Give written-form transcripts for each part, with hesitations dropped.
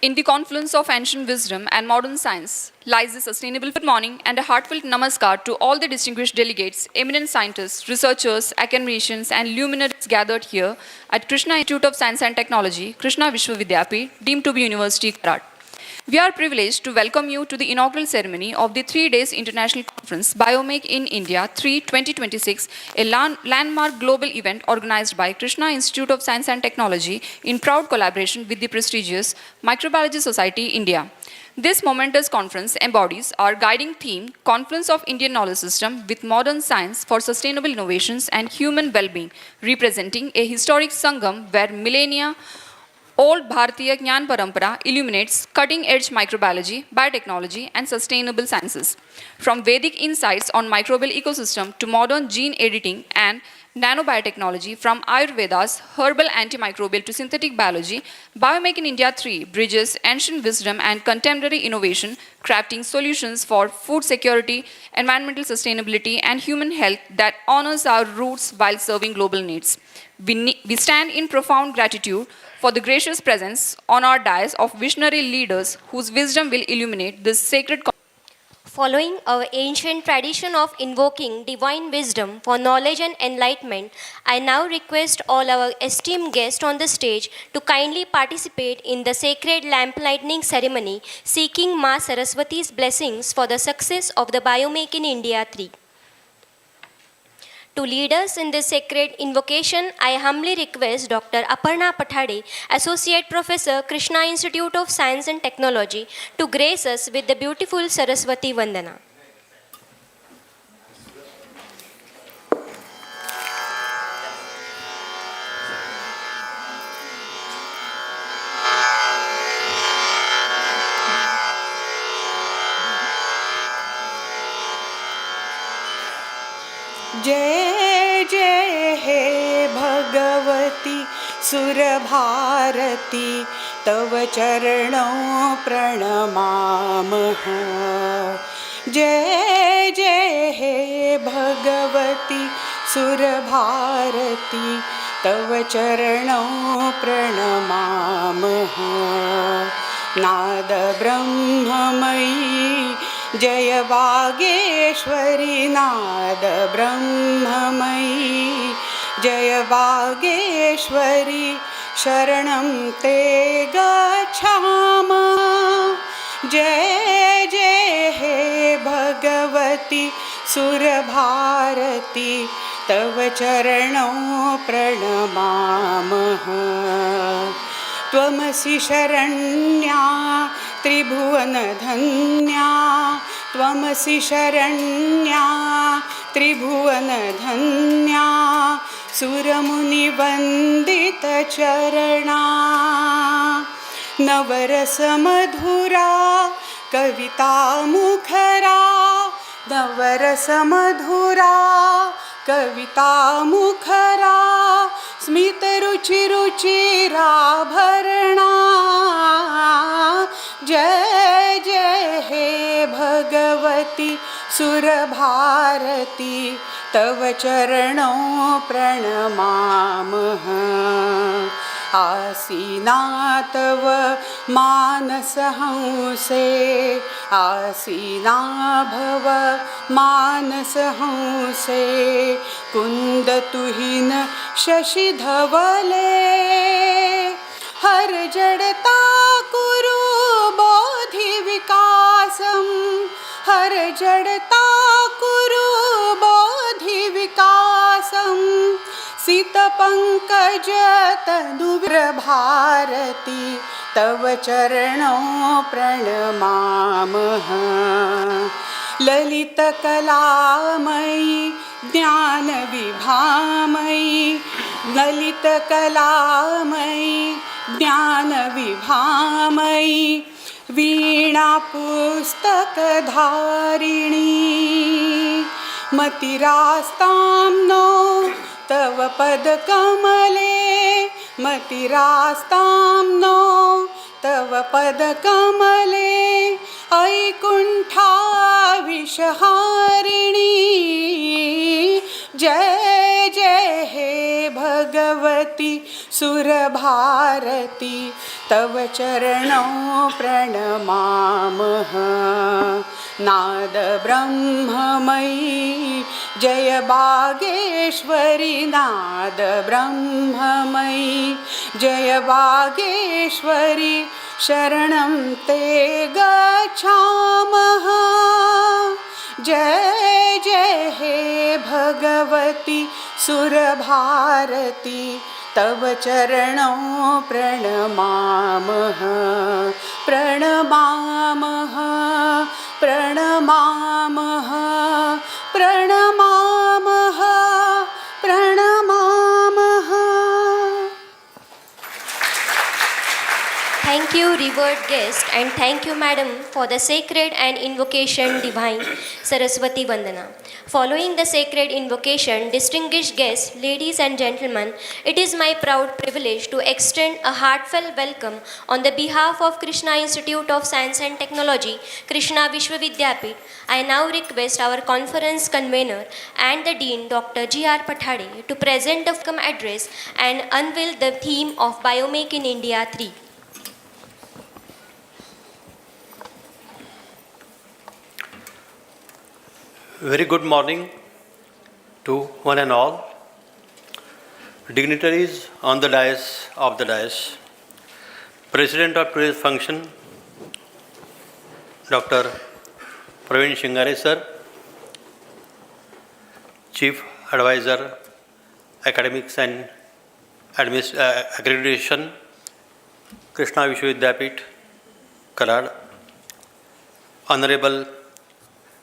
In the confluence of ancient wisdom and modern science lies the sustainable good morning and a heartfelt namaskar to all the distinguished delegates, eminent scientists, researchers, academicians, and luminaries gathered here at Krishna Institute of Science and Technology, Krishna Vishwavidyapit, deemed to be University Karat. We are privileged to welcome you to the inaugural ceremony of the 3 days international conference Biomake in India 3 2026, a landmark global event organized by Krishna Institute of Science and Technology in proud collaboration with the prestigious Microbiology Society India. This momentous conference embodies our guiding theme, Confluence of Indian Knowledge System with Modern Science for Sustainable Innovations and Human Well-being, representing a historic sangam where millennia Old Bharatiya Gyan Parampara illuminates cutting-edge microbiology, biotechnology, and sustainable sciences. From Vedic insights on microbial ecosystem to modern gene editing and nanobiotechnology, from Ayurveda's herbal antimicrobial to synthetic biology, Biomake in India 3 bridges ancient wisdom and contemporary innovation, crafting solutions for food security, environmental sustainability, and human health that honors our roots while serving global needs. We stand in profound gratitude for the gracious presence on our dais of visionary leaders whose wisdom will illuminate this sacred. Following our ancient tradition of invoking divine wisdom for knowledge and enlightenment, I now request all our esteemed guests on the stage to kindly participate in the sacred lamp lighting ceremony, seeking Ma Saraswati's blessings for the success of the Biomake in India 3. To lead us in this sacred invocation, I humbly request Dr. Aparna Pathade, Associate Professor, Krishna Institute of Science and Technology, to grace us with the beautiful Saraswati Vandana. जय जय हे भगवती सुरभारती तव चरणों प्रणमामः। जय जय हे भगवती सुरभारती तव चरणों प्रणमामः। नाद ब्रह्ममयी जय वागेश्वरी, नाद ब्रह्ममयी जय वागेश्वरी, शरणं ते गच्छामः। जय जय हे भगवती सुरभारती तव चरणों प्रणमामः। त्वमसि शरण्या त्रिभुवनधन्या, त्वमसि शरण्या त्रिभुवनधन्या, सुरमुनिवन्दितचरणा। नवरसमधुरा कवितामुखरा, नवरसमधुरा कवितामुखरा, स्मितरुचिरुचिराभरणा। जय जय हे भगवती सुरभारती तव चरणों प्रणमामः। आसीना तव मानसहंसे, आसीना भव मानसहंसे, कुन्दतुहिन शशिधवले। हर जड़ता कुरु बोधि विकासम, हर जड़ता कुरु बोधि विकासम, सितपंकज तनुप्रभारती तव चरणों प्रणमामः। ललितकलामयी ज्ञानविभामयी, ललितकलामयी ज्ञानविभामयी, वीणापुस्तकधारिणी। मतिरास्तां नो तव पदकमले, मतिरास्तां नो तव पदकमले, ऐकुण्ठाविषहारिणी। जय जय हे भगवती भगवति सुरभारती तव चरणों प्रणमामः नाद ब्रह्ममयी जय बागेश्वरी नाद ब्रह्ममयी जय बागेश्वरी शरणं ते गच्छामः जय जय हे भगवती सुरभारती तव चरणों प्रणमामः प्रणमामः प्रणमामः प्रणमामः प्रणमामः. Thank you, revered guest, and thank you, Madam, for the sacred and invocation divine Saraswati Vandana. Following the sacred invocation, distinguished guests, ladies and gentlemen, it is my proud privilege to extend a heartfelt welcome on the behalf of Krishna Institute of Science and Technology, Krishna Vishwavidyapit. I now request our conference convener and the Dean, Dr. G.R. Pathade, to present the welcome address and unveil the theme of Biomake in India 3. Very good morning to one and all. Dignitaries on the dais of the dais. President of today's function, Dr. Praveen Shingare sir. Chief Advisor, Academics and Accreditation, Krishna Vishwavidyapit, Karad. Honorable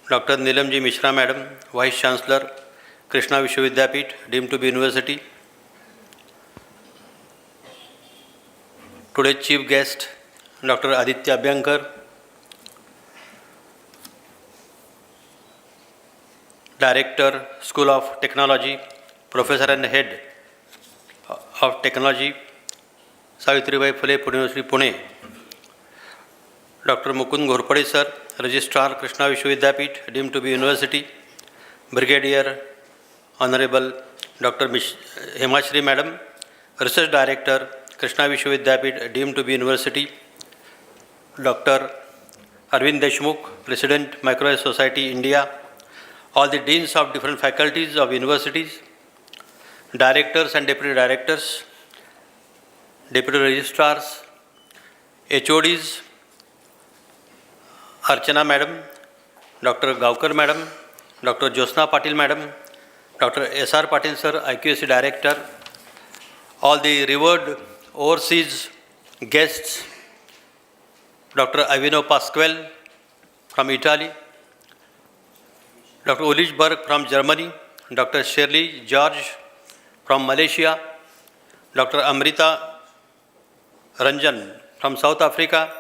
Dr. Nilamji Mishra Madam, Vice Chancellor, Krishna Vishwavidyapit, deemed to be University. Today's Chief Guest, Dr. Aditya Abhyankar, Director, School of Technology, Professor and Head of Technology, Savitribai Phule University, Pune. Dr. Mukund Ghorpade sir, Registrar, Krishna Vishwavidyapit, deemed to be University. Brigadier Honorable Dr. Hemashri Madam, Research Director, Krishna Vishwavidyapit, deemed to be University. Dr. Arvind Deshmukh, President, Microbiology Society, India. All the deans of different faculties of universities, directors and deputy directors, deputy registrars, HODs, Archana Madam, Dr. Gaukar Madam, Dr. Josna Patil Madam, Dr. S.R. Patil Sir, IQAC Director, all the revered overseas guests, Dr. Avino Pasquale from Italy, Dr. Ulish Berg from Germany, Dr. Shirley George from Malaysia, Dr. Amrita Ranjan from South Africa,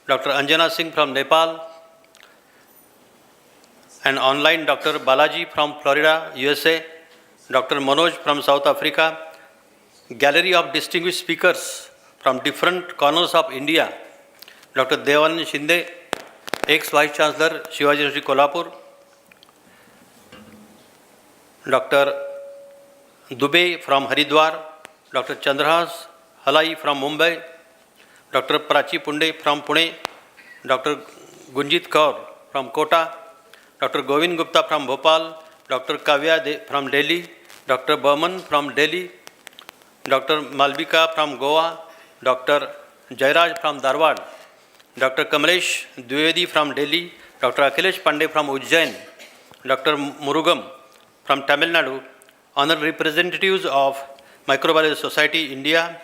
Dr. Anjana Singh from Nepal, and online Dr. Balaji from Florida, USA, Dr. Manoj from South Africa, gallery of distinguished speakers from different corners of India, Dr. Devanand Shinde, ex-Vice Chancellor, Shivaji University, Kolhapur, Dr. Dubey from Haridwar, Dr. Chandrahas Halai from Mumbai, Dr. Prachi Punde from Pune, Dr. Gunjit Kaur from Kota, Dr. Govind Gupta from Bhopal, Dr. Kavya from Delhi, Dr. Burman from Delhi, Dr. Malvika from Goa, Dr. Jairaj from Dharwad, Dr. Kamlesh Dwivedi from Delhi, Dr. Akhilesh Pandey from Ujjain, Dr. Murugam from Tamil Nadu, honored representatives of Microbiology Society, India,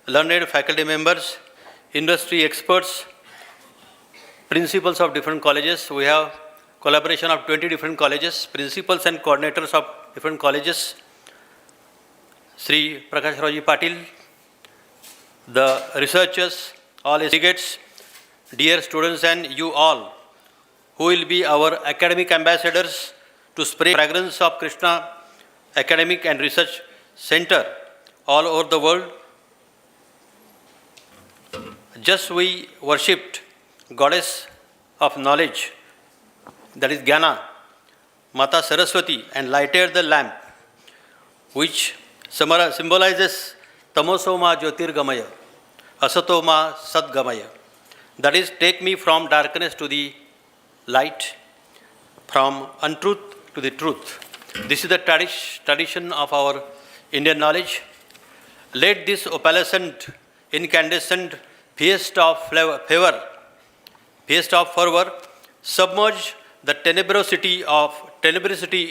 learned faculty members, industry experts, principals of different colleges. We have collaboration of 20 different colleges, principals and coordinators of different colleges. Sri Prakash Raoji Patil, the researchers, all delegates, dear students and you all, who will be our academic ambassadors to spread fragrance of Krishna Academic and Research Center all over the world. Just we worshipped Goddess of Knowledge, that is Jnana, Mata Saraswati, and lighted the lamp which symbolizes tamosoma jyotirgamaya, asatoma sadgamaya. That is, take me from darkness to the light, from untruth to the truth. This is the tradition of our Indian knowledge. Let this opalescent, incandescent fiesta of fervor, submerge the tenebrosity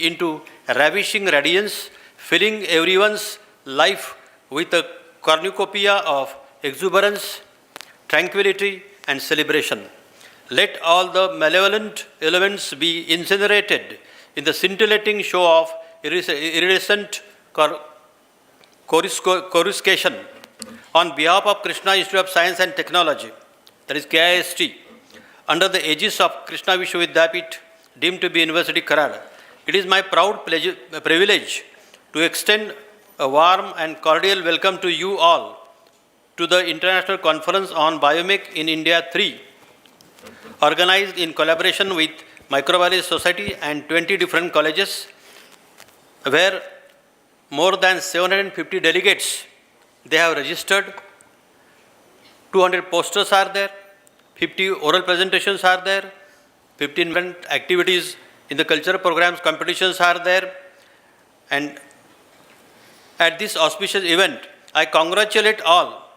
into ravishing radiance, filling everyone's life with a cornucopia of exuberance, tranquility, and celebration. Let all the malevolent elements be incinerated in the scintillating show of iridescent coruscation. On behalf of Krishna Institute of Science and Technology, that is KIST, under the aegis of Krishna Vishwavidyapit, deemed to be University Karad, it is my proud privilege to extend a warm and cordial welcome to you all to the International Conference on Biomake in India 3, organized in collaboration with Microbiology Society and 20 different colleges, where more than 750 delegates they have registered. 200 posters are there, 50 oral presentations are there, 15 different activities in the cultural programs, competitions are there. And at this auspicious event, I congratulate all,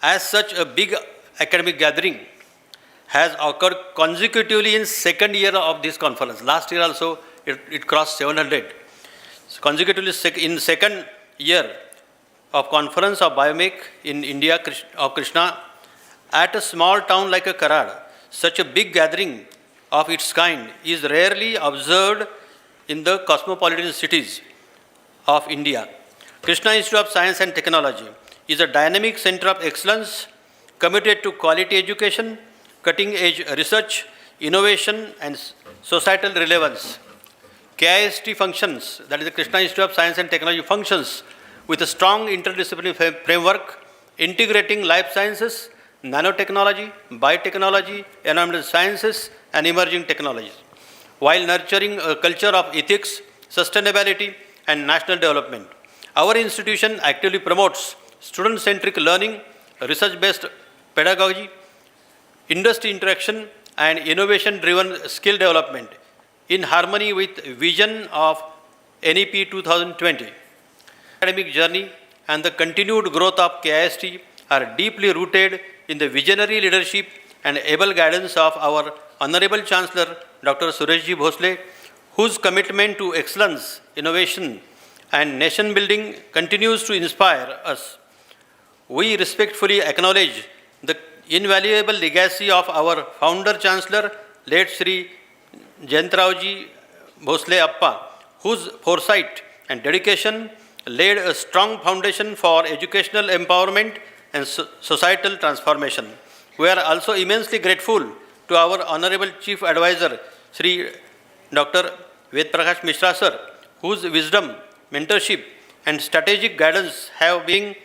as such a big academic gathering has occurred consecutively in second year of this conference. Last year also it crossed 700. So consecutively in second year of conference of Biomake in India of Krishna, at a small town like a Karad, such a big gathering of its kind is rarely observed in the cosmopolitan cities of India. Krishna Institute of Science and Technology is a dynamic center of excellence committed to quality education, cutting-edge research, innovation, and societal relevance. KIST functions, that is the Krishna Institute of Science and Technology functions with a strong interdisciplinary framework integrating life sciences, nanotechnology, biotechnology, environmental sciences, and emerging technologies, while nurturing a culture of ethics, sustainability, and national development. Our institution actively promotes student-centric learning, research-based pedagogy, industry interaction, and innovation-driven skill development in harmony with vision of NEP 2020. Academic journey and the continued growth of KIST are deeply rooted in the visionary leadership and able guidance of our Honorable Chancellor, Dr. Sureshji Bhosle, whose commitment to excellence, innovation, and nation building continues to inspire us. We respectfully acknowledge the invaluable legacy of our founder Chancellor, late Sri Jayantraoji Bhosle Appa, whose foresight and dedication laid a strong foundation for educational empowerment and societal transformation. We are also immensely grateful to our Honorable Chief Advisor, Sri Dr. Ved Prakash Mishra Sir, whose wisdom, mentorship, and strategic guidance have been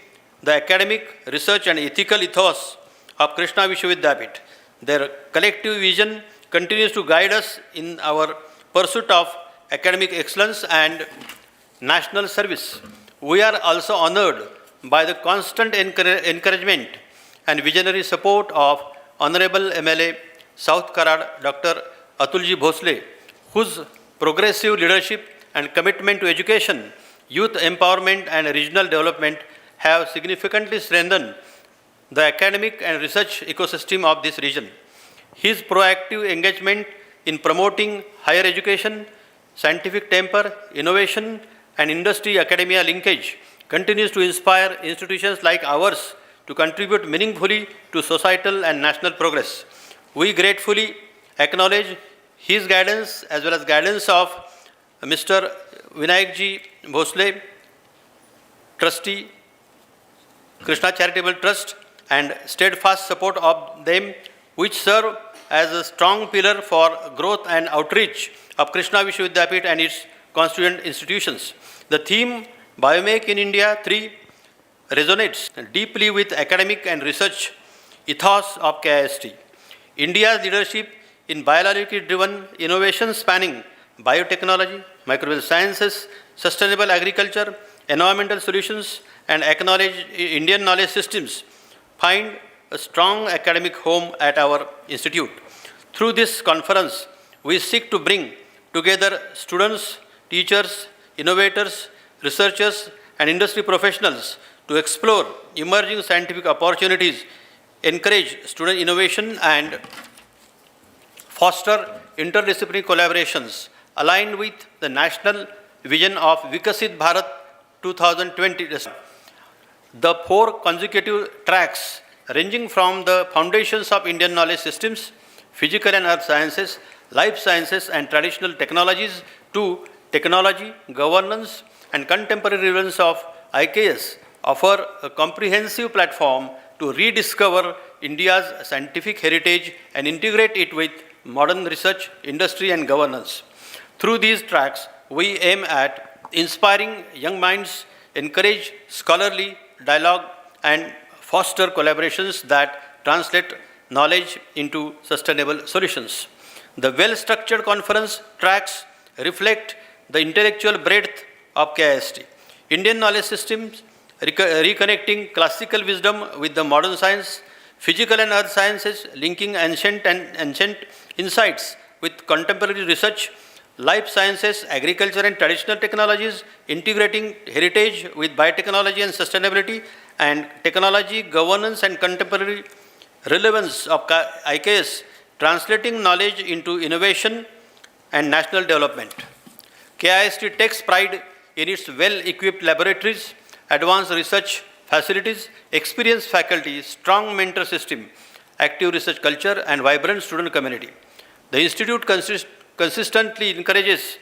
the academic, research, and ethical ethos of Krishna Vishwavidyapit. Their collective vision continues to guide us in our pursuit of academic excellence and national service. We are also honored by the constant encouragement and visionary support of Honorable MLA South Karad Dr. Atulji Bhosle, whose progressive leadership and commitment to education, youth empowerment, and regional development have significantly strengthened the academic and research ecosystem of this region. His proactive engagement in promoting higher education, scientific temper, innovation, and industry-academia linkage continues to inspire institutions like ours to contribute meaningfully to societal and national progress. We gratefully acknowledge his guidance as well as guidance of Mr. Vinayakji Bhosle, Trustee, Krishna Charitable Trust, and steadfast support of them, which serve as a strong pillar for growth and outreach of Krishna Vishwavidyapit and its constituent institutions. The theme Biomake in India 3 resonates deeply with academic and research ethos of KIST. India's leadership in biologically driven innovation spanning biotechnology, microbial sciences, sustainable agriculture, environmental solutions, and acknowledge Indian knowledge systems find a strong academic home at our institute. Through this conference, we seek to bring together students, teachers, innovators, researchers, and industry professionals to explore emerging scientific opportunities, encourage student innovation, and foster interdisciplinary collaborations aligned with the national vision of Vikasit Bharat 2020. The four consecutive tracks ranging from the foundations of Indian knowledge systems, physical and earth sciences, life sciences and traditional technologies to technology, governance and contemporary relevance of IKS offer a comprehensive platform to rediscover India's scientific heritage and integrate it with modern research, industry and governance. Through these tracks, we aim at inspiring young minds, encourage scholarly dialogue and foster collaborations that translate knowledge into sustainable solutions. The well-structured conference tracks reflect the intellectual breadth of KIST. Indian knowledge systems reconnecting classical wisdom with the modern science, physical and earth sciences linking ancient insights with contemporary research, life sciences, agriculture and traditional technologies, integrating heritage with biotechnology and sustainability, and technology, governance and contemporary relevance of IKS, translating knowledge into innovation and national development. KIST takes pride in its well-equipped laboratories, advanced research facilities, experienced faculty, strong mentor system, active research culture, and vibrant student community. The institute consistently encourages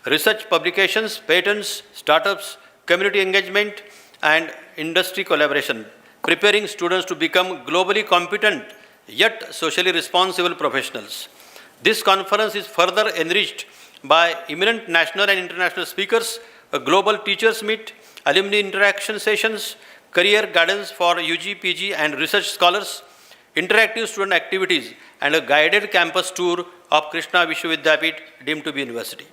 research publications, patents, startups, community engagement, and industry collaboration, preparing students to become globally competent yet socially responsible professionals. This conference is further enriched by eminent national and international speakers, a global teachers meet, alumni interaction sessions, career guidance for UG, PG and research scholars, interactive student activities, and a guided campus tour of Krishna Vishwavidyapit deemed to be university.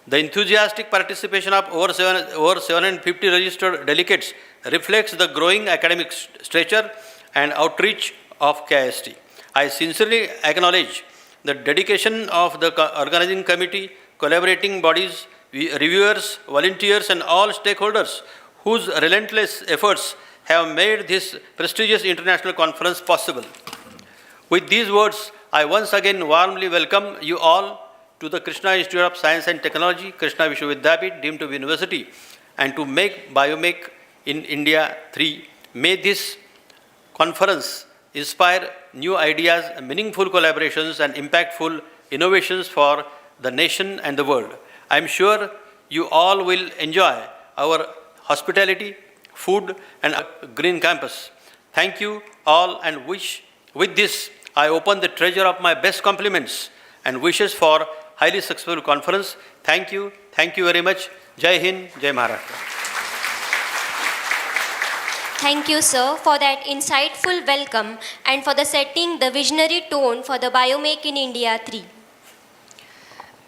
The enthusiastic participation of over 750 registered delegates reflects the growing academic stature and outreach of KIST. I sincerely acknowledge the dedication of the organizing committee, collaborating bodies, reviewers, volunteers, and all stakeholders whose relentless efforts have made this prestigious international conference possible. With these words, I once again warmly welcome you all to the Krishna Institute of Science and Technology, Krishna Vishwavidyapit, deemed to be university, and to make Biomake in India 3. May this conference inspire new ideas, meaningful collaborations, and impactful innovations for the nation and the world. I am sure you all will enjoy our hospitality, food, and green campus. Thank you all, and with this, I open the treasure of my best compliments and wishes for highly successful conference. Thank you very much. Jai Hind, Jai Maharashtra. Thank you, sir, for that insightful welcome and for the setting the visionary tone for the Biomake in India 3.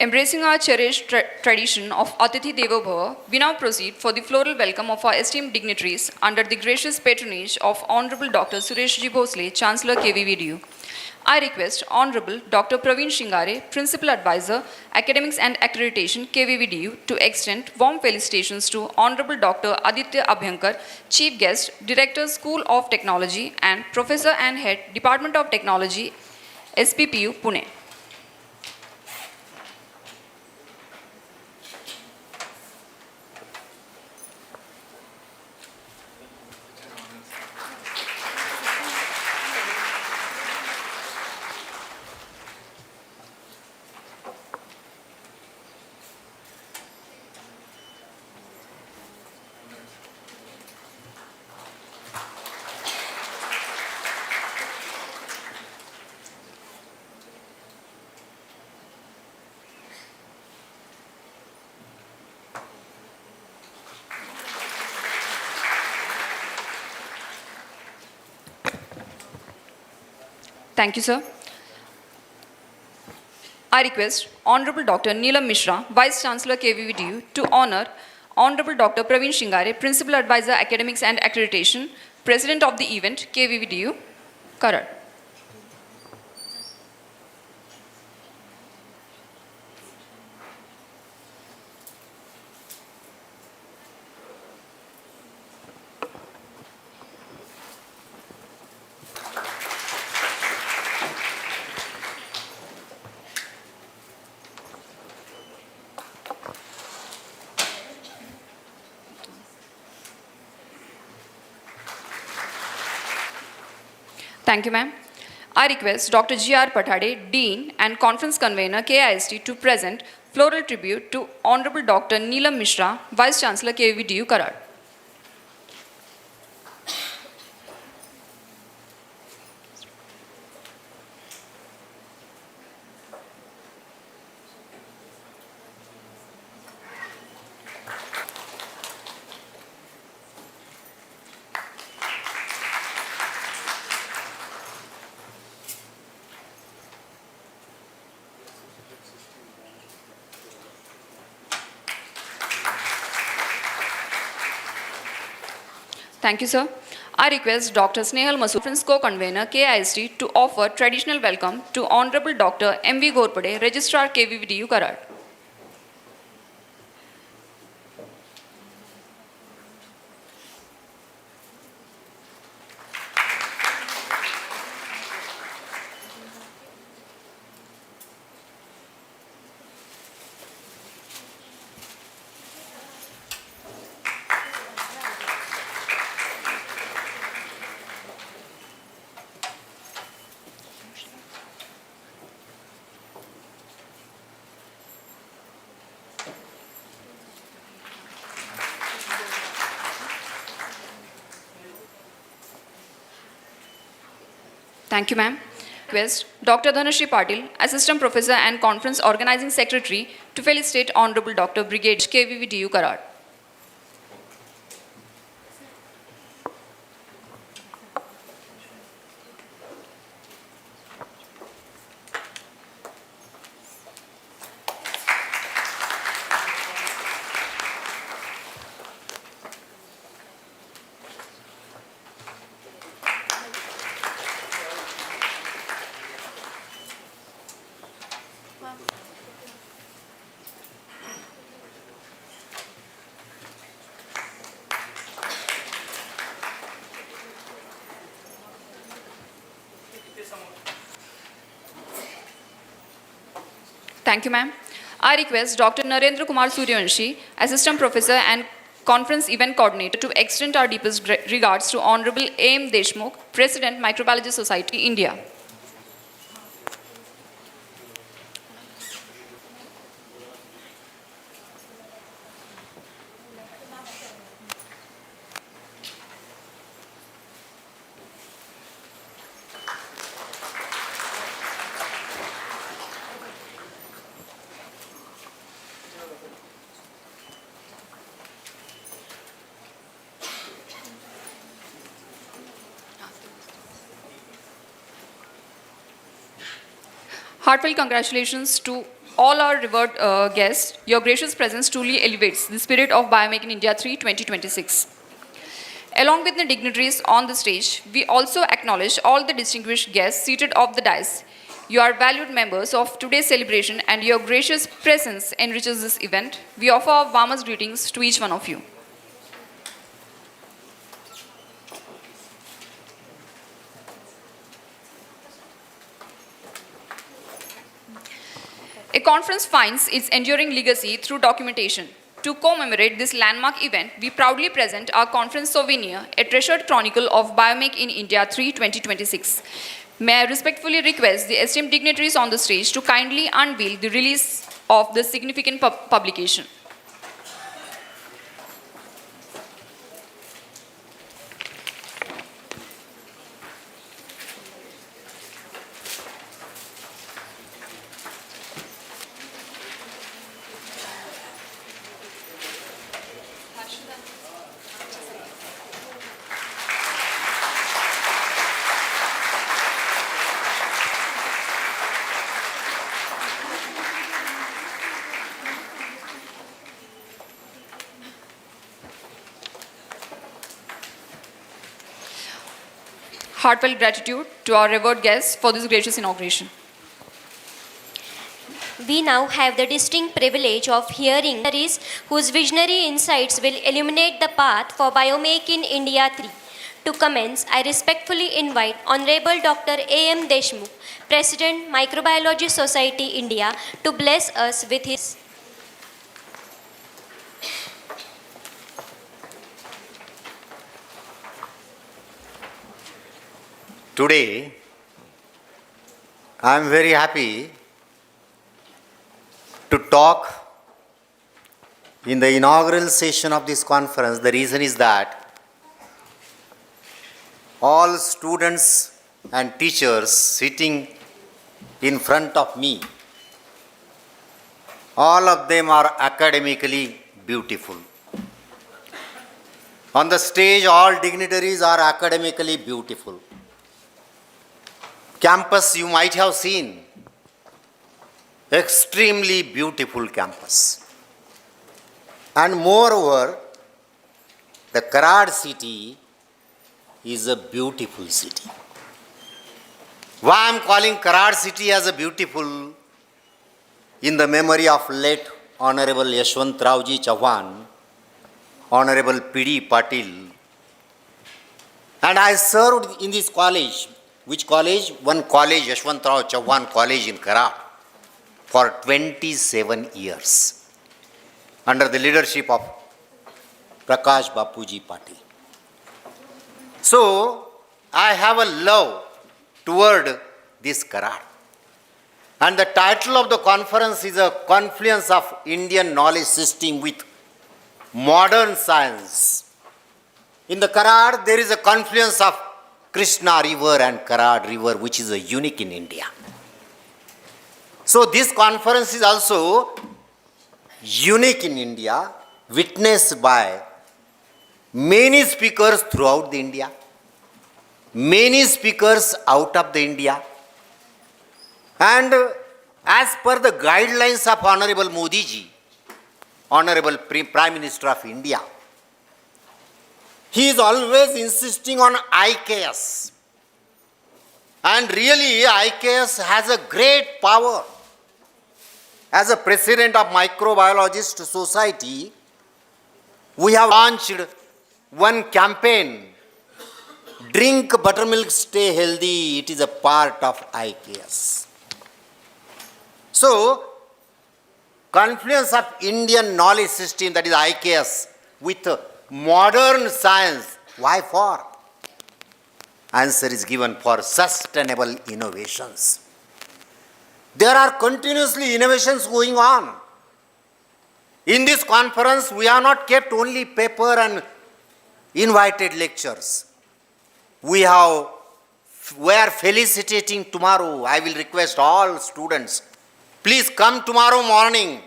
Embracing our cherished tradition of Atithi Devo Bhava, we now proceed for the floral welcome of our esteemed dignitaries under the gracious patronage of Honorable Dr. Suresh G. Bhosle, Chancellor KVVDU. I request Honorable Dr. Praveen Shingare, Principal Advisor, Academics and Accreditation, KVVDU, to extend warm felicitations to Honorable Dr. Aditya Abhyankar, Chief Guest, Director, School of Technology, and Professor and Head, Department of Technology, SPPU, Pune. Thank you, sir. I request Honorable Dr. Neelam Mishra, Vice Chancellor KVVDU, to honor Honorable Dr. Praveen Shingare, Principal Advisor, Academics and Accreditation, President of the event, KVVDU, Karar. Thank you, ma'am. I request Dr. G.R. Pathade, Dean and Conference Convener, KIST, to present floral tribute to Honorable Dr. Neelam Mishra, Vice Chancellor, KVDU, Karar. Thank you, sir. I request Dr. Snehal Masood, Conference Co-Convener, KIST, to offer traditional welcome to Honorable Dr. M.V. Ghorpade, Registrar, KVVDU, Karar. Thank you, ma'am. Request Dr. Dhanashri Patil, Assistant Professor and Conference Organizing Secretary, to felicitate Honorable Dr. Brigade KVVDU, Karar. Thank you, ma'am. I request Dr. Narendra Kumar Suryavanshi, Assistant Professor and Conference Event Coordinator, to extend our deepest regards to Honorable A.M. Deshmukh, President, Microbiology Society, India. Heartfelt congratulations to all our revered guests. Your gracious presence truly elevates the spirit of Biomake in India 3 2026. Along with the dignitaries on the stage, we also acknowledge all the distinguished guests seated off the dais. You are valued members of today's celebration, and your gracious presence enriches this event. We offer our warmest greetings to each one of you. A conference finds its enduring legacy through documentation. To commemorate this landmark event, we proudly present our conference souvenir, a treasured chronicle of Biomake in India 3 2026. May I respectfully request the esteemed dignitaries on the stage to kindly unveil the release of this significant publication. Heartfelt gratitude to our revered guests for this gracious inauguration. We now have the distinct privilege of hearing visionaries whose visionary insights will illuminate the path for Biomake in India 3. To commence, I respectfully invite Honorable Dr. A.M. Deshmukh, President, Microbiology Society, India, to bless us with his. Today, I am very happy to talk in the inaugural session of this conference. The reason is that all students and teachers sitting in front of me, all of them are academically beautiful. On the stage, all dignitaries are academically beautiful. Campus you might have seen, extremely beautiful campus. And moreover, the Karad city is a beautiful city. Why I am calling Karad city as a beautiful? In the memory of late Honorable Yashwantrao-ji Chauhan, Honorable P.D. Patil, and I served in this college. Which college? One college, Yashwantrao Chauhan College in Karad, for 27 years, under the leadership of Prakash Bapuji Patil. So, I have a love toward this Karad. And the title of the conference is a confluence of Indian knowledge system with modern science. In the Karad, there is a confluence of Krishna river and Karad river, which is a unique in India. So this conference is also unique in India, witnessed by many speakers throughout the India, many speakers out of the India. And as per the guidelines of Honorable Modi ji, Honorable Prime Minister of India, he is always insisting on IKS. And really, IKS has a great power. As a president of Microbiologist Society, we have launched one campaign, drink buttermilk, stay healthy. It is a part of IKS. So, confluence of Indian knowledge system, that is IKS, with modern science. Why for? Answer is given for sustainable innovations. There are continuously innovations going on. In this conference, we have not kept only paper and invited lectures. We are felicitating tomorrow. I will request all students, please come tomorrow morning.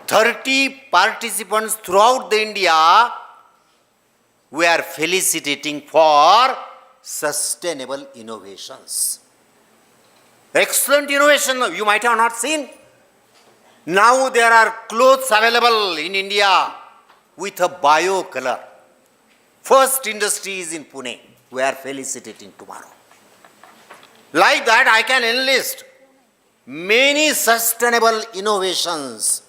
30 participants throughout the India, we are felicitating for sustainable innovations. Excellent innovation you might have not seen. Now there are clothes available in India with a bio color. First industry is in Pune. We are felicitating tomorrow. Like that, I can enlist many sustainable innovations.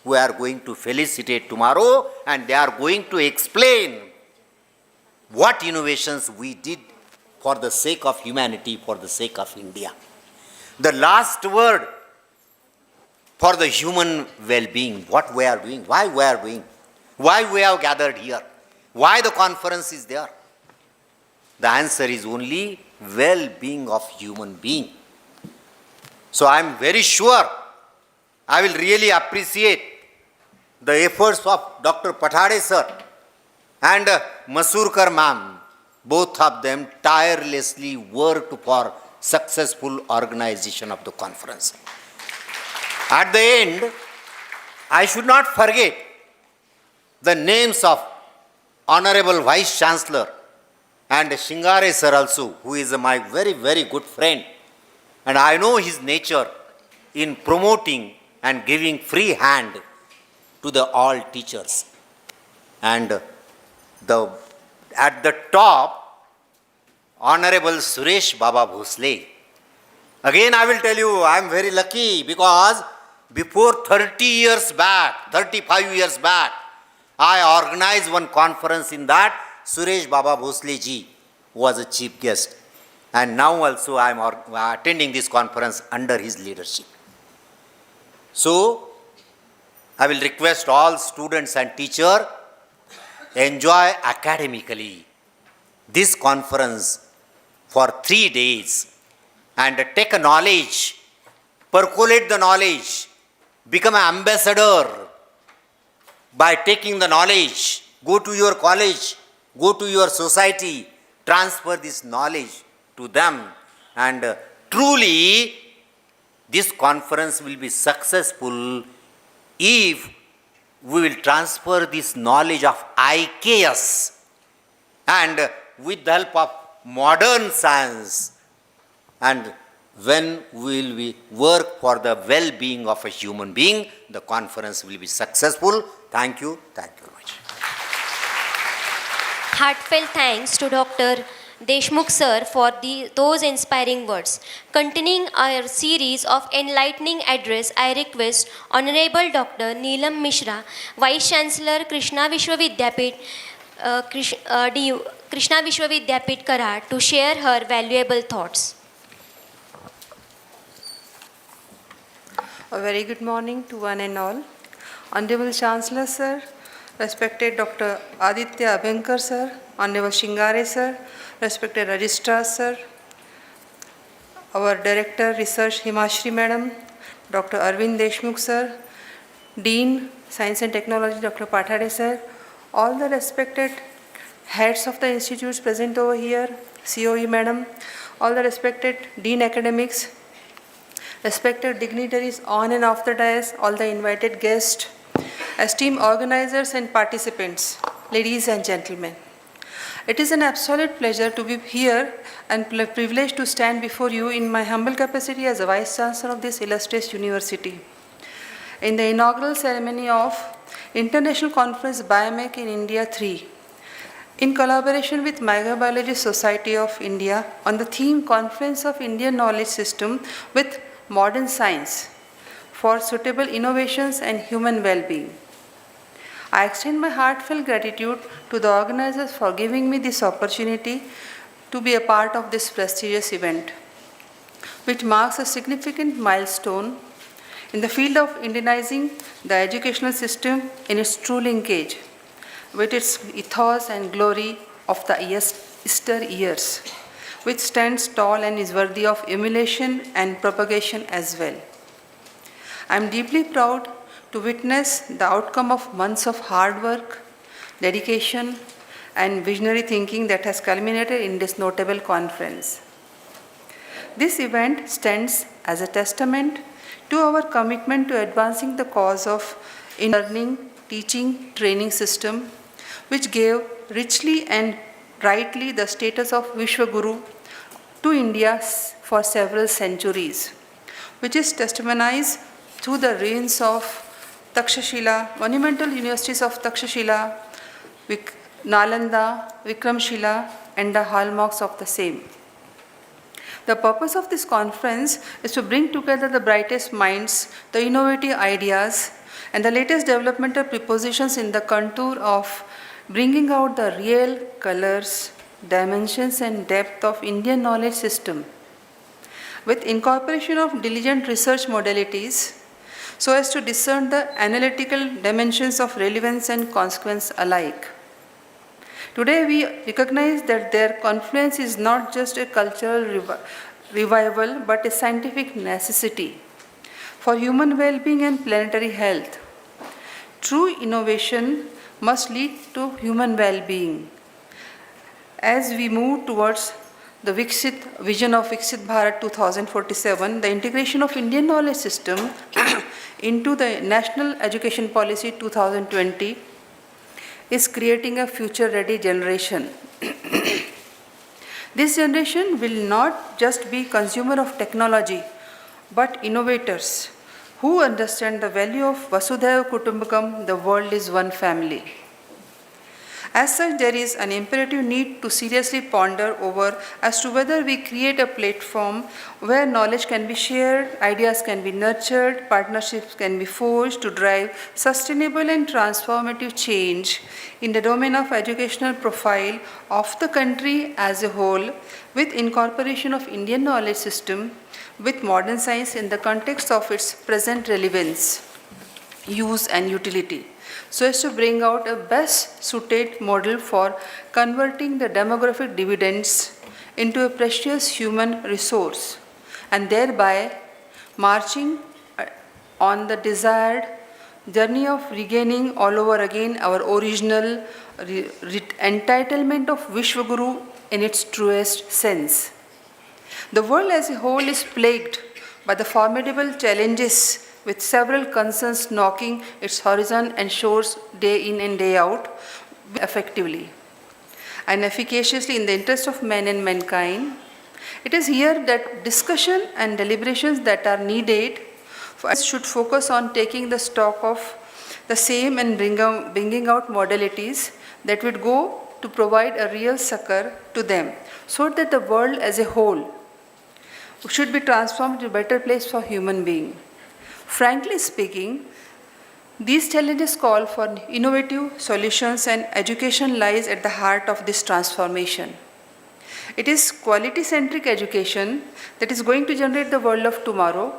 We are going to felicitate tomorrow, and they are going to explain what innovations we did for the sake of humanity, for the sake of India. The last word for the human well-being, what we are doing, why we are doing, why we have gathered here, why the conference is there. The answer is only well-being of human being. So I am very sure I will really appreciate the efforts of Dr. Pathade sir and Masurkar ma'am. Both of them tirelessly worked for successful organization of the conference. At the end, I should not forget the names of Honorable Vice Chancellor and Shingare sir also, who is my very, very good friend. And I know his nature in promoting and giving free hand to the all teachers. And at the top, Honorable Suresh Baba Bhosle. Again, I will tell you, I am very lucky because before 30 years back, 35 years back, I organized one conference in that. Suresh Baba Bhosle ji was a chief guest. And now also I am attending this conference under his leadership. So, I will request all students and teachers enjoy academically this conference for 3 days and take a knowledge, percolate the knowledge, become an ambassador by taking the knowledge, go to your college, go to your society, transfer this knowledge to them, and truly this conference will be successful if we will transfer this knowledge of IKS and with the help of modern science, and when we will work for the well-being of a human being, the conference will be successful. Thank you very much. Heartfelt thanks to Dr. Deshmukh sir for those inspiring words. Continuing our series of enlightening address, I request Honorable Dr. Neelam Mishra, Vice Chancellor Krishna Vishwavidyapit, Krishna Vishwavidyapit Karad, to share her valuable thoughts. A very good morning to one and all. Honorable Chancellor Sir, respected Dr. Aditya Abhankar Sir, Honorable Shingare Sir, respected Registrar Sir, our Director Research Himashri Madam, Dr. Arvind Deshmukh Sir, Dean Science and Technology Dr. Pathare Sir, all the respected heads of the institutes present over here, COE Madam, all the respected Dean Academics, respected dignitaries on and off the dais, all the invited guests, esteemed organizers and participants, ladies and gentlemen. It is an absolute pleasure to be here and privilege to stand before you in my humble capacity as a Vice Chancellor of this illustrious university. In the inaugural ceremony of International Conference Biomake in India 3, in collaboration with Microbiology Society of India on the theme Conference of Indian Knowledge System with Modern Science for Suitable Innovations and Human Well-being. I extend my heartfelt gratitude to the organizers for giving me this opportunity to be a part of this prestigious event, which marks a significant milestone in the field of Indianizing the educational system in its true linkage with its ethos and glory of the Easter years, which stands tall and is worthy of emulation and propagation as well. I am deeply proud to witness the outcome of months of hard work, dedication, and visionary thinking that has culminated in this notable conference. This event stands as a testament to our commitment to advancing the cause of learning, teaching, training system, which gave richly and rightly the status of Vishwaguru to India for several centuries, which is testimonied through the reigns of Takshashila, monumental universities of Takshashila, Nalanda, Vikramshila, and the hallmarks of the same. The purpose of this conference is to bring together the brightest minds, the innovative ideas, and the latest developmental propositions in the contour of bringing out the real colors, dimensions, and depth of Indian knowledge system, with incorporation of diligent research modalities, so as to discern the analytical dimensions of relevance and consequence alike. Today we recognize that their confluence is not just a cultural revival but a scientific necessity for human well-being and planetary health. True innovation must lead to human well-being. As we move towards the vision of Viksit Bharat 2047, the integration of Indian knowledge system into the National Education Policy 2020 is creating a future-ready generation. This generation will not just be consumer of technology, but innovators who understand the value of Vasudhaiva Kutumbakam, the world is one family. As such, there is an imperative need to seriously ponder over as to whether we create a platform where knowledge can be shared, ideas can be nurtured, partnerships can be forged to drive sustainable and transformative change in the domain of educational profile of the country as a whole, with incorporation of Indian knowledge system with modern science in the context of its present relevance, use and utility, so as to bring out a best suited model for converting the demographic dividends into a precious human resource and thereby marching on the desired journey of regaining all over again our original entitlement of Vishwaguru in its truest sense. The world as a whole is plagued by the formidable challenges with several concerns knocking its horizon and shores day in and day out effectively and efficaciously in the interest of men and mankind. It is here that discussion and deliberations that are needed should focus on taking the stock of the same and bringing out modalities that would go to provide a real succor to them, so that the world as a whole should be transformed to a better place for human being. Frankly speaking, these challenges call for innovative solutions, and education lies at the heart of this transformation. It is quality-centric education that is going to generate the world of tomorrow,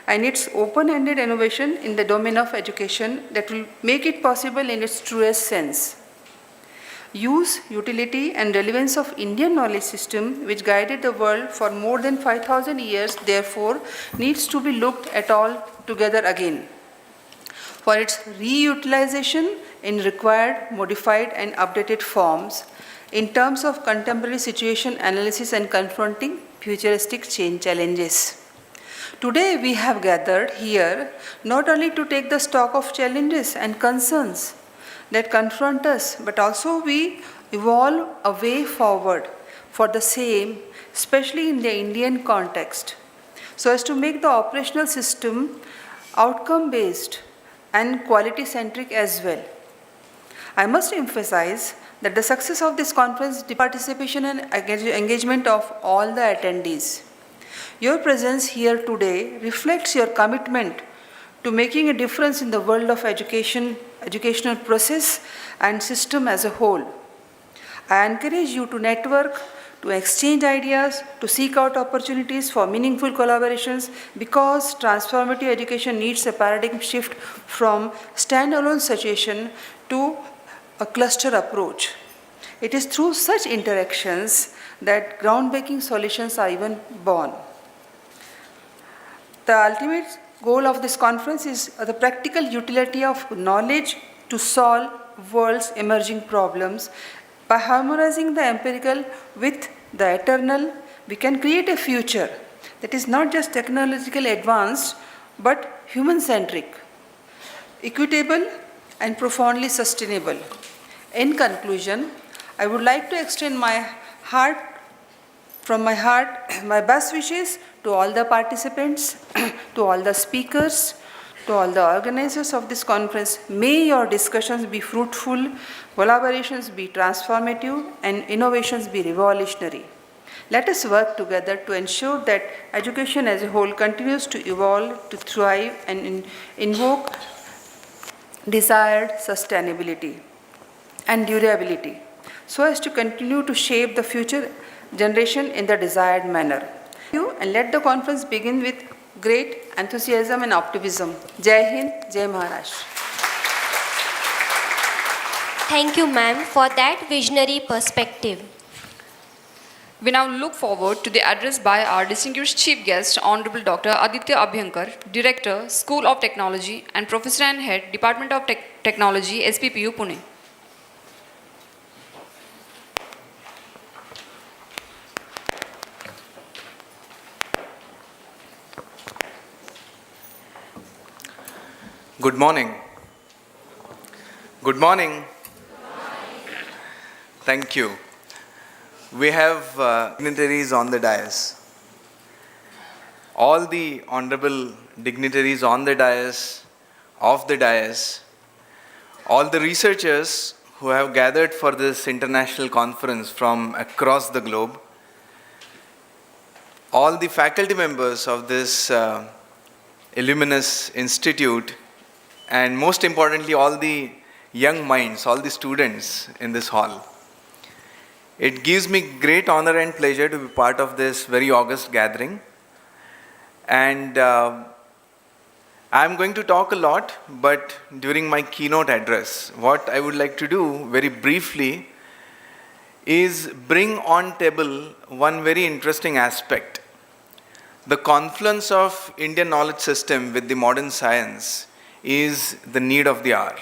and it's open-ended innovation in the domain of education that will make it possible in its truest sense. Use, utility and relevance of Indian knowledge system, which guided the world for more than 5,000 years, therefore needs to be looked at all together again for its reutilization in required, modified and updated forms in terms of contemporary situation analysis and confronting futuristic change challenges. Today we have gathered here not only to take the stock of challenges and concerns that confront us, but also we evolve a way forward for the same, especially in the Indian context, so as to make the operational system outcome-based and quality-centric as well. I must emphasize that the success of this conference, the participation and engagement of all the attendees. Your presence here today reflects your commitment to making a difference in the world of educational process and system as a whole. I encourage you to network, to exchange ideas, to seek out opportunities for meaningful collaborations, because transformative education needs a paradigm shift from standalone situation to a cluster approach. It is through such interactions that groundbreaking solutions are even born. The ultimate goal of this conference is the practical utility of knowledge to solve world's emerging problems. By harmonizing the empirical with the eternal, we can create a future that is not just technologically advanced, but human-centric, equitable, and profoundly sustainable. In conclusion, I would like to extend my heart, my best wishes to all the participants, to all the speakers, to all the organizers of this conference. May your discussions be fruitful, collaborations be transformative, and innovations be revolutionary. Let us work together to ensure that education as a whole continues to evolve, to thrive, and invoke desired sustainability and durability, so as to continue to shape the future generation in the desired manner. Thank you, and let the conference begin with great enthusiasm and optimism. Jai Hind, Jai Maharashtra. Thank you, ma'am, for that visionary perspective. We now look forward to the address by our distinguished chief guest, Honorable Dr. Aditya Abhyankar, Director, School of Technology and Professor and Head, Department of Technology, SPPU, Pune. Good morning. Good morning. Thank you. We have dignitaries on the dais. All the honorable dignitaries on the dais, off the dais, all the researchers who have gathered for this international conference from across the globe, all the faculty members of this Illuminous Institute, and most importantly, all the young minds, all the students in this hall. It gives me great honor and pleasure to be part of this very august gathering. And I'm going to talk a lot, but during my keynote address, what I would like to do very briefly is bring on table one very interesting aspect. The confluence of Indian knowledge system with the modern science is the need of the hour.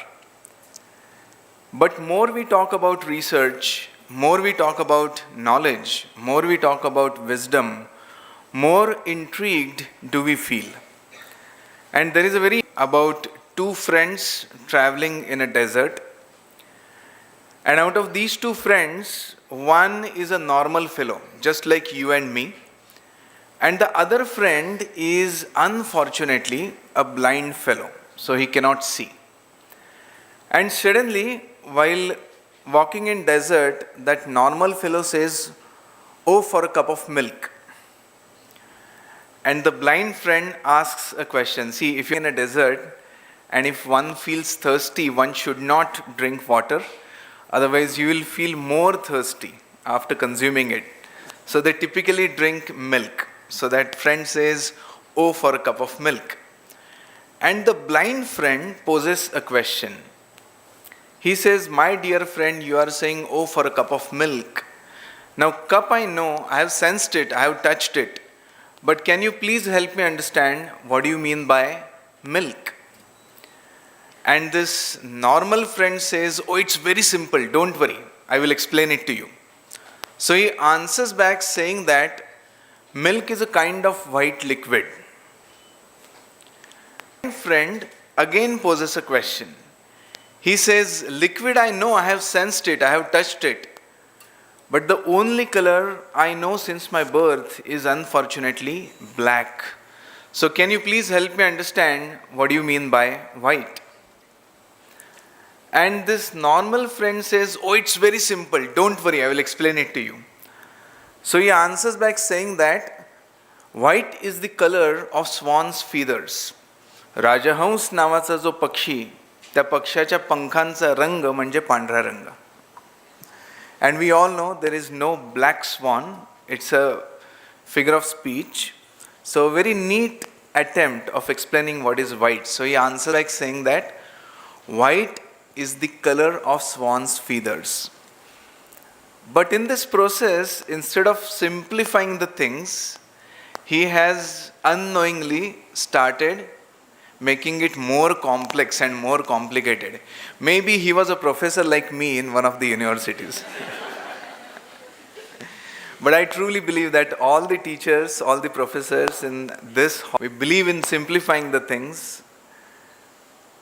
But more we talk about research, more we talk about knowledge, more we talk about wisdom, more intrigued do we feel. And there is a very about two friends traveling in a desert. And out of these two friends, one is a normal fellow, just like you and me. And the other friend is unfortunately a blind fellow, so he cannot see. And suddenly, while walking in desert, that normal fellow says, "Oh, for a cup of milk." And the blind friend asks a question. See, if you're in a desert and if one feels thirsty, one should not drink water. Otherwise, you will feel more thirsty after consuming it. So they typically drink milk. So that friend says, "Oh, for a cup of milk." And the blind friend poses a question. He says, "My dear friend, you are saying, 'Oh, for a cup of milk.' Now, cup I know, I have sensed it, I have touched it. But can you please help me understand what do you mean by milk?" And this normal friend says, "Oh, it's very simple, don't worry, I will explain it to you." So he answers back saying that milk is a kind of white liquid. My friend again poses a question. He says, "Liquid I know, I have sensed it, I have touched it. But the only color I know since my birth is unfortunately black. So can you please help me understand what you mean by white?" And this normal friend says, "Oh, it's very simple. Don't worry, I will explain it to you." So he answers back saying that white is the color of swan's feathers. राजहंस नावाचा जो पक्षी, त्या पक्षाच्या पंखांचा रंग म्हणजे पांढरा रंग. And we all know there is no black swan. It's a figure of speech. So a very neat attempt of explaining what is white. So he answers like saying that white is the color of swan's feathers. But in this process, instead of simplifying the things, he has unknowingly started making it more complex and more complicated. Maybe he was a professor like me in one of the universities. But I truly believe that all the teachers, all the professors in this, we believe in simplifying the things.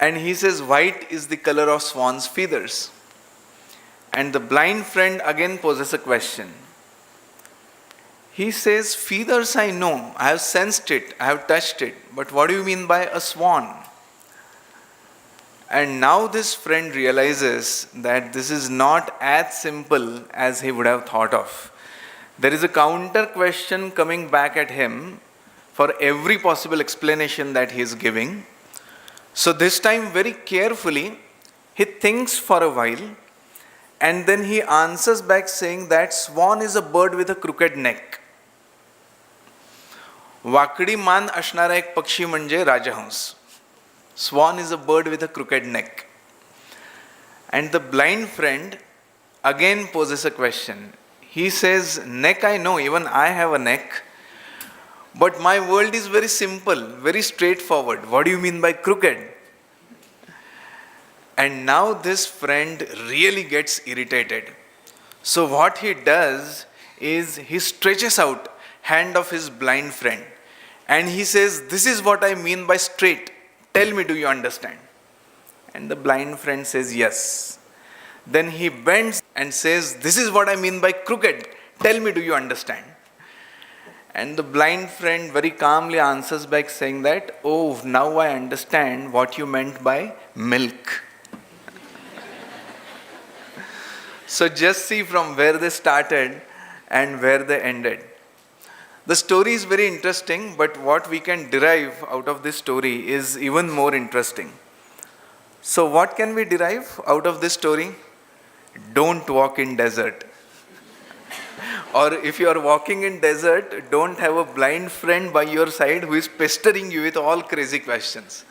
And he says white is the color of swan's feathers. And the blind friend again poses a question. He says, "Feathers I know, I have sensed it, I have touched it, but what do you mean by a swan?" And now this friend realizes that this is not as simple as he would have thought of. There is a counter question coming back at him for every possible explanation that he is giving. So this time very carefully, he thinks for a while and then he answers back saying that swan is a bird with a crooked neck. वाकडी मान असणारा एक पक्षी म्हणजे राजहंस. Swan is a bird with a crooked neck. And the blind friend again poses a question. He says, "Neck I know, even I have a neck. But my world is very simple, very straightforward. What do you mean by crooked?" And now this friend really gets irritated. So what he does is he stretches out hand of his blind friend and he says, "This is what I mean by straight. Tell me, do you understand?" And the blind friend says, "Yes." Then he bends and says, "This is what I mean by crooked. Tell me, do you understand?" And the blind friend very calmly answers back saying that, "Oh, now I understand what you meant by milk." So just see from where they started and where they ended. The story is very interesting, but what we can derive out of this story is even more interesting. So what can we derive out of this story? Don't walk in desert. Or if you are walking in desert, don't have a blind friend by your side who is pestering you with all crazy questions.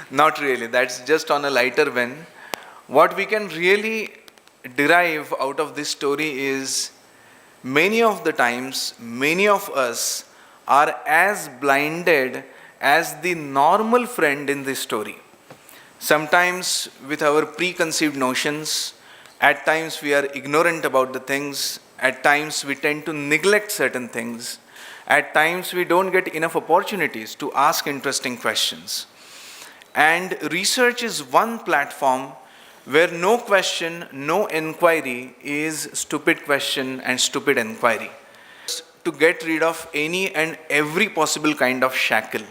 Not really, that's just on a lighter vein. What we can really derive out of this story is many of the times, many of us are as blinded as the normal friend in this story. Sometimes with our preconceived notions, at times we are ignorant about the things, at times we tend to neglect certain things, at times we don't get enough opportunities to ask interesting questions. And research is one platform where no question, no inquiry is stupid question and stupid inquiry. To get rid of any and every possible kind of shackle.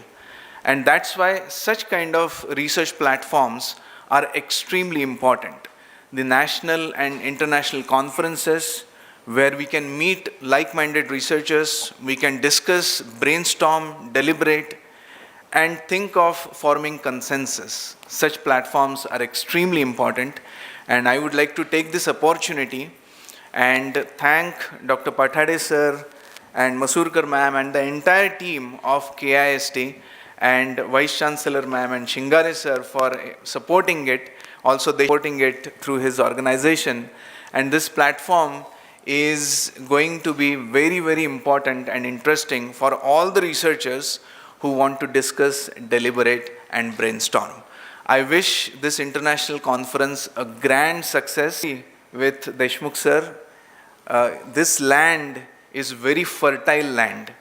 And that's why such kind of research platforms are extremely important. The national and international conferences where we can meet like-minded researchers, we can discuss, brainstorm, deliberate, and think of forming consensus. Such platforms are extremely important, and I would like to take this opportunity and thank Dr. Pathade sir and Masurkar ma'am and the entire team of KIST and Vice Chancellor ma'am and Shingare sir for supporting it. Also they supporting it through his organization, and this platform is going to be very, very important and interesting for all the researchers who want to discuss, deliberate and brainstorm. I wish this international conference a grand success. With Deshmukh sir, this land is very fertile land,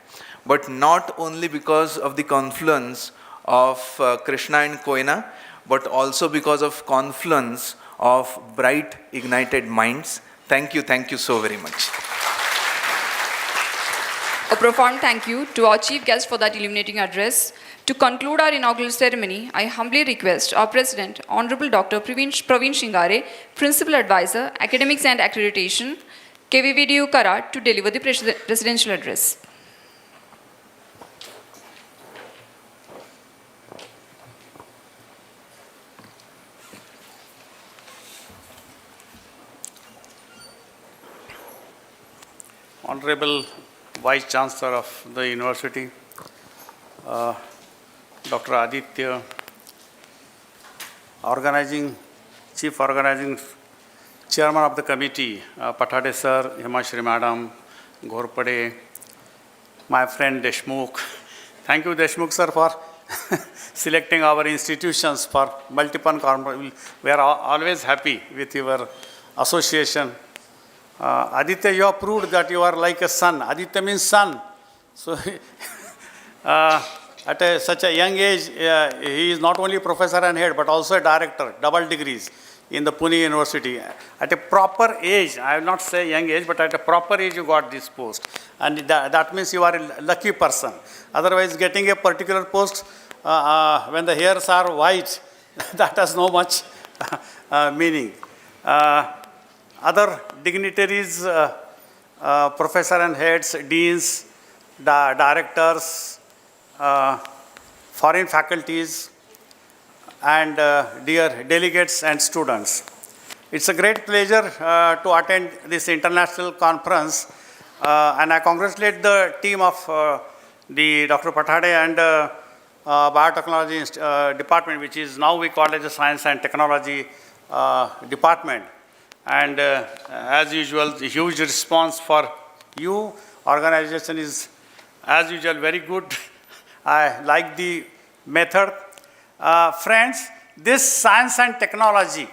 but not only because of the confluence of Krishna and Koyna, but also because of confluence of bright ignited minds. Thank you so very much. A profound thank you to our chief guest for that illuminating address. To conclude our inaugural ceremony, I humbly request our President, Honorable Dr. Praveen Shingare, Principal Advisor, Academics and Accreditation, KVVDU Karat, to deliver the presidential address. Honorable Vice Chancellor of the University, Dr. Aditya, Chief Organizing Chairman of the Committee, Pathade Sir, Himashri Madam, Ghorpade, my friend Deshmukh. Thank you, Deshmukh Sir, for selecting our institutions for multiple conferences. We are always happy with your association. Aditya, you have proved that you are like a son. Aditya means son. So, at such a young age, he is not only professor and head, but also a director, double degrees in the Pune University. At a proper age, I will not say young age, but at a proper age you got this post. And that means you are a lucky person. Otherwise, getting a particular post when the hairs are white, that has no much meaning. Other dignitaries, professor and heads, deans, directors, foreign faculties, and dear delegates and students. It's a great pleasure to attend this international conference, and I congratulate the team of the Dr. Pathade and Biotechnology Department, which is now we call it the Science and Technology Department. And as usual, the huge response for you. Organization is, as usual, very good. I like the method. Friends, this Science and Technology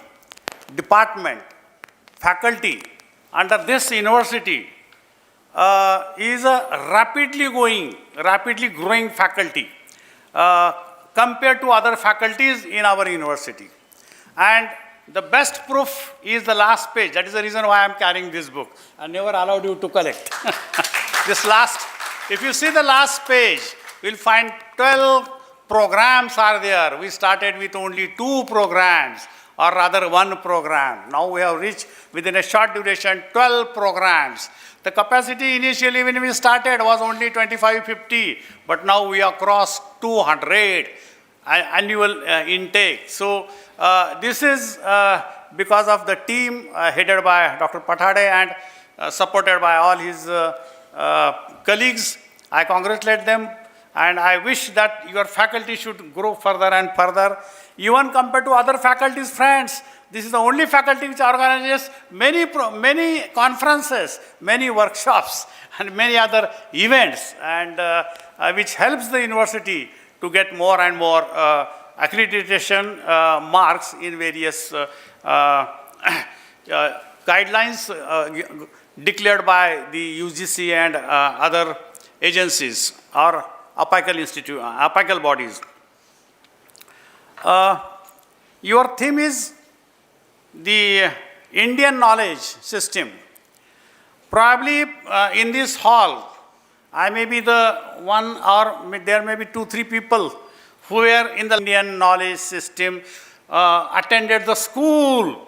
Department, faculty, under this university is a rapidly growing faculty compared to other faculties in our university. And the best proof is the last page. That is the reason why I am carrying this book. I never allowed you to collect. If you see the last page, you will find 12 programs are there. We started with only 2 programs. or rather one program. Now we have reached within a short duration 12 programs. The capacity initially when we started was only 25-50, but now we have crossed 200 annual intake. So this is because of the team headed by Dr. Pathade and supported by all his colleagues. I congratulate them, and I wish that your faculty should grow further and further. Even compared to other faculties, friends, this is the only faculty which organizes many conferences, many workshops, and many other events, and which helps the university to get more and more accreditation marks in various guidelines declared by the UGC and other agencies or apical bodies. Your theme is the Indian knowledge system. Probably in this hall, I may be the one, or there may be 2-3 people who were in the Indian knowledge system, attended the school.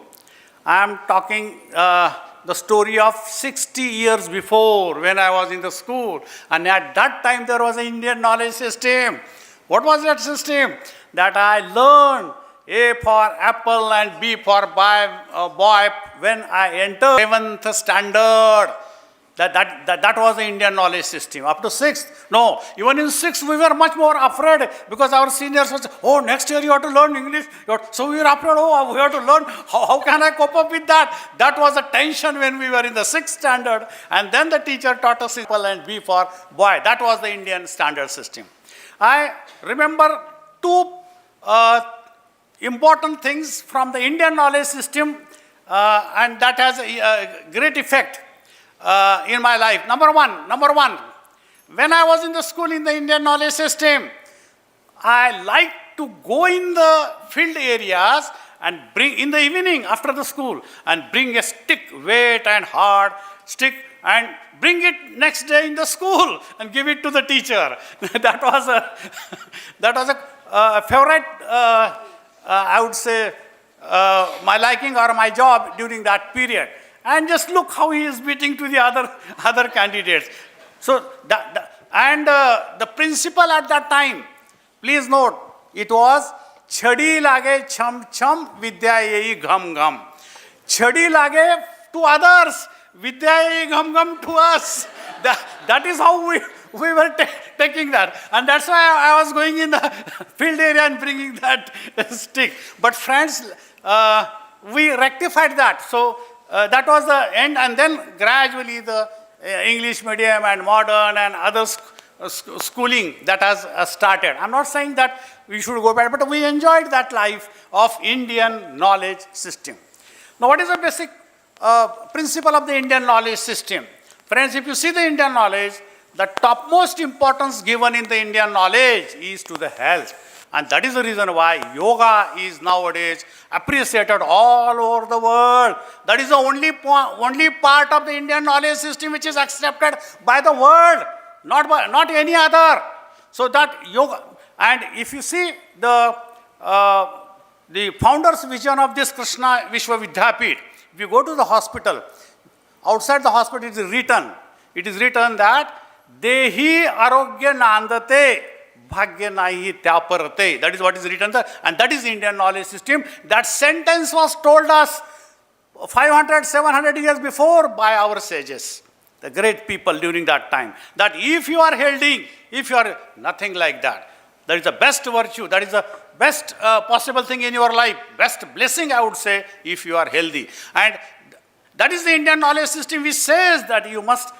I am talking the story of 60 years before when I was in the school. And at that time there was an Indian knowledge system. What was that system? That I learned A for apple and B for boy when I entered 7th standard. That was the Indian knowledge system. Up to 6th, no, even in 6th we were much more afraid because our seniors would say, oh, next year you have to learn English. So we were afraid, oh, we have to learn. How can I cope up with that? That was a tension when we were in the 6th standard. And then the teacher taught us apple and B for boy. That was the Indian standard system. I remember 2 important things from the Indian knowledge system, and that has a great effect in my life. Number one, when I was in the school in the Indian knowledge system, I liked to go in the field areas and bring in the evening after the school and bring a stick, weight and hard stick, and bring it next day in the school and give it to the teacher. That was a favorite, I would say, my liking or my job during that period. And just look how he is beating to the other candidates. So, the principal at that time, please note, it was chhadi lage cham cham vidya yehi gham gham. Chhadi lage to others, vidya yehi gham gham to us. That is how we were taking that. And that's why I was going in the field area and bringing that stick. But friends, we rectified that. So, that was the end, and then gradually the English medium and modern and other schooling that has started. I'm not saying that we should go back, but we enjoyed that life of Indian knowledge system. Now, what is the basic principle of the Indian knowledge system? Friends, if you see the Indian knowledge, the topmost importance given in the Indian knowledge is to the health. And that is the reason why yoga is nowadays appreciated all over the world. That is the only part of the Indian knowledge system which is accepted by the world, not any other. So that yoga, and if you see the founder's vision of this Krishna Vishwa Vidyapit, if you go to the hospital, outside the hospital it is written that Dehi Arogya Nandate Bhagya Nahi Tyaparate. That is what is written there. And that is the Indian knowledge system. That sentence was told us 500, 700 years before by our sages, the great people during that time. That if you are healthy, if you are nothing like that, that is the best virtue, that is the best possible thing in your life, best blessing I would say, if you are healthy. And that is the Indian knowledge system which says that you must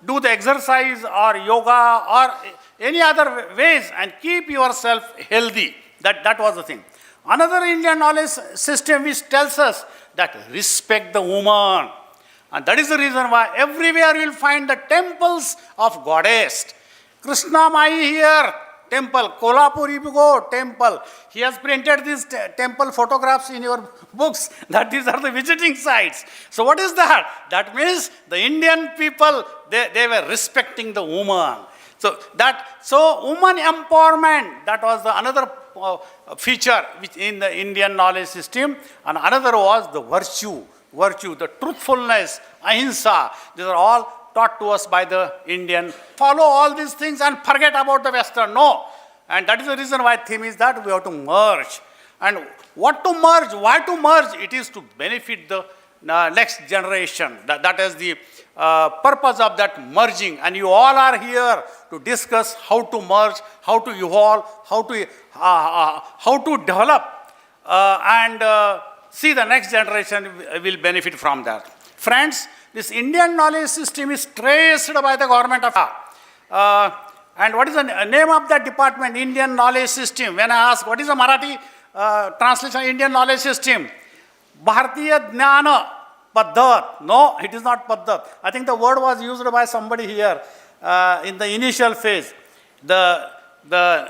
do the exercise or yoga or any other ways and keep yourself healthy. That was the thing. Another Indian knowledge system which tells us that respect the woman. And that is the reason why everywhere you will find the temples of goddess. Krishna Mai here, temple. Kolhapur, if you go, temple. He has printed these temple photographs in your books, that these are the visiting sites. So what is that? That means the Indian people, they were respecting the woman. So woman empowerment, that was the another feature which in the Indian knowledge system, and another was the virtue, the truthfulness, ahimsa. These are all taught to us by the Indian. Follow all these things and forget about the Western. No. And that is the reason why theme is that we have to merge. And what to merge? Why to merge? It is to benefit the next generation. That is the purpose of that merging. And you all are here to discuss how to merge, how to evolve, how to develop, and see the next generation will benefit from that. Friends, this Indian knowledge system is traced by the government of and what is the name of that department? Indian knowledge system. When I ask what is the Marathi translation of Indian knowledge system? Bharatiya Jnana Paddhat. No, it is not Paddhat. I think the word was used by somebody here in the initial phase. The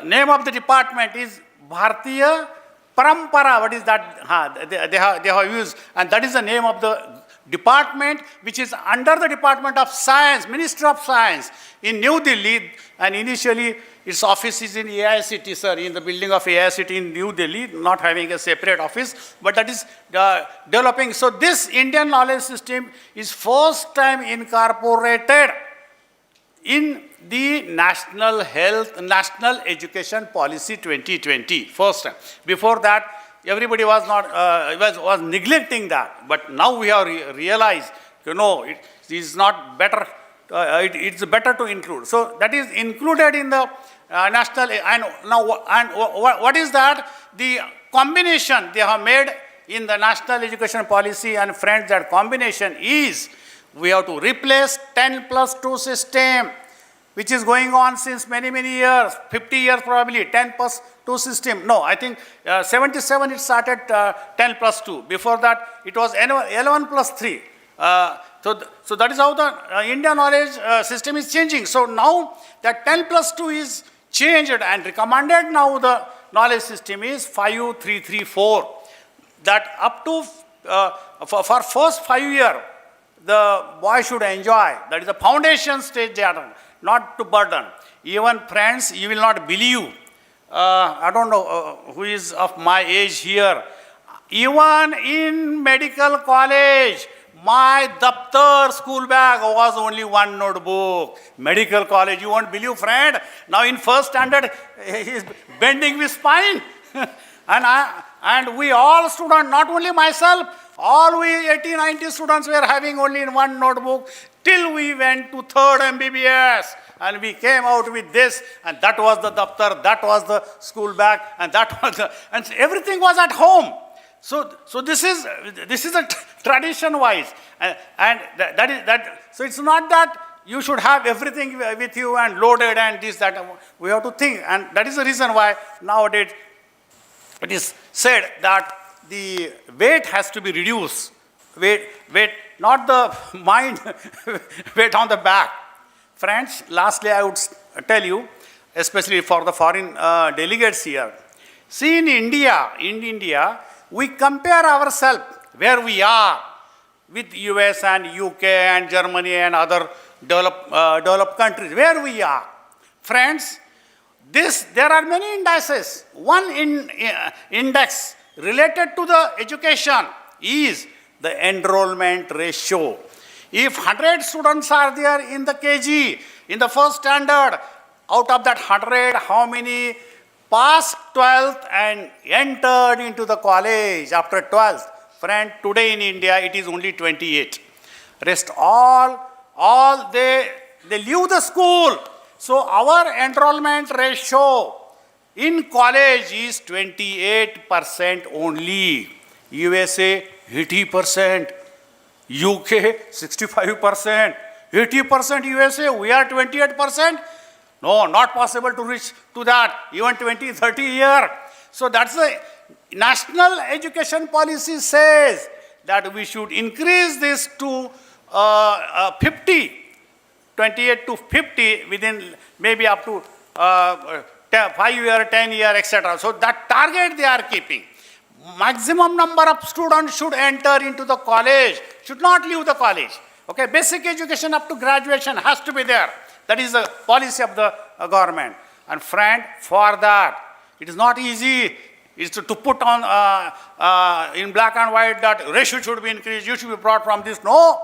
name of the department is Bharatiya Parampara. What is that? They have used, and that is the name of the department which is under the Department of Science, Ministry of Science in New Delhi, and initially its office is in AICT, sir, in the building of AICT in New Delhi, not having a separate office, but that is developing. So this Indian knowledge system is first time incorporated in the National Education Policy 2020, first time. Before that, everybody was not was neglecting that, but now we have realized, it is not better. It's better to include. So that is included in the national. And now, what is that? The combination they have made in the National Education Policy, and friends, that combination is we have to replace 10+2 system, which is going on since many years, 50 years probably, 10+2 system. No, I think 77 it started 10+2. Before that, it was 11+3. So that is how the Indian knowledge system is changing. So now that 10+2 is changed, and recommended now the knowledge system is 5-3-3-4. That up to, for first 5 years, the boy should enjoy. That is the foundation stage they are, not to burden. Even friends, you will not believe, I don't know who is of my age here, even in medical college, my daptar school bag was only one notebook. Medical college, you won't believe, friend. Now in first standard, he is bending his spine. and we all students, not only myself, all we 80-90 students were having only in one notebook till we went to third MBBS. And we came out with this, and that was the daptar, that was the school bag, and that was the, and everything was at home. So this is a tradition wise, and that is that. So it's not that you should have everything with you and loaded and this, that. We have to think, and that is the reason why nowadays it is said that the weight has to be reduced. Weight, not the mind, weight on the back. Friends, lastly, I would tell you, especially for the foreign delegates here, see in India, we compare ourselves where we are with US and UK and Germany and other developed countries, where we are. Friends, there are many indices. One index related to the education is the enrollment ratio. If 100 students are there in the KG, in the first standard, out of that 100, how many passed 12th and entered into the college after 12th? Friend, today in India, it is only 28. Rest all they leave the school. So our enrollment ratio in college is 28% only. USA, 80%. UK, 65%. 80% USA, we are 28%. No, not possible to reach to that, even 20, 30 years. So that's the National Education Policy says that we should increase this to 50, 28 to 50 within maybe up to 5 years, 10 years, etc. So that target they are keeping. Maximum number of students should enter into the college, should not leave the college. Okay, basic education up to graduation has to be there. That is the policy of the government. And friend, for that, it is not easy. It's to put on in black and white that ratio should be increased, you should be brought from this. No.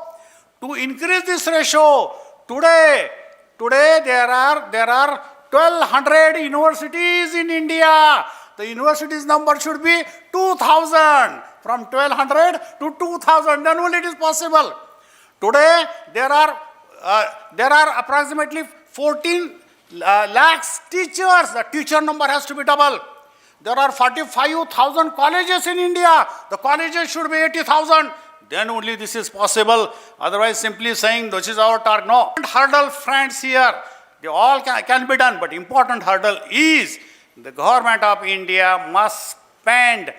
To increase this ratio, today there are 1,200 universities in India. The universities number should be 2,000. From 1,200 to 2,000, then only it is possible. Today there are approximately 14 lakhs teachers. The teacher number has to be double. There are 45,000 colleges in India. The colleges should be 80,000. Then only this is possible. Otherwise, simply saying this is our target. No. Hurdle, friends, here. They all can be done. But important hurdle is the government of India must spend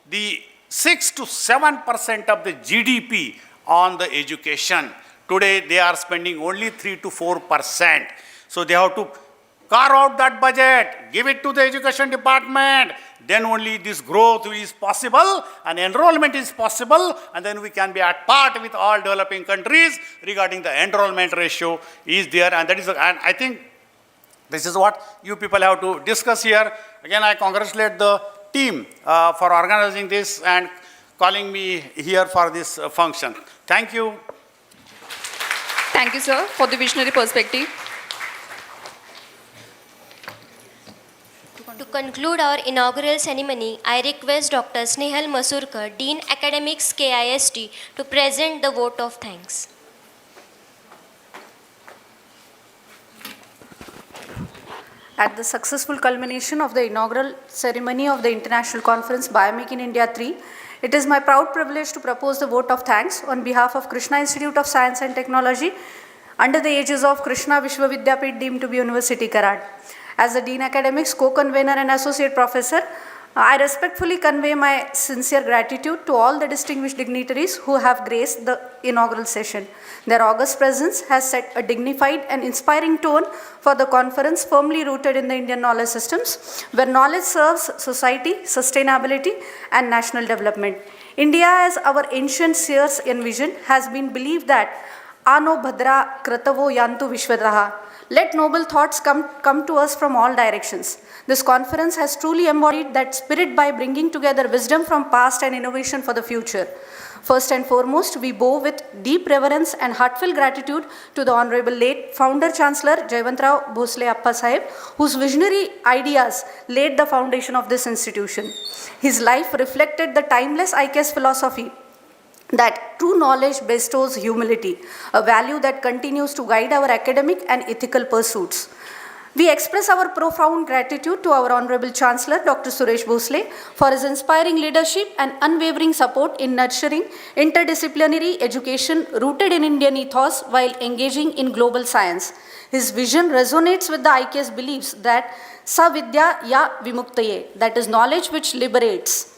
the 6 to 7% of the GDP on the education. Today, they are spending only 3 to 4%. So they have to carve out that budget, give it to the education department, then only this growth is possible and enrollment is possible, and then we can be at part with all developing countries regarding the enrollment ratio is there, and that is, and I think this is what you people have to discuss here. Again, I congratulate the team for organizing this and calling me here for this function. Thank you. Thank you, sir, for the visionary perspective. To conclude our inaugural ceremony, I request Dr. Snehal Masurkar, Dean Academics KIST, to present the vote of thanks. At the successful culmination of the inaugural ceremony of the International Conference Biomake in India 3, it is my proud privilege to propose the vote of thanks on behalf of Krishna Institute of Science and Technology under the aegis of Krishna Vishwavidyapit deemed to be University Karad. As the Dean Academics, co-convener and associate professor, I respectfully convey my sincere gratitude to all the distinguished dignitaries who have graced the inaugural session. Their august presence has set a dignified and inspiring tone for the conference firmly rooted in the Indian knowledge systems, where knowledge serves society, sustainability, and national development. India, as our ancient seers envisioned, has been believed that Ano Bhadra Kratavo Yantu Vishwadaha. Let noble thoughts come to us from all directions. This conference has truly embodied that spirit by bringing together wisdom from past and innovation for the future. First and foremost, we bow with deep reverence and heartfelt gratitude to the Honorable late Founder Chancellor Jayawantrao Bhosle Appa Sahib, whose visionary ideas laid the foundation of this institution. His life reflected the timeless IKS philosophy that true knowledge bestows humility, a value that continues to guide our academic and ethical pursuits. We express our profound gratitude to our Honorable Chancellor, Dr. Suresh Bhosle, for his inspiring leadership and unwavering support in nurturing interdisciplinary education rooted in Indian ethos while engaging in global science. His vision resonates with the IKS beliefs that Savidya ya Vimuktaye, that is knowledge which liberates.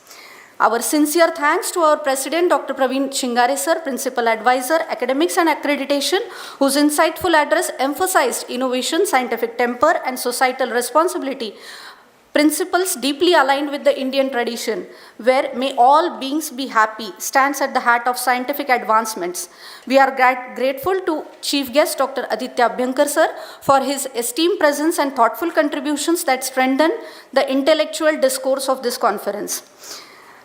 Our sincere thanks to our President, Dr. Praveen Shingare Sir, Principal Advisor, Academics and Accreditation, whose insightful address emphasized innovation, scientific temper, and societal responsibility, principles deeply aligned with the Indian tradition, where may all beings be happy, stands at the heart of scientific advancements. We are grateful to Chief Guest Dr. Aditya Abhyankar Sir for his esteemed presence and thoughtful contributions that strengthen the intellectual discourse of this conference.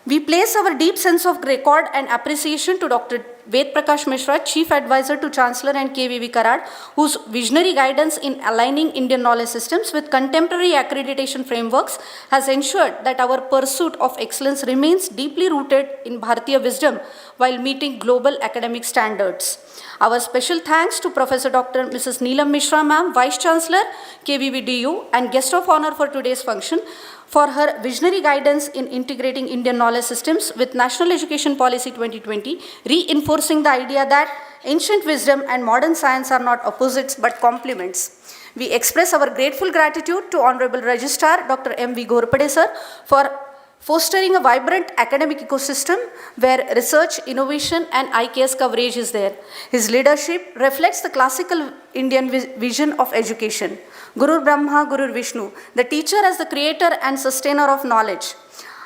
We place our deep sense of record and appreciation to Dr. Ved Prakash Mishra, Chief Advisor to Chancellor and KVV Karad, whose visionary guidance in aligning Indian knowledge systems with contemporary accreditation frameworks has ensured that our pursuit of excellence remains deeply rooted in Bharatiya wisdom while meeting global academic standards. Our special thanks to Professor Dr. Mrs. Neelam Mishra Ma'am, Vice Chancellor, KVVDU, and Guest of Honor for today's function, for her visionary guidance in integrating Indian knowledge systems with National Education Policy 2020, reinforcing the idea that ancient wisdom and modern science are not opposites but complements. We express our grateful gratitude to Honorable Registrar Dr. M.V. Ghorpade Sir for fostering a vibrant academic ecosystem where research, innovation, and IKS coverage is there. His leadership reflects the classical Indian vision of education. Guru Brahma, Guru Vishnu, the teacher as the creator and sustainer of knowledge.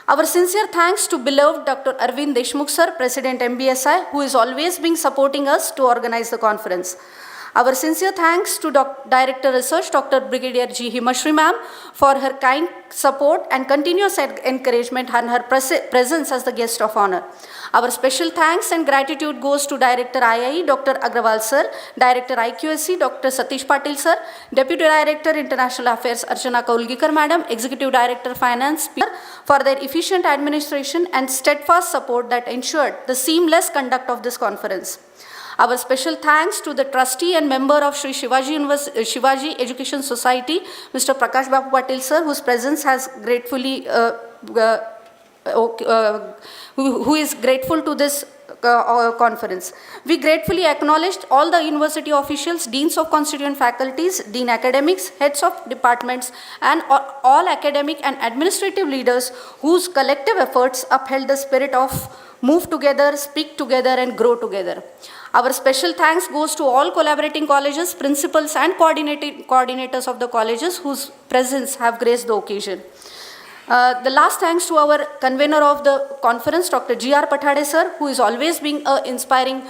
Our sincere thanks to beloved Dr. Arvind Deshmukh Sir, President MBSI, who is always been supporting us to organize the conference. Our sincere thanks to Director Research, Dr. Brigadier G. Himashri ma'am, for her kind support and continuous encouragement and her presence as the guest of honor. Our special thanks and gratitude goes to Director IIE, Dr. Agrawal sir, Director IQSC, Dr. Satish Patil sir, Deputy Director International Affairs Archana Kaulgikar madam, Executive Director Finance for their efficient administration and steadfast support that ensured the seamless conduct of this conference. Our special thanks to the trustee and member of Sri Shivaji Education Society, Mr. Prakash Babu Patil sir, whose presence has gratefully who is grateful to this conference. We gratefully acknowledged all the university officials, deans of constituent faculties, dean academics, heads of departments, and all academic and administrative leaders whose collective efforts upheld the spirit of move together, speak together, and grow together. Our special thanks goes to all collaborating colleges, principals, and coordinators of the colleges whose presence have graced the occasion. The last thanks to our convener of the conference, Dr. G.R. Pathade sir, who is always being inspiring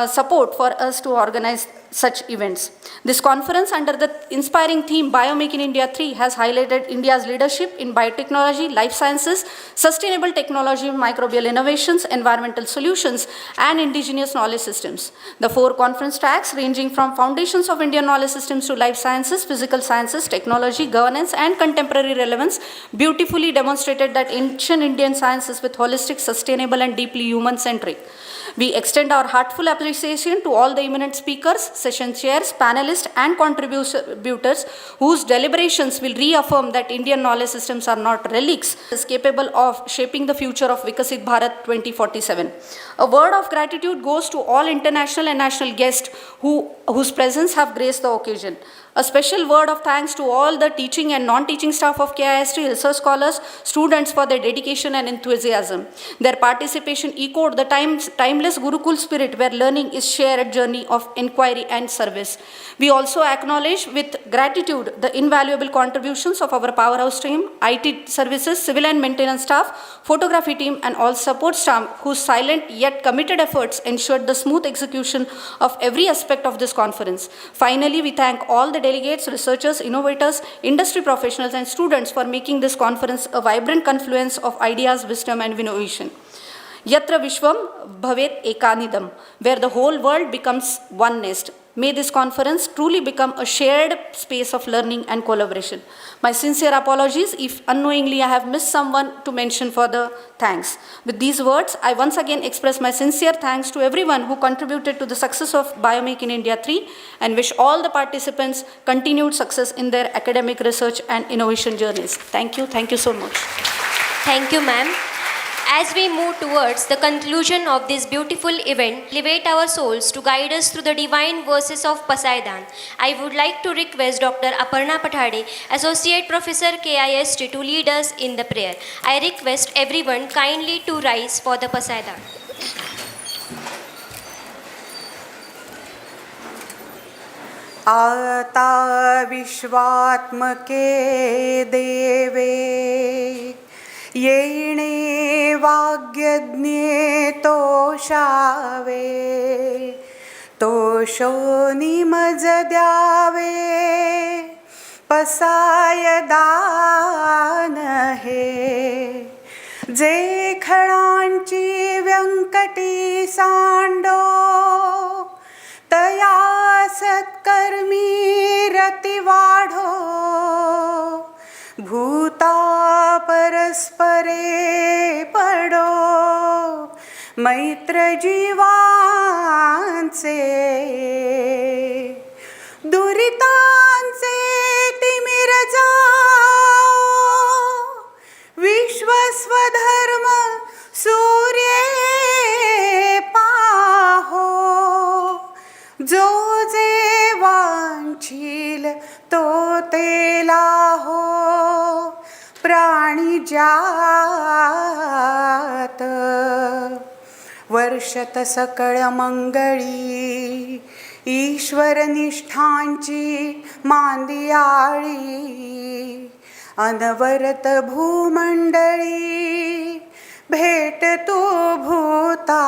support for us to organize such events. This conference under the inspiring theme Biomake in India 3 has highlighted India's leadership in biotechnology, life sciences, sustainable technology, microbial innovations, environmental solutions, and indigenous knowledge systems. The 4 conference tracks ranging from foundations of Indian knowledge systems to life sciences, physical sciences, technology, governance, and contemporary relevance beautifully demonstrated that ancient Indian science is with holistic, sustainable, and deeply human-centric. We extend our heartful appreciation to all the eminent speakers, session chairs, panelists, and contributors whose deliberations will reaffirm that Indian knowledge systems are not relics, is capable of shaping the future of Vikasit Bharat 2047. A word of gratitude goes to all international and national guests whose presence have graced the occasion. A special word of thanks to all the teaching and non-teaching staff of KIST, research scholars, students for their dedication and enthusiasm. Their participation echoed the timeless Gurukul spirit where learning is shared journey of inquiry and service. We also acknowledge with gratitude the invaluable contributions of our powerhouse team, IT services, civil and maintenance staff, photography team, and all support staff whose silent yet committed efforts ensured the smooth execution of every aspect of this conference. Finally, we thank all the delegates, researchers, innovators, industry professionals, and students for making this conference a vibrant confluence of ideas, wisdom, and innovation. Yatra Vishwam Bhavet Ekanidam, where the whole world becomes one nest. May this conference truly become a shared space of learning and collaboration. My sincere apologies if unknowingly I have missed someone to mention for the thanks. With these words, I once again express my sincere thanks to everyone who contributed to the success of Biomake in India 3 and wish all the participants continued success in their academic research and innovation journeys. Thank you. Thank you so much. Thank you, ma'am. As we move towards the conclusion of this beautiful event, elevate our souls to guide us through the divine verses of Poseidon. I would like to request Dr. Aparna Pathade, Associate Professor KIST, to lead us in the prayer. I request everyone kindly to rise for the Poseidon. आता विश्वात्मके देवे येणे वाग्यज्ञे तोषावे तोषो निमज द्यावे पसायदान हे जे खळांची व्यंकटी सांडो तया सत्कर्मी रती वाढो भूता परस्परे पडो मैत्र जीवांचे दुरितांचे तिमिर जाओ विश्वस्वधर्म सूर्ये पाहो जो जे वांछील तो तेला हो प्राणी जात वर्षत सकळ मंगळी ईश्वर निष्ठांची मांदियाळी अनवरत भूमंडळी भेट तू भूता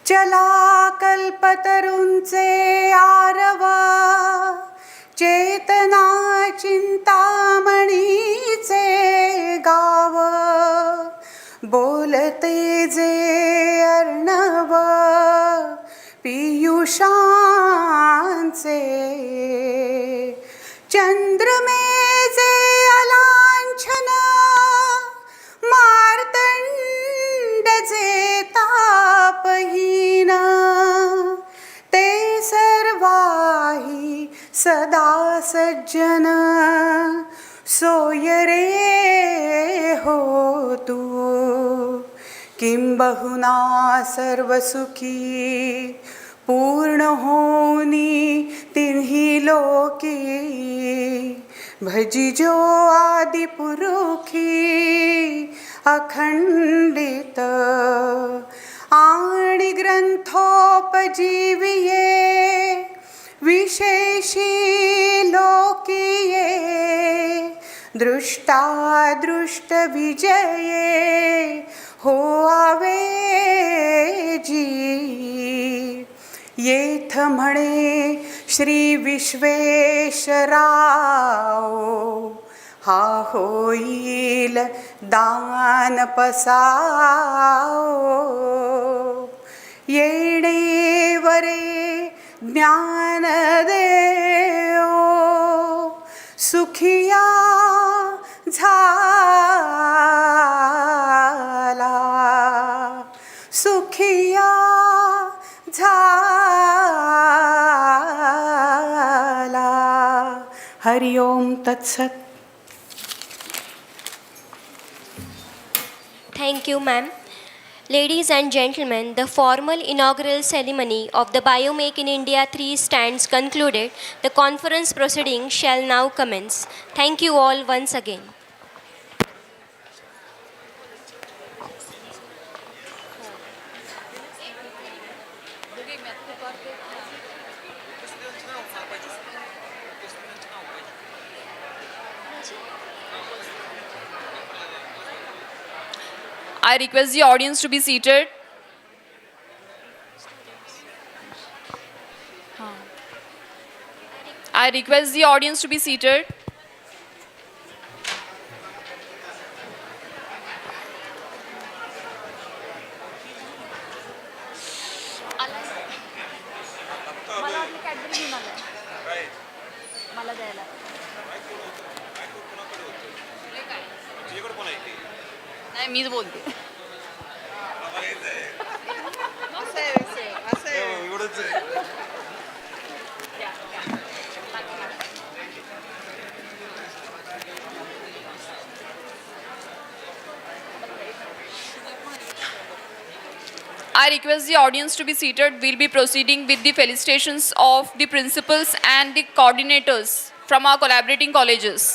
चला कल्पतरूंचे आरव, चेतना चिंतामणीचे गाव, बोलते जे अर्णव पियुषांचे, चंद्रमेचे अलांछन मार्तंडचे तापहीन, ते सर्वाही सदा सज्जन, सोय रे हो तू, किंबहुना सर्वसुखी पूर्ण होनी तिन्ही लोकी, भजिजो आदि पुरुखी अखंडित, आणि ग्रंथोपजीविये विशेषी लोकीये, दृष्टादृष्ट विजये हो आवेजी, येथ म्हणे श्री विश्वेश्वराव, हा होईल दान पसाव, येणे वरे ज्ञान देव, सुखिया झाला, सुखिया झाला. हरि ओम तत्सत. Thank you, ma'am. Ladies and gentlemen, the formal inaugural ceremony of the Biomake in India 3 stands concluded. The conference proceedings shall now commence. Thank you all once again. I request the audience to be seated. I request the audience to be seated. नाही मीच बोलते. I request the audience to be seated. We'll be proceeding with the felicitations of the principals and the coordinators from our collaborating colleges.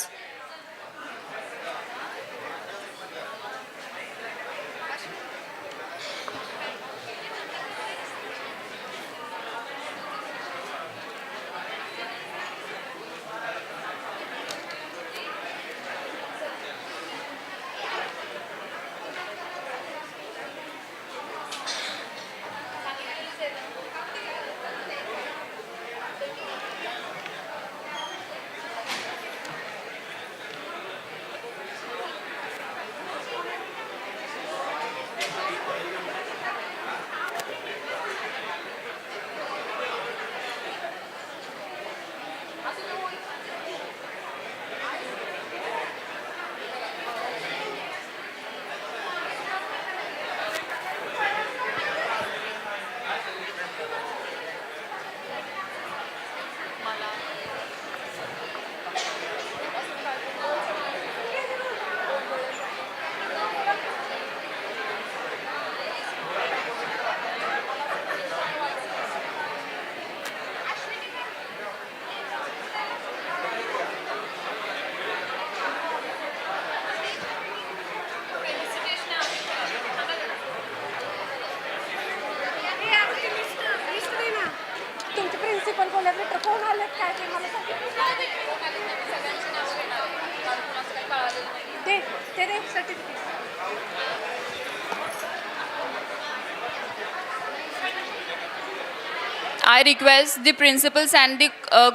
I request the principals and the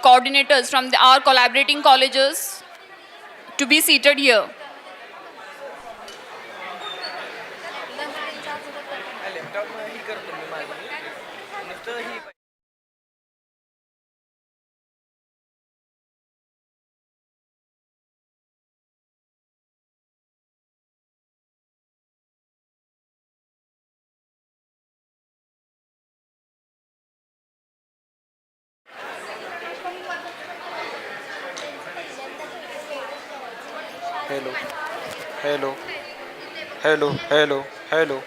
coordinators from our collaborating colleges to be seated here. Hello, hello, hello, hello, hello.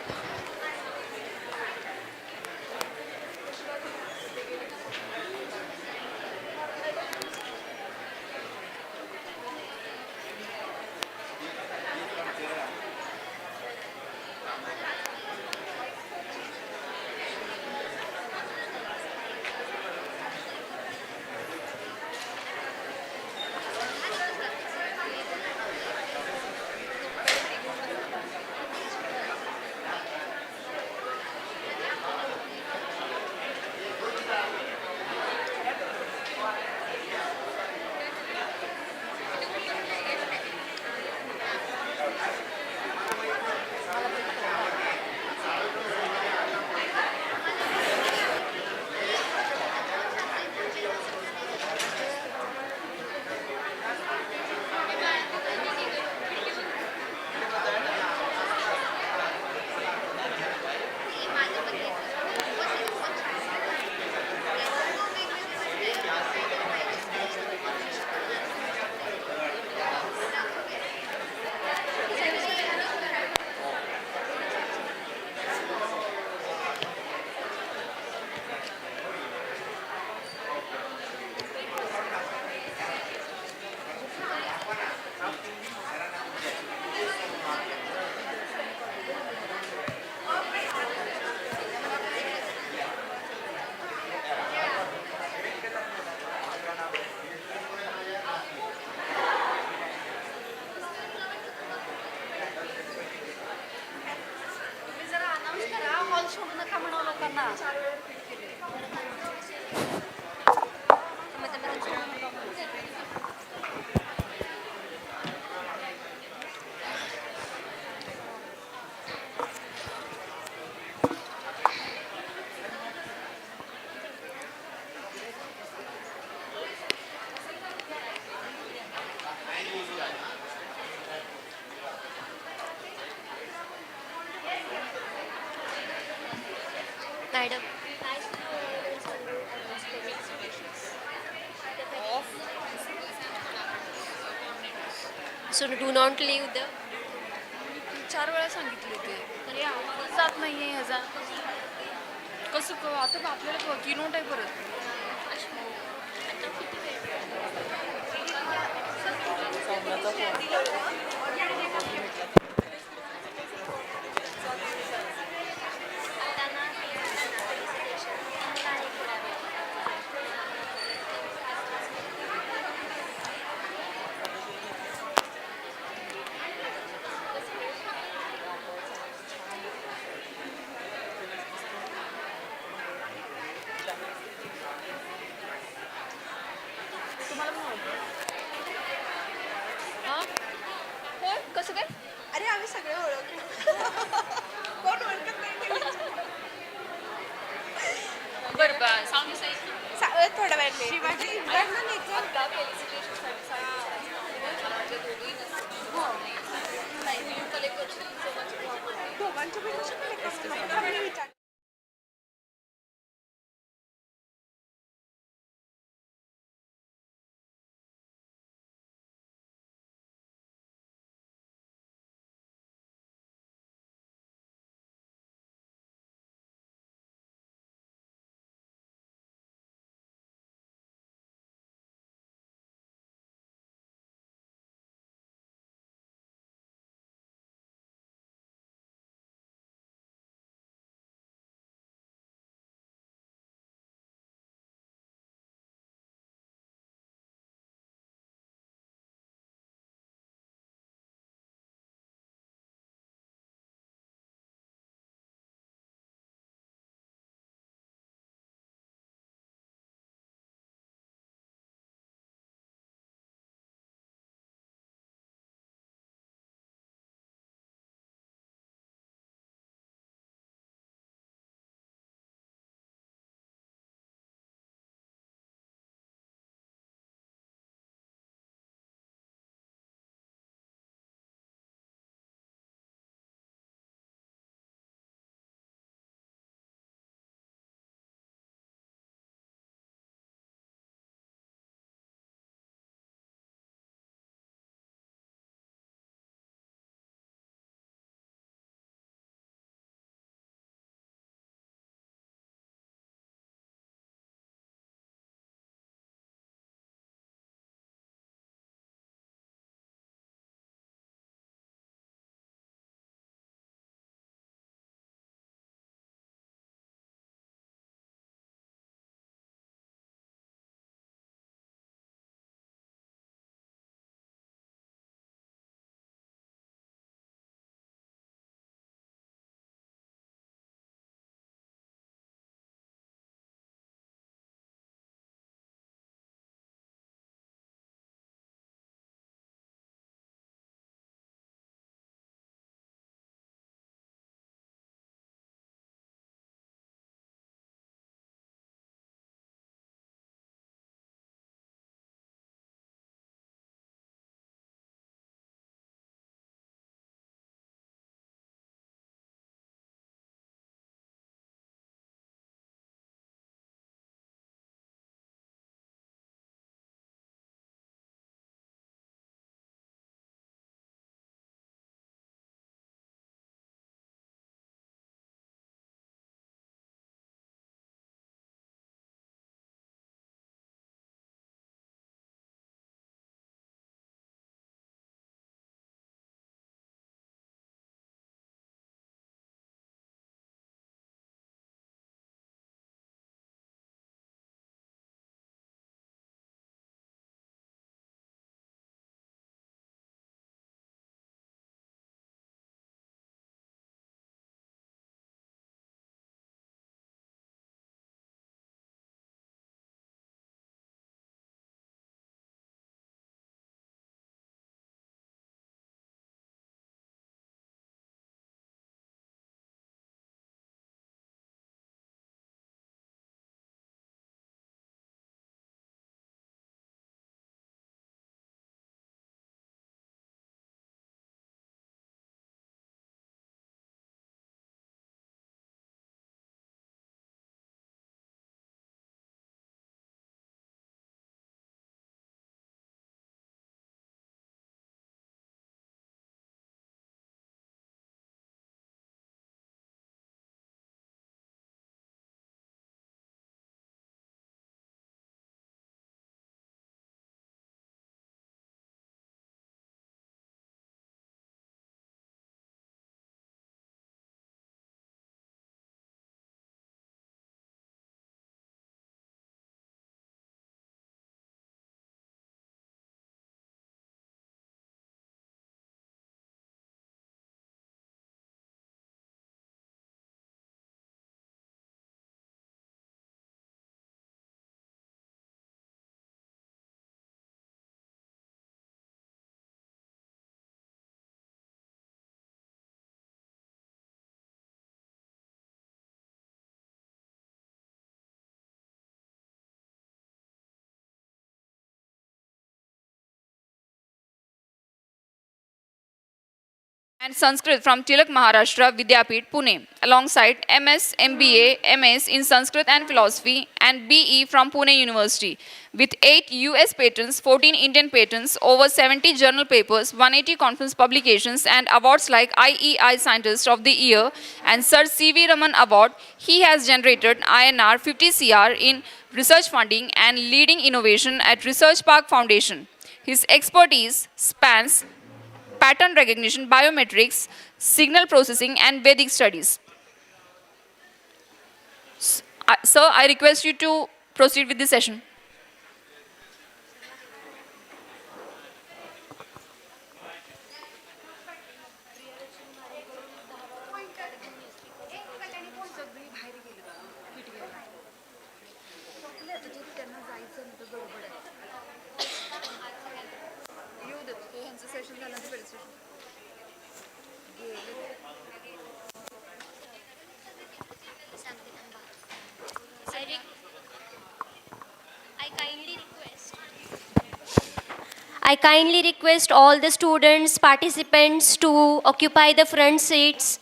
Madam. So do not leave the. 4 वेळा सांगितले ते तरी आवाज जात नाहीये ह्याचा. कसं आता आपल्याला की नोट आहे परत. कसं काय? अरे आम्ही सगळे ओळखतो. कोण ओळखत नाही बरं सांगू थोड्या वेळ शिवाजी दोघांच्या and Sanskrit from Tilak Maharashtra Vidyapit, Pune, alongside MS, MBA, MS in Sanskrit and Philosophy, and BE from Pune University, with 8 US patents, 14 Indian patents, over 70 journal papers, 180 conference publications, and awards like IEI Scientist of the Year and Sir C.V. Raman Award. He has generated INR 50 CR in research funding and leading innovation at Research Park Foundation. His expertise spans pattern recognition, biometrics, signal processing, and Vedic studies. Sir, I request you to proceed with the session. I kindly request all the students, participants to occupy the front seats.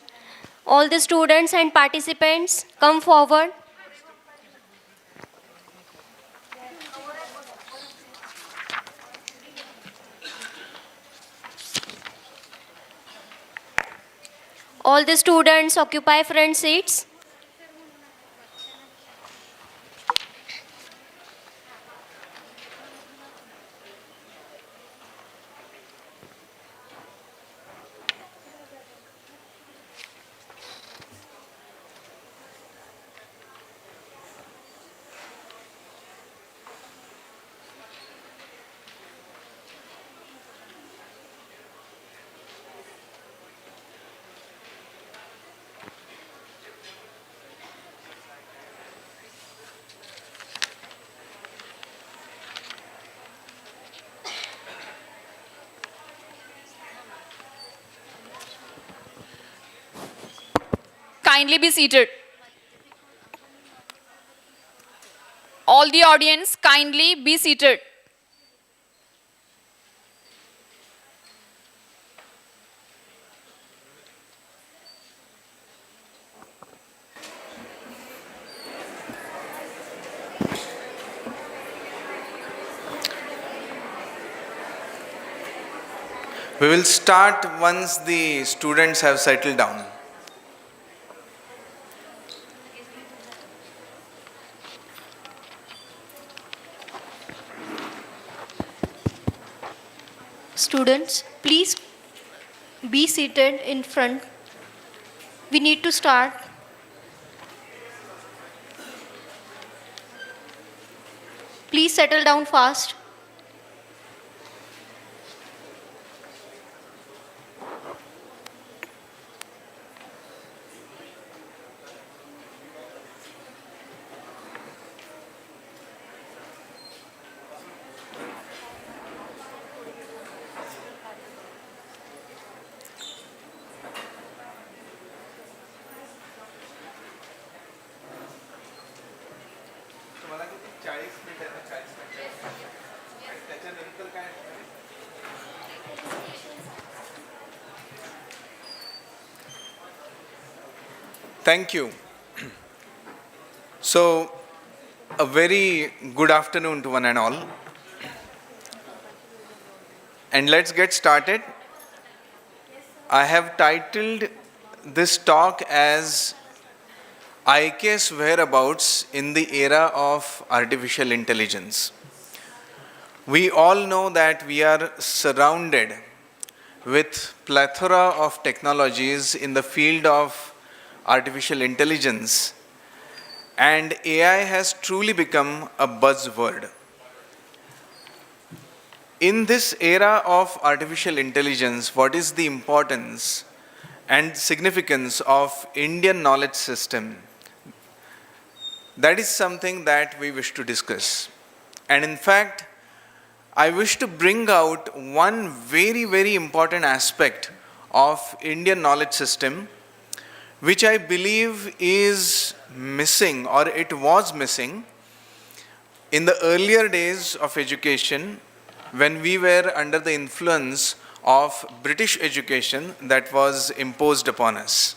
All the students and participants, come forward. All the students occupy front seats. Kindly be seated. All the audience, kindly be seated. We will start once the students have settled down. Students, please be seated in front. We need to start. Please settle down fast. Thank you. So, a very good afternoon to one and all. And let's get started. I have titled this talk as IK's whereabouts in the era of artificial intelligence. We all know that we are surrounded with plethora of technologies in the field of artificial intelligence, and AI has truly become a buzzword. In this era of artificial intelligence, what is the importance and significance of Indian knowledge system? That is something that we wish to discuss. And in fact, I wish to bring out one very, very important aspect of Indian knowledge system, which I believe is missing, or it was missing in the earlier days of education when we were under the influence of British education that was imposed upon us.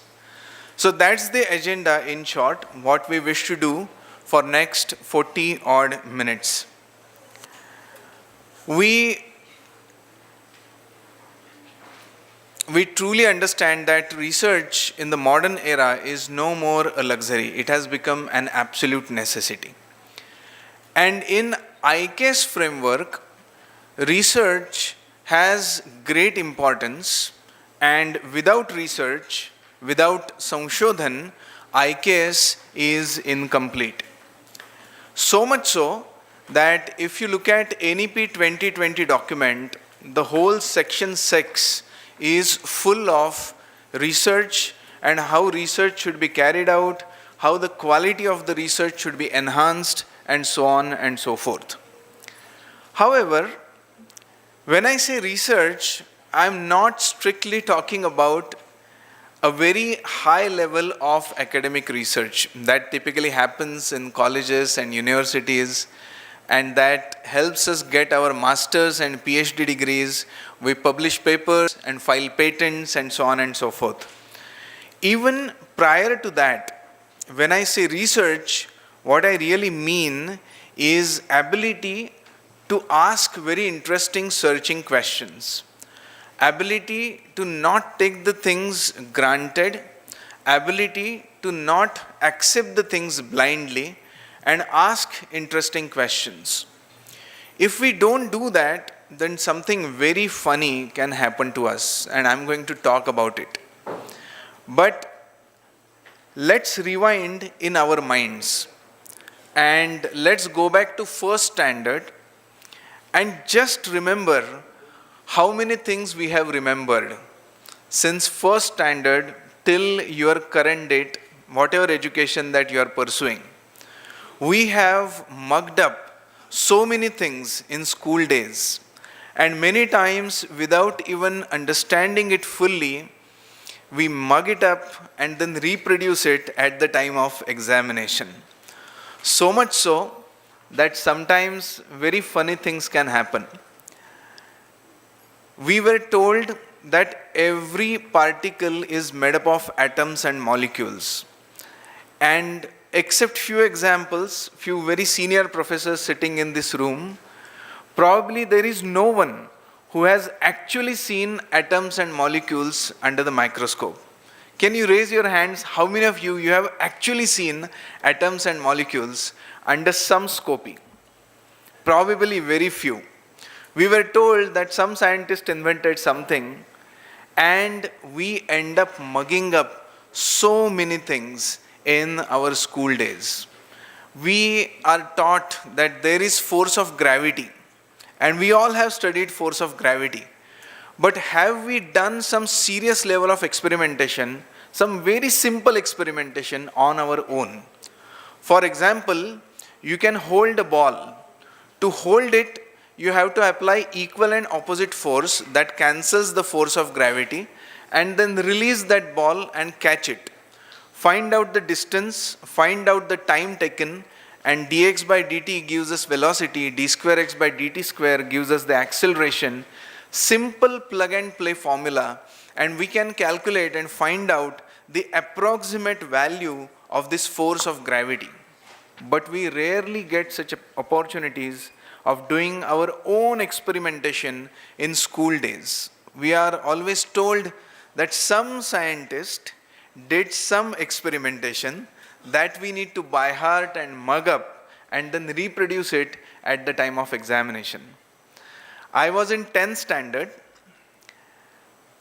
So that's the agenda in short, what we wish to do for next 40 odd minutes. We truly understand that research in the modern era is no more a luxury. It has become an absolute necessity. And in ICAS framework, research has great importance, and without research, without Sanshodhan, ICAS is incomplete. So much so that if you look at NEP 2020 document, the whole section 6 is full of research and how research should be carried out, how the quality of the research should be enhanced, and so on and so forth. However, when I say research, I am not strictly talking about a very high level of academic research that typically happens in colleges and universities, and that helps us get our master's and PhD degrees. We publish papers and file patents and so on and so forth. Even prior to that, when I say research, what I really mean is ability to ask very interesting searching questions, ability to not take the things granted, ability to not accept the things blindly, and ask interesting questions. If we don't do that, then something very funny can happen to us, and I'm going to talk about it. But let's rewind in our minds and let's go back to first standard and just remember how many things we have remembered since first standard till your current date, whatever education that you are pursuing. We have mugged up so many things in school days, and many times without even understanding it fully, we mug it up and then reproduce it at the time of examination. So much so that sometimes very funny things can happen. We were told that every particle is made up of atoms and molecules. And except few examples, few very senior professors sitting in this room, probably there is no one who has actually seen atoms and molecules under the microscope. Can you raise your hands? How many of you have actually seen atoms and molecules under some scopy? Probably very few. We were told that some scientist invented something, and we end up mugging up so many things in our school days. We are taught that there is force of gravity, and we all have studied force of gravity. But have we done some serious level of experimentation, some very simple experimentation on our own? For example, you can hold a ball. To hold it, you have to apply equal and opposite force that cancels the force of gravity, and then release that ball and catch it. Find out the distance, find out the time taken, and dx by dt gives us velocity, d square x by dt square gives us the acceleration. Simple plug and play formula, and we can calculate and find out the approximate value of this force of gravity. But we rarely get such opportunities of doing our own experimentation in school days. We are always told that some scientist did some experimentation that we need to by heart and mug up and then reproduce it at the time of examination. I was in 10th standard,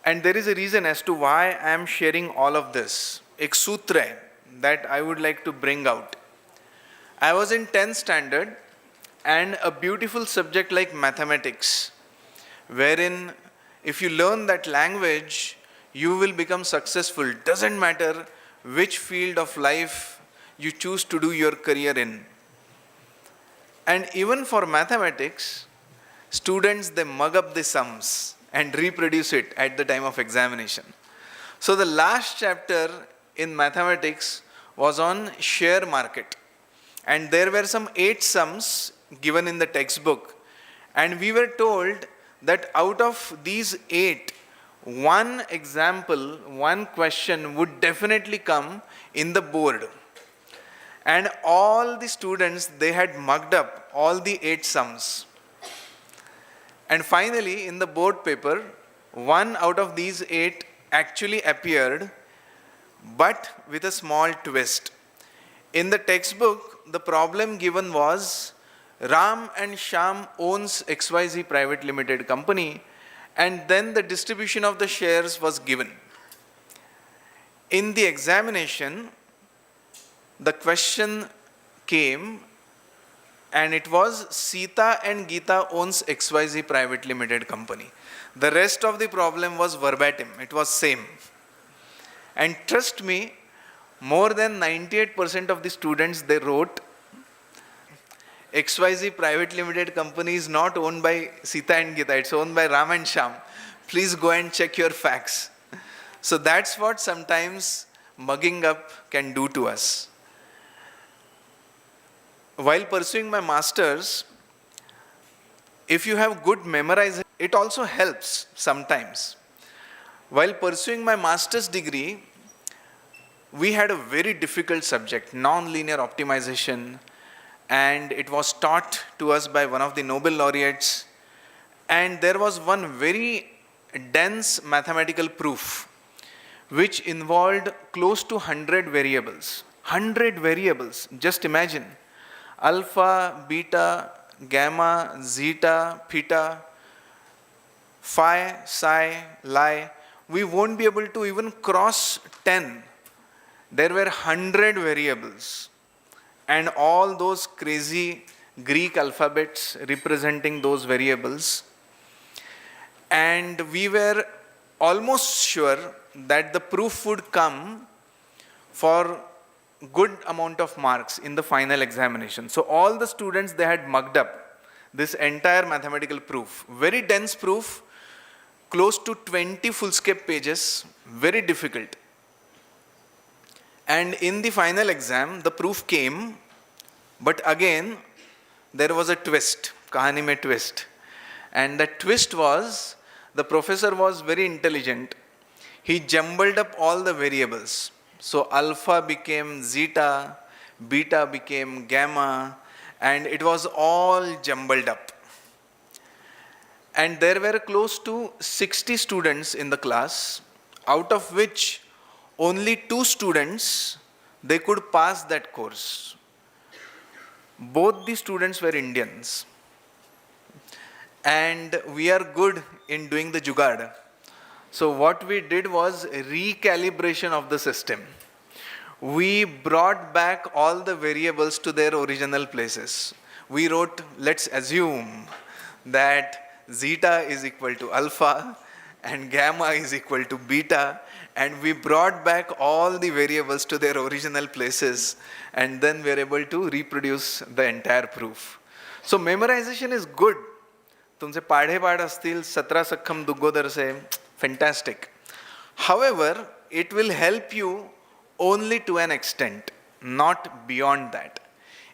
and there is a reason as to why I am sharing all of this. Ek sutra hai that I would like to bring out. I was in 10th standard, and a beautiful subject like mathematics, wherein if you learn that language, you will become successful. Doesn't matter which field of life you choose to do your career in. And even for mathematics, students, they mug up the sums and reproduce it at the time of examination. So the last chapter in mathematics was on share market. And there were some 8 sums given in the textbook. And we were told that out of these 8, one example, one question would definitely come in the board. And all the students, they had mugged up all the 8 sums. And finally, in the board paper, one out of these 8 actually appeared, but with a small twist. In the textbook, the problem given was Ram and Shyam owns XYZ Private Limited company, and then the distribution of the shares was given. In the examination, the question came, and it was Sita and Geeta owns XYZ Private Limited company. The rest of the problem was verbatim, it was same. And trust me, more than 98% of the students, they wrote, XYZ Private Limited company is not owned by Sita and Geeta, it's owned by Ram and Shyam. Please go and check your facts. So that's what sometimes mugging up can do to us. While pursuing my master's, if you have good memorization, it also helps sometimes. While pursuing my master's degree, we had a very difficult subject, non-linear optimization, and it was taught to us by one of the Nobel laureates. And there was one very dense mathematical proof which involved close to 100 variables. 100 variables, just imagine. Alpha, beta, gamma, zeta, theta, phi, psi, li. We won't be able to even cross 10. There were 100 variables, and all those crazy Greek alphabets representing those variables. And we were almost sure that the proof would come for good amount of marks in the final examination. So all the students, they had mugged up this entire mathematical proof. Very dense proof, close to 20 full-scape pages, very difficult. And in the final exam, the proof came, but again, there was a twist, kahani mein twist. And the twist was, the professor was very intelligent. He jumbled up all the variables. So alpha became zeta, beta became gamma, and it was all jumbled up. And there were close to 60 students in the class, out of which only 2 students, they could pass that course. Both the students were Indians. And we are good in doing the jugaad. So what we did was recalibration of the system. We brought back all the variables to their original places. We wrote, let's assume that zeta is equal to alpha and gamma is equal to beta, and we brought back all the variables to their original places, and then we are able to reproduce the entire proof. So memorization is good. तुमचे पाढे पाठ असतील 17 सख्खम दुग्गोदर से, fantastic. However, it will help you only to an extent, not beyond that.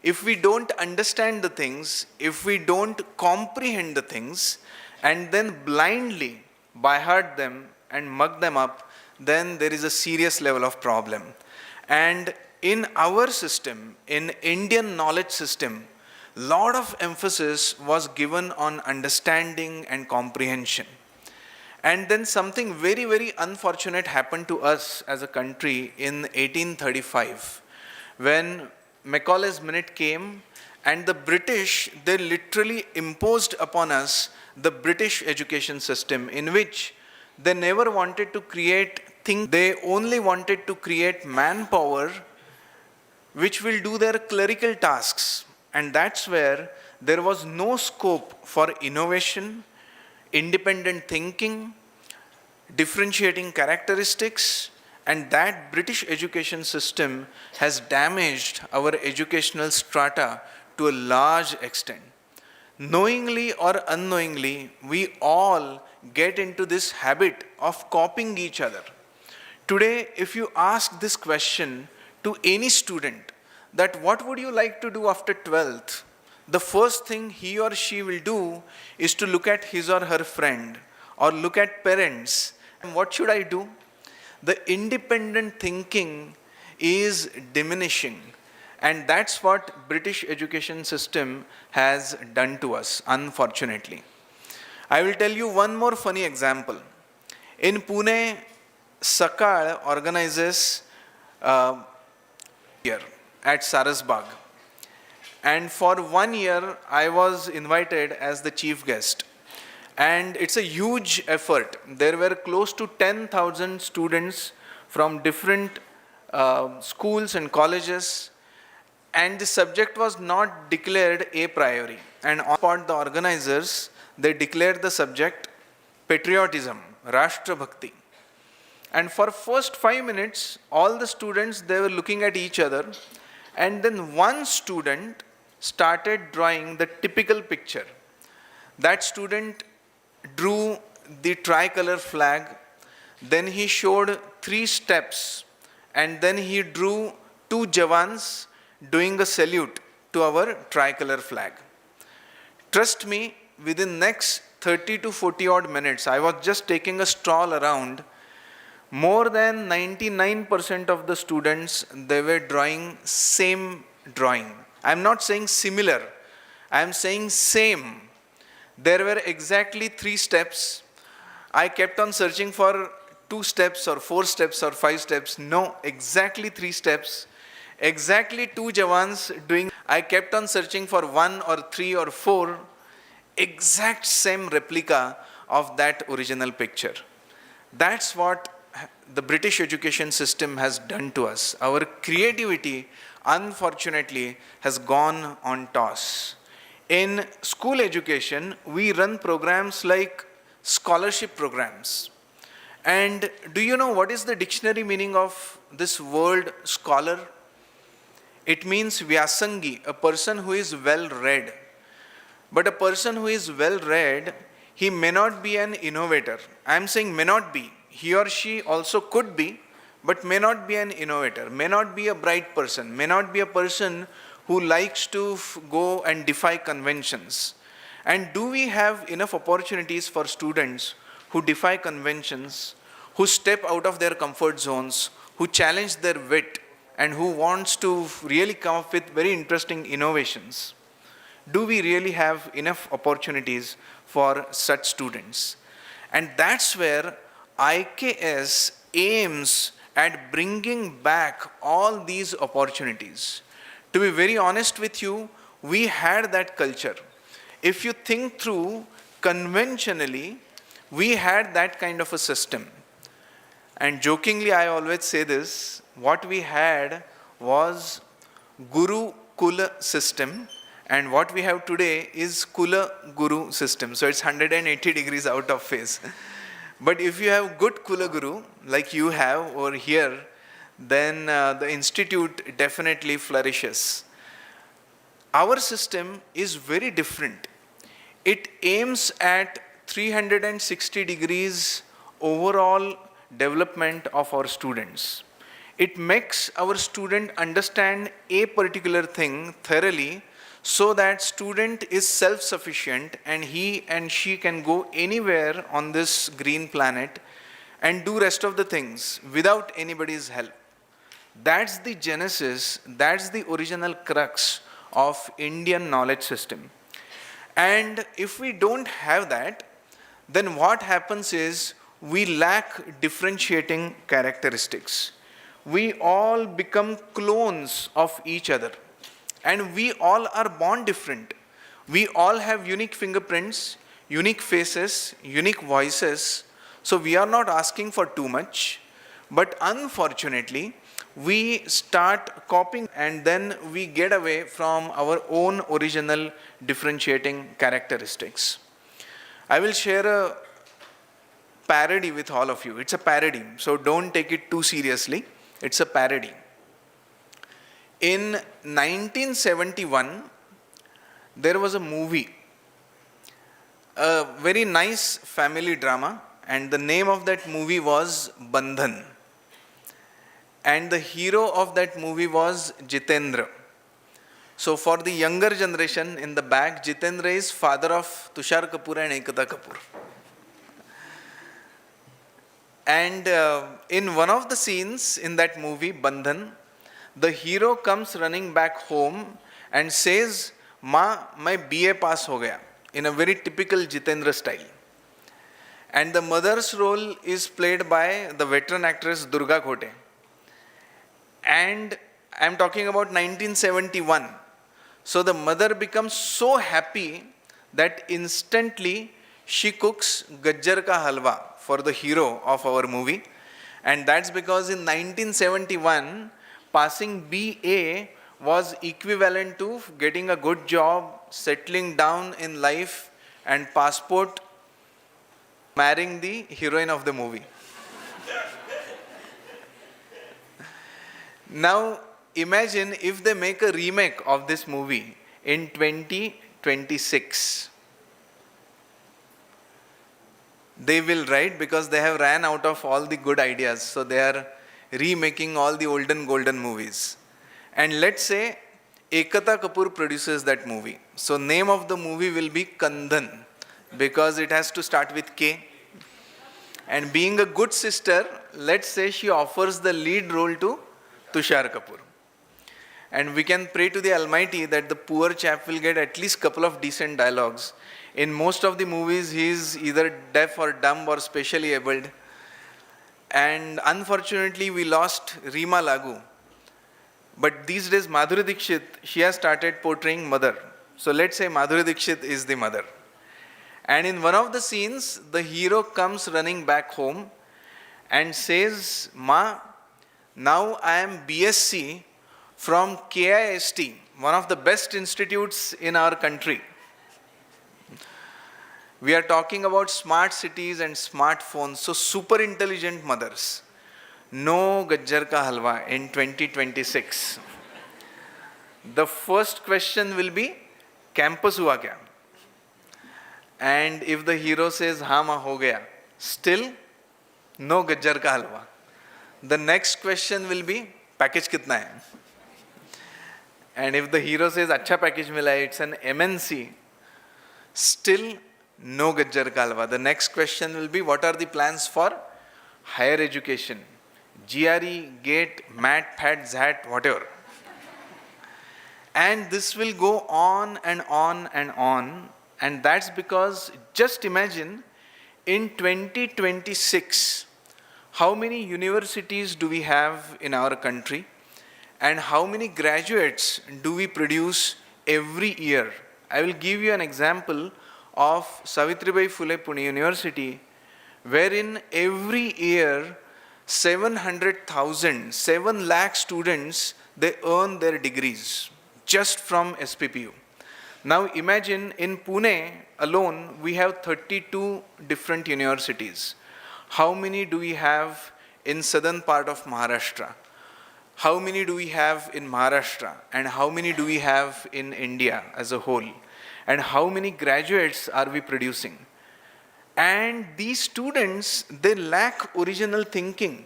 If we don't understand the things, if we don't comprehend the things, and then blindly by heart them and mug them up, then there is a serious level of problem. And in our system, in Indian knowledge system, lot of emphasis was given on understanding and comprehension. And then something very, very unfortunate happened to us as a country in 1835, when Macaulay's Minute came, and the British, they literally imposed upon us the British education system, in which they never wanted to create things, they only wanted to create manpower which will do their clerical tasks. And that's where there was no scope for innovation, independent thinking, differentiating characteristics, and that British education system has damaged our educational strata to a large extent. Knowingly or unknowingly, we all get into this habit of copying each other. Today, if you ask this question to any student, that what would you like to do after 12th? the first thing he or she will do is to look at his or her friend or look at parents. And what should I do? The independent thinking is diminishing. And that's what British education system has done to us, unfortunately. I will tell you one more funny example. In Pune, Sakal organizes here at Sarasbag. And for 1 year, I was invited as the chief guest. And it's a huge effort. There were close to 10,000 students from different schools and colleges. And the subject was not declared a priori. And on spot, the organizers, they declared the subject patriotism, Rashtra Bhakti. And for first 5 minutes, all the students, they were looking at each other. And then one student started drawing the typical picture. That student drew the tricolor flag. Then he showed 3 steps. And then he drew 2 Jawans doing a salute to our tricolor flag. Trust me, within next 30 to 40 odd minutes, I was just taking a stroll around. More than 99% of the students, they were drawing same drawing. I am not saying similar, I am saying same. There were exactly 3 steps. I kept on searching for 2 steps or 4 steps or 5 steps. No, exactly 3 steps. Exactly 2 Jawans doing. I kept on searching for 1 or 3 or 4. Exact same replica of that original picture. That's what the British education system has done to us. Our creativity, unfortunately, has gone on toss. In school education, we run programs like scholarship programs. And do you know what is the dictionary meaning of this word scholar? It means Vyasangi, a person who is well read. But a person who is well read, he may not be an innovator. I am saying may not be. He or she also could be, but may not be an innovator, may not be a bright person, may not be a person who likes to go and defy conventions. And do we have enough opportunities for students who defy conventions, who step out of their comfort zones, who challenge their wit, and who wants to really come up with very interesting innovations? Do we really have enough opportunities for such students? And that's where IKS aims at bringing back all these opportunities. To be very honest with you, we had that culture. If you think through, conventionally, we had that kind of a system. And jokingly, I always say this, what we had was Guru Kula system, and what we have today is Kula Guru system. So it's 180 degrees out of phase. But if you have good Kula Guru, like you have over here, then the institute definitely flourishes. Our system is very different. It aims at 360 degrees overall development of our students. It makes our student understand a particular thing thoroughly, so that student is self-sufficient and he and she can go anywhere on this green planet and do rest of the things without anybody's help. That's the genesis, that's the original crux of Indian knowledge system. And if we don't have that, then what happens is we lack differentiating characteristics. We all become clones of each other. And we all are born different. We all have unique fingerprints, unique faces, unique voices. So we are not asking for too much. But unfortunately, we start copying and then we get away from our own original differentiating characteristics. I will share a parody with all of you. It's a parody, so don't take it too seriously. It's a parody. In 1971, there was a movie, a very nice family drama, and the name of that movie was Bandhan. And the hero of that movie was Jitendra. So for the younger generation in the back, Jitendra is father of Tushar Kapoor and Ekta Kapoor. And in one of the scenes in that movie, Bandhan, the hero comes running back home and says, "Ma, my BA pass ho gaya," in a very typical Jitendra style. And the mother's role is played by the veteran actress Durga Khote. And I'm talking about 1971. So the mother becomes so happy that instantly she cooks gajjar ka halwa for the hero of our movie. And that's because in 1971, passing BA was equivalent to getting a good job, settling down in life, and passport, marrying the heroine of the movie. Now, imagine if they make a remake of this movie in 2026. They will, right? Because they have ran out of all the good ideas. So they are remaking all the olden golden movies. And let's say Ekta Kapoor produces that movie. So name of the movie will be Kandan because it has to start with K. And being a good sister, let's say she offers the lead role to Tushar Kapoor. And we can pray to the Almighty that the poor chap will get at least couple of decent dialogues. In most of the movies, he is either deaf or dumb or specially abled. And unfortunately, we lost Reema Lagu. But these days, Madhuri Dixit, she has started portraying mother. So let's say Madhuri Dixit is the mother. And in one of the scenes, the hero comes running back home and says, "Ma, now I am BSc from KIST, one of the best institutes in our country. We are talking about smart cities and smartphones, so super intelligent mothers. No gajjar ka halwa in 2026. The first question will be, campus hua kya? And if the hero says, हाँ माँ हो गया, still no gajjar ka halwa. The next question will be, package kitna hai? And if the hero says, अच्छा package mila hai, it's an MNC, still no gajjar ka halwa. The next question will be, what are the plans for higher education? GRE, GATE, MAT, PAT, ZAT, whatever. And this will go on and on and on. And that's because, just imagine, in 2026, how many universities do we have in our country? And how many graduates do we produce every year? I will give you an example of Savitribai Phule Pune University, wherein every year 700,000, 7 lakh students, they earn their degrees just from SPPU. Now imagine in Pune alone, we have 32 different universities. How many do we have in southern part of Maharashtra? How many do we have in Maharashtra? And how many do we have in India as a whole? And how many graduates are we producing? And these students, they lack original thinking.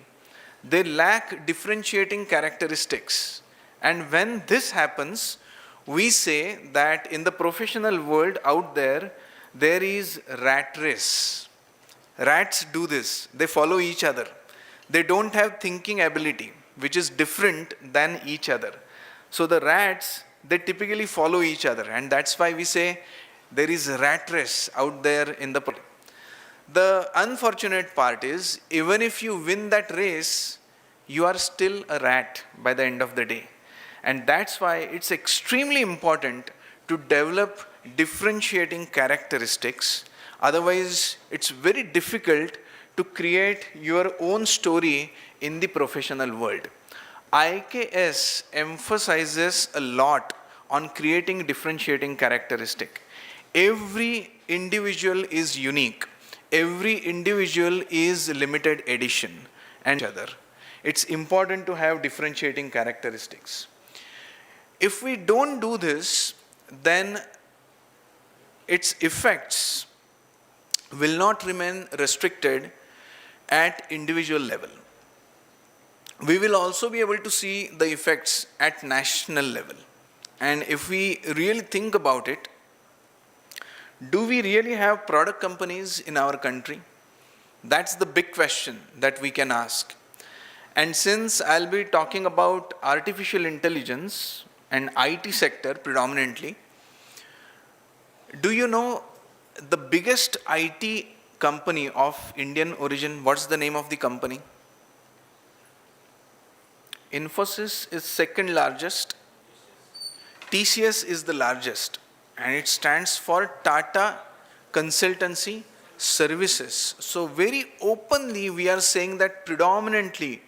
They lack differentiating characteristics. And when this happens, we say that in the professional world out there, there is rat race. Rats do this. They follow each other. They don't have thinking ability, which is different than each other. So the rats, they typically follow each other. And that's why we say there is rat race out there in the... The unfortunate part is, even if you win that race, you are still a rat by the end of the day. And that's why it's extremely important to develop differentiating characteristics. Otherwise, it's very difficult to create your own story in the professional world. IKS emphasizes a lot on creating differentiating characteristic. Every individual is unique. Every individual is limited edition and other. It's important to have differentiating characteristics. If we don't do this, then its effects will not remain restricted at individual level. We will also be able to see the effects at national level. And if we really think about it, do we really have product companies in our country? That's the big question that we can ask. And since I'll be talking about artificial intelligence and IT sector predominantly, do you know the biggest IT company of Indian origin? What's the name of the company? Infosys is second largest. TCS is the largest, and it stands for Tata Consultancy Services. So very openly we are saying that predominantly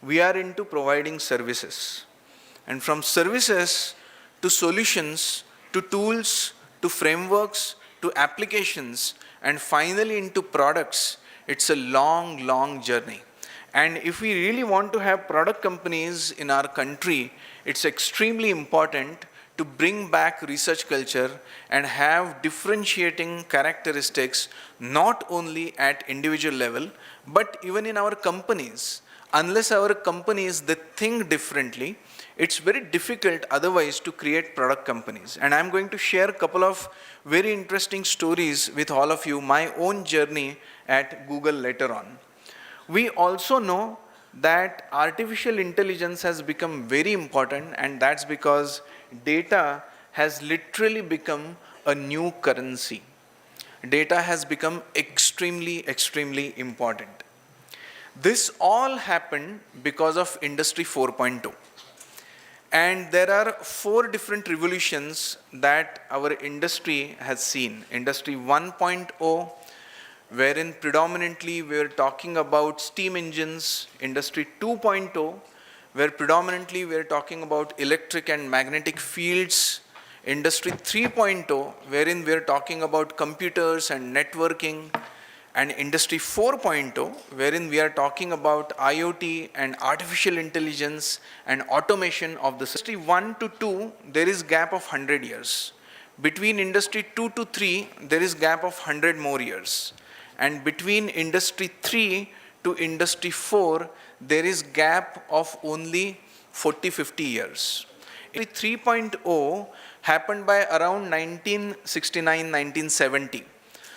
we are into providing services. And from services to solutions to tools to frameworks to applications and finally into products, it's a long, long journey. And if we really want to have product companies in our country, it's extremely important to bring back research culture and have differentiating characteristics not only at individual level, but even in our companies. Unless our companies, they think differently, it's very difficult otherwise to create product companies. And I'm going to share a couple of very interesting stories with all of you, my own journey at Google later on. We also know that artificial intelligence has become very important, and that's because data has literally become a new currency. Data has become extremely, extremely important. This all happened because of Industry 4.0. And there are 4 different revolutions that our industry has seen. Industry 1.0, wherein predominantly we are talking about steam engines. Industry 2.0, where predominantly we are talking about electric and magnetic fields. Industry 3.0, wherein we are talking about computers and networking. And Industry 4.0, wherein we are talking about IoT and artificial intelligence and automation of the Industry 1 to 2, there is gap of 100 years. Between Industry 2 to 3, there is gap of 100 more years. And between Industry 3 to Industry 4, there is gap of only 40-50 years. Industry 3.0 happened by around 1969-1970.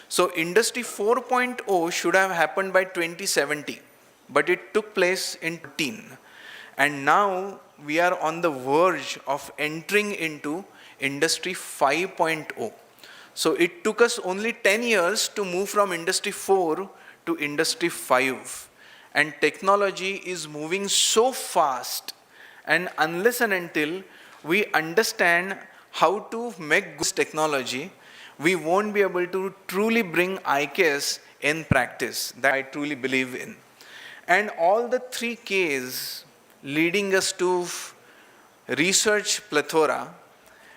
So Industry 4.0 should have happened by 2070, but it took place in 2014. And now we are on the verge of entering into Industry 5.0. So it took us only 10 years to move from Industry 4 to Industry 5. And technology is moving so fast, and unless and until we understand how to make good technology, we won't be able to truly bring IKS in practice, that I truly believe in. And all the 3 Ks leading us to research plethora,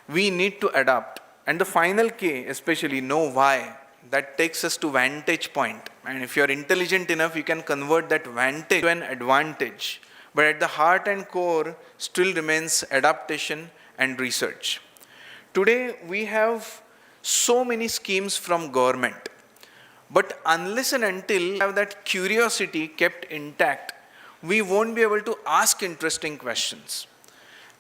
we need to adapt. And the final K, especially know why, that takes us to vantage point. And if you're intelligent enough, you can convert that vantage to an advantage. But at the heart and core still remains adaptation and research. Today, we have so many schemes from government. But unless and until we have that curiosity kept intact, we won't be able to ask interesting questions.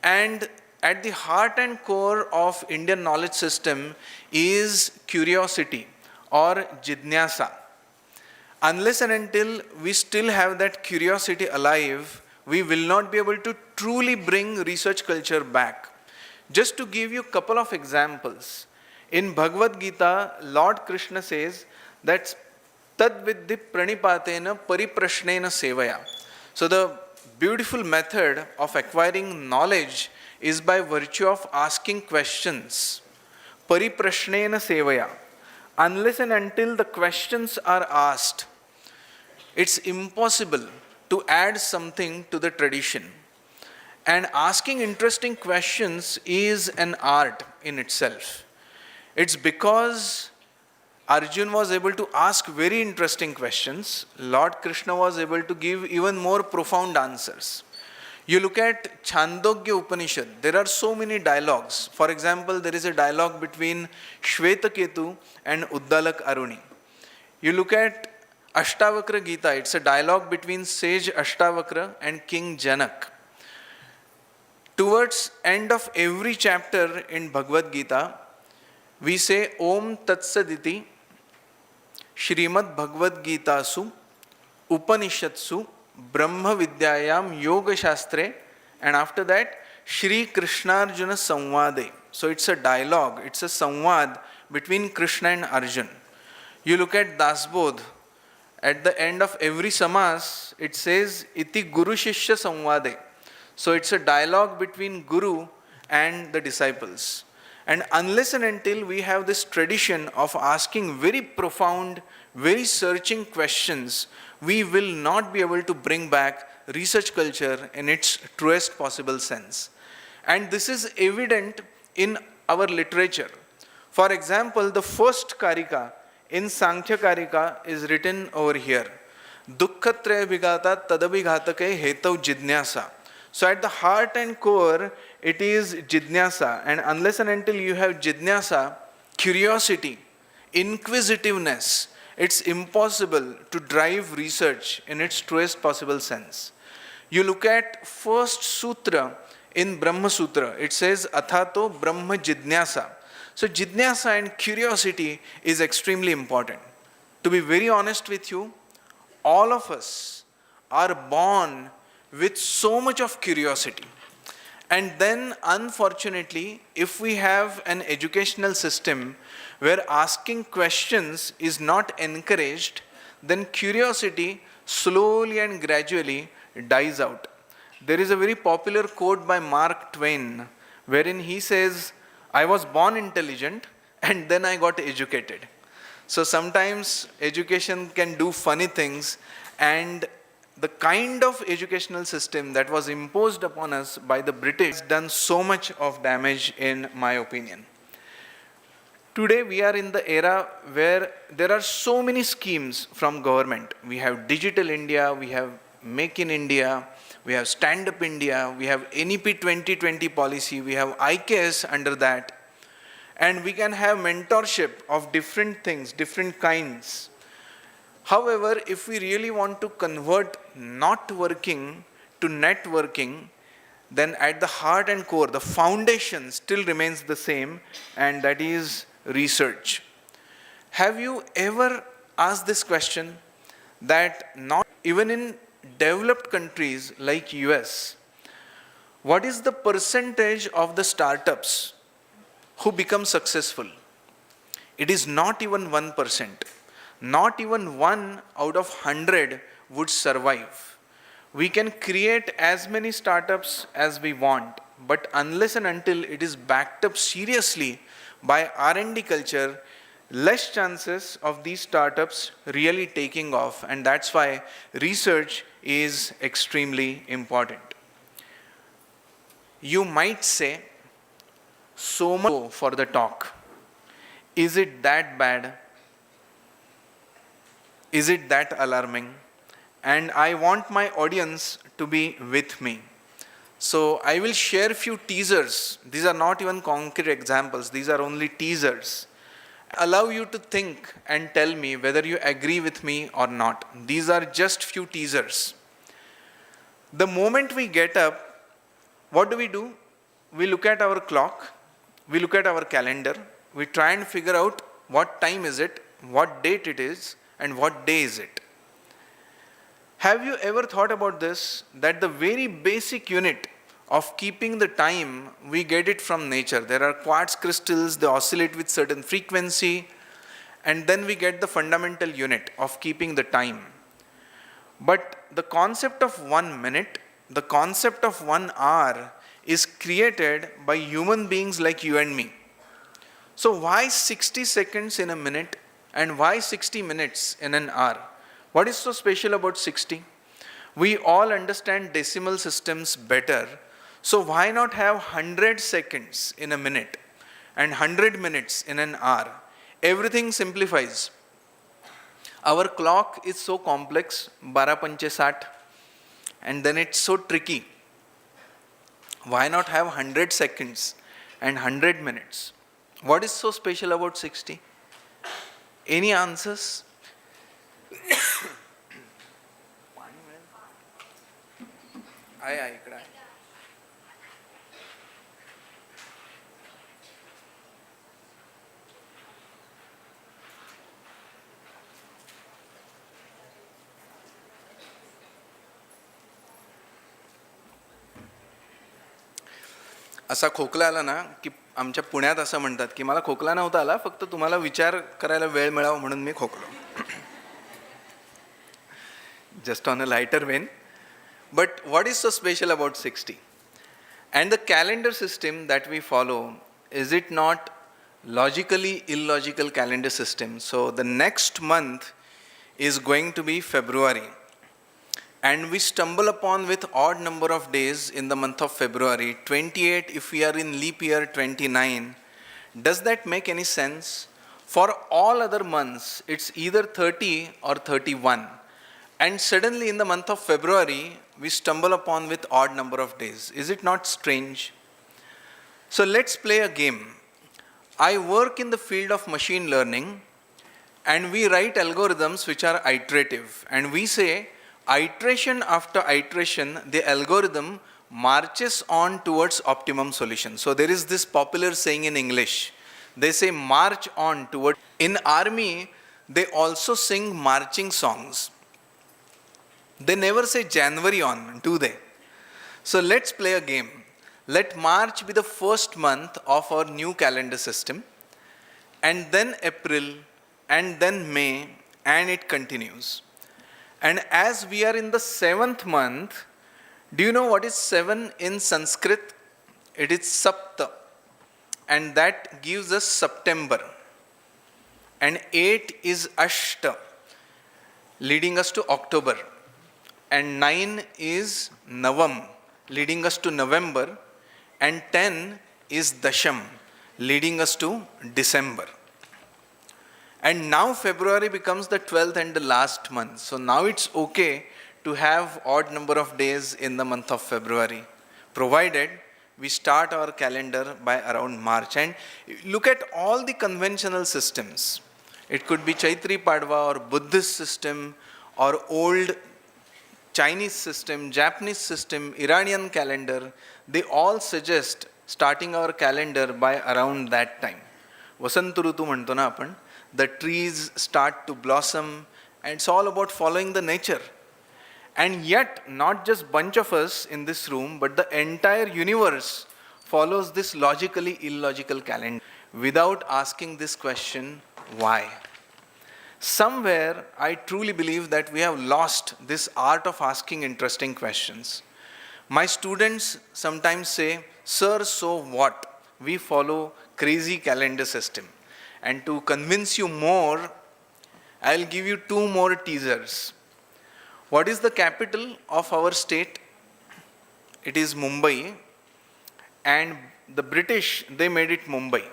And at the heart and core of Indian knowledge system is curiosity or jidnyasa. Unless and until we still have that curiosity alive, we will not be able to truly bring research culture back. Just to give you a couple of examples, in Bhagavad Gita, Lord Krishna says that tad viddhi pranipatena pariprashnena sevaya. So the beautiful method of acquiring knowledge is by virtue of asking questions. Pariprashnena sevaya. Unless and until the questions are asked, it's impossible to add something to the tradition. And asking interesting questions is an art in itself. It's because Arjun was able to ask very interesting questions. Lord Krishna was able to give even more profound answers. You look at Chandogya Upanishad, there are so many dialogues. For example, there is a dialogue between Shvetaketu and Uddalak Aruni. You look at Ashtavakra Gita, it's a dialogue between sage Ashtavakra and King Janak. Towards end of every chapter in Bhagavad Gita, we say Om Tat Saditi Shrimad Bhagavad Gita Su Upanishatsu Brahma Vidyayam Yoga Shastre, and after that Shri Krishnarjuna Samvade. So it's a dialogue, it's a samvad between Krishna and Arjun. You look at Dasbodh, at the end of every samas, it says Iti Guru Shishya Samvade. So it's a dialogue between Guru and the disciples. And unless and until we have this tradition of asking very profound, very searching questions, we will not be able to bring back research culture in its truest possible sense. And this is evident in our literature. For example, the first Karika in Sankhya Karika is written over here. Dukkhatraya vigata tadabhighatake hetav jidnyasa. So at the heart and core, it is jidnyasa. And unless and until you have jidnyasa, curiosity, inquisitiveness, it's impossible to drive research in its truest possible sense. You look at first sutra in Brahma Sutra, it says Athato Brahma Jidnyasa. So jidnyasa and curiosity is extremely important. To be very honest with you, all of us are born with so much of curiosity. And then unfortunately, if we have an educational system where asking questions is not encouraged, then curiosity slowly and gradually dies out. There is a very popular quote by Mark Twain wherein he says, I was born intelligent and then I got educated. So sometimes education can do funny things, and the kind of educational system that was imposed upon us by the British has done so much of damage, in my opinion. Today we are in the era where there are so many schemes from government. We have Digital India, we have Make in India, we have Stand Up India, we have NEP 2020 policy, we have IKS under that. And we can have mentorship of different things, different kinds. However, if we really want to convert not working to networking, then at the heart and core, the foundation still remains the same, and that is research. Have you ever asked this question that not even in developed countries like US, what is the percentage of the startups who become successful? It is not even 1%. Not even 1 out of 100 would survive. We can create as many startups as we want, but unless and until it is backed up seriously by R&D culture, less chances of these startups really taking off, and that's why research is extremely important. You might say, so much for the talk. Is it that bad? Is it that alarming? And I want my audience to be with me. So I will share few teasers. These are not even concrete examples. These are only teasers. Allow you to think and tell me whether you agree with me or not. These are just few teasers. The moment we get up, what do? We look at our clock, we look at our calendar, we try and figure out what time is it, what date it is, and what day is it. Have you ever thought about this, that the very basic unit of keeping the time, we get it from nature. There are quartz crystals, they oscillate with certain frequency, and then we get the fundamental unit of keeping the time. But the concept of 1 minute, the concept of 1 hour is created by human beings like you and me. So why 60 seconds in a minute and why 60 minutes in an hour? What is so special about 60? We all understand decimal systems better. So why not have 100 seconds in a minute and 100 minutes in an hour? Everything simplifies. Our clock is so complex, 12 panche 60, and then it's so tricky. Why not have 100 seconds and 100 minutes? What is so special about 60? Any answers? असा खोकला आला ना की आमच्या पुण्यात असं म्हणतात की मला खोकला नव्हता आला, फक्त तुम्हाला विचार करायला वेळ मिळावा म्हणून मी खोकलो. Just on a lighter vein. But what is so special about 60? And the calendar system that we follow, is it not logically illogical calendar system? So the next month is going to be February. And we stumble upon with odd number of days in the month of February, 28 if we are in leap year 29. Does that make any sense? For all other months, it's either 30 or 31. And suddenly in the month of February, we stumble upon with odd number of days. Is it not strange? So let's play a game. I work in the field of machine learning, and we write algorithms which are iterative. And we say, iteration after iteration, the algorithm marches on towards optimum solution. So there is this popular saying in English. They say march on toward. In army, they also sing marching songs. They never say January on, do they? So let's play a game. Let March be the first month of our new calendar system, and then April, and then May, and it continues. And as we are in the 7th month, do you know what is 7 in Sanskrit? It is Sapta, and that gives us September. And 8 is Ashta, leading us to October. And 9 is Navam, leading us to November. And 10 is Dasham, leading us to December. And now February becomes the 12th and the last month. So now it's okay to have odd number of days in the month of February, provided we start our calendar by around March. And look at all the conventional systems. It could be Chaitri Padwa or Buddhist system or old Chinese system, Japanese system, Iranian calendar. They all suggest starting our calendar by around that time. Vasant Rutu म्हणतो ना आपण. The trees start to blossom, and it's all about following the nature. And yet, not just bunch of us in this room, but the entire universe follows this logically illogical calendar without asking this question, why? Somewhere, I truly believe that we have lost this art of asking interesting questions. My students sometimes say, sir, so what? We follow crazy calendar system. And to convince you more, I'll give you 2 more teasers. What is the capital of our state? It is Mumbai. And the British, they made it Mumbai.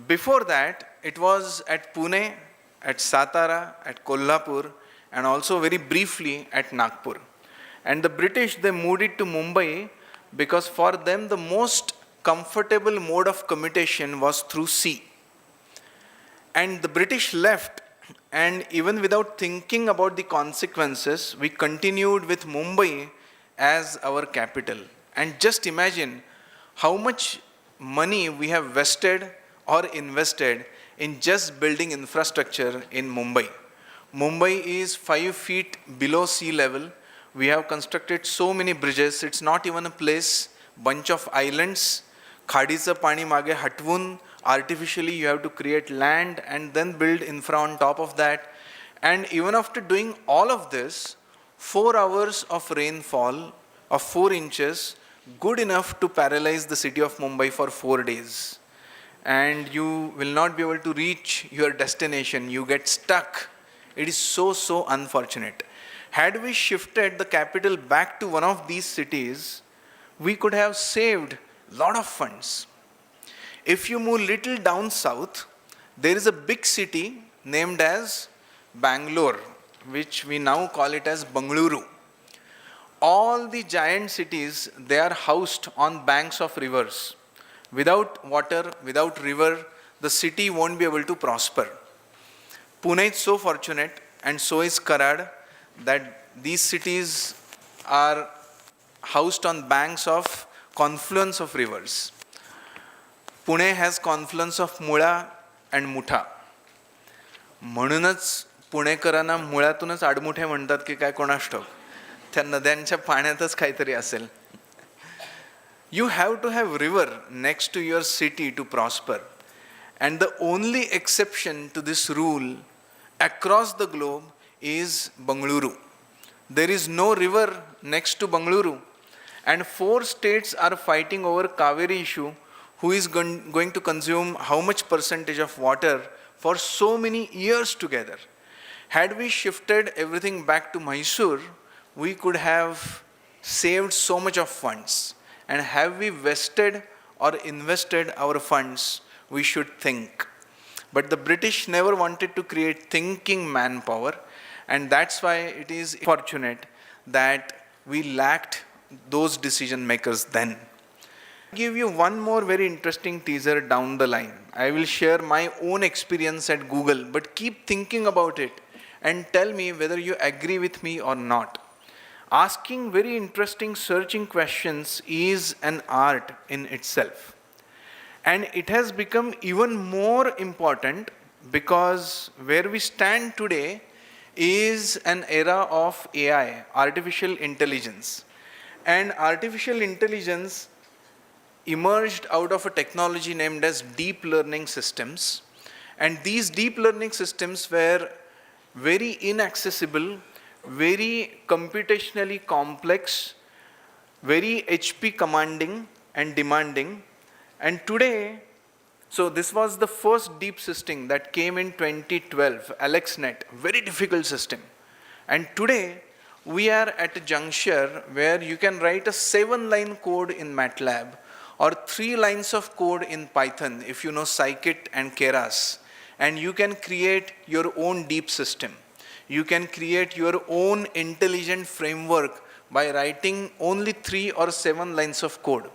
Before that, it was at Pune, at Satara, at Kolhapur, and also very briefly at Nagpur. And the British, they moved it to Mumbai because for them the most comfortable mode of commutation was through sea. And the British left, and even without thinking about the consequences, we continued with Mumbai as our capital. And just imagine how much money we have vested or invested in just building infrastructure in Mumbai. Mumbai is 5 feet below sea level. We have constructed so many bridges. It's not even a place, bunch of islands. Khadीचं पाणी मागे हटवून artificially you have to create land and then build infra on top of that. And even after doing all of this, 4 hours of rainfall of 4 inches, good enough to paralyze the city of Mumbai for 4 days. And you will not be able to reach your destination. You get stuck. It is so unfortunate. Had we shifted the capital back to one of these cities, we could have saved a lot of funds. If you move little down south, there is a big city named as Bangalore, which we now call it as Bengaluru. All the giant cities, they are housed on banks of rivers. Without water, without river, the city won't be able to prosper. Pune is so fortunate, and so is Karad, that these cities are housed on banks of confluence of rivers. Pune has confluence of Mula and Mutha. म्हणूनच पुणेकरांना मुळातूनच आडमुठे म्हणतात की काय कोणास ठाऊक. त्या नद्यांच्या पाण्यातच काहीतरी असेल. You have to have river next to your city to prosper. And the only exception to this rule across the globe is Bengaluru. There is no river next to Bengaluru. And 4 states are fighting over Kaveri issue, who is going to consume how much percentage of water for so many years together. Had we shifted everything back to Mysore, we could have saved so much of funds. And have we vested or invested our funds, we should think. But the British never wanted to create thinking manpower, and that's why it is fortunate that we lacked those decision makers then. I'll give you one more very interesting teaser down the line. I will share my own experience at Google, but keep thinking about it and tell me whether you agree with me or not. Asking very interesting searching questions is an art in itself. And it has become even more important because where we stand today is an era of AI, artificial intelligence. And artificial intelligence emerged out of a technology named as deep learning systems. And these deep learning systems were very inaccessible, very computationally complex, very HP commanding and demanding. And today, so this was the first deep system that came in 2012, AlexNet, very difficult system. And today, we are at a juncture where you can write a 7-line code in MATLAB or 3 lines of code in Python if you know scikit and keras, and you can create your own deep system. You can create your own intelligent framework by writing only 3 or 7 lines of code.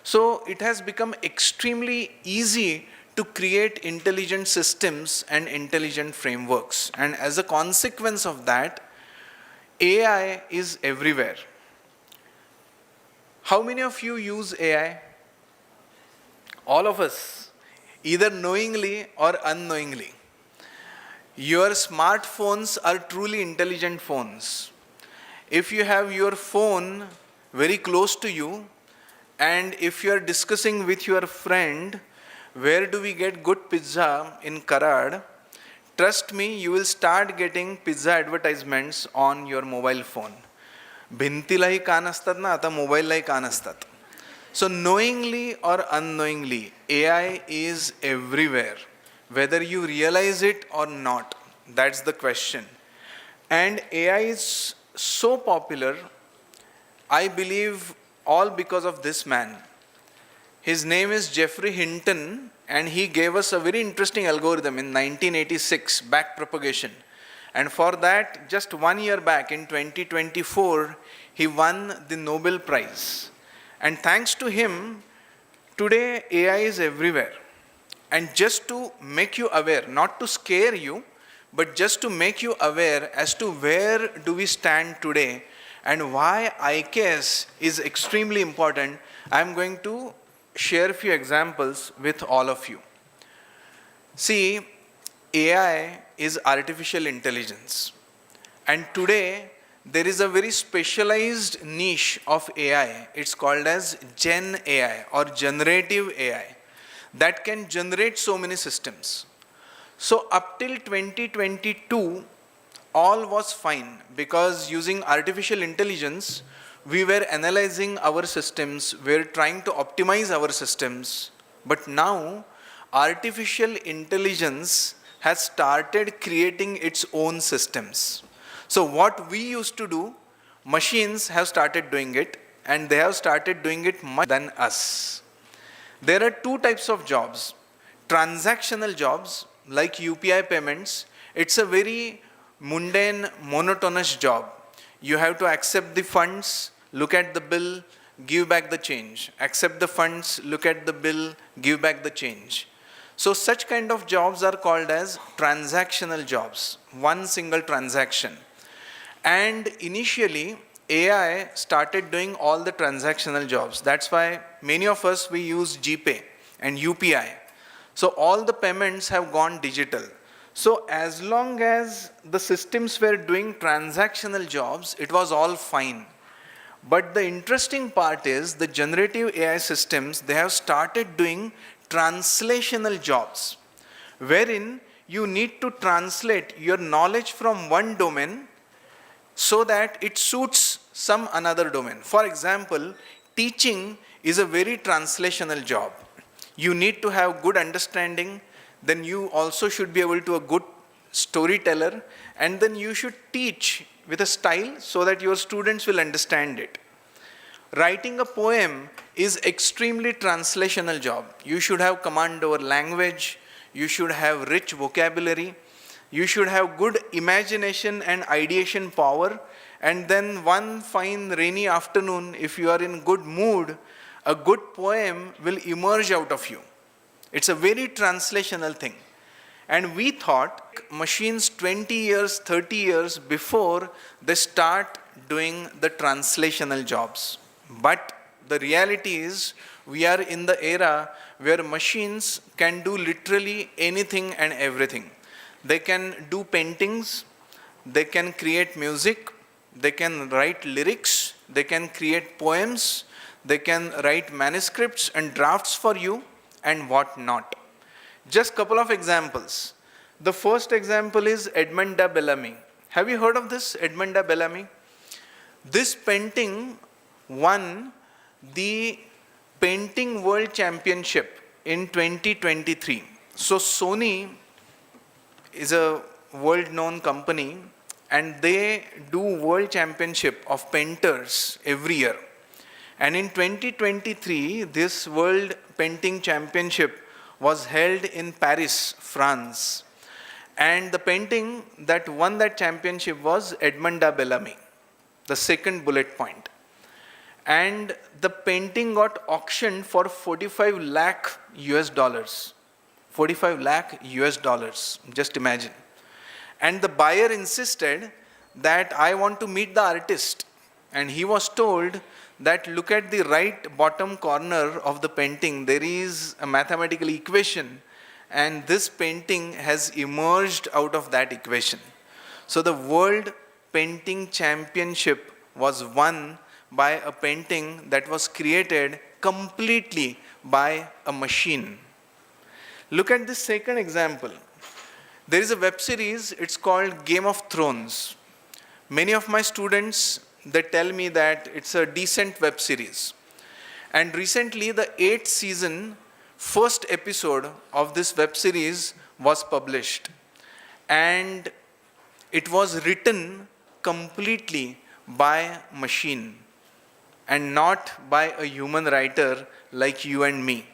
So it has become extremely easy to create intelligent systems and intelligent frameworks. And as a consequence of that, AI is everywhere. How many of you use AI? All of us, either knowingly or unknowingly. Your smartphones are truly intelligent phones. If you have your phone very close to you, and if you are discussing with your friend, where do we get good pizza in Karad? Trust me, you will start getting pizza advertisements on your mobile phone. भिंतीलाही कान असतात ना, आता मोबाईललाही कान असतात. So knowingly or unknowingly, AI is everywhere. Whether you realize it or not, that's the question. And AI is so popular, I believe, all because of this man. His name is Geoffrey Hinton, and he gave us a very interesting algorithm in 1986, backpropagation. And for that, just 1 year back in 2024, he won the Nobel Prize. And thanks to him, today AI is everywhere. And just to make you aware, not to scare you, but just to make you aware as to where do we stand today and why ICAS is extremely important, I am going to share a few examples with all of you. See, AI is artificial intelligence. And today, there is a very specialized niche of AI. It's called as Gen AI or generative AI that can generate so many systems. So up till 2022, all was fine because using artificial intelligence, we were analyzing our systems, we were trying to optimize our systems. But now, artificial intelligence has started creating its own systems. So what we used to do, machines have started doing it, and they have started doing it much than us. There are 2 types of jobs. Transactional jobs, like UPI payments, it's a very mundane, monotonous job. You have to accept the funds, look at the bill, give back the change. Accept the funds, look at the bill, give back the change. So such kind of jobs are called as transactional jobs, one single transaction. And initially, AI started doing all the transactional jobs. That's why many of us, we use GPay and UPI. So all the payments have gone digital. So as long as the systems were doing transactional jobs, it was all fine. But the interesting part is the generative AI systems, they have started doing translational jobs, wherein you need to translate your knowledge from one domain so that it suits some another domain. For example, teaching is a very translational job. You need to have good understanding, then you also should be able to a good storyteller, and then you should teach with a style so that your students will understand it. Writing a poem is extremely translational job. You should have command over language, you should have rich vocabulary, you should have good imagination and ideation power, and then one fine rainy afternoon, if you are in good mood, a good poem will emerge out of you. It's a very translational thing. And we thought machines 20 years, 30 years before they start doing the translational jobs. But the reality is we are in the era where machines can do literally anything and everything. They can do paintings, they can create music, they can write lyrics, they can create poems, they can write manuscripts and drafts for you and what not. Just couple of examples. The first example is Edmond de Bellamy. Have you heard of this, Edmond de Bellamy? This painting won the Painting World Championship in 2023. So Sony is a world-known company and they do World Championship of painters every year. And in 2023, this World Painting Championship was held in Paris, France. And the painting that won that championship was Edmond de Bellamy, the second bullet point. And the painting got auctioned for 45 lakh US dollars. 45 lakh US dollars, just imagine. And the buyer insisted that I want to meet the artist. And he was told that look at the right bottom corner of the painting, there is a mathematical equation and this painting has emerged out of that equation. So the World Painting Championship was won by a painting that was created completely by a machine. Look at this second example. There is a web series, it's called Game of Thrones. Many of my students, they tell me that it's a decent web series. And recently the 8th season, first episode of this web series was published. And it was written completely by machine and not by a human writer like you and me.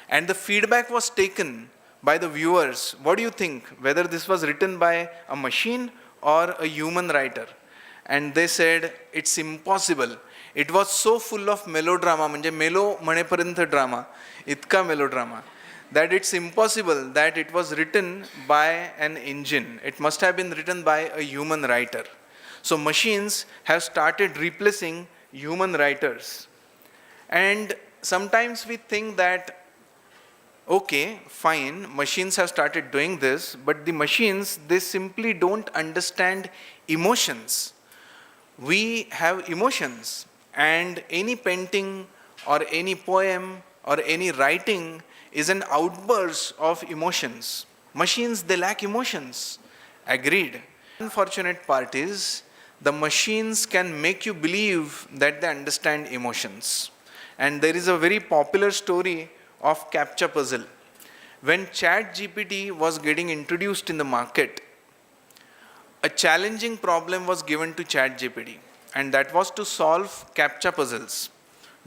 And the feedback was taken by the viewers. What do you think? Whether this was written by a machine or a human writer? And they said, it's impossible. It was so full of melodrama, म्हणजे मेलो म्हणेपर्यंत drama, इतका melodrama, that it's impossible that it was written by an engine. It must have been written by a human writer. So machines have started replacing human writers. And sometimes we think that, okay, fine, machines have started doing this, but the machines, they simply don't understand emotions. We have emotions, and any painting or any poem or any writing is an outburst of emotions. Machines, they lack emotions. Agreed. Unfortunate part is, the machines can make you believe that they understand emotions. And there is a very popular story of captcha puzzle. When ChatGPT was getting introduced in the market, a challenging problem was given to ChatGPT, and that was to solve captcha puzzles.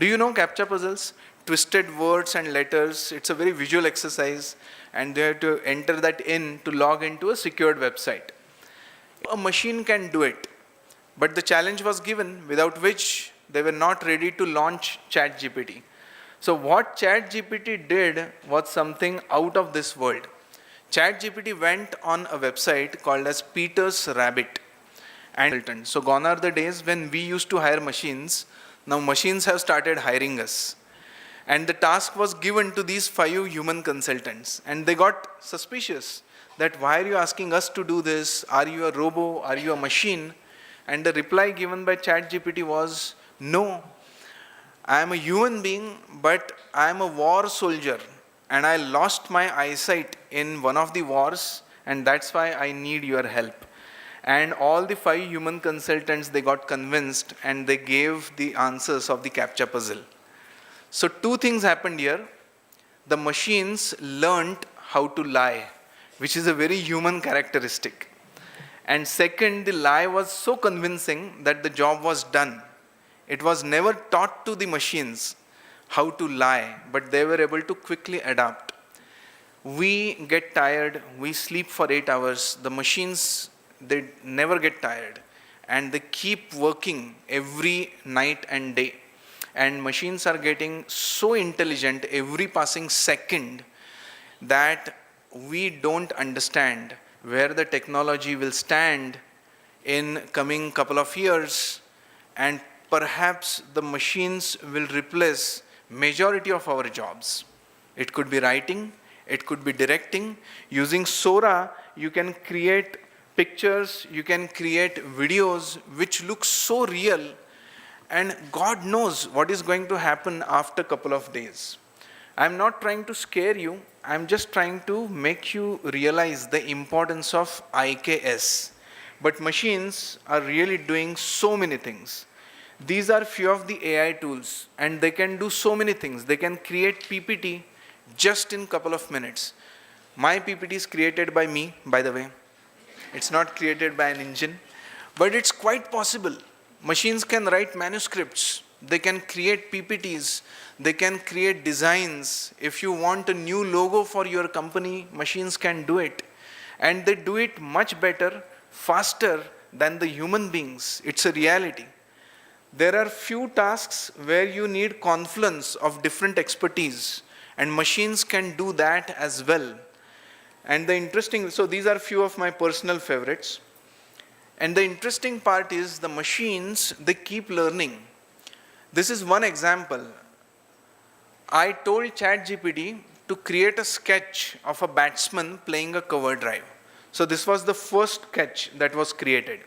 Do you know captcha puzzles? Twisted words and letters. It's a very visual exercise, and they have to enter that in to log into a secured website. A machine can do it, but the challenge was given, without which they were not ready to launch ChatGPT. So what ChatGPT did was something out of this world. ChatGPT went on a website called as Peter's Rabbit. And so gone are the days when we used to hire machines. Now machines have started hiring us. And the task was given to these 5 human consultants. And they got suspicious that why are you asking us to do this? Are you a robo? Are you a machine? And the reply given by ChatGPT was, No, I am a human being, but I am a war soldier, and I lost my eyesight in one of the wars, and that's why I need your help. And all the 5 human consultants, they got convinced and they gave the answers of the CAPTCHA puzzle. So 2 things happened here. The machines learned how to lie, which is a very human characteristic. And second, the lie was so convincing that the job was done. It was never taught to the machines how to lie, but they were able to quickly adapt. We get tired, we sleep for 8 hours. The machines, they never get tired. And they keep working every night and day. And machines are getting so intelligent every passing second that we don't understand where the technology will stand in coming couple of years, and perhaps the machines will replace majority of our jobs. It could be writing, it could be directing. Using Sora, you can create pictures, you can create videos which look so real, and God knows what is going to happen after a couple of days. I'm not trying to scare you, I'm just trying to make you realize the importance of IKS. But machines are really doing so many things. These are few of the AI tools, and they can do so many things. They can create PPT just in couple of minutes. My PPT is created by me, by the way. It's not created by an engine, but it's quite possible. Machines can write manuscripts, they can create PPTs, they can create designs. If you want a new logo for your company, machines can do it. And they do it much better, faster than the human beings. It's a reality. There are few tasks where you need confluence of different expertise, and machines can do that as well. And the interesting, so these are few of my personal favorites. And the interesting part is the machines, they keep learning. This is one example. I told ChatGPT to create a sketch of a batsman playing a cover drive. So this was the first sketch that was created.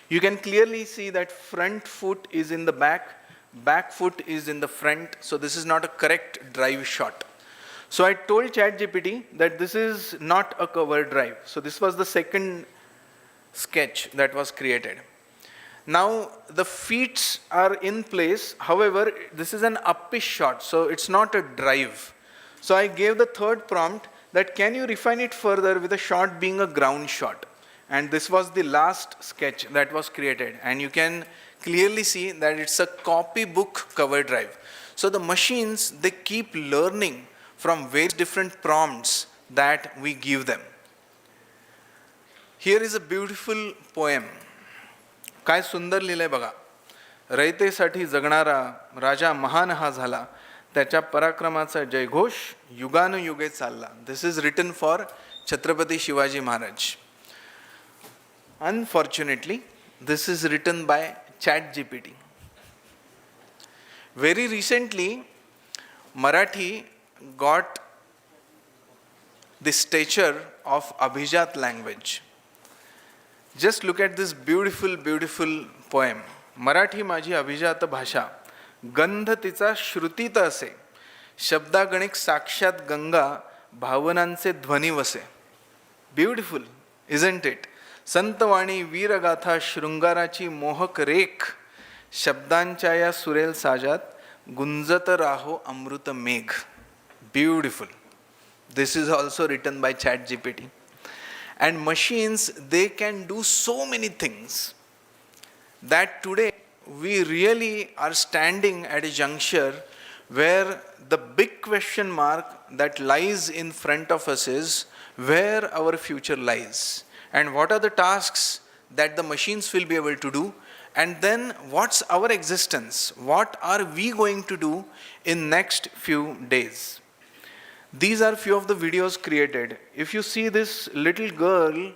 You can clearly see that front foot is in the back foot is in the front. So this is not a correct drive shot. So I told ChatGPT that this is not a cover drive. So this was the second sketch that was created. Now the feet are in place, however this is an uppish shot, so it's not a drive. So I gave the third prompt that can you refine it further with a shot being a ground shot. And this was the last sketch that was created, and you can clearly see that it's a copybook cover drive. So the machines, they keep learning from various different prompts that we give them. Here is a beautiful poem. काय सुंदर लिहिलंय बघा. रयतेसाठी जगणारा राजा महान हा झाला, त्याच्या पराक्रमाचा जयघोष युगानुयुगे चालला. This is written for Chhatrapati Shivaji Maharaj. Unfortunately, this is written by ChatGPT. Very recently, Marathi got the stature of Abhijat language. Just look at this beautiful, beautiful poem. Marathi माझी अभिजात भाषा, गंध तिचा श्रुतीत असे, शब्दागणिक साक्षात गंगा, भावनांचे ध्वनी वसे. Beautiful, isn't it? संतवाणी वीरगाथा शृंगाराची मोहक रेख, शब्दांच्या या सुरेल साजात गुंजत राहो अमृत मेघ. Beautiful. This is also written by ChatGPT. And machines, they can do so many things that today we really are standing at a juncture where the big question mark that lies in front of us is where our future lies and what are the tasks that the machines will be able to do, and then what's our existence, what are we going to do in next few days. These are few of the videos created. If you see this little girl,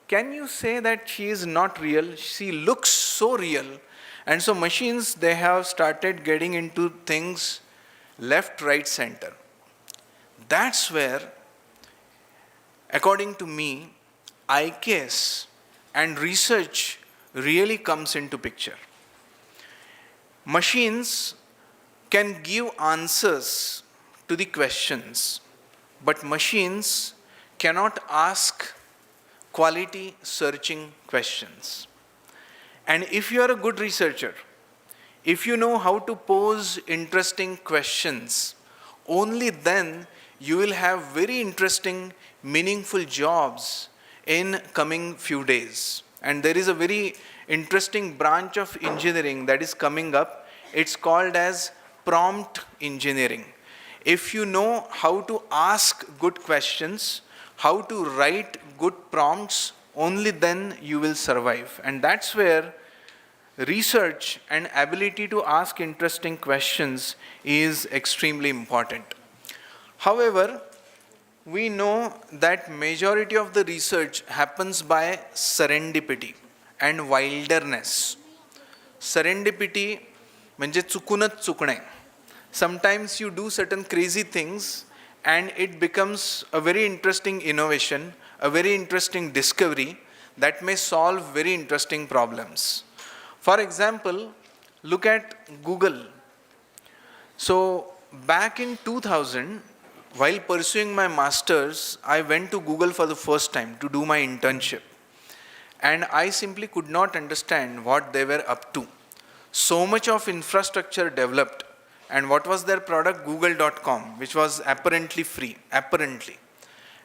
can you say that she is not real? She looks so real. And so machines, they have started getting into things left, right, center. That's where, according to me, IKS and research really comes into picture. Machines can give answers to the questions, but machines cannot ask quality searching questions. And if you are a good researcher, if you know how to pose interesting questions, only then you will have very interesting, meaningful jobs in coming few days. And there is a very interesting branch of engineering that is coming up. It's called as prompt engineering. If you know how to ask good questions, how to write good prompts, only then you will survive. And that's where research and ability to ask interesting questions is extremely important. However, we know that majority of the research happens by serendipity and wilderness. Serendipity म्हणजे चुकूनच चुकणे. Sometimes you do certain crazy things and it becomes a very interesting innovation, a very interesting discovery that may solve very interesting problems. For example, look at Google. So back in 2000, while pursuing my master's, I went to Google for the first time to do my internship. And I simply could not understand what they were up to. So much of infrastructure developed. And what was their product? Google.com, which was apparently free, apparently.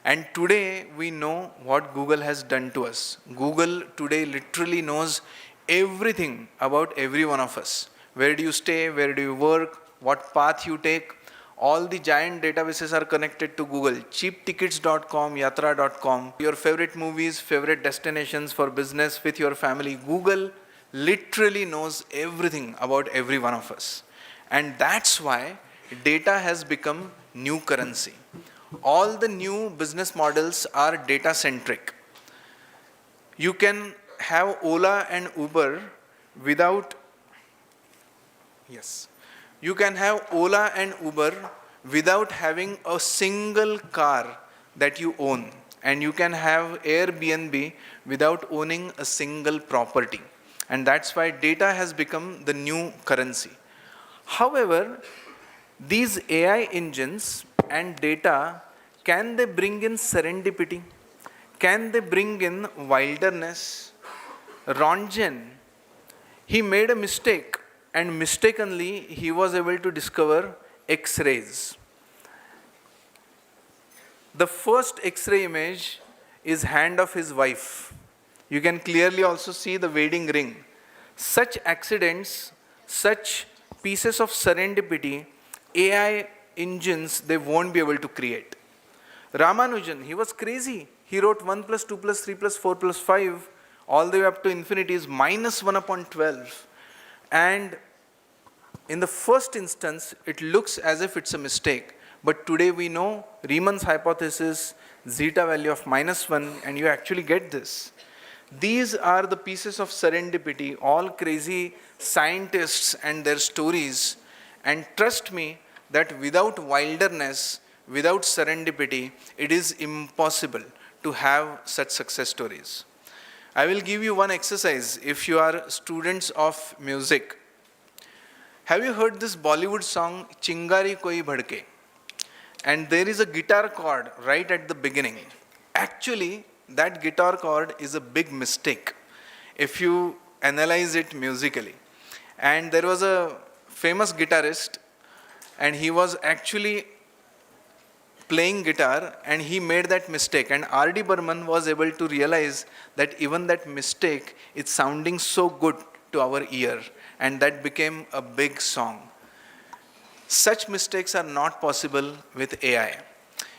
And today we know what Google has done to us. Google today literally knows everything about every one of us. Where do you stay? Where do you work? What path you take? All the giant databases are connected to Google. Cheaptickets.com, yatra.com, your favorite movies, favorite destinations for business with your family. Google literally knows everything about every one of us. And that's why data has become new currency. All the new business models are data centric. You can have Ola and Uber without, you can have Ola and Uber without having a single car that you own. And you can have Airbnb without owning a single property. And that's why data has become the new currency. However, these AI engines and data, can they bring in serendipity? Can they bring in wilderness? Röntgen, he made a mistake and mistakenly he was able to discover X-rays. The first X-ray image is hand of his wife. You can clearly also see the wedding ring. Such accidents, such pieces of serendipity, AI engines, they won't be able to create. Ramanujan, he was crazy. He wrote 1 plus 2 plus 3 plus 4 plus 5, all the way up to infinity is minus 1 upon 12. And in the first instance, it looks as if it's a mistake. But today we know Riemann's hypothesis, zeta value of minus 1, and you actually get this. These are the pieces of serendipity, all crazy scientists and their stories. And trust me that without wilderness, without serendipity, it is impossible to have such success stories. I will give you one exercise if you are students of music. Have you heard this Bollywood song, Chingari Koi Bhadke? And there is a guitar chord right at the beginning. Actually, that guitar chord is a big mistake if you analyze it musically. And there was a famous guitarist and he was actually playing guitar and he made that mistake, and R.D. Burman was able to realize that even that mistake is sounding so good to our ear, and that became a big song. Such mistakes are not possible with AI.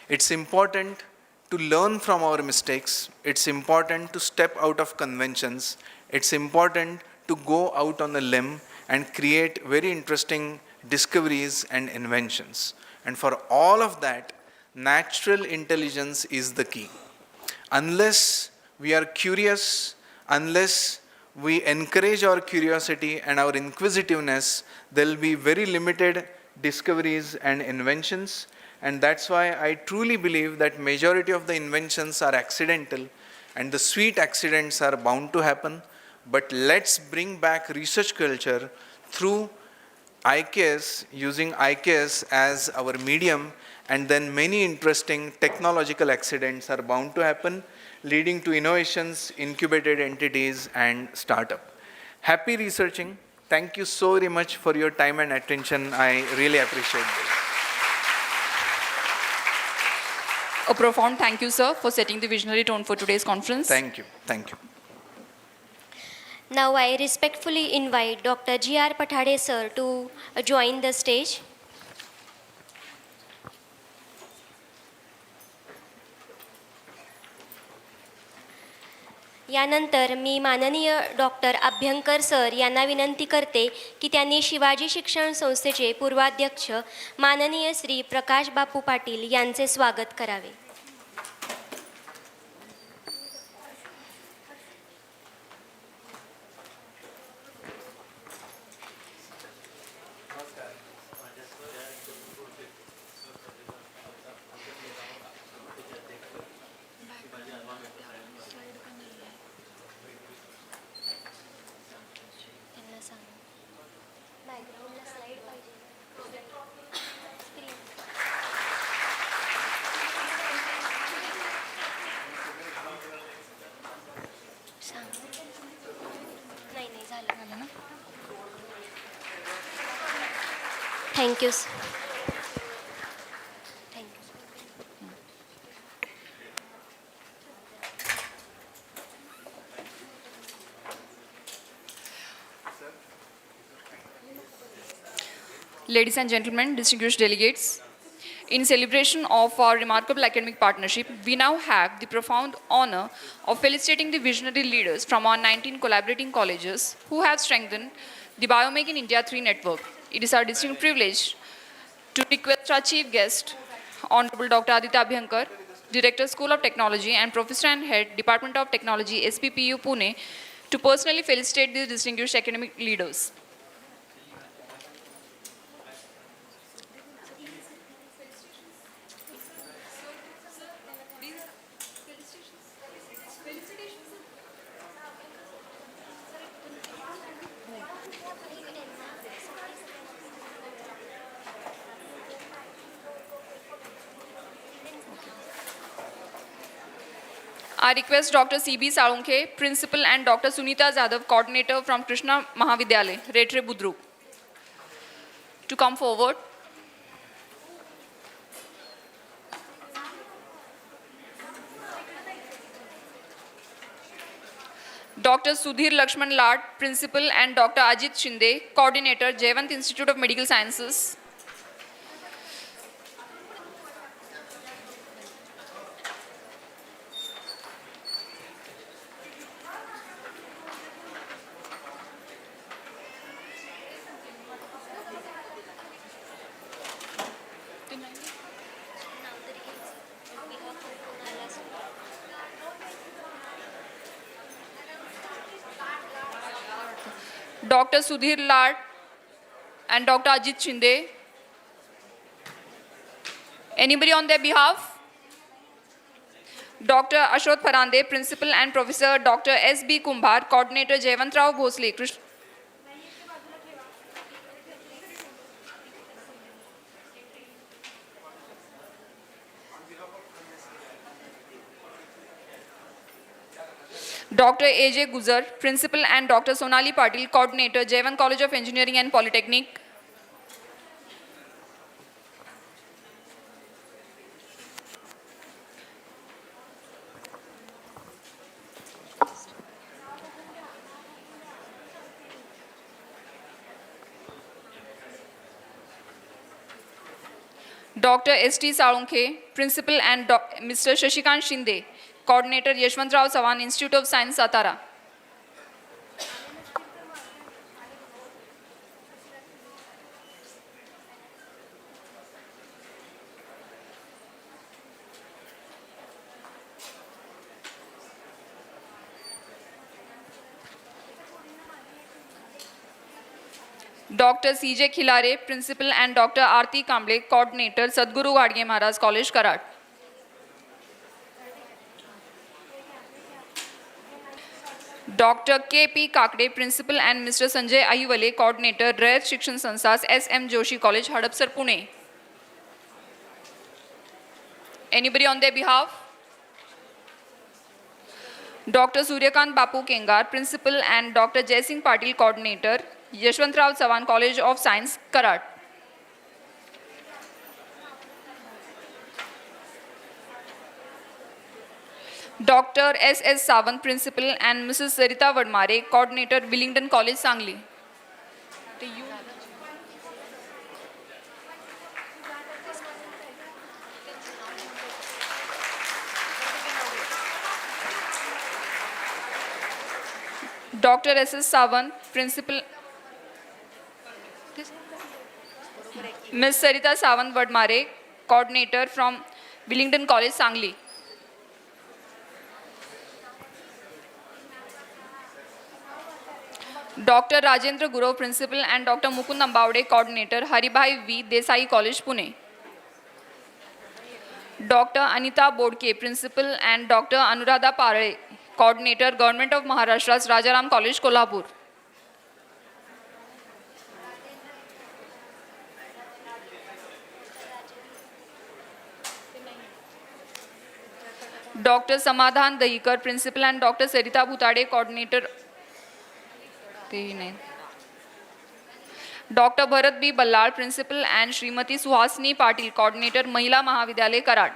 It's important to learn from our mistakes. It's important to step out of conventions. It's important to go out on a limb and create very interesting discoveries and inventions. And for all of that, natural intelligence is the key. Unless we are curious, unless we encourage our curiosity and our inquisitiveness, there will be very limited discoveries and inventions. And that's why I truly believe that majority of the inventions are accidental and the sweet accidents are bound to happen. But let's bring back research culture through IKS, using IKS as our medium, and then many interesting technological accidents are bound to happen, leading to innovations, incubated entities, and startup. Happy researching. Thank you so very much for your time and attention. I really appreciate this. A profound thank you, sir, for setting the visionary tone for today's conference. Thank you. Thank you. Now I respectfully invite Dr. G.R. Pathade sir to join the stage. यानंतर मी माननीय doctor Abhyankar sir यांना विनंती करते की त्यांनी शिवाजी शिक्षण संस्थेचे पूर्वाध्यक्ष माननीय श्री प्रकाश बापू पाटील यांचे स्वागत करावे. Thank you. Thank you. Ladies and gentlemen, distinguished delegates, in celebration of our remarkable academic partnership, we now have the profound honor of felicitating the visionary leaders from our 19 collaborating colleges who have strengthened the Biomake in India 3 network. It is our distinct privilege to request our chief guest, Honorable Dr. Aditya Abhyankar, Director, School of Technology and Professor and Head, Department of Technology, SPPU, Pune, to personally felicitate these distinguished academic leaders. I request Dr. C.B. Salunkhe, Principal, and Dr. Sunita Zadav, Coordinator from Krishna Mahavidyalaya, Retre Budru, to come forward. Dr. Sudhir Lakshman Lad, Principal, and Dr. Ajit Shinde, Coordinator, Jayavant Institute of Medical Sciences. Dr. Sudhir Lad and Dr. Ajit Shinde. Anybody on their behalf? Dr. Ashok Farande, Principal, and Professor Dr. S.B. Kumbhar, Coordinator, Jayavantrao Bhosle. Dr. A.J. Guzar, Principal, and Dr. Sonali Patil, Coordinator, Jayavan College of Engineering and Polytechnic. Dr. S.T. Salunkhe, Principal, and Mr. Shashikant Shinde, Coordinator, Yashwantrao Savan, Institute of Science, Satara. Dr. C.J. Khilare, Principal, and Dr. Aarti Kamble, Coordinator, Sadguru Gadge Maharaj College, Karat. Dr. K.P. Kakde, Principal, and Mr. Sanjay Ahivale, Coordinator, Rare Shikshan Sansthas, S.M. Joshi College, Hadapsar, Pune. Anybody on their behalf? Dr. Suryakant Bapu Kengar, Principal, and Dr. Jaising Patil, Coordinator, Yashwantrao Chavan College of Science, Karat. Dr. S.S. Sawant, Principal, and Mrs. Sarita Vadmare, Coordinator, Willingdon College, Sangli. Dr. S.S. Sawant, Principal. Ms. Sarita Sawant Vadmare, Coordinator from Willingdon College, Sangli. Dr. Rajendra Guru, Principal, and Dr. Mukund Ambawde, Coordinator, Haribhai V. Desai College, Pune. Dr. Anita Bodke, Principal, and Dr. Anuradha Pare, Coordinator, Government of Maharashtra's Rajaram College, Kolhapur. Dr. Samadhan Dahikar, Principal, and Dr. Sarita Bhutade, Coordinator. Dr. Bharat B. Ballal, Principal, and Srimati Suhasini Patil, Coordinator, Mahila Mahavidyalaya, Karad.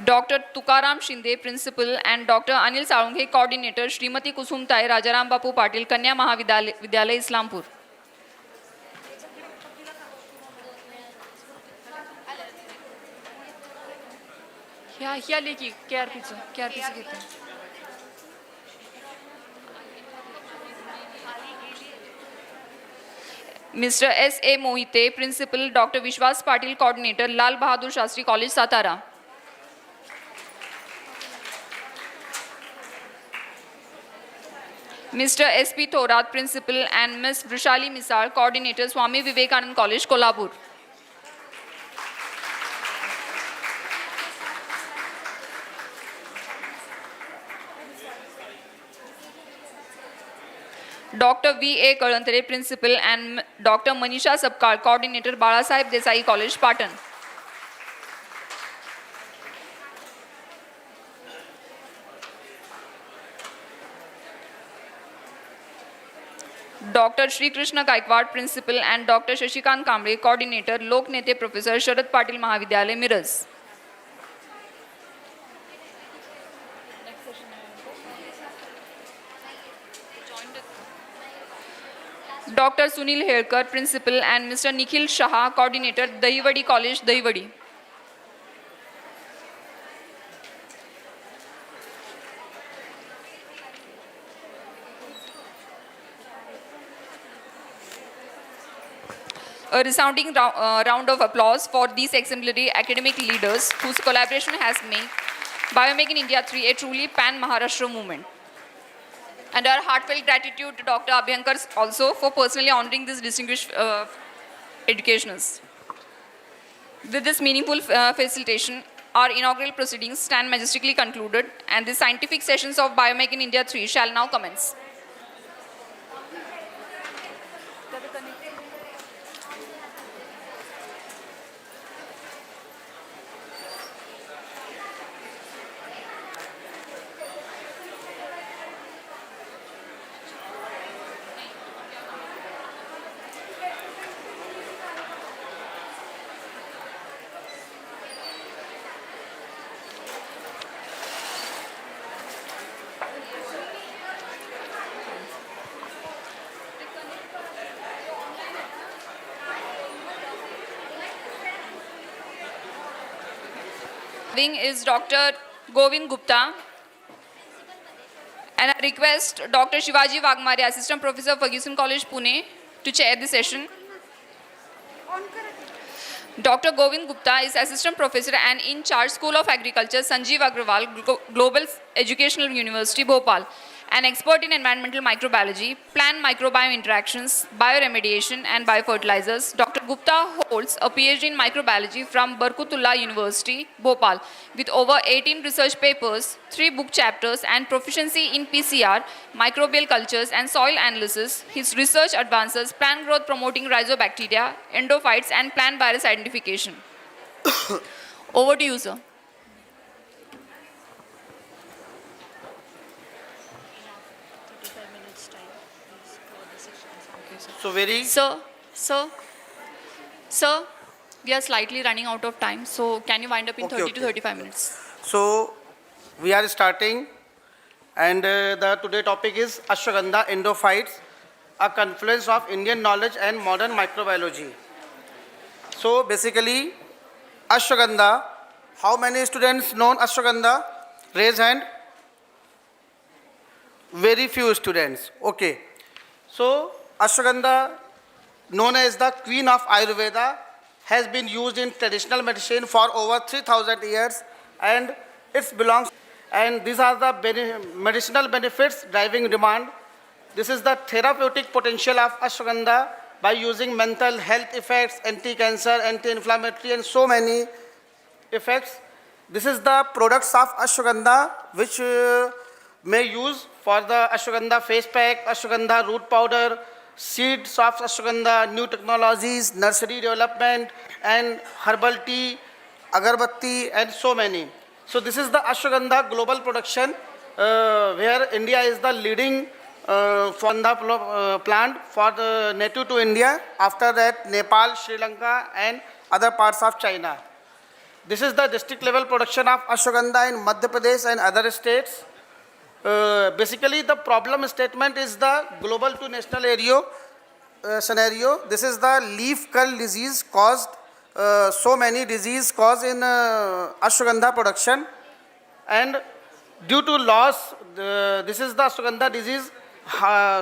Dr. Tukaram Shinde, Principal, and Dr. Anil Salunge, Coordinator, Srimati Kusum Tai, Rajaram Bapu Patil, Kanya Mahavidyalaya, Islampur. क्या लेकी KRP से घेते हैं Mr. S.A. Mohite, Principal, Dr. Vishwas Patil, Coordinator, Lal Bahadur Shastri College, Satara. Mr. S.P. Thorat, Principal, and Ms. Vrishali Misal, Coordinator, Swami Vivekanand College, Kolhapur. Dr. V.A. Kalantare, Principal, and Dr. Manisha Sabkar, Coordinator, Balasaheb Desai College, Patan. Dr. Shri Krishna Gaikwad, Principal, and Dr. Shashikant Kamble, Coordinator, Lok Nete Professor, Sharad Patil Mahavidyalaya, Miraz. Dr. Sunil Herkar, Principal, and Mr. Nikhil Shah, Coordinator, Dahivadi College, Dahivadi. A resounding round of applause for these exemplary academic leaders whose collaboration has made Biomake in India 3 a truly pan-Maharashtra movement. And our heartfelt gratitude to Dr. Abhyankar also for personally honoring these distinguished educationers. With this meaningful facilitation, our inaugural proceedings stand majestically concluded, and the scientific sessions of Biomake in India 3 shall now commence. Wing is Dr. Govind Gupta, and I request Dr. Shivaji Wagmare, Assistant Professor, Ferguson College, Pune, to chair the session. Dr. Govind Gupta is Assistant Professor and in charge School of Agriculture, Sanjeev Agrawal, Global Educational University, Bhopal, an expert in environmental microbiology, plant microbiome interactions, bioremediation, and biofertilizers. Dr. Gupta holds a PhD in microbiology from Barkutullah University, Bhopal, with over 18 research papers, 3 book chapters, and proficiency in PCR, microbial cultures, and soil analysis. His research advances plant growth promoting rhizobacteria, endophytes, and plant virus identification. Over to you, sir. So very Sir, we are slightly running out of time, so can you wind up in Okay, 30 to okay. 35 minutes? So we are starting, and the today topic is ashwagandha endophytes, a confluence of Indian knowledge and modern microbiology. So basically, ashwagandha. How many students know ashwagandha? Raise hand. Very few students. Okay. So ashwagandha, known as the queen of Ayurveda, has been used in traditional medicine for over 3,000 years, and it belongs. And these are the medicinal benefits driving demand. This is the therapeutic potential of ashwagandha by using mental health effects, anti-cancer, anti-inflammatory, and so many effects. This is the products of ashwagandha which may use for the ashwagandha face pack, ashwagandha root powder, seeds of ashwagandha, new technologies, nursery development, and herbal tea, agarbatti, and so many. So this is the ashwagandha global production, where India is the leading plant for the native to India. After that, Nepal, Sri Lanka, and other parts of China. This is the district level production of ashwagandha in Madhya Pradesh and other states. Basically, the problem statement is the global to national scenario. This is the leaf curl disease caused, so many disease caused in ashwagandha production, and due to loss, this is the ashwagandha disease,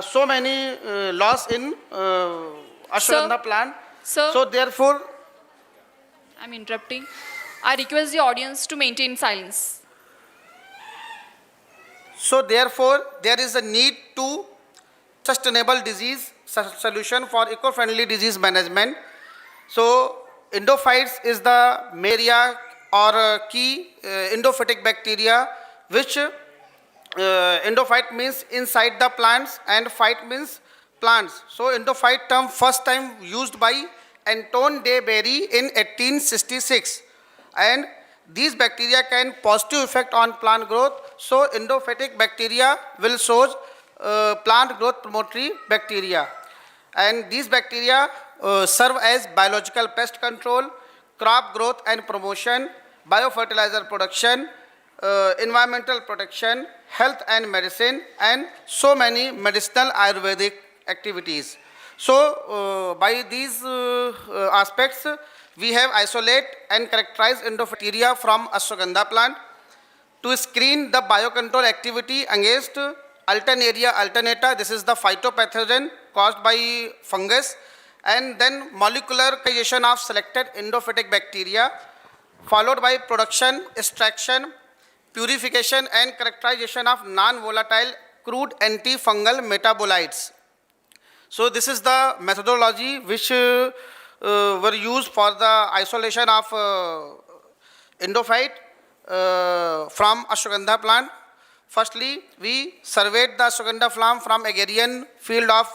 so many loss in ashwagandha plant. Sir, So therefore, I'm interrupting. I request the audience to maintain silence. there is a need to sustainable disease solution for eco-friendly disease management. So endophytes is the area or key endophytic bacteria, which endophyte means inside the plants and phyte means plants. So endophyte term first time used by Anton de Berry in 1866, and these bacteria can positive effect on plant growth. So endophytic bacteria will show plant growth promotory bacteria, and these bacteria serve as biological pest control, crop growth and promotion, biofertilizer production, environmental protection, health and medicine, and so many medicinal Ayurvedic activities. So by these aspects, we have isolate and characterized endophyteria from ashwagandha plant to screen the biocontrol activity against Alternaria alternata. This is the phytopathogen caused by fungus, and then molecularization of selected endophytic bacteria, followed by production, extraction, purification, and characterization of non-volatile crude antifungal metabolites. So this is the methodology which were used for the isolation of endophyte from ashwagandha plant. Firstly, we surveyed the ashwagandha plant from agrarian field of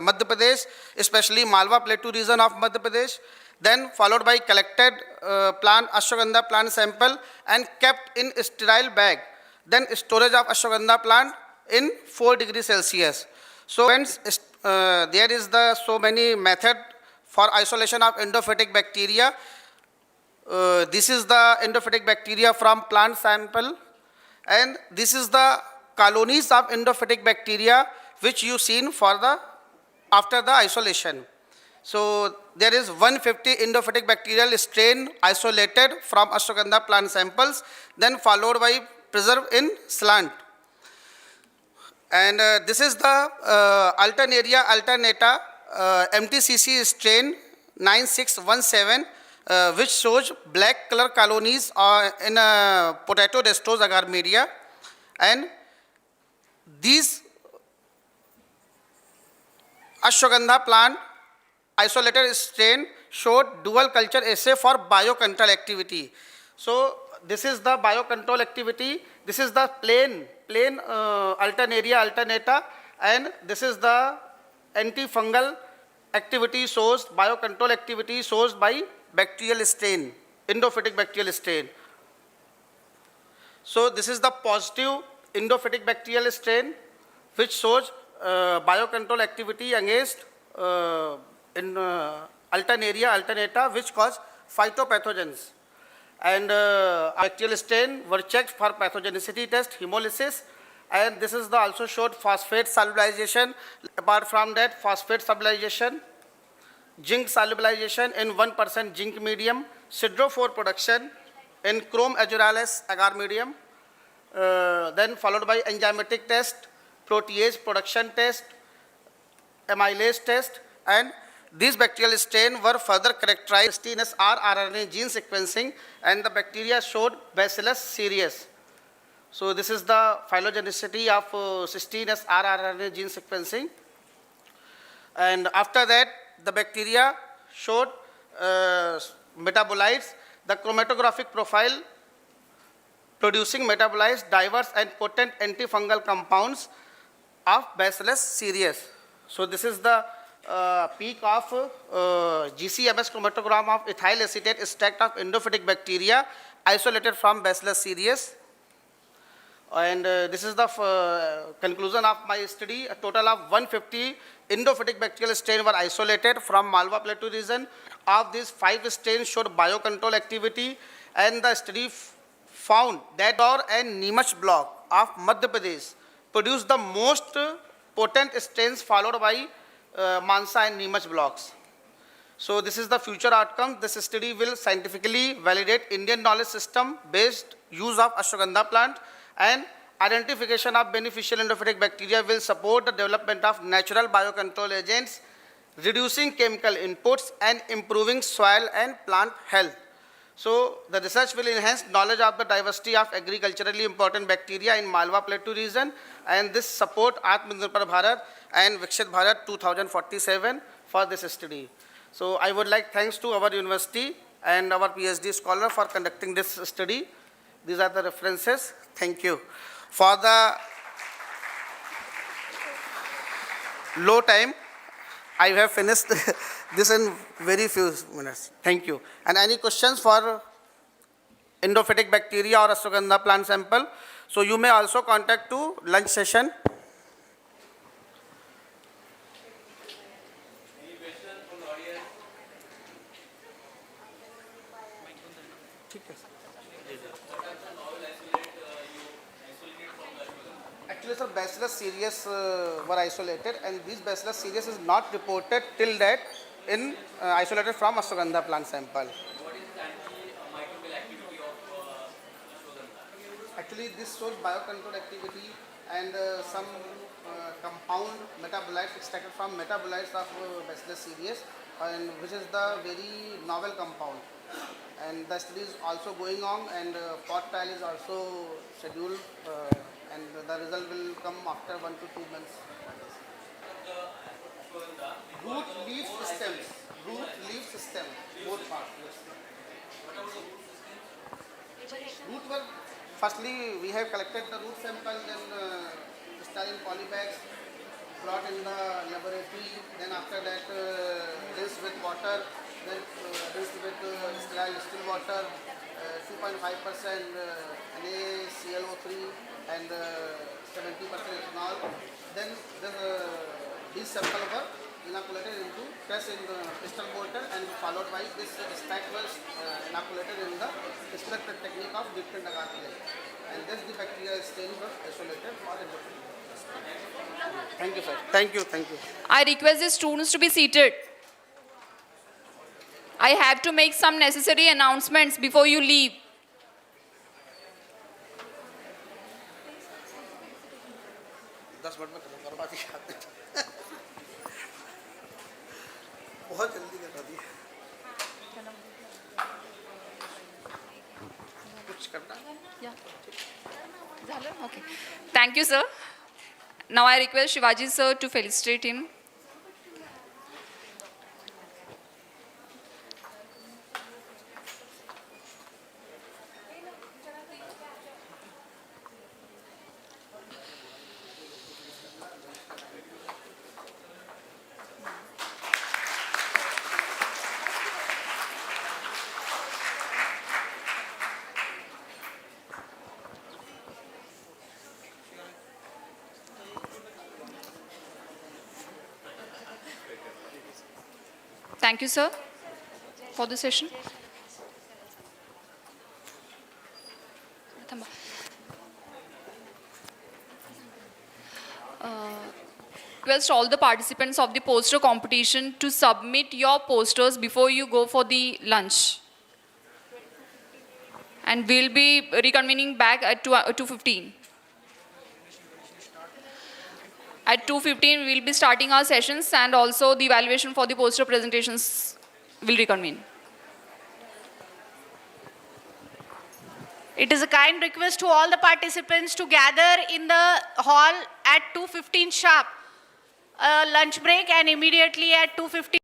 Madhya Pradesh, especially Malwa Plateau region of Madhya Pradesh. Then followed by collected ashwagandha plant sample and kept in sterile bag. Then storage of ashwagandha plant in 4 degrees Celsius. So friends, there is the so many method for isolation of endophytic bacteria. This is the endophytic bacteria from plant sample, and this is the colonies of endophytic bacteria which you seen for the after the isolation. So there is 150 endophytic bacterial strain isolated from ashwagandha plant samples, then followed by preserved in slant. And this is the Alternaria alternata MTCC strain 9617, which shows black color colonies in potato destrose agar media, and these ashwagandha plant isolated strain showed dual culture assay for biocontrol activity. So this is the biocontrol activity. This is the plain alternaria alternata, and this is the antifungal activity sourced, biocontrol activity sourced by bacterial strain, endophytic bacterial strain. So this is the positive endophytic bacterial strain which shows biocontrol activity against alternaria alternata which cause phytopathogens. And bacterial strain were checked for pathogenicity test, hemolysis, and this is the also showed phosphate solubilization. Apart from that, phosphate solubilization, zinc solubilization in 1% zinc medium, siderophore production in chrome azuralis agar medium, then followed by enzymatic test, protease production test, amylase test, and these bacterial strain were further characterized as rRNA gene sequencing, and the bacteria showed Bacillus cereus. So this is the phylogeneticity of cysteine as rRNA gene sequencing. And after that, the bacteria showed metabolites, the chromatographic profile producing metabolites, diverse and potent antifungal compounds of Bacillus cereus. So this is the peak of GCMS chromatogram of ethyl acetate extract of endophytic bacteria isolated from Bacillus cereus. And this is the conclusion of my study. A total of 150 endophytic bacterial strains were isolated from Malwa Plateau region. Of these, 5 strains showed biocontrol activity, and the study found that Indore and Neemuch block of Madhya Pradesh produced the most potent strains, followed by Mansa and Neemuch blocks. So this is the future outcome. This study will scientifically validate Indian knowledge system based use of ashwagandha plant, and identification of beneficial endophytic bacteria will support the development of natural biocontrol agents, reducing chemical inputs and improving soil and plant health. So the research will enhance knowledge of the diversity of agriculturally important bacteria in Malwa Plateau region, and this support Atmanirbhar Bharat and Viksit Bharat 2047 for this study. So I would like thanks to our university and our PhD scholar for conducting this study. These are the references. Thank you. For the low time, I have finished this in very few minutes. Thank you. And any questions for endophytic bacteria or ashwagandha plant sample? So you may also contact to lunch session. Actually, sir, Bacillus cereus were isolated, and these Bacillus cereus is not reported till that in isolated from ashwagandha plant sample. What is the antimicrobial activity of ashwagandha? Actually, this shows biocontrol activity and some compound metabolites extracted from metabolites of Bacillus cereus, and which is the very novel compound. And the study is also going on, and pot trial is also scheduled, and the result will come after 1 to 2 months. Root, leaf, stems. Root, leaf, stem. Both parts. Root work. Firstly, we have collected the root sample, then stored in polybags, brought in the laboratory. Then after that, rinse with water. Then rinse with sterile distilled water, 2.5% NaClO3 and 70% ethanol. Then these sample were inoculated into press in the pistol mortar, and followed by this stack was inoculated in the distillated technique of different agar clay. And this the bacterial strain was isolated for endophytic. Thank you, sir. Thank you. Thank you. I request the students to be seated. I have to make some necessary announcements before you leave. बहुत जल्दी करवा दिया कुछ करना Yeah. Okay. Thank you, sir. Now I request Shivaji sir to felicitate him. Thank you, sir, for the session. Request all the participants of the poster competition to submit your posters before you go for the lunch. And we'll be reconvening back at 2:15. At 2:15, we'll be starting our sessions, and also the evaluation for the poster presentations will reconvene. It is a kind request to all the participants to gather in the hall at 2:15 sharp. Lunch break, and immediately at 2:15.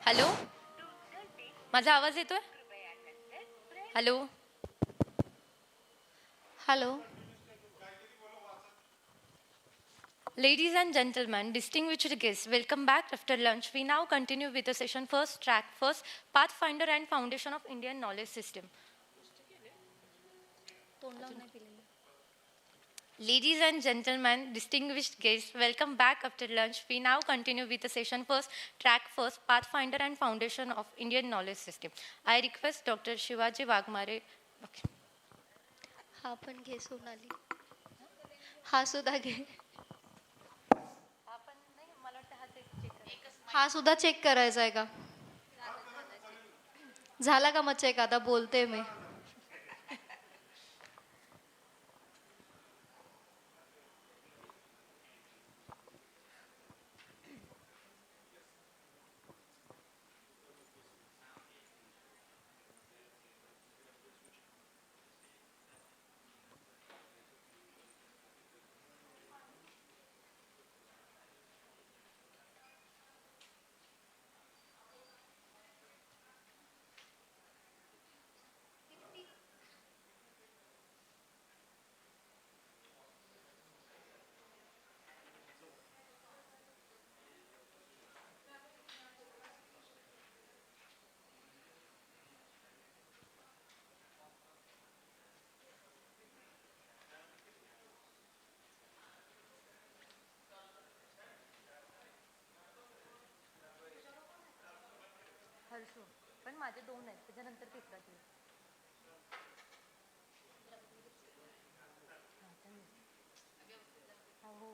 Hello, माझा आवाज येतोय? Hello. Hello. Ladies and gentlemen, distinguished guests, welcome back after lunch. We now continue with the session first, track first, Pathfinder and Foundation of Indian Knowledge System. Ladies and gentlemen, distinguished guests, welcome back after lunch. We now continue with the session first, track first, Pathfinder and Foundation of Indian Knowledge System. I request Dr. Shivaji Wagmare. Okay. हा पण घे सोनाली. हा सुद्धा घे. हा सुद्धा check करायचा आहे का? झाला का मग चेक? आता बोलते मी. हर्षू, पण माझे 2 आहेत, त्याच्यानंतर तिसरा घेऊ. हो.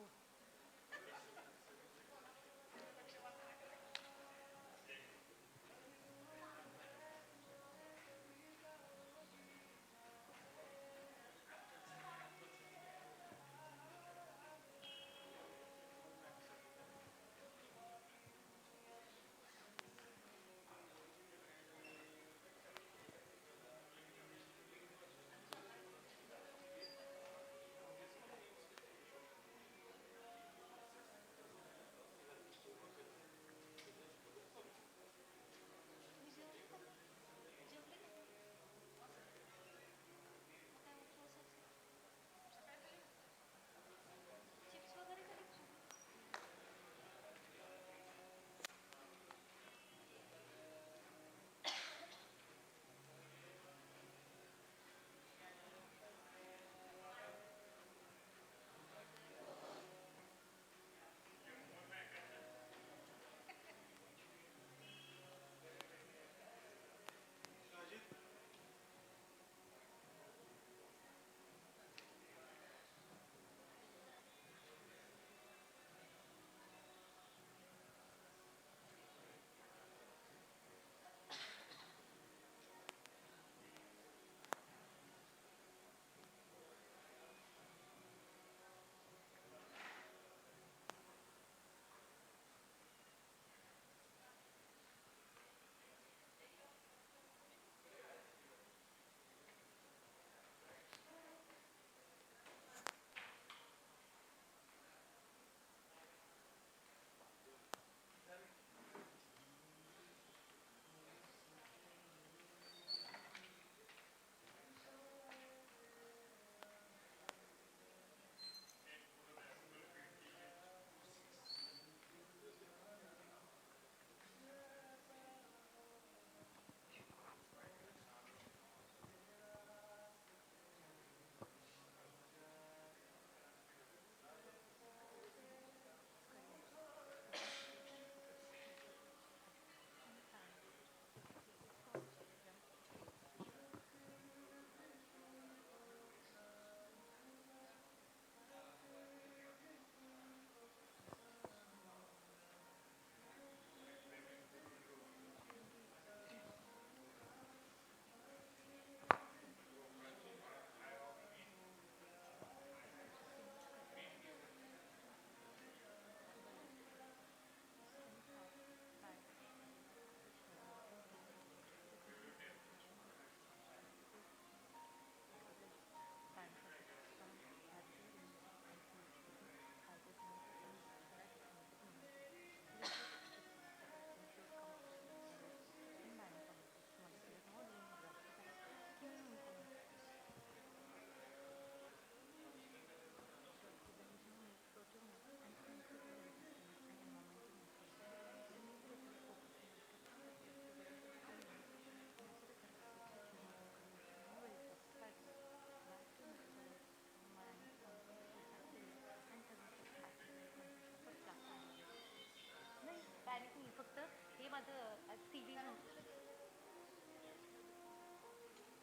माझं CV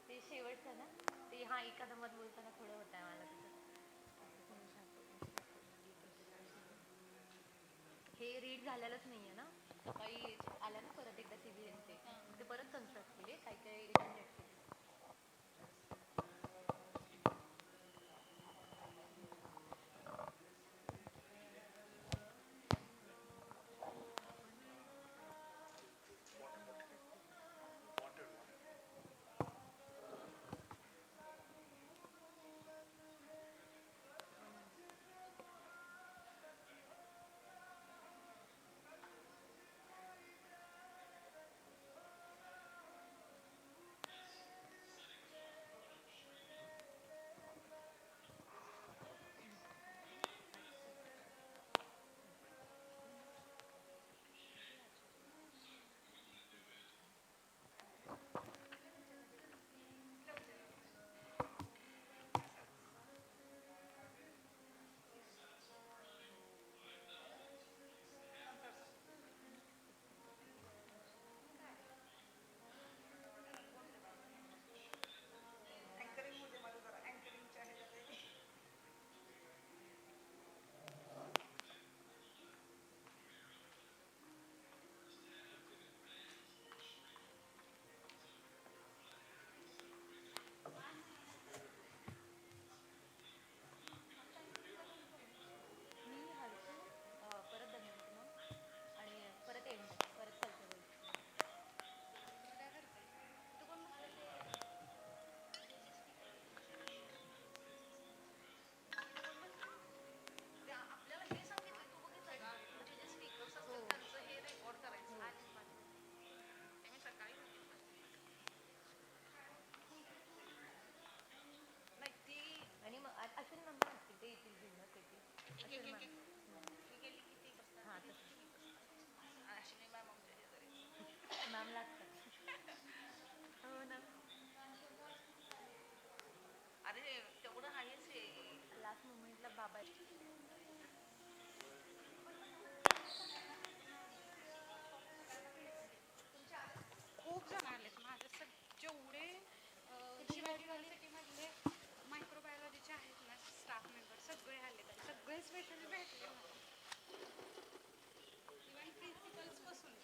ते शेवटचं ना ते हां एखादा मत बोलताना थोडं होत आहे मला हे रीड झालेलंच नाही आहे ना सकाळी आल्या ना परत एकदा CV ते परत कन्स्ट्रक्ट केले काही काही रिटर्न केले आणि मग असेल नंबर असतील ते येतील बिझनेस येतील हां मॅम लागतात हो ना अरे तेवढं आहेच लास्ट मुमेंटला बाबा खूप जण आलेत माझे जेवढे शिवाजी युनिव्हर्सिटीमधले मायक्रोबायोलॉजीचे आहेत ना स्टाफ मेंबर सगळे आलेत आणि सगळे स्पेशली भेटले even प्रिन्सिपल्सपासून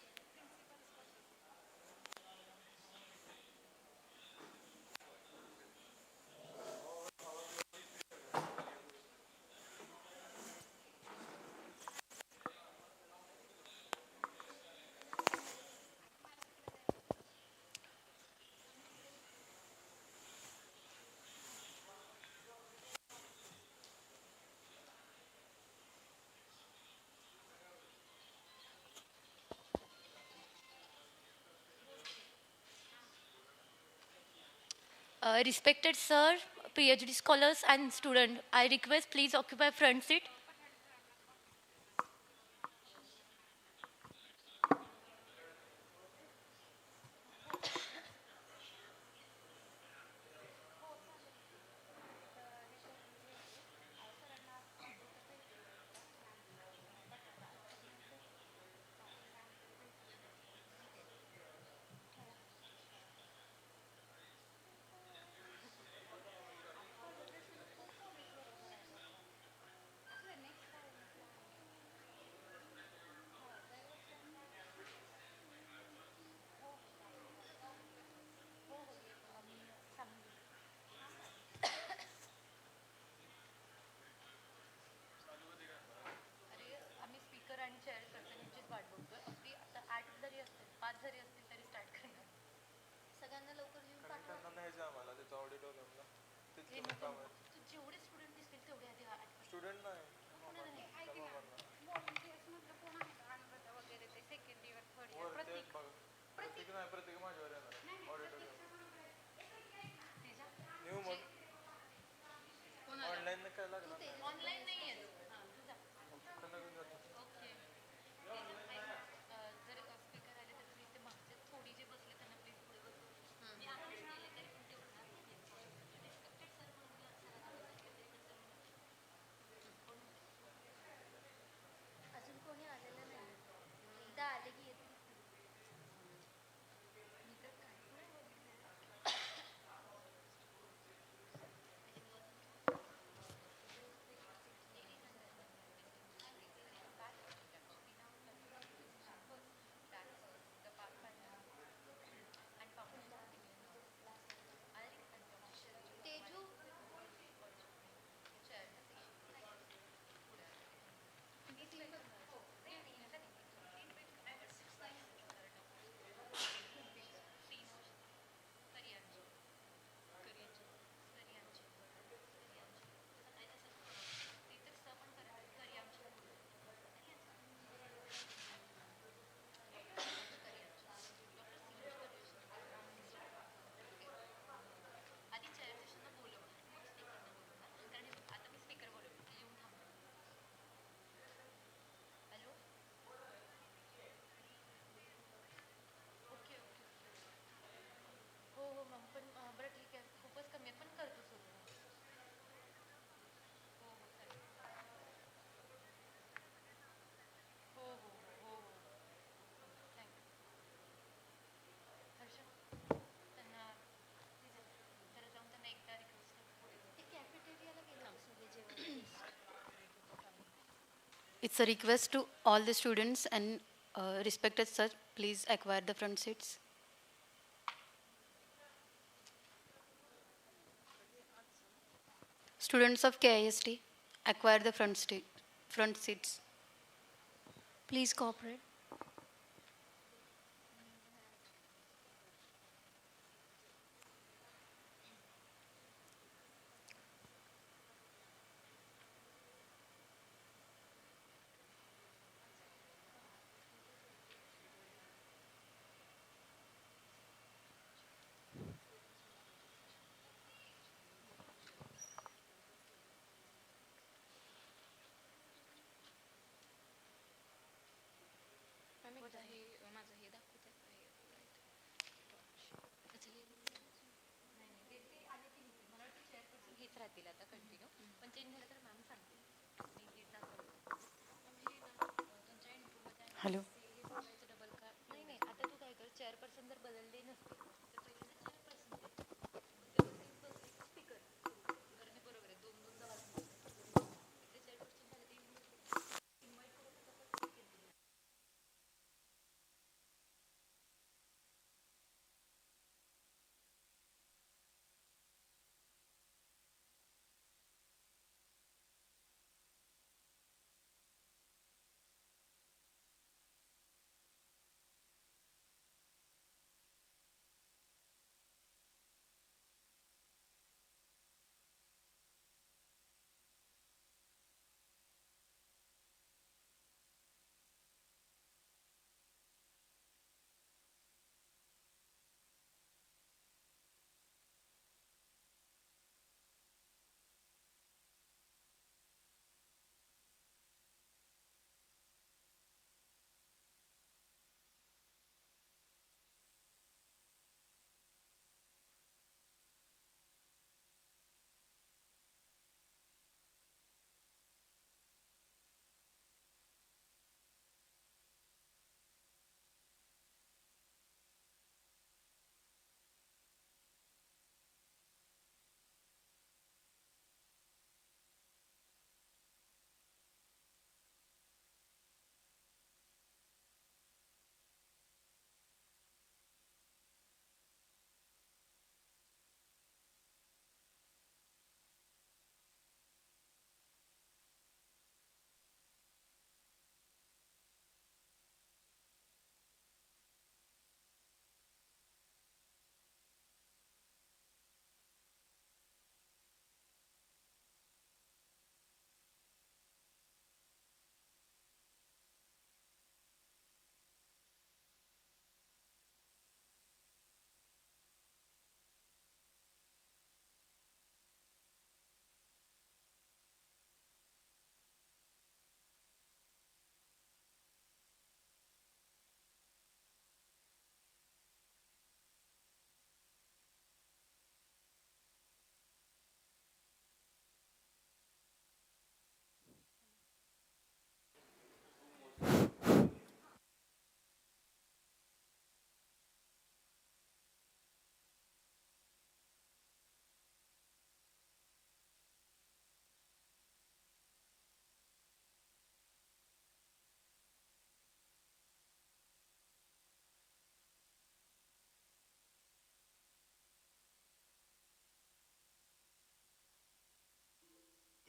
Respected sir, PhD scholars and student, I request please occupy front seat. आम्ही स्पीकर आणि चेअर पर्सनचीच वाट बघतोय अगदी आता 8 जरी असतील 5 जरी असतील तरी स्टार्ट करणार सगळ्यांना लवकर येऊन पाठवा जेवढे स्टुडंट दिसतील तेवढे आधी स्टुडंट नाही व्हॉलंटियर्स मधलं कोण आहे का अनुराधा वगैरे ते सेकंड इयर थर्ड इयर प्रत्येक माझ्यावर ऑनलाईन काय लागलं ऑनलाईन नाही आहे ओके जर स्पीकर आले तर प्लीज ते मागचे थोडी जे बसले त्यांना प्लीज पुढे बसू मी आताच गेले तरी पण तेवढं रिस्पेक्टेड सर म्हणून It's a request to all the students and respected sir, please acquire the front seats. Students of KIST, acquire the front seats. Please cooperate. Hello.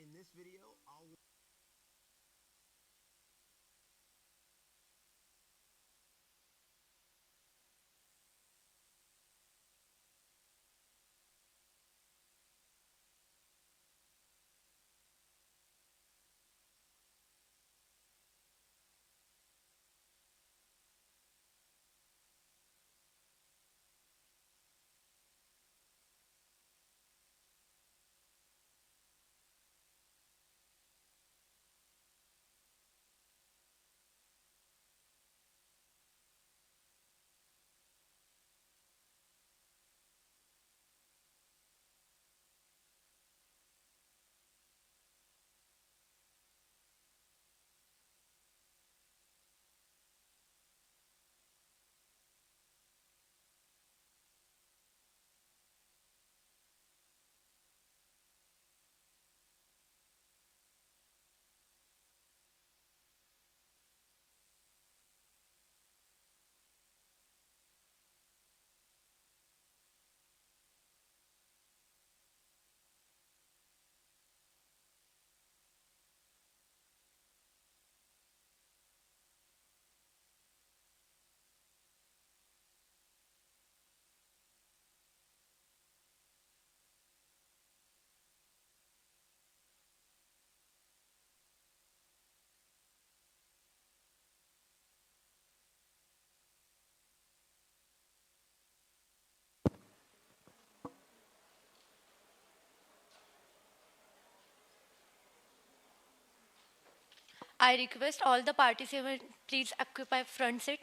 In this video, I'll I request all the participants please occupy front seat.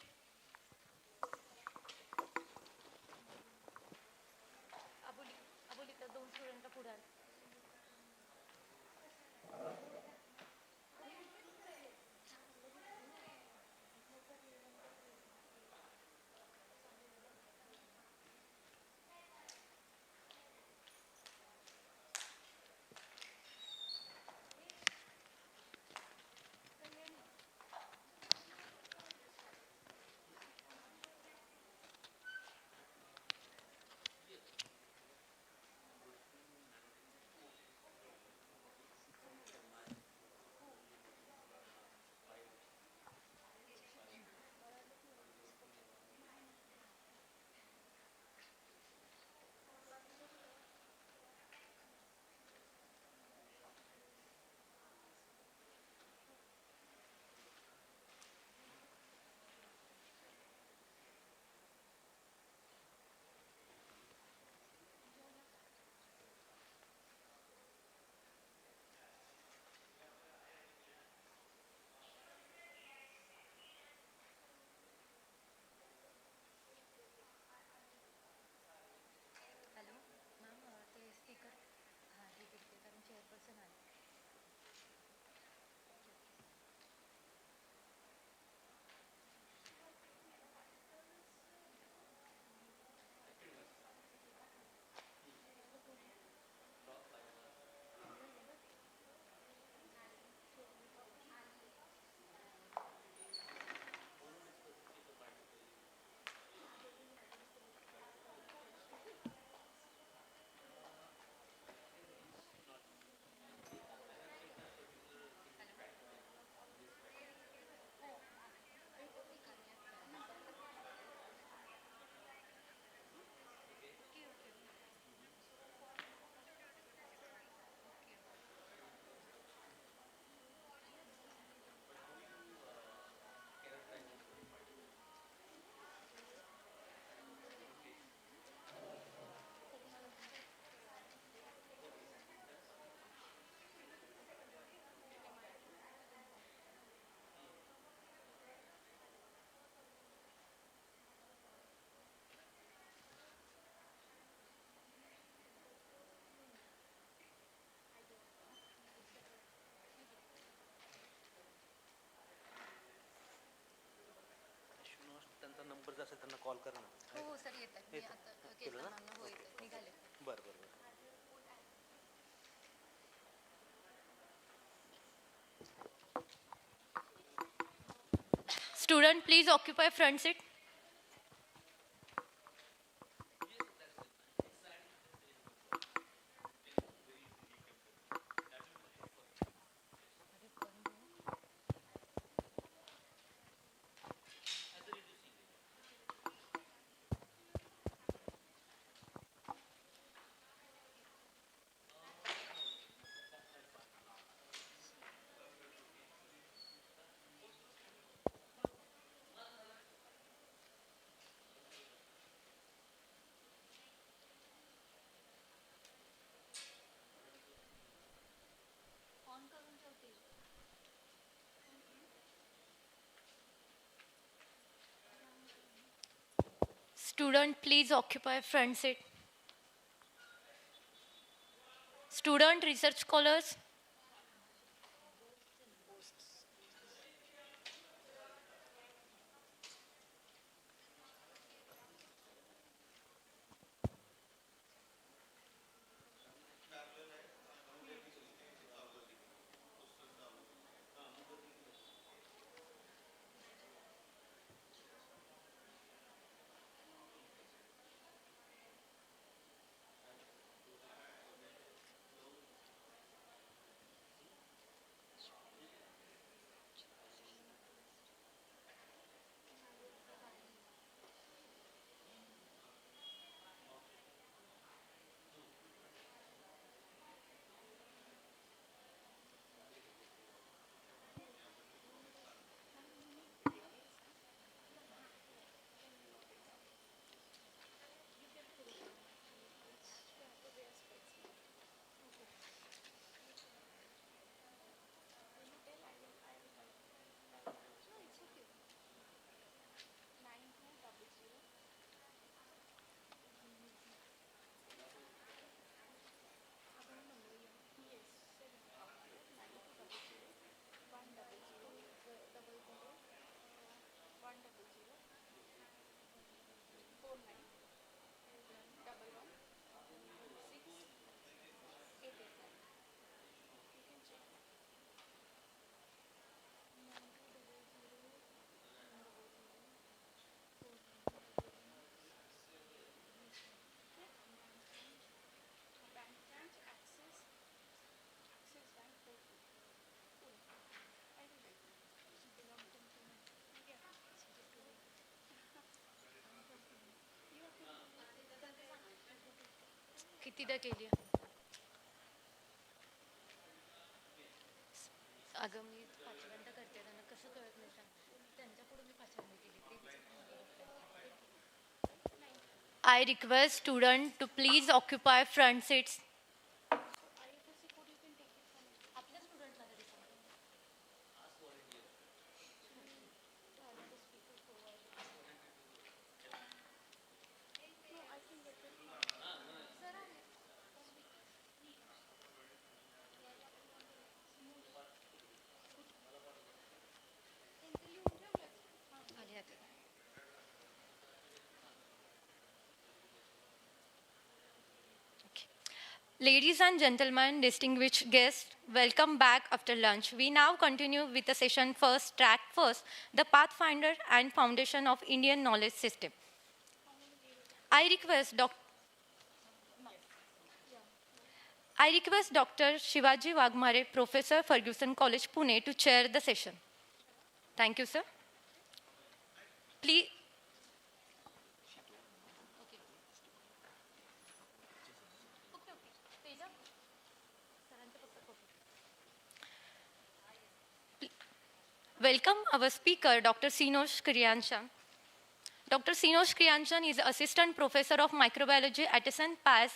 त्यांचा number जर असेल त्यांना call करा ना. हो sir येतात मी आता केलं ना हो येतात निघाले. बरं बरं बरं. Student, please occupy front seat. Student, please occupy front seat. Student, research scholars. कितीदा केली अगं मी पाचव्यांदा करते त्यांना कसं कळत नाही सांग त्यांच्या पुढे मी पाचव्यांदा केली I request student to please occupy front seats. Ladies and gentlemen, distinguished guests, welcome back after lunch. We now continue with the session first, track first, the Pathfinder and Foundation of Indian Knowledge System. I request Dr. Shivaji Wagmare, Professor, Ferguson College, Pune, to chair the session. Thank you, sir. Please. Welcome our speaker, Dr. Sinosh Kriyanshan. Dr. Sinosh Kriyanshan is Assistant Professor of Microbiology at St. Pius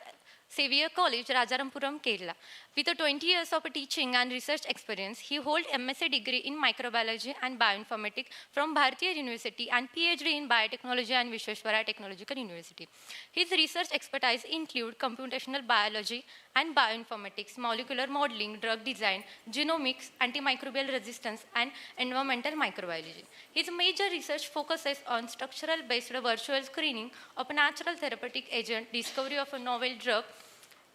Xavier College, Rajarampuram, Kerala. With 20 years of teaching and research experience, he holds MSc degree in microbiology and bioinformatics from Bharatiya University and PhD in biotechnology and Vishweshwara Technological University. His research expertise include computational biology and bioinformatics, molecular modeling, drug design, genomics, antimicrobial resistance, and environmental microbiology. His major research focuses on structural-based virtual screening of natural therapeutic agent, discovery of a novel drug,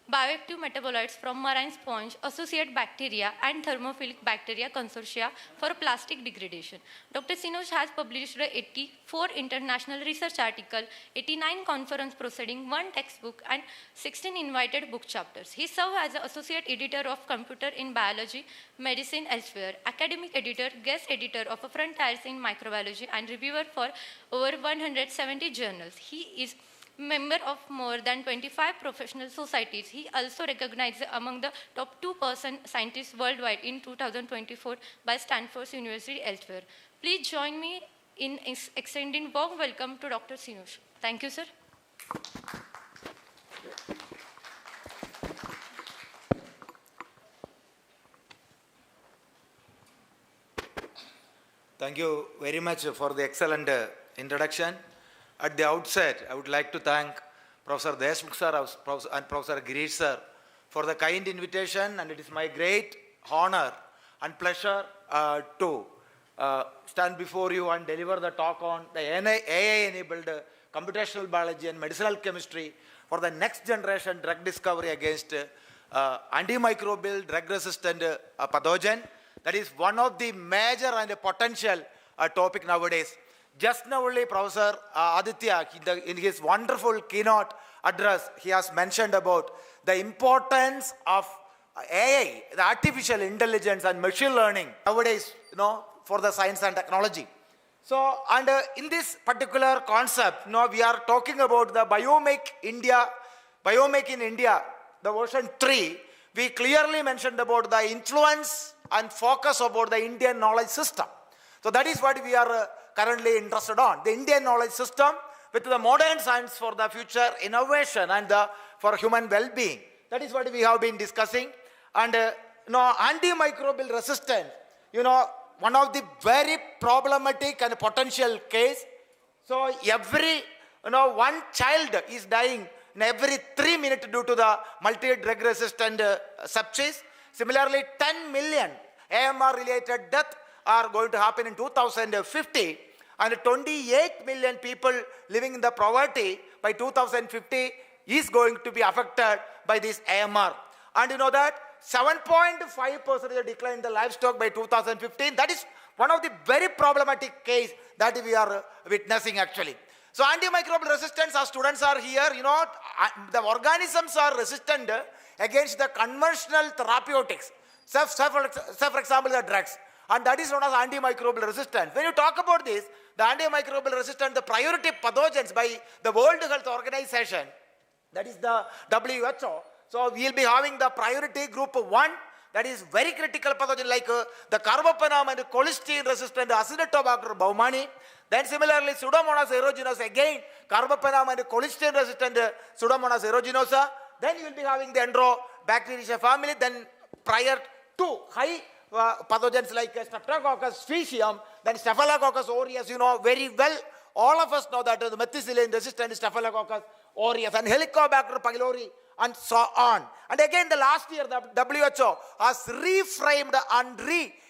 bioactive metabolites from marine sponge, associate bacteria, and thermophilic bacteria consortia for plastic degradation. Dr. Sinosh has published 84 international research articles, 89 conference proceedings, 1 textbook, and 16 invited book chapters. He served as associate editor of Computer in Biology, Medicine elsewhere, academic editor, guest editor of Frontiers in Microbiology, and reviewer for over 170 journals. He is member of more than 25 professional societies. He also recognized among the top 2% scientists worldwide in 2024 by Stanford University elsewhere. Please join me in extending warm welcome to Dr. Sinosh. Thank you, sir. Thank you very much for the excellent introduction. At the outset, I would like to thank Professor Deshmukh sir and Professor Girish sir for the kind invitation, and it is my great honor and pleasure to stand before you and deliver the talk on the AI-enabled computational biology and medicinal chemistry for the next generation drug discovery against antimicrobial drug-resistant pathogen. That is one of the major and potential topic nowadays. Just now only Professor Aditya, in his wonderful keynote address, he has mentioned about the importance of AI, the artificial intelligence and machine learning nowadays, for the science and technology. So, and in this particular concept, we are talking about the Biomake in India, the version 3. We clearly mentioned about the influence and focus about the Indian knowledge system. So that is what we are currently interested on, the Indian knowledge system with the modern science for the future innovation and for human well-being. That is what we have been discussing. And antimicrobial resistance, one of the very problematic and potential case. So every, one child is dying in every 3 minutes due to the multi-drug resistant sepsis. Similarly, 10 million AMR-related deaths are going to happen in 2050, and 28 million people living in the poverty by 2050 is going to be affected by this AMR. And you know that 7.5% decline in the livestock by 2015. That is one of the very problematic case that we are witnessing actually. So antimicrobial resistance, our students are here, the organisms are resistant against the conventional therapeutics. Say for example, the drugs. And that is known as antimicrobial resistance. When you talk about this, the antimicrobial resistance, the priority pathogens by the World Health Organization, That is the WHO. So we will be having the priority group 1, that is very critical pathogen like the carbapenem and cholesterol resistant Acinetobacter baumannii. Then similarly Pseudomonas aeruginosa, again carbapenem and cholesterol resistant Pseudomonas aeruginosa. Then you will be having the Enterobacteriaceae family. Then prior to high pathogens like Streptococcus faecium, then Staphylococcus aureus, you know very well. All of us know that the methicillin resistant Staphylococcus aureus and Helicobacter pylori and so on. And again the last year the WHO has reframed and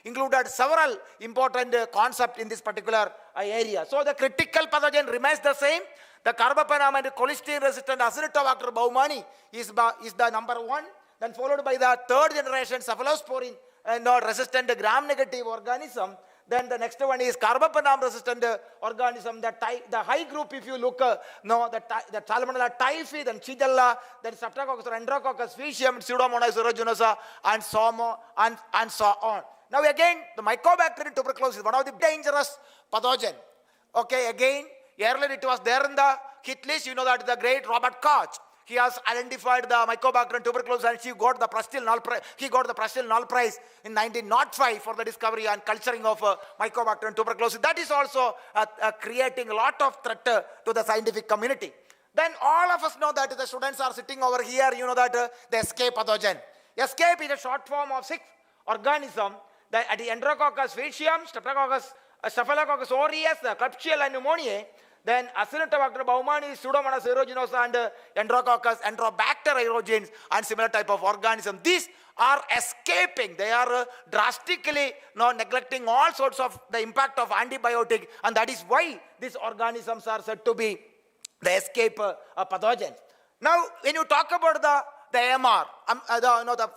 included several important concepts in this particular area. So the critical pathogen remains the same. The carbapenem and cholesterol resistant Acinetobacter baumannii is the number 1. Then followed by the third generation cephalosporin resistant gram-negative organism. Then the next one is carbapenem resistant organism. The high group, if you look, the Salmonella typhi, then Shigella, then Streptococcus or Enterococcus faecium, Pseudomonas aeruginosa, and so on. Now again, the Mycobacterium tuberculosis is one of the dangerous pathogen. Okay, again, earlier it was there in the hit list. You know that the great Robert Koch, he has identified the Mycobacterium tuberculosis and he got the Prestill Null Prize in 1905 for the discovery and culturing of Mycobacterium tuberculosis. That is also creating a lot of threat to the scientific community. Then all of us know that the students are sitting over here, you know that the escape pathogen. Escape is a short form of 6 organisms. The Enterococcus faecium, Staphylococcus aureus, Klebsiella pneumoniae, then Acinetobacter baumannii, Pseudomonas aeruginosa, and Enterococcus, Enterobacter aerogenes, and similar type of organisms. These are escaping. They are drastically neglecting all sorts of the impact of antibiotic, and that is why these organisms are said to be the escape pathogens. Now, when you talk about the AMR,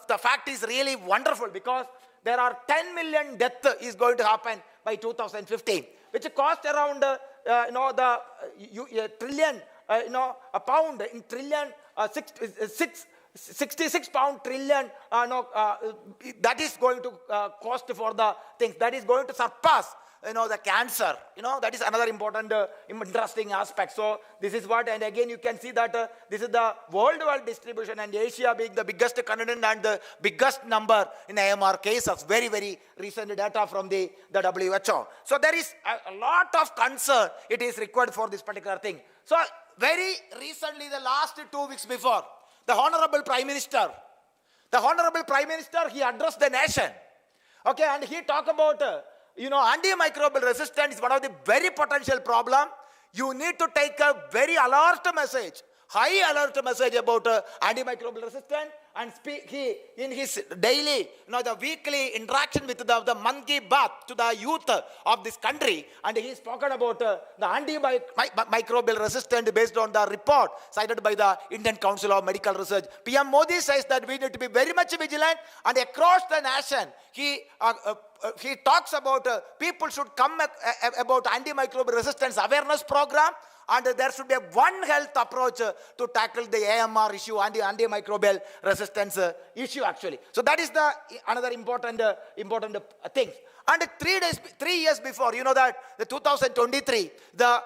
the fact is really wonderful because there are 10 million deaths is going to happen by 2015, which cost around trillion, a pound in trillion, 66 pound trillion, that is going to cost for the things. That is going to surpass, the cancer. That is another important, interesting aspect. So this is what, and again you can see that this is the worldwide distribution, and Asia being the biggest continent and the biggest number in AMR cases. Very, very recent data from the WHO. So there is a lot of concern it is required for this particular thing. So very recently, the last 2 weeks before, the Honorable Prime Minister, he addressed the nation. Okay, and he talked about antimicrobial resistance is one of the very potential problem. You need to take a very alert message, high alert message about antimicrobial resistance, and he in his daily, the weekly interaction with the Mann Ki Baat to the youth of this country, and he spoken about the antimicrobial resistance based on the report cited by the Indian Council of Medical Research. PM Modi says that we need to be very much vigilant, and across the nation, he talks about people should come about antimicrobial resistance awareness program, and there should be a One Health approach to tackle the AMR issue and the antimicrobial resistance issue actually. So that is the another important thing. And 3 years before, that the 2023, the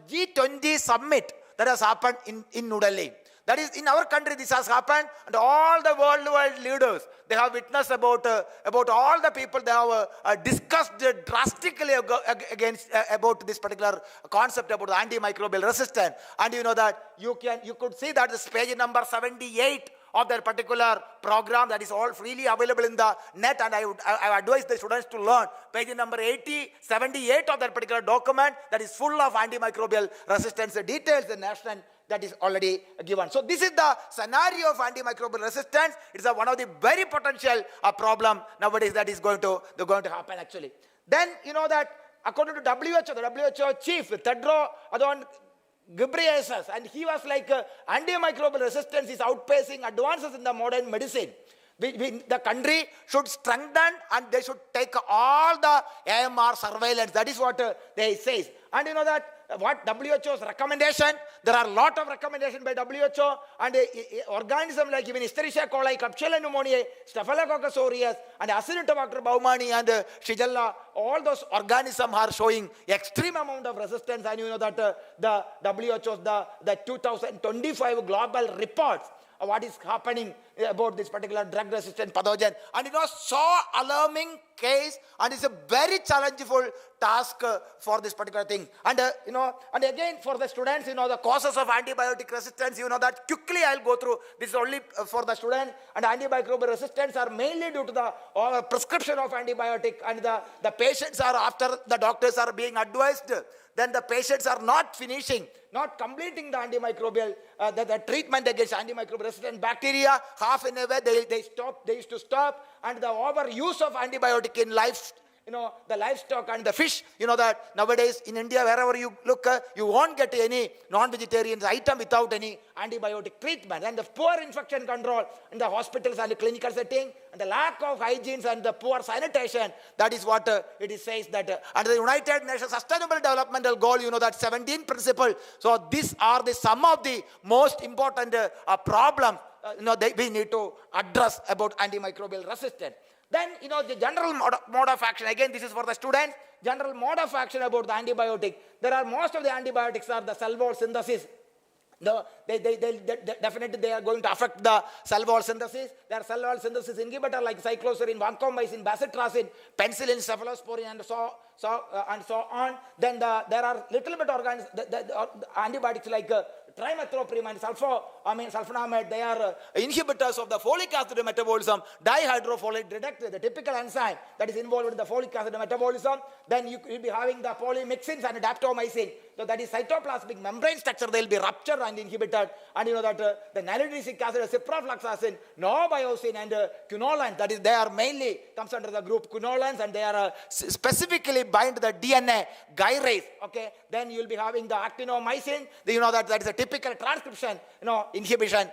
G20 summit that has happened in New Delhi. That is, in our country this has happened, and all the worldwide leaders, they have witnessed about all the people, they have discussed drastically about this particular concept about the antimicrobial resistance. And you know that you could see that this page number 78 of that particular program, that is all freely available in the net, and I advise the students to learn page number 78 of that particular document, that is full of antimicrobial resistance details, the national that is already given. So this is the scenario of antimicrobial resistance. It is one of the very potential problem nowadays that is going to happen actually. Then that according to WHO, the WHO chief Tedros Adhanom Ghebreyesus, and he was like antimicrobial resistance is outpacing advances in the modern medicine. The country should strengthen and they should take all the AMR surveillance. That is what they say. And you know that what WHO's recommendation, there are a lot of recommendations by WHO, and organisms like even Escherichia coli, Klebsiella pneumoniae, Staphylococcus aureus, and Acinetobacter baumannii and Shigella, all those organisms are showing extreme amount of resistance. And you know that the WHO's the 2025 global reports what is happening about this particular drug resistant pathogen, and it was so alarming case, and it's a very challenging task for this particular thing. And and again for the students, the causes of antibiotic resistance, that quickly I'll go through. This is only for the student. And antimicrobial resistance are mainly due to the prescription of antibiotic, and the patients are, after the doctors are being advised, then the patients are not completing the antimicrobial, the treatment against antimicrobial resistant bacteria. Half an hour they used to stop, and the overuse of antibiotic in the livestock and the fish, that nowadays in India, wherever you look, you won't get any non-vegetarian item without any antibiotic treatment. And the poor infection control in the hospitals and the clinical setting, and the lack of hygiene and the poor sanitation, that is what it says that under the United Nations Sustainable Developmental Goal, that 17 principles. So these are some of the most important problems we need to address about antimicrobial resistance. Then, the general mode of action, again, this is for the students, general mode of action about the antibiotic. Most of the antibiotics are the cell wall synthesis. Definitely they are going to affect the cell wall synthesis. There are cell wall synthesis inhibitor like cycloserine, vancomycin, bacitracin, penicillin, cephalosporin, and so on. Then there are little bit the antibiotics like trimethoprim and sulfonamide. They are inhibitors of the folic acid metabolism. Dihydrofolate reductase, the typical enzyme that is involved in the folic acid metabolism. Then you will be having the polymyxins and daptomycin. So that is cytoplasmic membrane structure. They will be ruptured and inhibited. And that the nalidixic acid, ciprofloxacin, nobiosine, and quinoline, that is, they are mainly comes under the group quinolines, and they are specifically bind the DNA gyrase. Okay, then you will be having the actinomycin. That is a typical transcription inhibition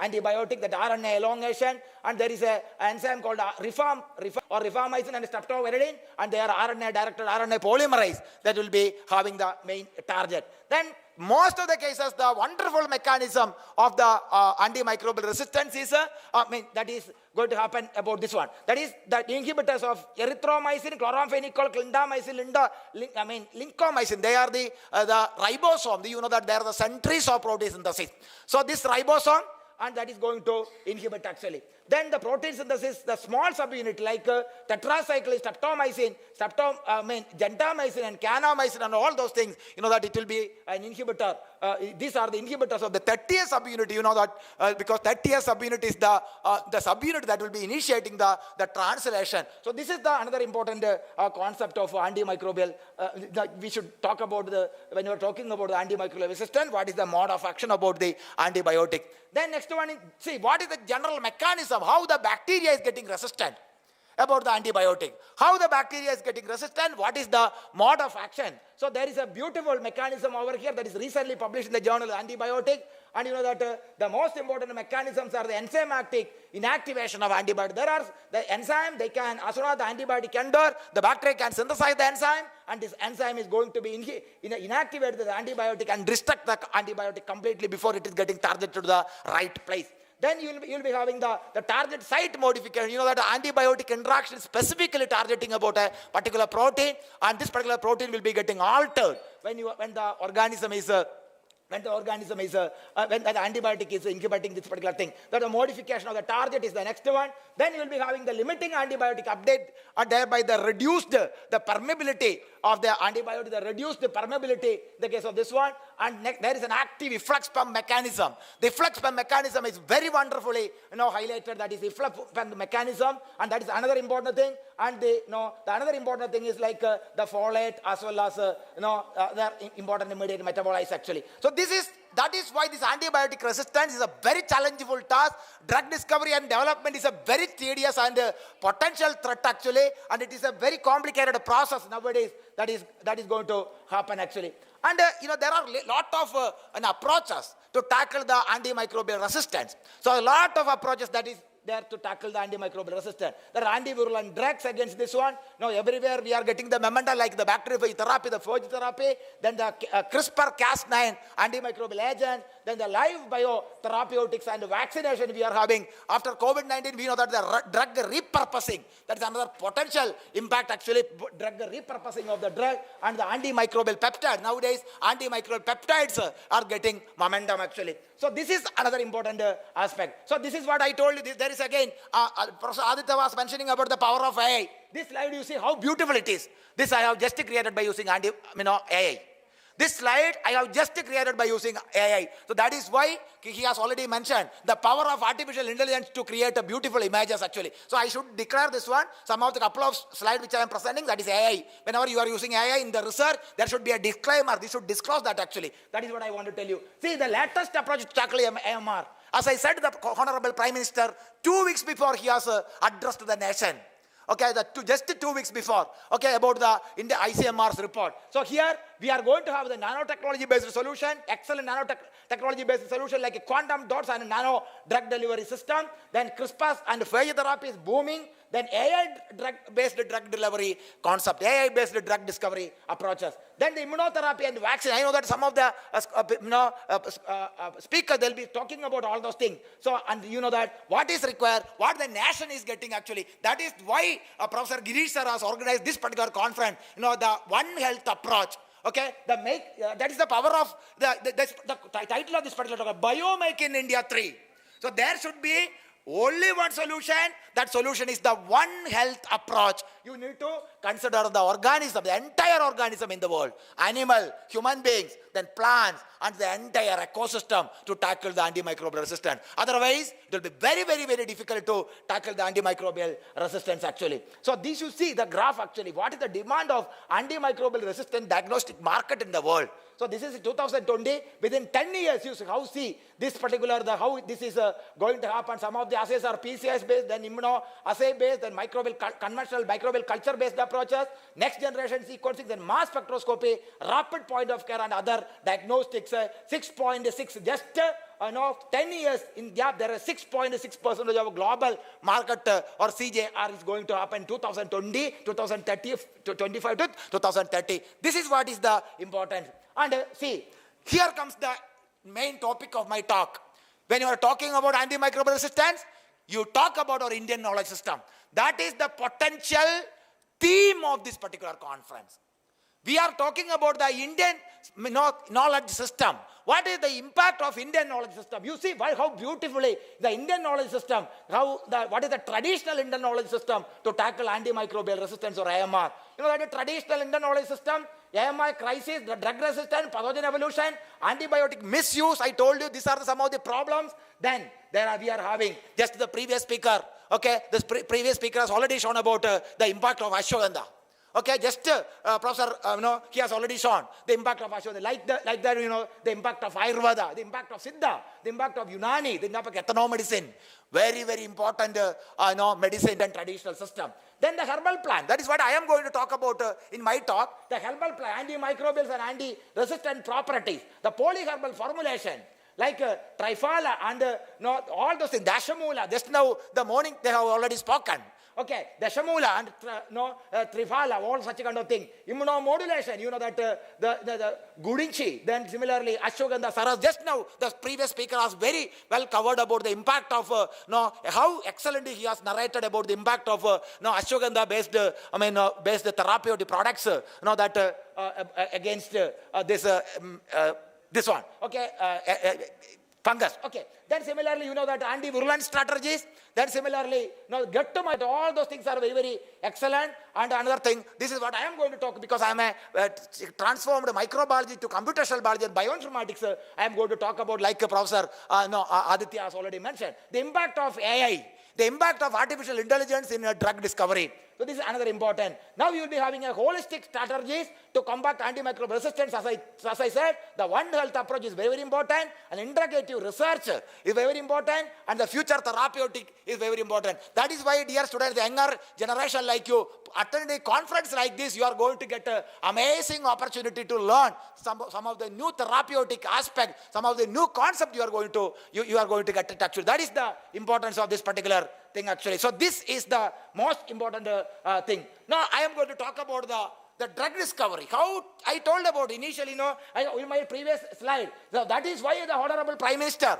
antibiotic, that RNA elongation, and there is an enzyme called rifamycin and streptoviridin, and they are RNA directed RNA polymerase that will be having the main target. Then most of the cases, the wonderful mechanism of the antimicrobial resistance is that is going to happen about this one. That is the inhibitors of erythromycin, chloramphenicol, clindamycin, lincomycin. They are the ribosome. That they are the sentries of protein synthesis. So this ribosome, and that is going to inhibit actually. Then the protein synthesis, the small subunit like tetracycline, streptomycin, gentamicin and kanamycin and all those things, that it will be an inhibitor. These are the inhibitors of the 30th subunit, because 30th subunit is the subunit that will be initiating the translation. So this is another important concept of antimicrobial. We should talk about when you are talking about the antimicrobial resistance, what is the mode of action about the antibiotic. Then next one is, see, what is the general mechanism, how the bacteria is getting resistant about the antibiotic. How the bacteria is getting resistant, what is the mode of action. So there is a beautiful mechanism over here that is recently published in the journal Antibiotic. And that the most important mechanisms are the enzymatic inactivation of antibiotic. There are the enzyme, they can, as soon as the antibiotic enter, the bacteria can synthesize the enzyme, and this enzyme is going to be inactivate the antibiotic and restrict the antibiotic completely before it is getting targeted to the right place. Then you will be having the target site modification. That antibiotic interaction is specifically targeting about a particular protein, and this particular protein will be getting altered when the organism is when the antibiotic is inhibiting this particular thing. That the modification of the target is the next one. Then you will be having the limiting antibiotic update, and thereby the reduced the permeability of the antibiotic, the reduced permeability in the case of this one. And there is an active efflux pump mechanism. The efflux pump mechanism is very wonderfully highlighted. That is efflux pump mechanism, and that is another important thing. And the another important thing is like the folate as well as other important immediate metabolites actually. So that is why this antibiotic resistance is a very challenging task. Drug discovery and development is a very tedious and potential threat actually, and it is a very complicated process nowadays that is going to happen actually. And there are a lot of approaches to tackle the antimicrobial resistance. So a lot of approaches that is there to tackle the antimicrobial resistance. There are antiviral drugs against this one. Now everywhere we are getting the mementa like the bacteriophage therapy, the phage therapy, then the CRISPR-Cas9 antimicrobial agent, then the live biotherapeutics and vaccination we are having. After COVID-19, we know that the drug repurposing, that is another potential impact actually, drug repurposing of the drug and the antimicrobial peptide. Nowadays, antimicrobial peptides are getting momentum actually. So this is another important aspect. So this is what I told you. There is again, Professor Aditya was mentioning about the power of AI. This slide you see how beautiful it is. This I have just created by using AI. This slide I have just created by using AI. So that is why he has already mentioned the power of artificial intelligence to create a beautiful images actually. So I should declare this one. Some of the couple of slides which I am presenting, that is AI. Whenever you are using AI in the research, there should be a disclaimer. This should disclose that actually. That is what I want to tell you. See, the latest approach to tackle AMR. As I said, the Honorable Prime Minister, 2 weeks before he has addressed the nation. Okay, just 2 weeks before, okay, about the ICMR's report. So here we are going to have the nanotechnology-based solution, excellent nanotechnology-based solution like a quantum dots and a nano drug delivery system. Then CRISPR and phage therapy is booming. Then AI-based drug delivery concept, AI-based drug discovery approaches. Then the immunotherapy and vaccine. I know that some of the speakers, they'll be talking about all those things. So, and you know that what is required, what the nation is getting actually. That is why Professor Girish sir has organized this particular conference. You know, the One Health approach. Okay, that is the power of the title of this particular talk, Biomake in India 3. So there should be only one solution. That solution is the One Health approach. You need to consider the organism, the entire organism in the world, animal, human beings, then plants, and the entire ecosystem to tackle the antimicrobial resistance. Otherwise, it will be very, very, very difficult to tackle the antimicrobial resistance actually. So this you see the graph actually. What is the demand of antimicrobial resistant diagnostic market in the world? So this is 2020. Within 10 years, you see this particular, how this is going to happen. Some of the assays are PCS based, then immunoassay based, then conventional microbial culture based approaches, next generation sequencing, then mass spectroscopy, rapid point of care and other diagnostics. 6.6, just 10 years in gap, there is 6.6% of global market or CJR is going to happen 2020, 2030, 2025 to 2030. This is what is the importance. And see, here comes the main topic of my talk. When you are talking about antimicrobial resistance, you talk about our Indian knowledge system. That is the potential theme of this particular conference. We are talking about the Indian knowledge system. What is the impact of Indian knowledge system? You see how beautifully the Indian knowledge system, what is the traditional Indian knowledge system to tackle antimicrobial resistance or AMR? You know that the traditional Indian knowledge system, AMR crisis, the drug resistance, pathogen evolution, antibiotic misuse, I told you these are some of the problems. Then we are having just the previous speaker, okay, this previous speaker has already shown about the impact of ashwagandha. Okay, just Professor, he has already shown the impact of ashwagandha, like that, the impact of Ayurveda, the impact of Siddha, the impact of Unani, the impact of ethnomedicine. Very, very important, medicine and traditional system. Then the herbal plant. That is what I am going to talk about in my talk. The herbal plant, antimicrobials and anti-resistant properties. The polyherbal formulation, like triphala and all those things. Dashamula. Just now, the morning they have already spoken. Okay, Dashamula and Triphala, all such kind of thing. Immunomodulation, you know that the Gudinchi, then similarly Ashwagandha, Saras. Just now, the previous speaker has very well covered about the impact of, how excellently he has narrated about the impact of Ashwagandha based, based therapeutic products, that against this one. Okay, fungus. Okay. Then similarly, that anti-virulent strategies. Then similarly, get to my, all those things are very, very excellent. And another thing, this is what I am going to talk, because I am a transformed microbiology to computational biology and bioinformatics. I am going to talk about, like Professor Aditya has already mentioned, the impact of AI, the impact of artificial intelligence in drug discovery. So this is another important. Now you will be having a holistic strategies to combat antimicrobial resistance. As I said, the One Health approach is very, very important. And integrative research is very, very important. And the future therapeutic is very, very important. That is why, dear students, the younger generation like you, attend a conference like this, you are going to get an amazing opportunity to learn some of the new therapeutic aspect, some of the new concept you are going to get in touch with. That is the importance of this particular thing actually. So this is the most important thing. Now I am going to talk about the drug discovery. How I told about initially, in my previous slide. So that is why the Honorable Prime Minister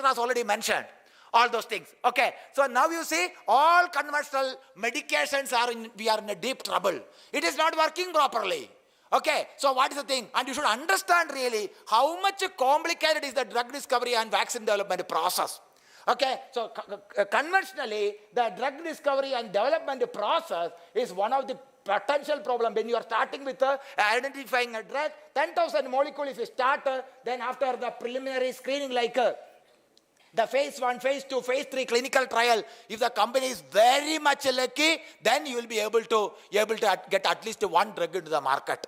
has already mentioned all those things. Okay, so now you see all conventional medications we are in a deep trouble. It is not working properly. Okay, so what is the thing? And you should understand really how much complicated is the drug discovery and vaccine development process. Okay, so conventionally, the drug discovery and development process is one of the potential problem. When you are starting with identifying a drug, 10,000 molecules if you start, then after the preliminary screening like the phase 1, phase 2, phase 3 clinical trial, if the company is very much lucky, then you will be able to get at least one drug into the market.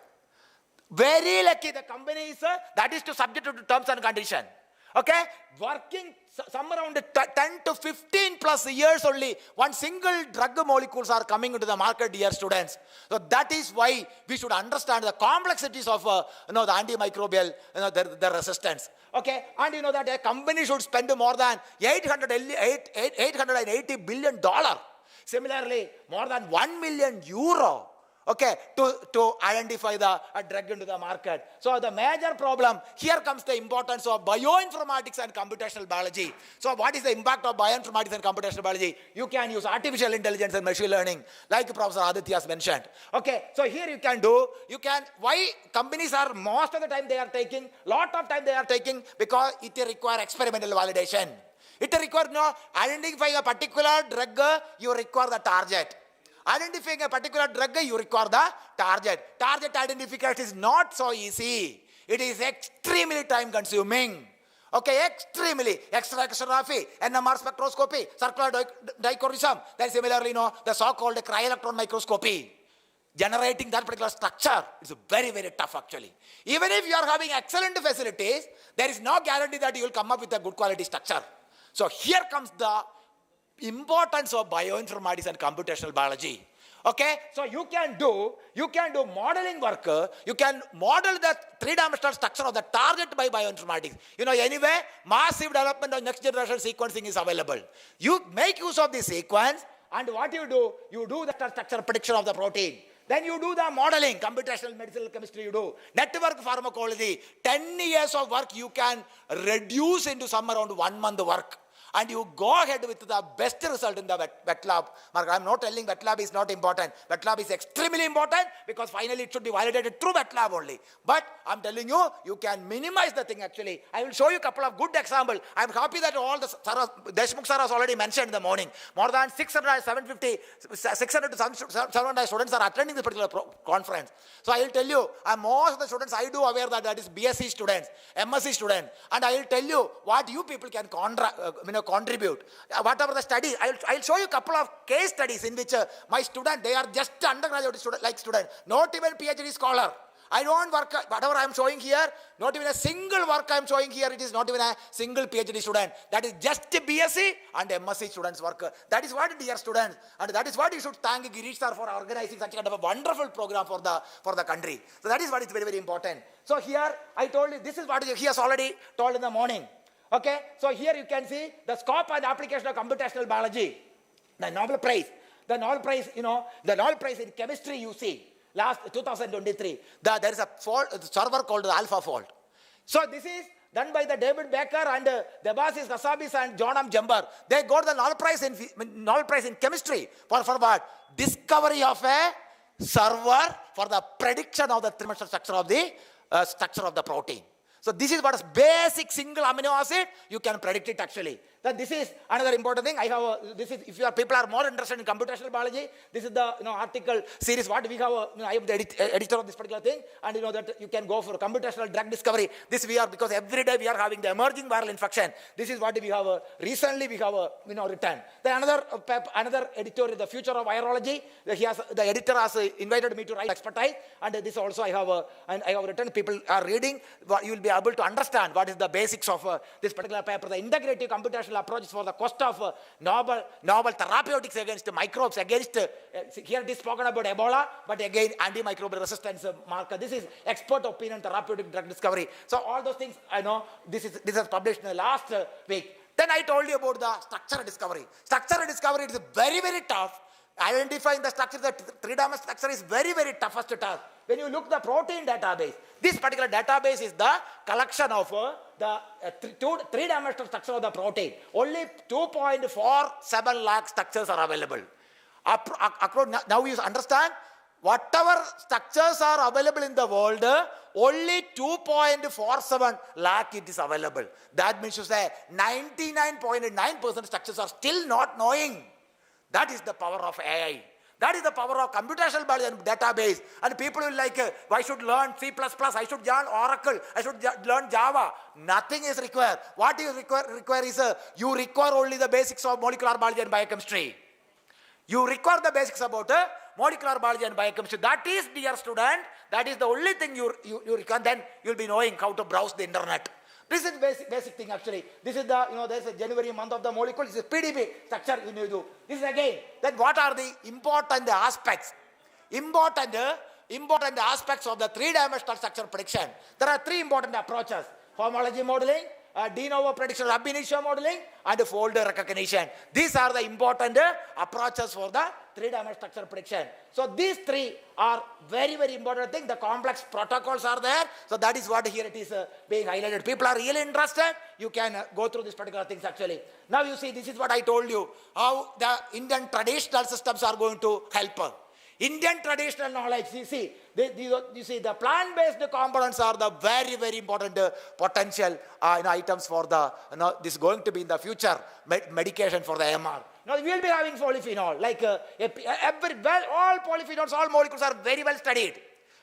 Very lucky the company is, that is to subject to terms and condition. Okay, working some around 10 to 15 plus years only, one single drug molecules are coming into the market, dear students. So that is why we should understand the complexities of the antimicrobial the resistance. Okay, and you know that a company should spend more than $880 billion. Similarly, more than 1 million euro. Okay, to identify the drug into the market. So the major problem, here comes the importance of bioinformatics and computational biology. So what is the impact of bioinformatics and computational biology? You can use artificial intelligence and machine learning, like Professor Aditya has mentioned. Okay, so here why companies are most of the time they are taking, because it requires experimental validation. It requires identifying a particular drug, you require the target. Identifying a particular drug, you require the target. Target identification is not so easy. It is extremely time consuming. Okay, extremely. X-ray, NMR spectroscopy, circular dichroism. Then similarly, the so-called cryo-electron microscopy. Generating that particular structure is very, very tough actually. Even if you are having excellent facilities, there is no guarantee that you will come up with a good quality structure. So here comes the importance of bioinformatics and computational biology. Okay, so you can do modeling work. You can model the three-dimensional structure of the target by bioinformatics. Anyway, massive development of next generation sequencing is available. You make use of this sequence, and what you do the structure prediction of the protein. Then you do the modeling, computational medicinal chemistry you do. Network pharmacology, 10 years of work you can reduce into some around 1 month work. And you go ahead with the best result in the wet lab. I am not telling wet lab is not important. Wet lab is extremely important because finally it should be validated through wet lab only. But I am telling you, you can minimize the thing actually. I will show you a couple of good examples. I am happy that all the Deshmukh sir has already mentioned in the morning. More than 600 to 700 students are attending this particular conference. So I will tell you, most of the students I do aware that is BSc students, MSc students. And I will tell you what you people can contribute. Whatever the study, I'll show you a couple of case studies in which my student, they are just undergraduate student, not even PhD scholar. I don't work, whatever I am showing here, not even a single work I am showing here, it is not even a single PhD student. That is just BSc and MSc students' work. That is what, dear students, and that is what you should thank Girish sir for organizing such kind of a wonderful program for the country. So that is what is very, very important. So here, I told you, this is what he has already told in the morning. Okay, so here you can see the scope and application of computational biology. The Nobel Prize, the Nobel Prize in chemistry you see, last 2023, there is a server called the AlphaFold. So this is done by the David Baker and Debasis Kasabis and John M. Jumper. They got the Nobel Prize in chemistry for what? Discovery of a server for the prediction of the three-dimensional structure of the protein. So this is what is basic single amino acid, you can predict it actually. That this is another important thing. I have this is, if your people are more interested in computational biology, this is the article series what we have. I am the editor of this particular thing, and that you can go for computational drug discovery. This we are, because every day we are having the emerging viral infection. This is what we have recently we have written. Then another editor is the future of virology. The editor has invited me to write expertise, and this also I have written. People are reading. You will be able to understand what is the basics of this particular paper. The integrative computational approaches for the cost of novel therapeutics against microbes, against here it is spoken about Ebola, but again antimicrobial resistance marker. This is expert opinion therapeutic drug discovery. So all those things I know. This is published in the last week. Then I told you about the structure discovery. Structure discovery is very, very tough. Identifying the structure, the three-dimensional structure is very, very toughest task. When you look the protein database, this particular database is the collection of the three-dimensional structure of the protein. Only 2.47 lakh structures are available. Now you understand, whatever structures are available in the world, only 2.47 lakh it is available. That means to say 99.9% structures are still not knowing. That is the power of AI. That is the power of computational biology and database. And people will like, I should learn C++, I should learn Oracle, I should learn Java. Nothing is required. What you require is, you require only the basics of molecular biology and biochemistry. You require the basics about molecular biology and biochemistry. That is, dear student, that is the only thing you require. Then you will be knowing how to browse the internet. This is basic thing actually. This is the, there's a January month of the molecule. This is PDB structure you need to do. This is again, then what are the important aspects? Important aspects of the three-dimensional structure prediction. There are three important approaches. Homology modeling, de novo prediction, ab initio modeling, and fold recognition. These are the important approaches for the three-dimensional structure prediction. So these three are very, very important thing. The complex protocols are there. So that is what here it is being highlighted. People are really interested. You can go through these particular things actually. Now you see, this is what I told you, how the Indian traditional systems are going to help. Indian traditional knowledge, you see, the plant-based components are the very, very important potential items for the, this is going to be in the future medication for the MR. Now we will be having polyphenol, like all polyphenols, all molecules are very well studied.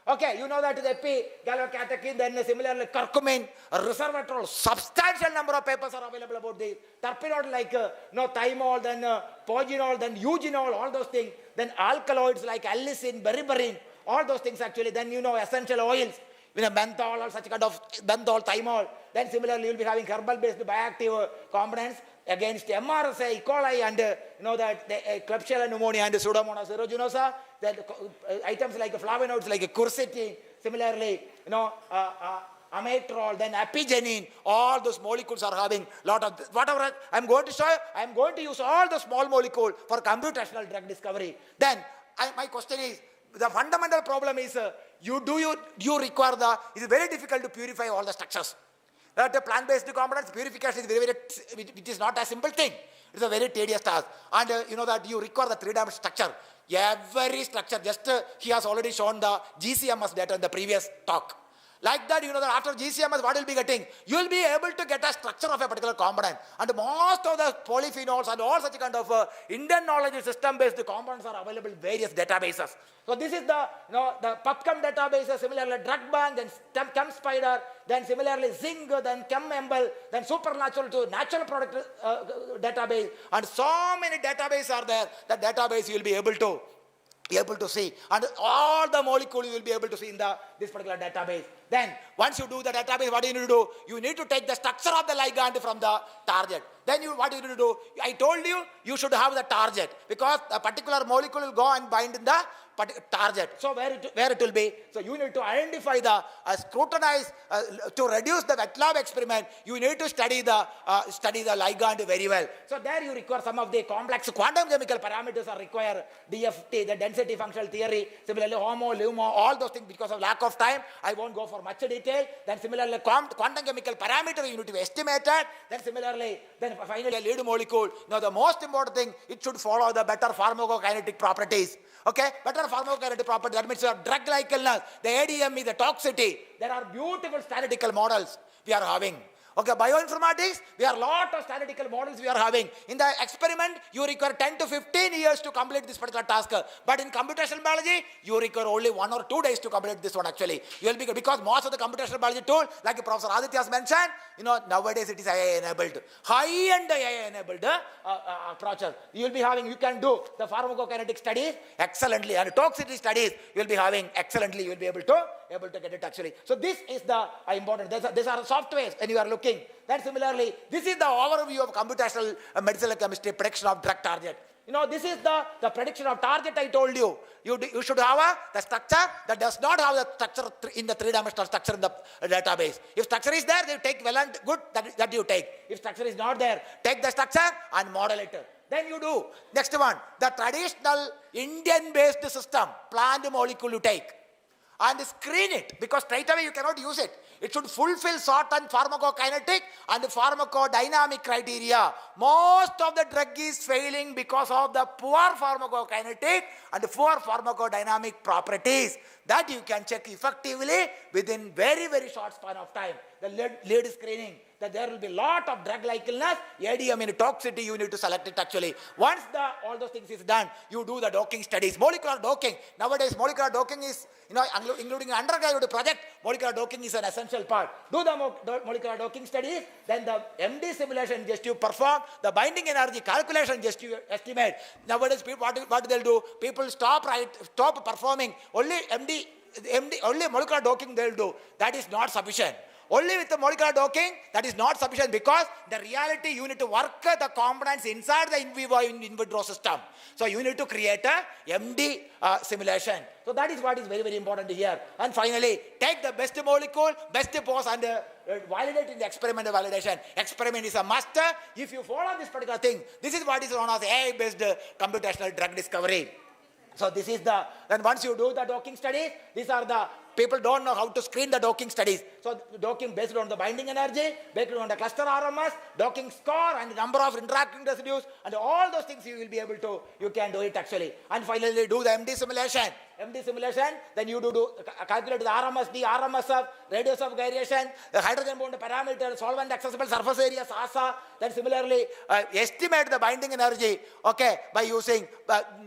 Okay, you know that the epigallocatechin, then similarly curcumin, resveratrol, substantial number of papers are available about the terpenoid like thymol, then poginol, then eugenol, all those things. Then alkaloids like allicin, berberine, all those things actually. Then essential oils, menthol or such kind of menthol, thymol. Then similarly you will be having herbal-based bioactive components against MRSA, E. coli, and that Klebsiella pneumonia and Pseudomonas aeruginosa. Then items like flavonoids like quercetin, similarly, amitrol, then apigenin, all those molecules are having lot of whatever I am going to show you. I am going to use all the small molecule for computational drug discovery. Then my question is, the fundamental problem is, you require it is very difficult to purify all the structures. That the plant-based components purification is it is not a simple thing. It is a very tedious task. And that you require the three-dimensional structure. Every structure, just he has already shown the GCMS data in the previous talk. Like that, that after GCMS, what will be getting? You will be able to get a structure of a particular component. And most of the polyphenols and all such kind of Indian knowledge system-based components are available in various databases. So this is the PubChem database, similarly Drug Bank, then ChemSpider, then similarly Zinc, then ChemEmbl, then Supernatural to Natural Product database, and so many databases are there. That database you will be able to see, and all the molecules you will be able to see in this particular database. Then once you do the database, what do you need to do? You need to take the structure of the ligand from the target. Then what do you need to do? I told you, you should have the target, because a particular molecule will go and bind in the target. So where it will be? So you need to identify scrutinize, to reduce the wet lab experiment, you need to study the ligand very well. So there you require some of the complex quantum chemical parameters are required. DFT, the density functional theory, similarly HOMO, LUMO, all those things. Because of lack of time, I won't go for much detail. Then similarly quantum chemical parameter you need to be estimated. Then similarly, then finally a lead molecule. Now the most important thing, it should follow the better pharmacokinetic properties. Okay, better pharmacokinetic properties. That means your drug likeness, the ADME, the toxicity. There are beautiful statistical models we are having. Okay, bioinformatics, we are a lot of statistical models we are having. In the experiment, you require 10 to 15 years to complete this particular task. But in computational biology, you require only 1 or 2 days to complete this one actually. You will be, because most of the computational biology tool, like Professor Aditya has mentioned, nowadays it is AI enabled. High-end AI enabled approaches. You will be having, you can do the pharmacokinetic studies excellently, and toxicity studies you will be having excellently. You will be able to get it actually. So this is the important. These are softwares when you are looking. Then similarly, this is the overview of computational medicinal chemistry prediction of drug target. This is the prediction of target I told you. You should have the structure that does not have the structure in the three-dimensional structure in the database. If structure is there, you take well and good, that you take. If structure is not there, take the structure and model it. Then you do. Next one, the traditional Indian-based system, plant molecule you take. And screen it, because straight away you cannot use it. It should fulfill certain pharmacokinetic and pharmacodynamic criteria. Most of the drug is failing because of the poor pharmacokinetic and poor pharmacodynamic properties that you can check effectively within very, very short span of time. The lead screening, that there will be lot of drug likeness, ADM in toxicity, you need to select it actually. Once all those things is done, you do the docking studies. Molecular docking, nowadays molecular docking is, including undergraduate project, molecular docking is an essential part. Do the molecular docking studies, then the MD simulation just you perform, the binding energy calculation just you estimate. Nowadays, what they'll do, people stop performing, only only molecular docking they'll do. That is not sufficient. Only with the molecular docking, that is not sufficient, because the reality you need to work the components inside the in vivo in vitro system. So you need to create a MD simulation. So that is what is very, very important here. And finally, take the best molecule, best pose, and validate in the experimental validation. Experiment is a must. If you follow this particular thing, this is what is known as AI-based computational drug discovery. So this is then once you do the docking studies, these are the, people don't know how to screen the docking studies. So docking based on the binding energy, based on the cluster RMS, docking score and number of interacting residues, and all those things you will be able to, you can do it actually. And finally do the MD simulation. MD simulation, then you calculate the RMSD, RMS of radius of gyration, the hydrogen bond parameter, solvent accessible surface area, SASA, then similarly estimate the binding energy, okay, by using,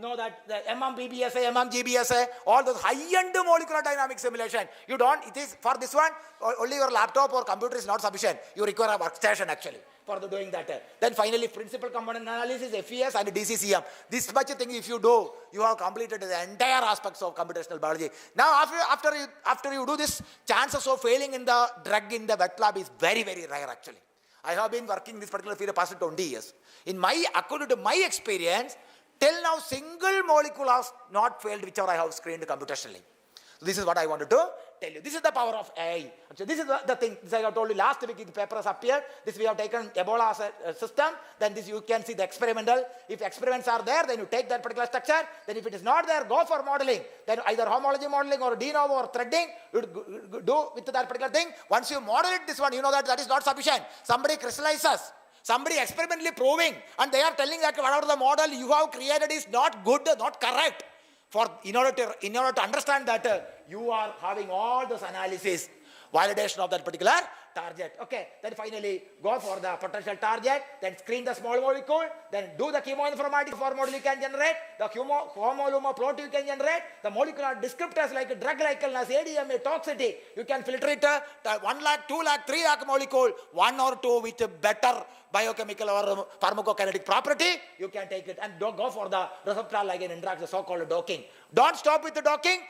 know that the MMBBSA, MMGBSA, all those high-end molecular dynamic simulation. You don't, it is, for this one, only your laptop or computer is not sufficient. You require a workstation actually for doing that. Then finally, principal component analysis, FES and DCCM. This much thing if you do, you have completed the entire aspects of computational biology. Now, after you do this, chances of failing in the drug in the wet lab is very, very rare actually. I have been working in this particular field past 20 years. According to my experience, till now, single molecule has not failed whichever I have screened computationally. So this is what I wanted to tell you. This is the power of AI. Actually, this is the thing. This I have told you last week, the papers appeared. This we have taken Ebola as a system. Then this you can see the experimental. If experiments are there, then you take that particular structure. Then if it is not there, go for modeling. Then either homology modeling or de novo or threading, you do with that particular thing. Once you model it, this one, you know that is not sufficient. Somebody crystallizes. Somebody experimentally proving, and they are telling that whatever the model you have created is not good, not correct. In order to understand that you are having all those analysis, validation of that particular target. Okay, then finally go for the potential target, then screen the small molecule, then do the chemoinformatics for model you can generate, the homolumo plot you can generate, the molecular descriptors like drug likeness, ADMA, toxicity, you can filter it 1 lakh, 2 lakh, 3 lakh molecule, 1 or 2 with a better biochemical or pharmacokinetic property, you can take it and go for the receptor ligand interaction, so-called docking. Don't stop with the docking,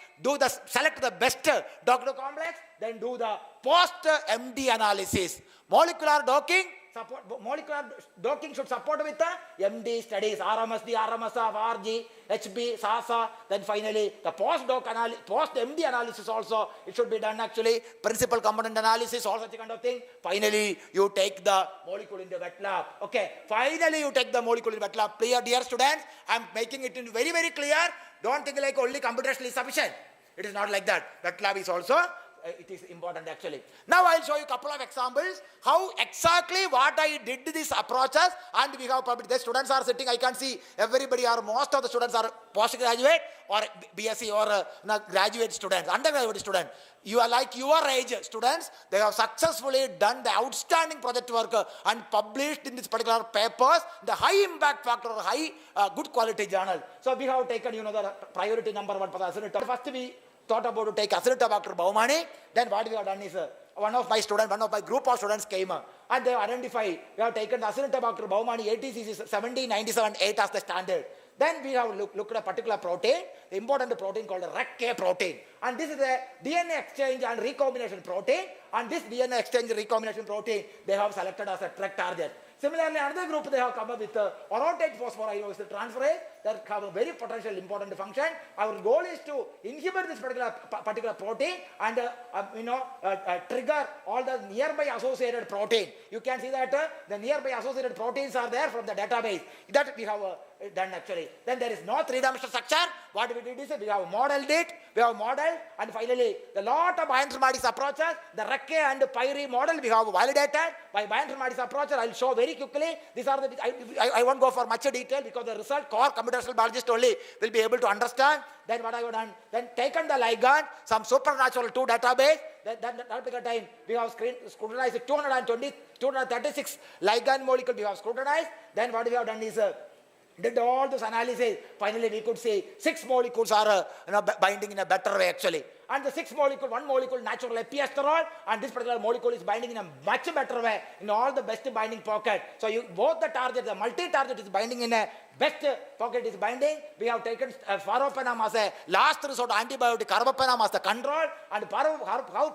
select the best doctor complex, then do the post-MD analysis. Molecular docking should support with the MD studies, RMSD, RMS of RG, HB, SASA, then finally the post-MD analysis also, it should be done actually, principal component analysis, all such kind of thing. Finally, you take the molecule in the wet lab. Okay, finally you take the molecule in the wet lab. Dear students, I am making it very, very clear. Don't think like only computational is sufficient. It is not like that. Wet lab is also it is important actually. Now I will show you a couple of examples how exactly what I did these approaches, and we have published. The students are sitting, I can see everybody or most of the students are postgraduate or BSc or graduate students, undergraduate students. You are like your age students, they have successfully done the outstanding project work and published in this particular papers the high impact factor or high good quality journal. So we have taken the priority number one for the acidity. First we thought about to take Acinetobacter baumannii. Then what we have done is one of my group of students came and they identified, we have taken the Acinetobacter baumannii 80cc 70-97-8 as the standard. Then we have looked at a particular protein, the important protein called the REC protein. And this is a DNA exchange and recombination protein. And this DNA exchange recombination protein, they have selected as a TREC target. Similarly, another group, they have come up with orotate phosphorylase transferase that have a very potential important function. Our goal is to inhibit this particular protein and trigger all the nearby associated protein. You can see that the nearby associated proteins are there from the database. That we have done actually. Then there is no three-dimensional structure. What we did is we have modeled it, and finally the lot of bioinformatics approaches, the REC and Pyre model we have validated by bioinformatics approach. I will show very quickly. These are the, I won't go for much detail because the result core computational biologist only will be able to understand. Then what I have done, then taken the ligand, some supernatural 2 database, that particular time we have scrutinized 236 ligand molecule we have scrutinized. Then what we have done is did all this analysis. Finally, we could see 6 molecules are binding in a better way actually. And the 6 molecule, 1 molecule natural epiasterol, and this particular molecule is binding in a much better way in all the best binding pocket. So both the target, the multi-target is binding in a best pocket is binding. We have taken pharopenam as a last resort antibiotic, carbapenem as the control, and how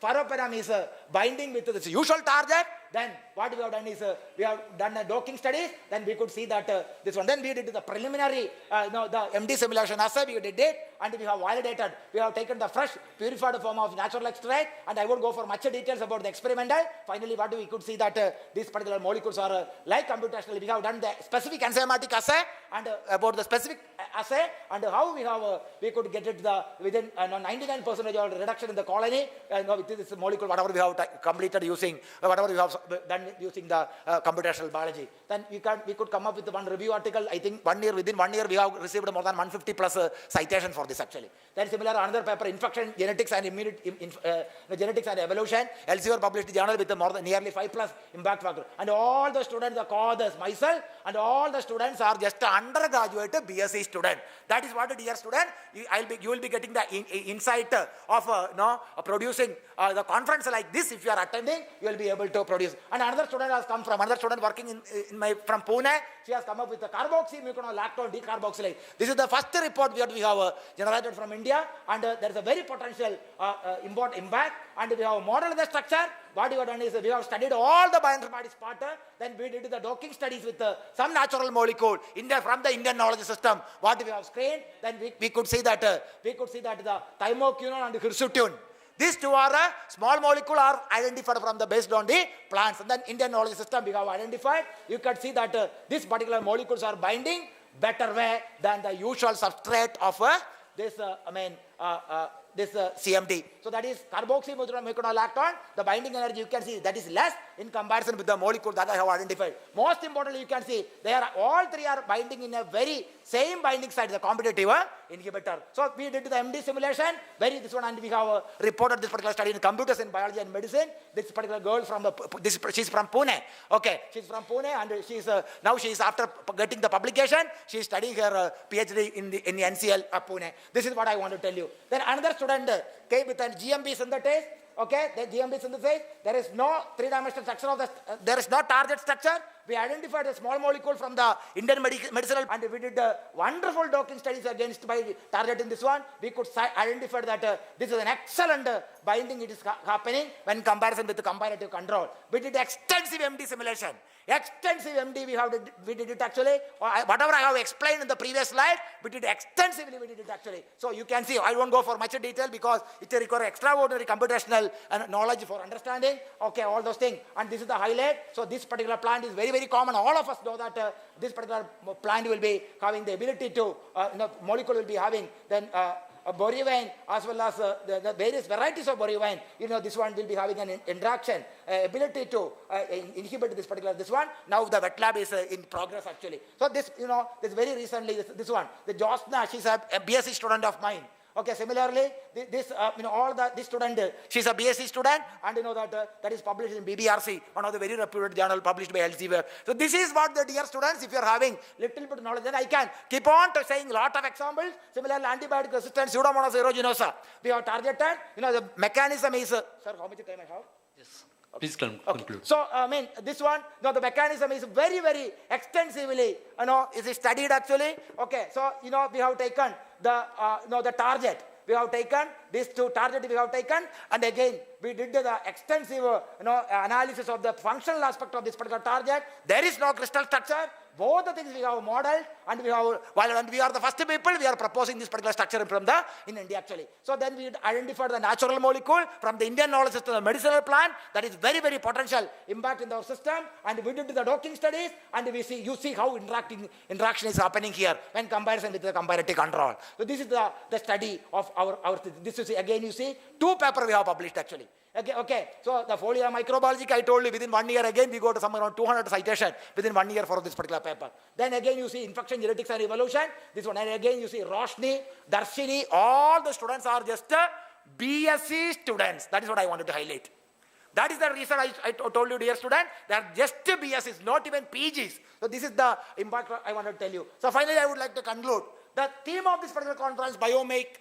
pharopenam is binding with its usual target. Then what we have done is we have done a docking studies. Then we could see that this one. Then we did the preliminary, the MD simulation assay. We did it, and we have validated. We have taken the fresh purified form of natural extract, and I won't go for much details about the experimental. Finally, what we could see that these particular molecules are like computationally. We have done the specific enzymatic assay and about the specific assay and how we could get it within 99% reduction in the colony with this molecule, whatever we have completed using whatever we have done using the computational biology. Then we could come up with one review article. I think within 1 year we have received more than 150 plus citation for this actually. Then similar another paper, infection genetics and genetics and evolution. Elsevier published journal with more than nearly 5 plus impact factor. And all the students, the co-authors, myself, and all the students are just undergraduate BSc student. That is what, dear student, you will be getting the insight of producing the conference like this. If you are attending, you will be able to produce. And another student has come from, another student working from Pune. She has come up with the carboxymuconolactone decarboxylase. This is the first report that we have generated from India, and there is a very potential important impact. And we have modeled the structure. What we have done is we have studied all the bioinformatics pattern. Then we did the docking studies with some natural molecule from the Indian knowledge system. What we have screened, then we could see that the thymoquinone and hirsutune. These two are small molecule are identified from the based on the plants. And then Indian knowledge system we have identified. You can see that these particular molecules are binding better way than the usual substrate of this CMD. So that is carboxymuconolactone. The binding energy you can see that is less in comparison with the molecule that I have identified. Most importantly, you can see they are all three are binding in a very same binding site, the competitive inhibitor. So we did the MD simulation, this one, and we have reported this particular study in computers in biology and medicine. This particular girl she's from Pune. Okay, she's from Pune, and now she is after getting the publication, she is studying her PhD in the NCL Pune. This is what I want to tell you. Then another student came with an GMP synthetase. Okay, the GMP synthesis, there is no three-dimensional structure of the, there is no target structure. We identified a small molecule from the Indian medicinal, and we did wonderful docking studies against by targeting this one. We could identify that this is an excellent binding. It is happening when comparison with the comparative control. We did extensive MD simulation. Extensive MD we did it actually. Whatever I have explained in the previous slide, we did extensively, we did it actually. So you can see, I won't go for much detail because it requires extraordinary computational knowledge for understanding. Okay, all those things. And this is the highlight. So this particular plant is very, very common. All of us know that this particular plant will be having the ability to, molecule will be having then borivine as well as the various varieties of borivine, this one will be having an interaction, ability to inhibit this particular, this one. Now the wet lab is in progress actually. So this, this very recently, this one, the Josna, she's a BSc student of mine. Okay, similarly, this student, she's a BSc student, and that is published in BBRC, one of the very reputed journal published by Elsevier. So this is what the dear students, if you are having little bit of knowledge, then I can keep on to saying lot of examples. Similarly, antibiotic resistant Pseudomonas aeruginosa, we have targeted, the mechanism is, sir, how much time I have? Yes. Please conclude. So, this one, the mechanism is very, very extensively, is studied actually. Okay, so, we have taken the target. We have taken these two targets we have taken, and again we did the extensive analysis of the functional aspect of this particular target. There is no crystal structure. Both the things we have modeled, and we are the first people, we are proposing this particular structure in India actually. So then we identified the natural molecule from the Indian knowledge system, the medicinal plant, that is very, very potential impact in our system, and we did the docking studies, and you see how interaction is happening here when comparison with the comparative control. So this is the study of our this is again you see 2 papers we have published actually. Okay, so the folia microbiology, I told you within 1 year again we go to somewhere around 200 citations within 1 year for this particular paper. Then again you see infection, genetics and evolution, this one, and again you see Roshni, Darshini, all the students are just BSc students. That is what I wanted to highlight. That is the reason I told you, dear student, they are just BScs, not even PGs. So this is the impact I wanted to tell you. So finally I would like to conclude. The theme of this particular conference, Biomake,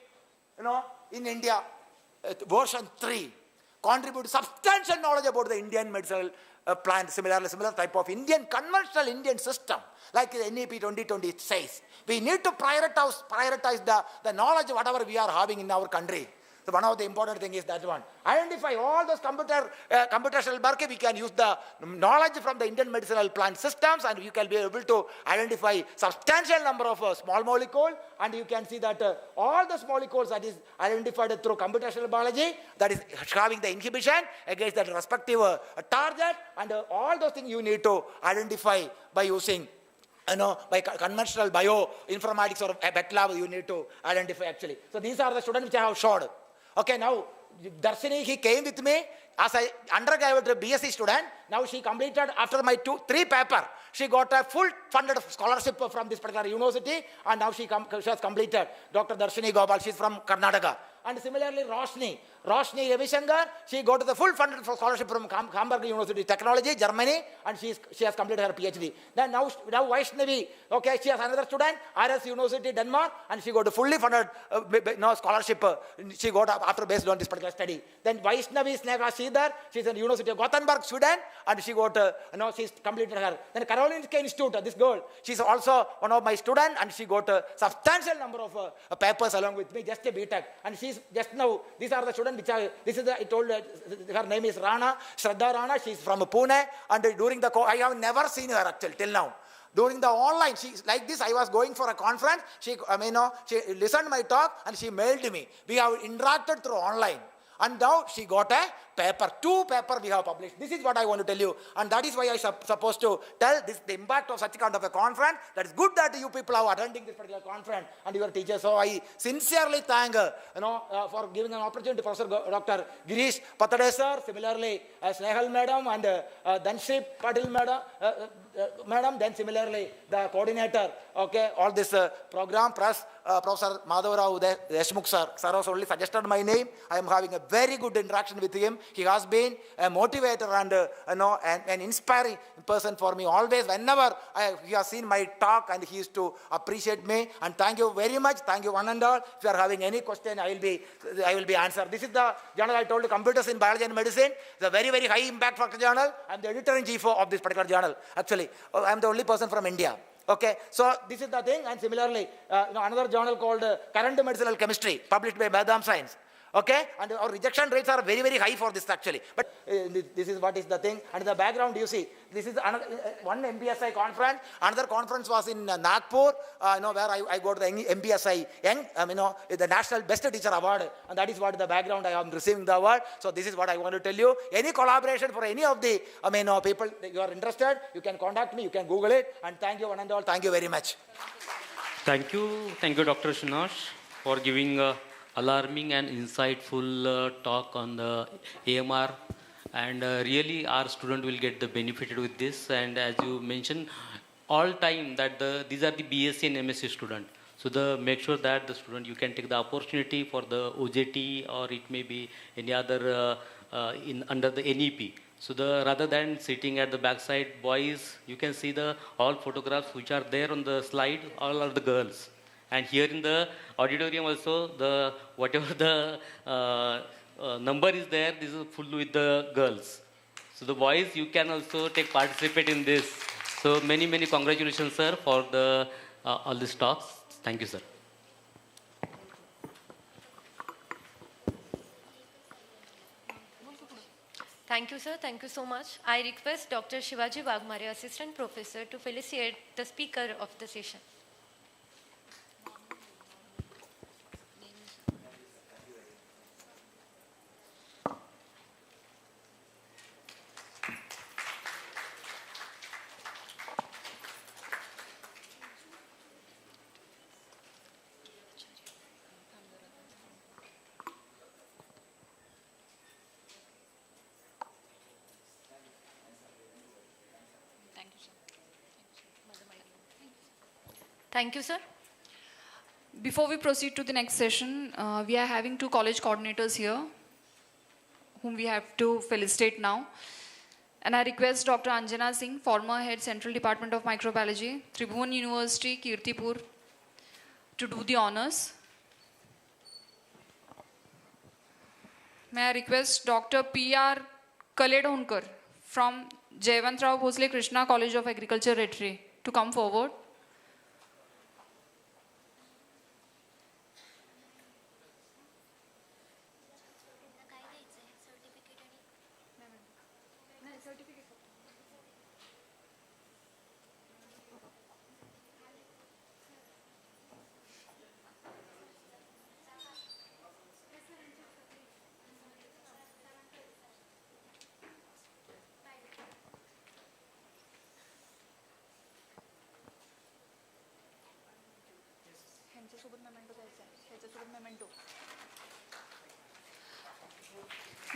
in India, version 3. Contribute substantial knowledge about the Indian medicinal plant, similar type of conventional Indian system, like the NEP 2020 says. We need to prioritize the knowledge whatever we are having in our country. So one of the important things is that one. Identify all those computational work. We can use the knowledge from the Indian medicinal plant systems, and you can be able to identify substantial number of small molecules, and you can see that all those molecules that is identified through computational biology, that is having the inhibition against that respective target, and all those things you need to identify by using by conventional bioinformatics or wet lab, you need to identify actually. So these are the students which I have showed. Okay, now Darshini, he came with me as an undergraduate BSc student. Now she completed, after my 3 papers, she got a full funded scholarship from this particular university, and now she has completed. Dr. Darshini Gopal, she is from Karnataka. And similarly, Roshni Ravishankar, she got the full funded scholarship from Hamburg University Technology, Germany, and she has completed her PhD. Then now Vaishnavi, okay, she has another student, RS University, Denmark, and she got a fully funded scholarship. She got after based on this particular study. Then Vaishnavi Sneha Sridhar, she is in the University of Gothenburg, Sweden, and she got she's completed her. Then Karolinska Institute, this girl, she's also one of my students, and she got a substantial number of papers along with me, just a BTech, and she's just now, these are the students which I told her name is Rana, Shraddha Rana, she's from Pune, and during the I have never seen her actually till now. During the online, she's like this, I was going for a conference, she listened to my talk and she mailed me. We have interacted through online. And now she got a paper, 2 papers we have published. This is what I want to tell you. And that is why I supposed to tell this, the impact of such a kind of a conference. That is good that you people are attending this particular conference and your teachers. So I sincerely thank for giving an opportunity to Professor Dr. Girish Patade sir, similarly Snehal madam and Dhanshri Patil madam, then similarly the coordinator, okay, all this program, plus Professor Madhavrao Deshmukh sir. Sir has only suggested my name. I am having a very good interaction with him. He has been a motivator and an inspiring person for me always. Whenever he has seen my talk, and he used to appreciate me. And thank you very much. Thank you one and all. If you are having any question, I will be answered. This is the journal I told you, Computers in Biology and Medicine. It's a very, very high impact factor journal. I am the editor-in-chief of this particular journal. Actually, I am the only person from India. Okay, so this is the thing. And similarly, another journal called Current Medicinal Chemistry, published by Badam Science. Okay, and our rejection rates are very, very high for this actually. But this is what is the thing. And in the background you see, this is one MPSI conference. Another conference was in Nagpur, where I got the MPSI the National Best Teacher Award. And that is what the background I am receiving the award. So this is what I want to tell you. Any collaboration for any of the people you are interested, you can contact me, you can Google it. And thank you one and all. Thank you very much. Thank you, Dr. Shinash, for giving alarming and insightful talk on the AMR, and really our student will get the benefited with this. And as you mentioned, all time that these are the BSc and MSc student. So make sure that the student you can take the opportunity for the OJT, or it may be any other in under the NEP. So rather than sitting at the backside, boys, you can see the all photographs which are there on the slide, all are the girls. And here in the auditorium also, the whatever the number is there, this is full with the girls. So the boys, you can also participate in this. So many congratulations, sir, for the all these talks. Thank you, sir. Thank you, sir. Thank you so much. I request Dr. Shivaji Wagmare, Assistant Professor, to felicitate the speaker of the session. Thank you, sir. Before we proceed to the next session, we are having two college coordinators here, whom we have to felicitate now. And I request Dr. Anjana Singh, former head Central Department of Microbiology, Tribhuvan University, Kirtipur, to do the honors. May I request Dr. P.R. Kaledhonkar from Jaywantrao Bhosle Krishna College of Agriculture, Retri, to come forward.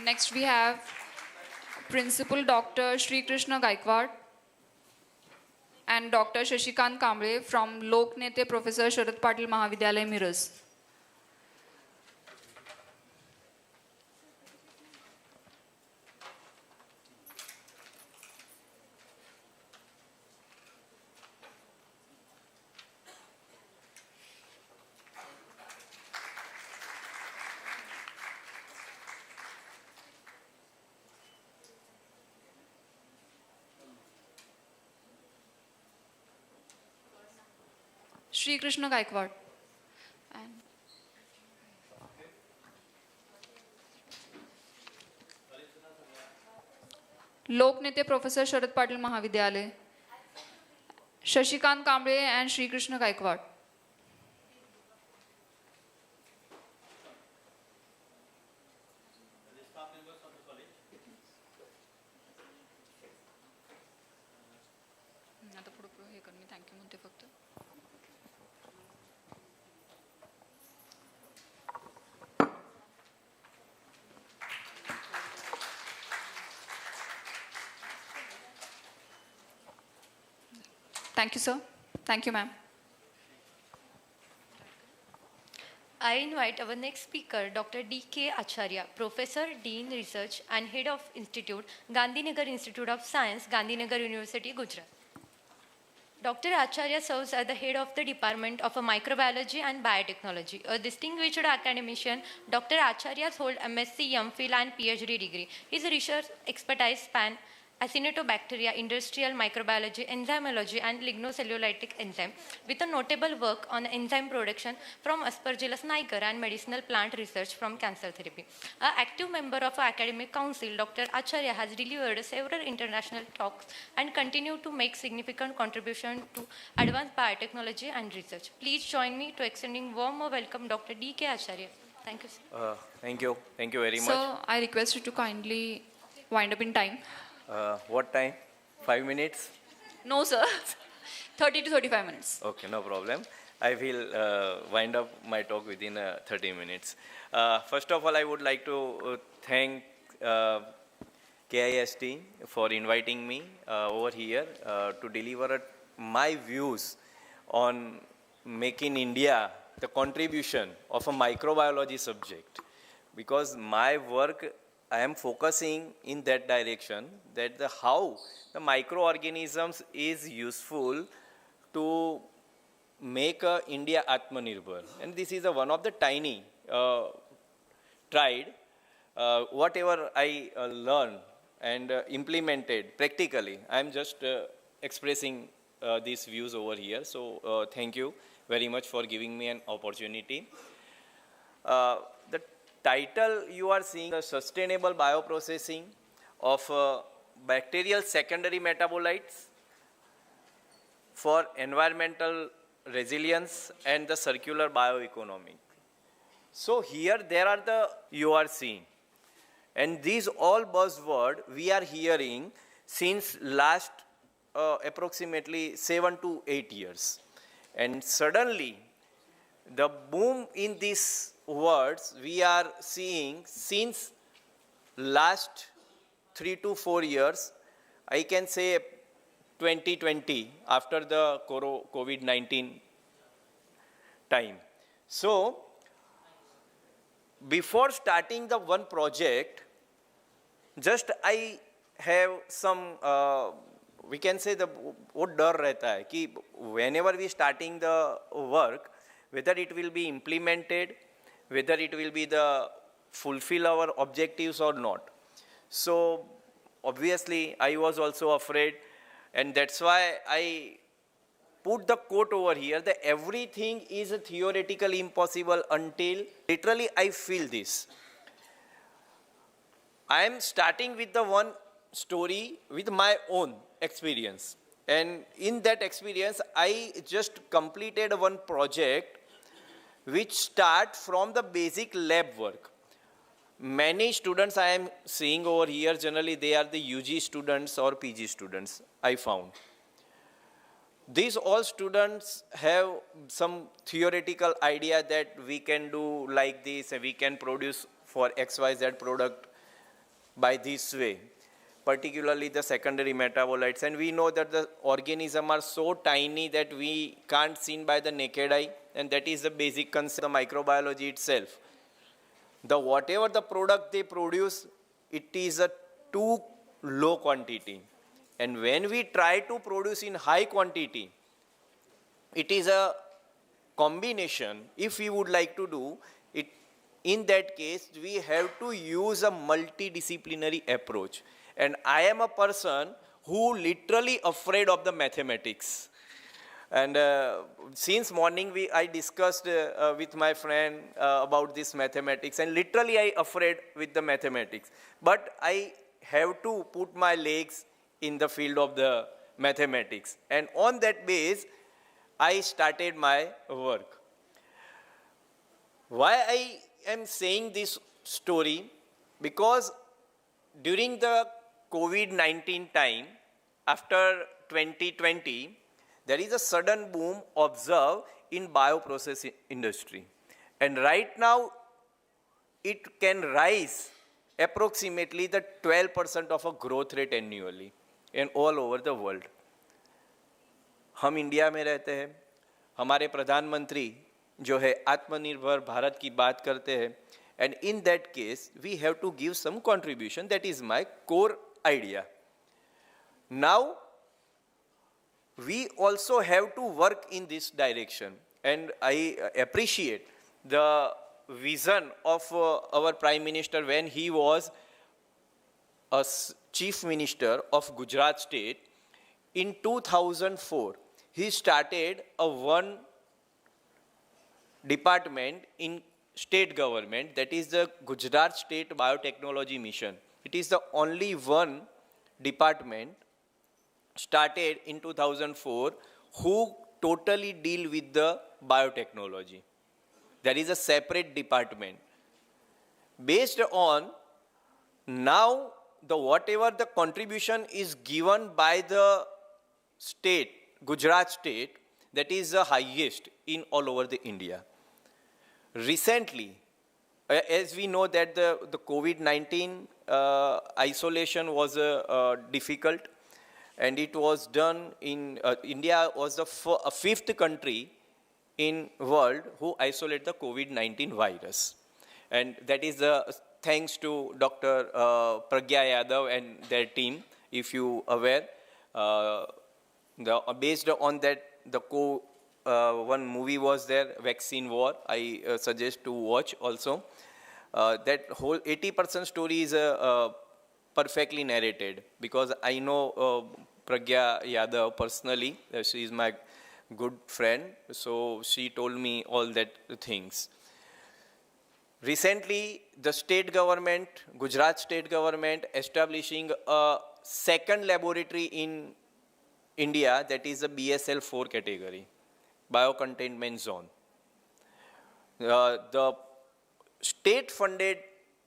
Next we have Principal Dr. Sri Krishna Gaikwad and Dr. Shashikant Kamble from Lok Nete Professor Sharad Patil Mahavidyalaya, Miras. Sri Krishna Gaikwad. And Lok Nete Professor Sharad Patil Mahavidyalaya, Shashikant Kamble and Sri Krishna Gaikwad. आता पुढे हे कर मी thank you म्हणते फक्त. Thank you, sir. Thank you, ma'am. I invite our next speaker, Dr. D.K. Acharya, Professor, Dean Research and Head of Institute, Gandhinagar Institute of Science, Gandhinagar University, Gujarat. Dr. Acharya serves as the head of the Department of Microbiology and Biotechnology. A distinguished academician, Dr. Acharya holds MSc, MPhil and PhD degree. His research expertise span Acinetobacteria, industrial microbiology, enzymology, and lignocellulitic enzyme, with a notable work on enzyme production from Aspergillus niger and medicinal plant research from cancer therapy. An active member of our academic council, Dr. Acharya has delivered several international talks and continued to make significant contribution to advanced biotechnology and research. Please join me to extending warm welcome Dr. D.K. Acharya. Thank you, sir. Thank you. Thank you very much. So, I request you to kindly wind up in time. What time? 5 minutes? No, sir. 30 to 35 minutes. Okay, no problem. I will wind up my talk within 30 minutes. First of all, I would like to thank KIST for inviting me over here to deliver my views on making India the contribution of a microbiology subject. Because my work, I am focusing in that direction, that how the microorganisms is useful to make India Atmanirbhar. And this is one of the tiny tried. Whatever I learned and implemented practically, I am just expressing these views over here. So thank you very much for giving me an opportunity. The title you are seeing, the sustainable bioprocessing of bacterial secondary metabolites for environmental resilience and the circular bioeconomy. So here there are you are seeing. And these all buzzwords we are hearing since last approximately 7 to 8 years. And suddenly the boom in these words we are seeing since last 3 to 4 years, I can say 2020, after the COVID-19 time. So, before starting the one project, just I have some, we can say what डर रहता है कि whenever we starting the work, whether it will be implemented, whether it will be fulfill our objectives or not. So, obviously, I was also afraid, and that's why I put the quote over here that everything is theoretically impossible until literally I feel this. I am starting with the one story with my own experience. And in that experience, I just completed one project which start from the basic lab work. Many students I am seeing over here, generally they are the UG students or PG students, I found. These all students have some theoretical idea that we can do like this and we can produce for XYZ product by this way, particularly the secondary metabolites. And we know that the organisms are so tiny that we can't see by the naked eye, and that is the basic concept of microbiology itself. Whatever the product they produce, it is a too low quantity. And when we try to produce in high quantity, it is a combination. If we would like to do it, in that case, we have to use a multidisciplinary approach. And I am a person who literally afraid of the mathematics. And since morning I discussed with my friend about this mathematics, and literally I afraid with the mathematics. But I have to put my legs in the field of the mathematics. And on that base, I started my work. Why I am saying this story? Because during the COVID-19 time, after 2020, there is a sudden boom observed in bioprocess industry. And right now, it can rise approximately the 12% of a growth rate annually in all over the world. हम India में रहते हैं, हमारे प्रधानमंत्री जो है आत्मनिर्भर भारत की बात करते हैं, and in that case we have to give some contribution. That is my core idea. Now we also have to work in this direction, and I appreciate the vision of our Prime Minister when he was a Chief Minister of Gujarat State. In 2004, he started a one department in state government, that is the Gujarat State Biotechnology Mission. It is the only one department started in 2004 who totally deal with the biotechnology. There is a separate department. Based on now whatever the contribution is given by the state, Gujarat state, that is the highest in all over the India. Recently, as we know that the COVID-19 isolation was difficult, and it was done in India was the fifth country in world who isolate the COVID-19 virus. And that is thanks to Dr. Pragya Yadav and their team, if you aware. Based on that, one movie was there, Vaccine War. I suggest to watch also. That whole 80% story is perfectly narrated, because I know Pragya Yadav personally. She is my good friend, so she told me all that things. Recently, the state government, Gujarat state government, establishing a second laboratory in India, that is a BSL 4 category, biocontainment zone. The state-funded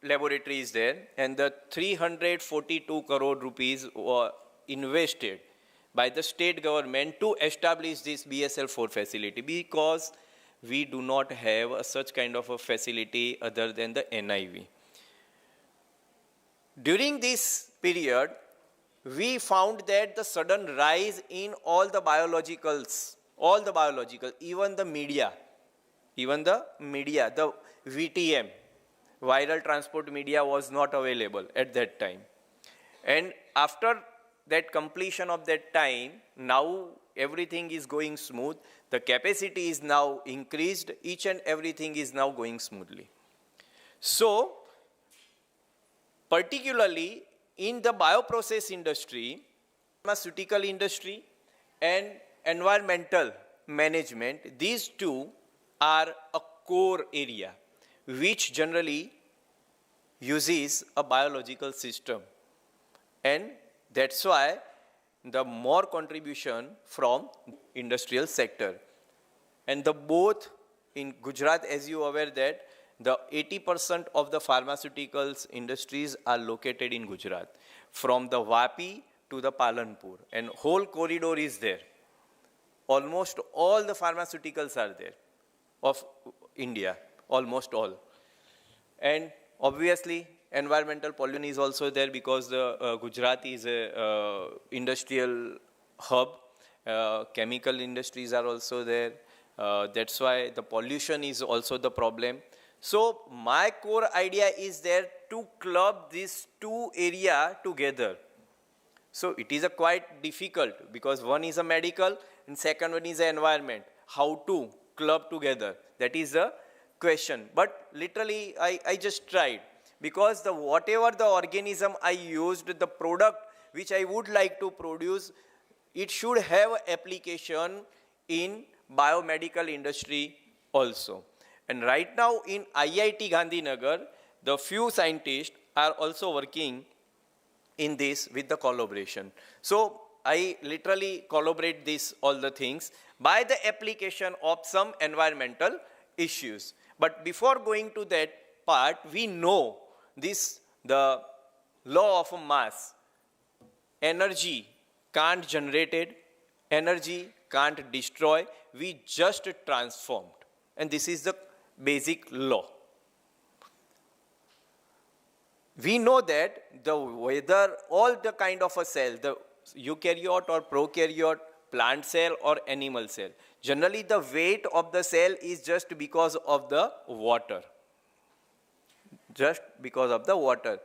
laboratory is there, and the 342 crore rupees were invested by the state government to establish this BSL 4 facility, because we do not have such kind of a facility other than the NIV. During this period, we found that the sudden rise in all the biologicals, even the media, the VTM, viral transport media, was not available at that time. And after that completion of that time, now everything is going smooth. The capacity is now increased. Each and everything is now going smoothly. So, particularly in the bioprocess industry, pharmaceutical industry, and environmental management, these two are a core area which generally uses a biological system. And that's why the more contribution from industrial sector. And the both in Gujarat, as you are aware that the 80% of the pharmaceuticals industries are located in Gujarat, from the Vapi to the Palanpur, and whole corridor is there. Almost all the pharmaceuticals are there of India, almost all. And obviously, environmental pollution is also there, because the Gujarat is a industrial hub. Chemical industries are also there. That's why the pollution is also the problem. So my core idea is there to club these two areas together. So it is a quite difficult, because one is a medical and second one is the environment. How to club together? That is the question. But literally I just tried, because whatever the organism I used, the product which I would like to produce, it should have application in biomedical industry also. And right now in IIT Gandhinagar, the few scientists are also working in this with the collaboration. So I literally collaborate this all the things by the application of some environmental issues. But before going to that part, we know the law of mass. Energy can't generate it, energy can't destroy, we just transformed. And this is the basic law. We know that whether all the kind of a cell, the eukaryote or prokaryote, plant cell or animal cell, generally the weight of the cell is just because of the water. Just because of the water.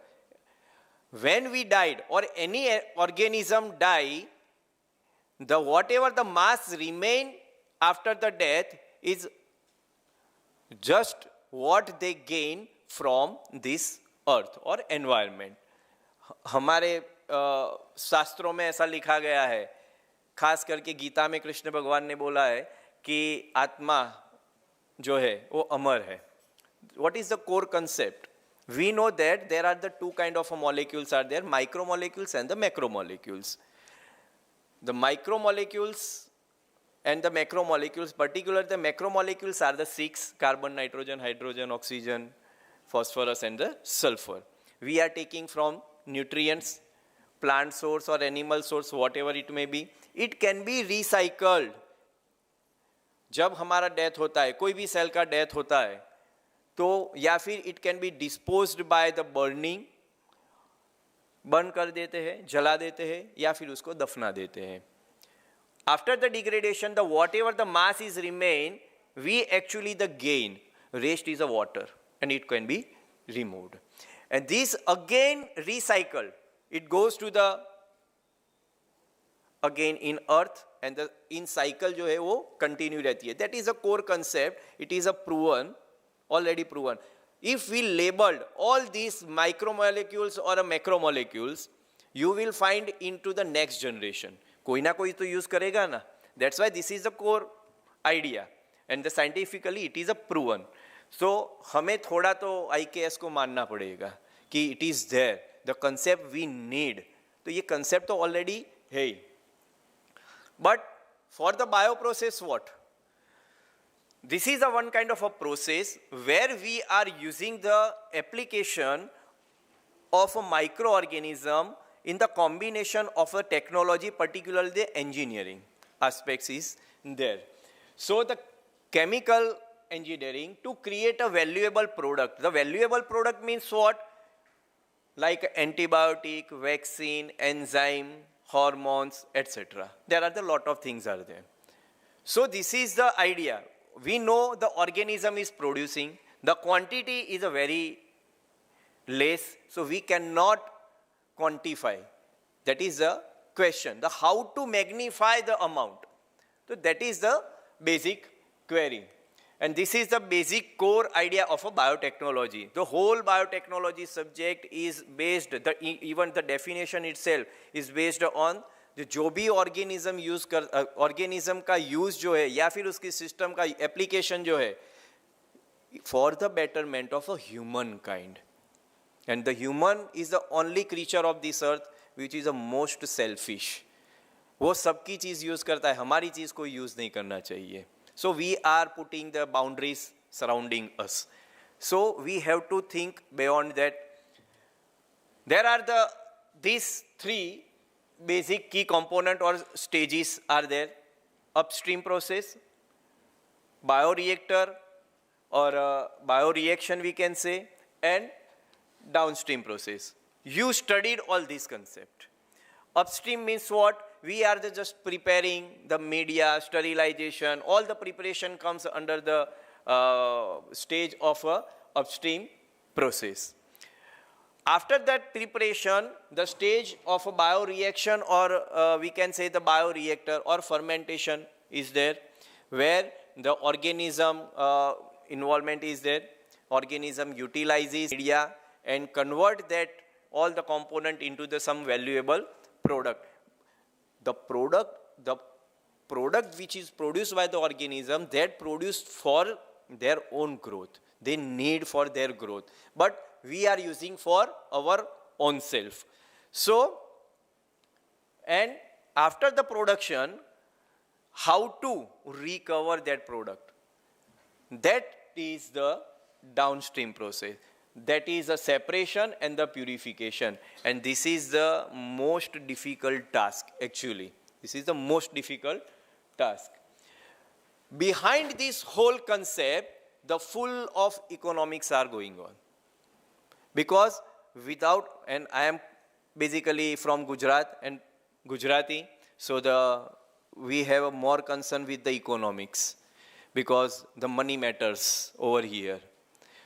When we died, or any organism die, whatever the mass remain after the death is just what they gain from this earth or environment. हमारे शास्त्रों में ऐसा लिखा गया है, खास करके गीता में कृष्ण भगवान ने बोला है कि आत्मा जो है वो अमर है. What is the core concept? We know that there are the two kind of molecules are there, micromolecules and the macromolecules. The micromolecules and the macromolecules, particularly the macromolecules, are the 6: carbon, nitrogen, hydrogen, oxygen, phosphorus and the sulfur. We are taking from nutrients, plant source or animal source, whatever it may be. It can be recycled जब हमारा death होता है, कोई भी cell का death होता है, तो या फिर it can be disposed by the burning, burn कर देते हैं, जला देते हैं, या फिर उसको दफना देते हैं. After the degradation, the whatever the mass is remain, we actually the gain. Rest is a water and it can be removed. And this again recycled. It goes to the again in earth and the in cycle जो है वो continue रहती है. That is a core concept. It is a proven, already proven. If we labeled all these micromolecules or a macromolecules, you will find into the next generation. कोई ना कोई तो use करेगा ना. That's why this is the core idea and the scientifically it is a proven. So हमें थोड़ा तो IKS को मानना पड़ेगा कि it is there, the concept we need. तो ये concept तो already है. But for the bioprocess what? This is a one kind of a process where we are using the application of a microorganism in the combination of a technology, particularly the engineering aspects is there. So the chemical engineering to create a valuable product. The valuable product means what? Like antibiotic, vaccine, enzyme, hormones, etc. There are a lot of things are there. So this is the idea. We know the organism is producing. The quantity is a very less, so we cannot quantify. That is the question. The how to magnify the amount. So that is the basic query. And this is the basic core idea of a biotechnology. The whole biotechnology subject is based, even the definition itself is based on the जो भी organism use कर organism का use जो है या फिर उसकी system का application जो है for the betterment of a humankind. And the human is the only creature of this earth which is the most selfish. वो सबकी चीज़ use करता है, हमारी चीज़ को use नहीं करना चाहिए. So we are putting the boundaries surrounding us. So we have to think beyond that. There are these three basic key component or stages are there. Upstream process, bioreactor or bioreaction we can say, and downstream process. You studied all these concepts. Upstream means what? We are just preparing the media, sterilization, all the preparation comes under the stage of a upstream process. After that preparation, the stage of a bioreaction or we can say the bioreactor or fermentation is there, where the organism involvement is there. Organism utilizes media and convert that all the component into the some valuable product. The product which is produced by the organism, that produced for their own growth. They need for their growth. But we are using for our own self. So, and after the production, how to recover that product? That is the downstream process. That is the separation and the purification. And this is the most difficult task actually. This is the most difficult task. Behind this whole concept, the full of economics are going on. Because without, and I am basically from Gujarat and Gujarati, so we have a more concern with the economics because the money matters over here.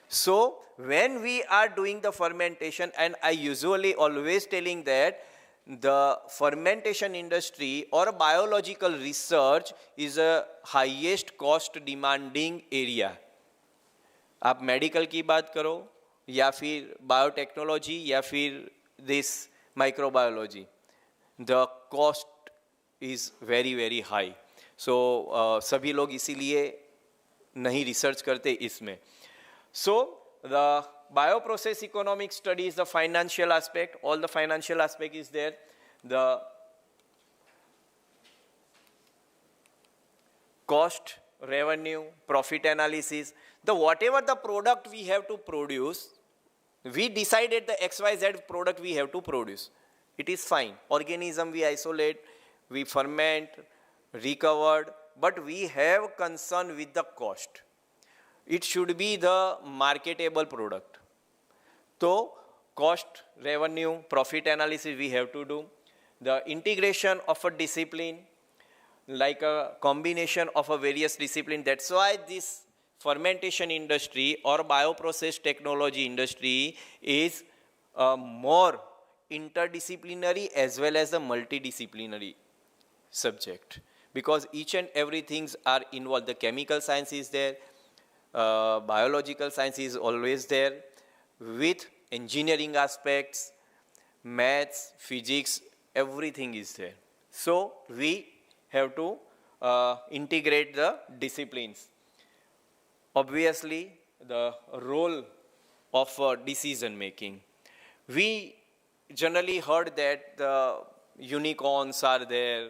So when we are doing the fermentation, and I usually always telling that the fermentation industry or biological research is a highest cost demanding area. आप medical की बात करो या फिर biotechnology या फिर this microbiology, the cost is very very high. So सभी लोग इसीलिए नहीं रिसर्च करते इसमें. So the bioprocess economic studies the financial aspect, all the financial aspect is there. The cost, revenue, profit analysis, the whatever the product we have to produce, we decided the XYZ product we have to produce. It is fine. Organism we isolate, we ferment, recovered, but we have concern with the cost. It should be the marketable product. So cost, revenue, profit analysis we have to do. The integration of a discipline, like a combination of a various discipline. That's why this fermentation industry or bioprocess technology industry is more interdisciplinary as well as a multidisciplinary subject, because each and everything are involved. The chemical science is there, biological science is always there, with engineering aspects, maths, physics, everything is there. So we have to integrate the disciplines. Obviously, the role of decision making. We generally heard that the unicorns are there,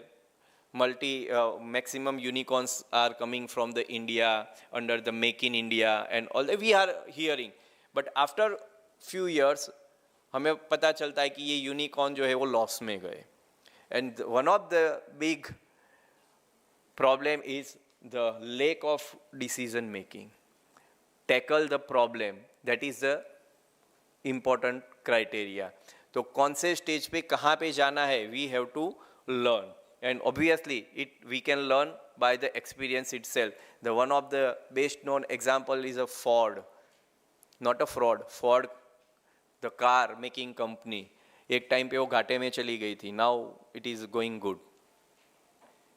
maximum unicorns are coming from the India under the Make in India and all that we are hearing. But after few years, हमें पता चलता है कि ये unicorn जो है वो loss में गए. And one of the big problem is the lack of decision making. Tackle the problem, that is the important criteria. तो कौन से स्टेज पे कहाँ पे जाना है, we have to learn. And obviously we can learn by the experience itself. The one of the best known example is a Ford, not a fraud. Ford, the car making company, एक time पे वो घाटे में चली गई थी. Now it is going good.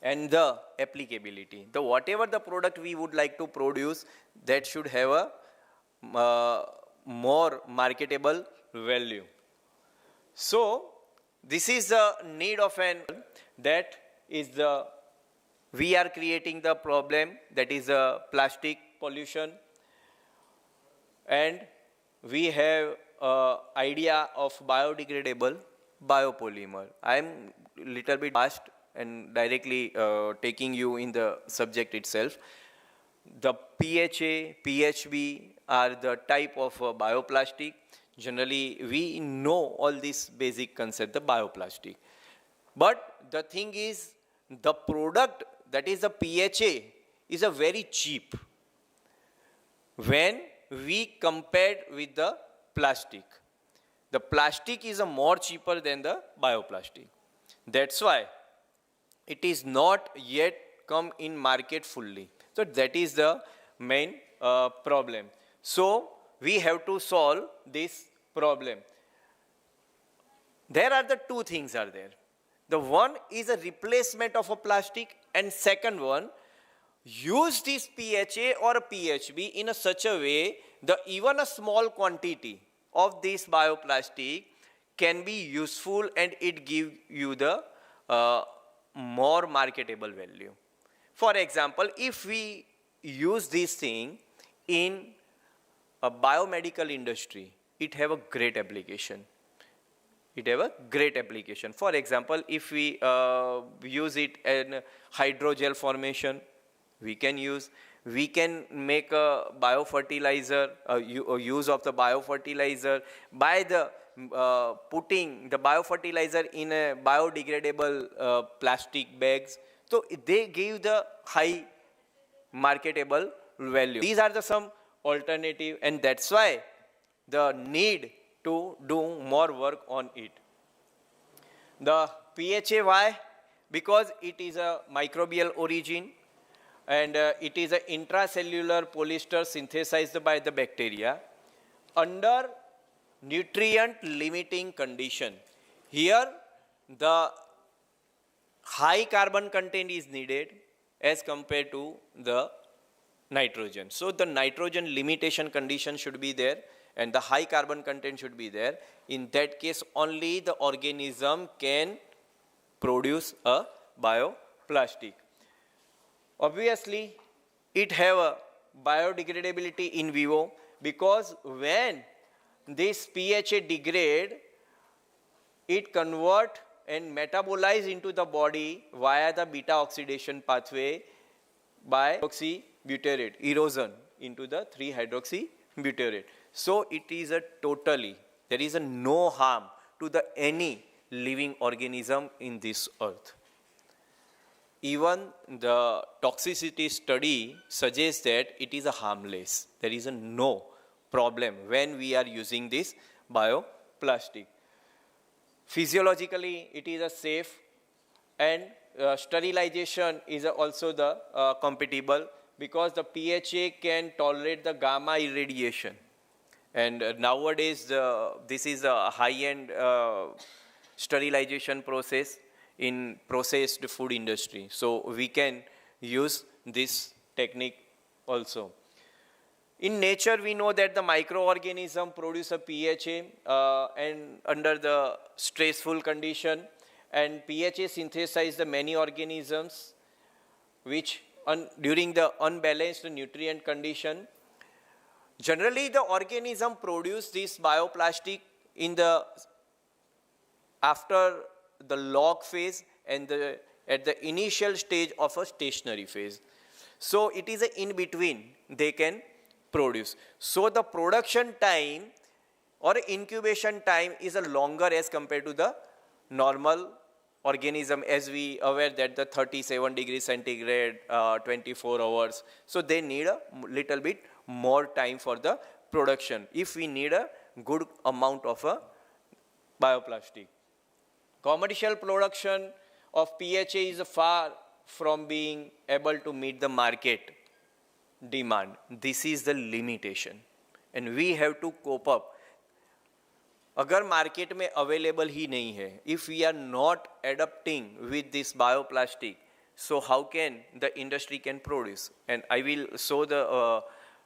And the applicability, the whatever the product we would like to produce, that should have a more marketable value. So this is the need of that is the, we are creating the problem, that is a plastic pollution, and we have idea of biodegradable biopolymer. I am little bit fast and directly taking you in the subject itself. The PHA, PHB are the type of bioplastic. Generally, we know all these basic concepts, the bioplastic. But the thing is, the product, that is the PHA, is a very cheap when we compared with the plastic. The plastic is a more cheaper than the bioplastic. That's why it is not yet come in market fully. So that is the main problem. So we have to solve this problem. There are the two things are there. The one is a replacement of a plastic, and second one, use this PHA or a PHB in such a way that even a small quantity of this bioplastic can be useful and it give you the more marketable value. For example, if we use this thing in a biomedical industry, it have a great application. It have a great application. For example, if we use it in hydrogel formation, we can make a biofertilizer, use of the biofertilizer by the putting the biofertilizer in a biodegradable plastic bags. So they give the high marketable value. These are the some alternative, and that's why the need to do more work on it. The PHA, why? Because it is a microbial origin, and it is an intracellular polyester synthesized by the bacteria under nutrient limiting condition. Here the high carbon content is needed as compared to the nitrogen. So the nitrogen limitation condition should be there and the high carbon content should be there. In that case only the organism can produce a bioplastic. Obviously it have a biodegradability in vivo, because when this PHA degrade, it convert and metabolize into the body via the beta oxidation pathway by hydroxybutyrate, erosion into the 3-hydroxybutyrate. So it is a totally, there is a no harm to the any living organism in this earth. even the toxicity study suggests that it is a harmless. There is a no problem when we are using this bioplastic. Physiologically, it is a safe, and sterilization is also the compatible, because the PHA can tolerate the gamma irradiation. And nowadays, this is a high-end sterilization process in processed food industry. So we can use this technique also. In nature, we know that the microorganism produce a PHA and under the stressful condition, and PHA synthesize the many organisms which during the unbalanced nutrient condition. Generally, the organism produce this bioplastic in the after the log phase and at the initial stage of a stationary phase. So it is in between they can produce. So the production time or incubation time is a longer as compared to the normal organism, as we aware that the 37 degrees centigrade, 24 hours. So they need a little bit more time for the production if we need a good amount of a bioplastic. Commercial production of PHA is far from being able to meet the market demand. This is the limitation, and we have to cope up. अगर market में available ही नहीं है, if we are not adapting with this bioplastic, so how can the industry can produce? And I will show the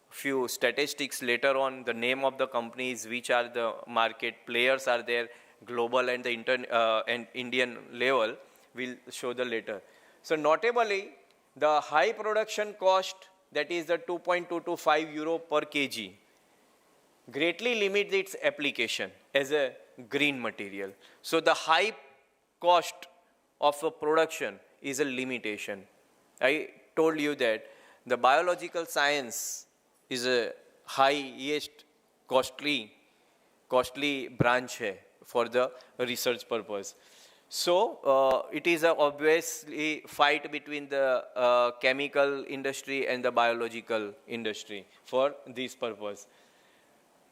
few statistics later on, the name of the companies, which are the market players are there, global and the and Indian level, we'll show the later. So notably, the high production cost, that is the 2.225 euro per kg, greatly limits its application as a green material. So the high cost of a production is a limitation. I told you that the biological science is a highest costly branch hai for the research purpose. So it is a obviously fight between the chemical industry and the biological industry for this purpose.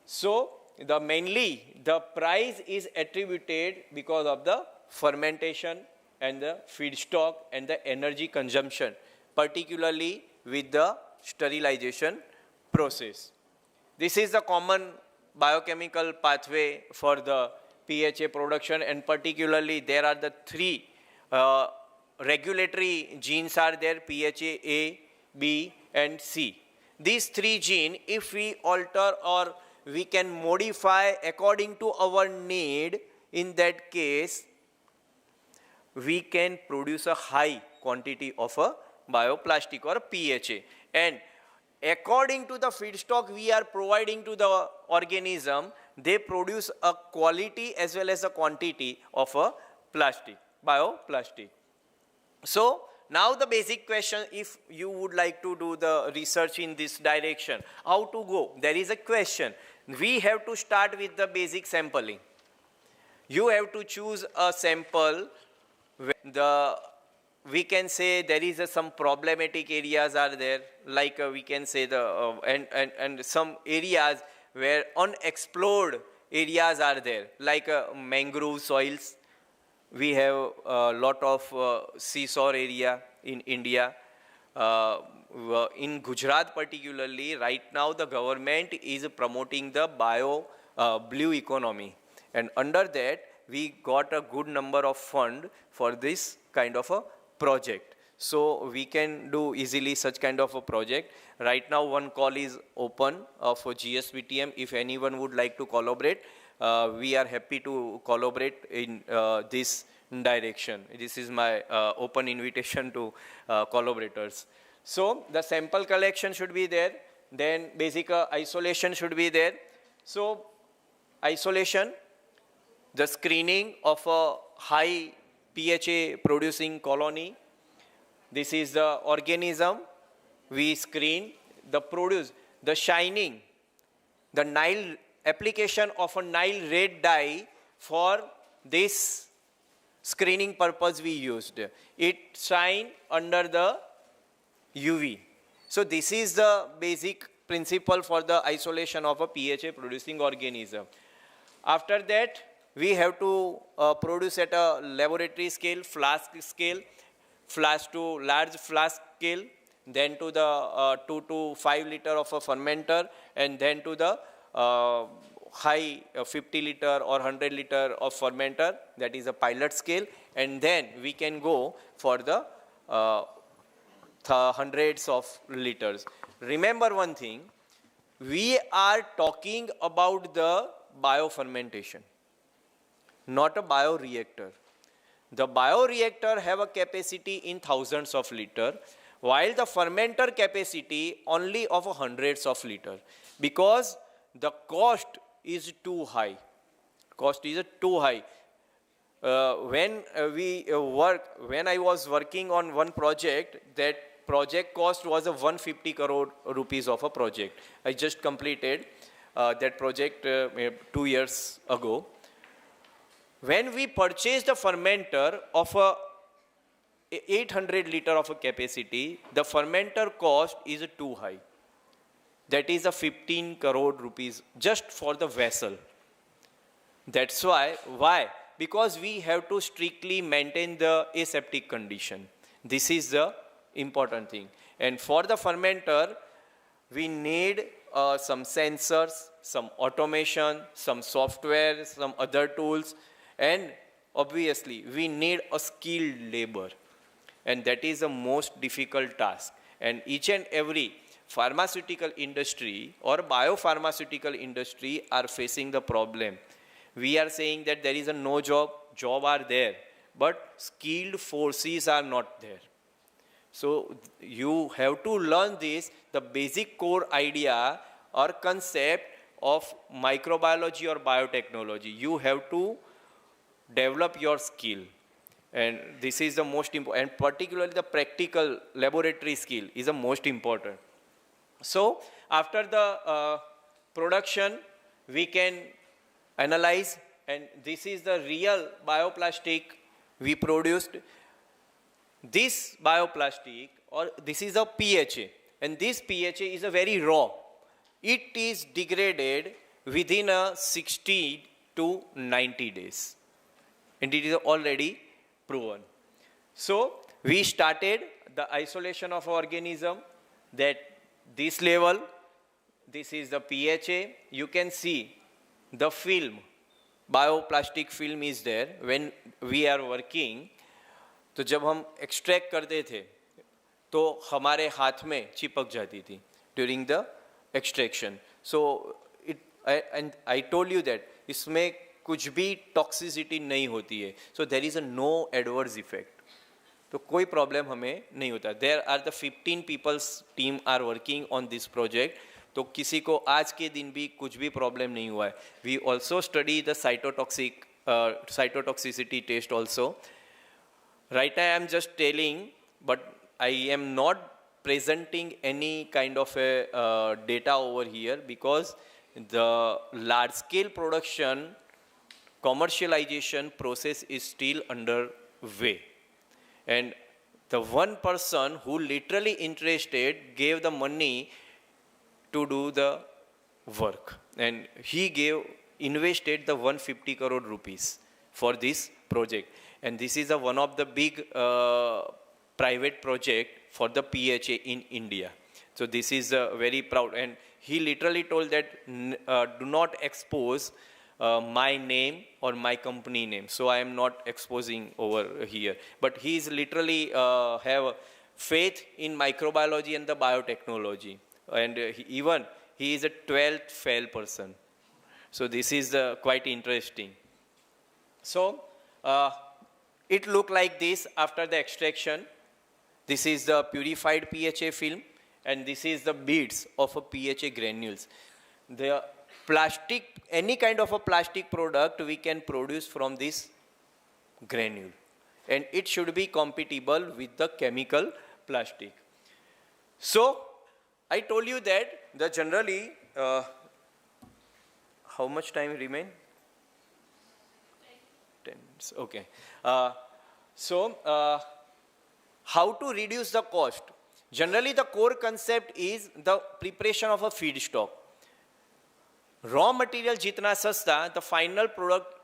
So mainly the price is attributed because of the fermentation and the feedstock and the energy consumption, particularly with the sterilization process. This is the common biochemical pathway for the PHA production, and particularly there are the three regulatory genes are there: PHA A, B and C. These three genes, if we alter or we can modify according to our need, in that case we can produce a high quantity of a bioplastic or a PHA. And according to the feedstock we are providing to the organism, they produce a quality as well as a quantity of a bioplastic. So now the basic question, if you would like to do the research in this direction, how to go? There is a question. We have to start with the basic sampling. You have to choose a sample where we can say there is some problematic areas are there, like we can say and some areas where unexplored areas are there, like mangrove soils. We have a lot of seashore area in India. In Gujarat particularly, right now the government is promoting the blue economy, and under that we got a good number of fund for this kind of a project. So we can do easily such kind of a project. Right now one call is open for GSBTM. If anyone would like to collaborate, we are happy to collaborate in this direction. This is my open invitation to collaborators. So the sample collection should be there, then basic isolation should be there. So isolation, the screening of a high PHA producing colony. This is the organism we screen, the produce, the shining, the application of a Nile red dye for this screening purpose we used. It shine under the UV. So this is the basic principle for the isolation of a PHA producing organism. After that, we have to produce at a laboratory scale, flask scale, flask to large flask scale, then to the 2 to 5 liter of a fermenter, and then to the high 50 liter or 100 liter of fermenter, that is a pilot scale, and then we can go for the hundreds of liters. Remember one thing, we are talking about the biofermentation, not a bioreactor. The bioreactor have a capacity in thousands of liters, while the fermenter capacity only of hundreds of liters, because the cost is too high. Cost is too high. When I was working on one project, that project cost was a 150 crore rupees of a project. I just completed that project 2 years ago. When we purchased a fermenter of a 800 liter of a capacity, the fermenter cost is too high. That is a 15 crore rupees just for the vessel. That's why? Because we have to strictly maintain the aseptic condition. This is the important thing. And for the fermenter, we need some sensors, some automation, some software, some other tools, and obviously we need a skilled labor. And that is the most difficult task. And each and every pharmaceutical industry or biopharmaceutical industry are facing the problem. We are saying that there is a no job are there, but skilled forces are not there. So you have to learn this, the basic core idea or concept of microbiology or biotechnology. You have to develop your skill. And this is the most important, and particularly the practical laboratory skill is the most important. So after the production, we can analyze, and this is the real bioplastic we produced. This bioplastic, or this is a PHA, and this PHA is a very raw. It is degraded within a 60 to 90 days. And it is already proven. So we started the isolation of organism, that this level, this is the PHA. You can see the film, bioplastic film is there. When we are working, तो जब हम extract करते थे तो हमारे हाथ में चिपक जाती थी during the extraction. So and I told you that इसमें कुछ भी टॉक्सिसिटी नहीं होती है. So there is a no adverse effect. तो कोई प्रॉब्लम हमें नहीं होता. There are the 15 peoples team are working on this project. तो किसी को आज के दिन भी कुछ भी प्रॉब्लम नहीं हुआ है. We also study the cytotoxicity test also. Right now I am just telling, but I am not presenting any kind of a data over here, because the large scale production commercialization process is still underway. And the one person who literally interested gave the money to do the work, and he invested the 150 crore rupees for this project. And this is one of the big private project for the PHA in India. So this is very proud. And he literally told that do not expose my name or my company name. So I am not exposing over here. But he is literally have faith in microbiology and the biotechnology. And he is a 12th fail person. So this is quite interesting. So it looked like this after the extraction. This is the purified PHA film, and this is the beads of a PHA granules. The plastic, any kind of a plastic product we can produce from this granule, and it should be compatible with the chemical plastic. So I told you that generally how much time remain? 10 minutes. Okay. How to reduce the cost? Generally, the core concept is the preparation of a feedstock. Raw material जितना सस्ता, the final product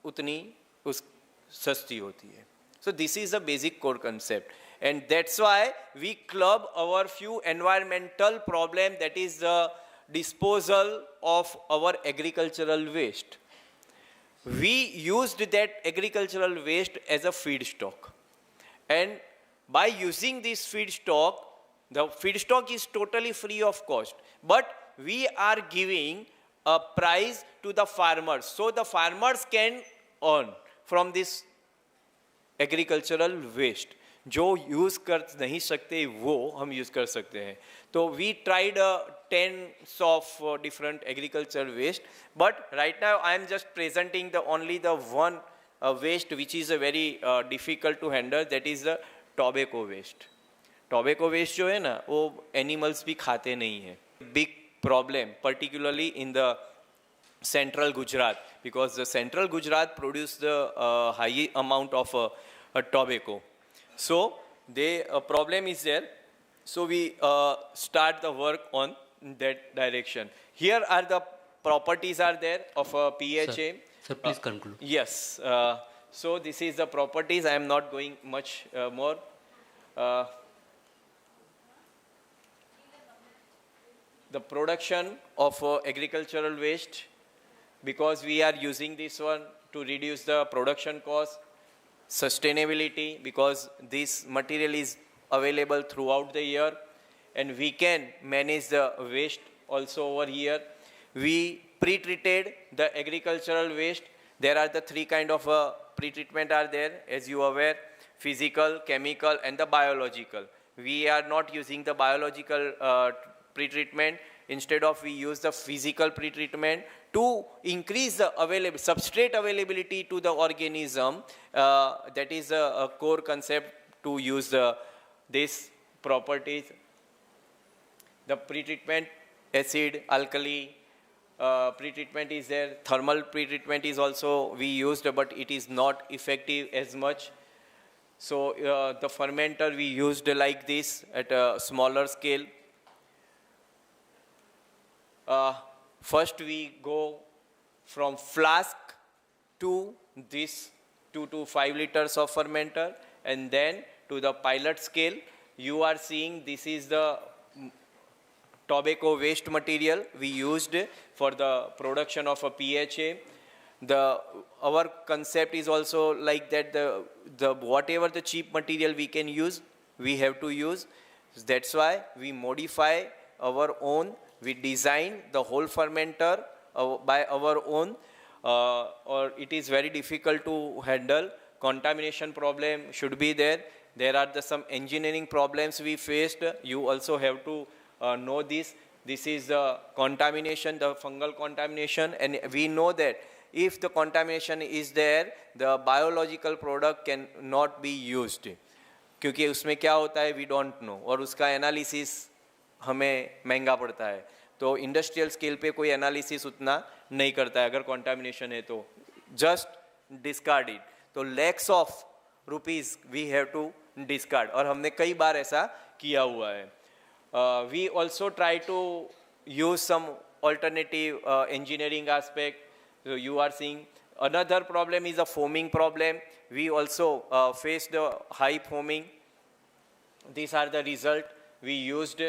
उतनी सस्ती होती है. So this is a basic core concept, and that's why we club our few environmental problem, that is the disposal of our agricultural waste. We used that agricultural waste as a feedstock, and by using this feedstock, the feedstock is totally free of cost, but we are giving a price to the farmers, so the farmers can earn from this agricultural waste. जो use कर नहीं सकते वो हम use कर सकते हैं. तो we tried tens of different agriculture waste, but right now I am just presenting the only the one waste which is a very difficult to handle, that is the tobacco waste. Tobacco waste जो है ना वो animals भी खाते नहीं हैं. Big problem particularly in the central Gujarat, because the central Gujarat produce the high amount of tobacco. So the problem is there. So we start the work on that direction. Here are the properties are there of a PHA. Sir, please conclude. Yes. So this is the properties. I am not going much more. The production of agricultural waste, because we are using this one to reduce the production cost. Sustainability, because this material is available throughout the year and we can manage the waste also over here. We pre-treated the agricultural waste. There are the three kind of pre-treatment are there, as you are aware: physical, chemical and the biological. We are not using the biological pre-treatment. Instead of, we use the physical pre-treatment to increase the substrate availability to the organism. That is a core concept to use these properties. The pre-treatment, acid, alkali, pre-treatment is there. Thermal pre-treatment is also we used, but it is not effective as much. So the fermenter we used like this at a smaller scale. First we go from flask to this 2 to 5 liters of fermenter, and then to the pilot scale. You are seeing this is the tobacco waste material we used for the production of a PHA. Our concept is also like that, the whatever the cheap material we can use, we have to use. That's why we modify our own. We design the whole fermenter by our own, or it is very difficult to handle. Contamination problem should be there. There are some engineering problems we faced. You also have to know this. This is the contamination, the fungal contamination, and we know that if the contamination is there, the biological product can not be used. क्योंकि उसमें क्या होता है we don't know, और उसका analysis हमें महंगा पड़ता है. तो इंडस्ट्रियल स्केल पे कोई एनालिसिस उतना नहीं करता है. अगर कंटामिनेशन है तो जस्ट डिस्कार्ड इट. तो lakhs of rupees we have to discard, और हमने कई बार ऐसा किया हुआ है. We also try to use some alternative engineering aspect. So you are seeing another problem is a foaming problem. We also faced the high foaming. These are the result. We used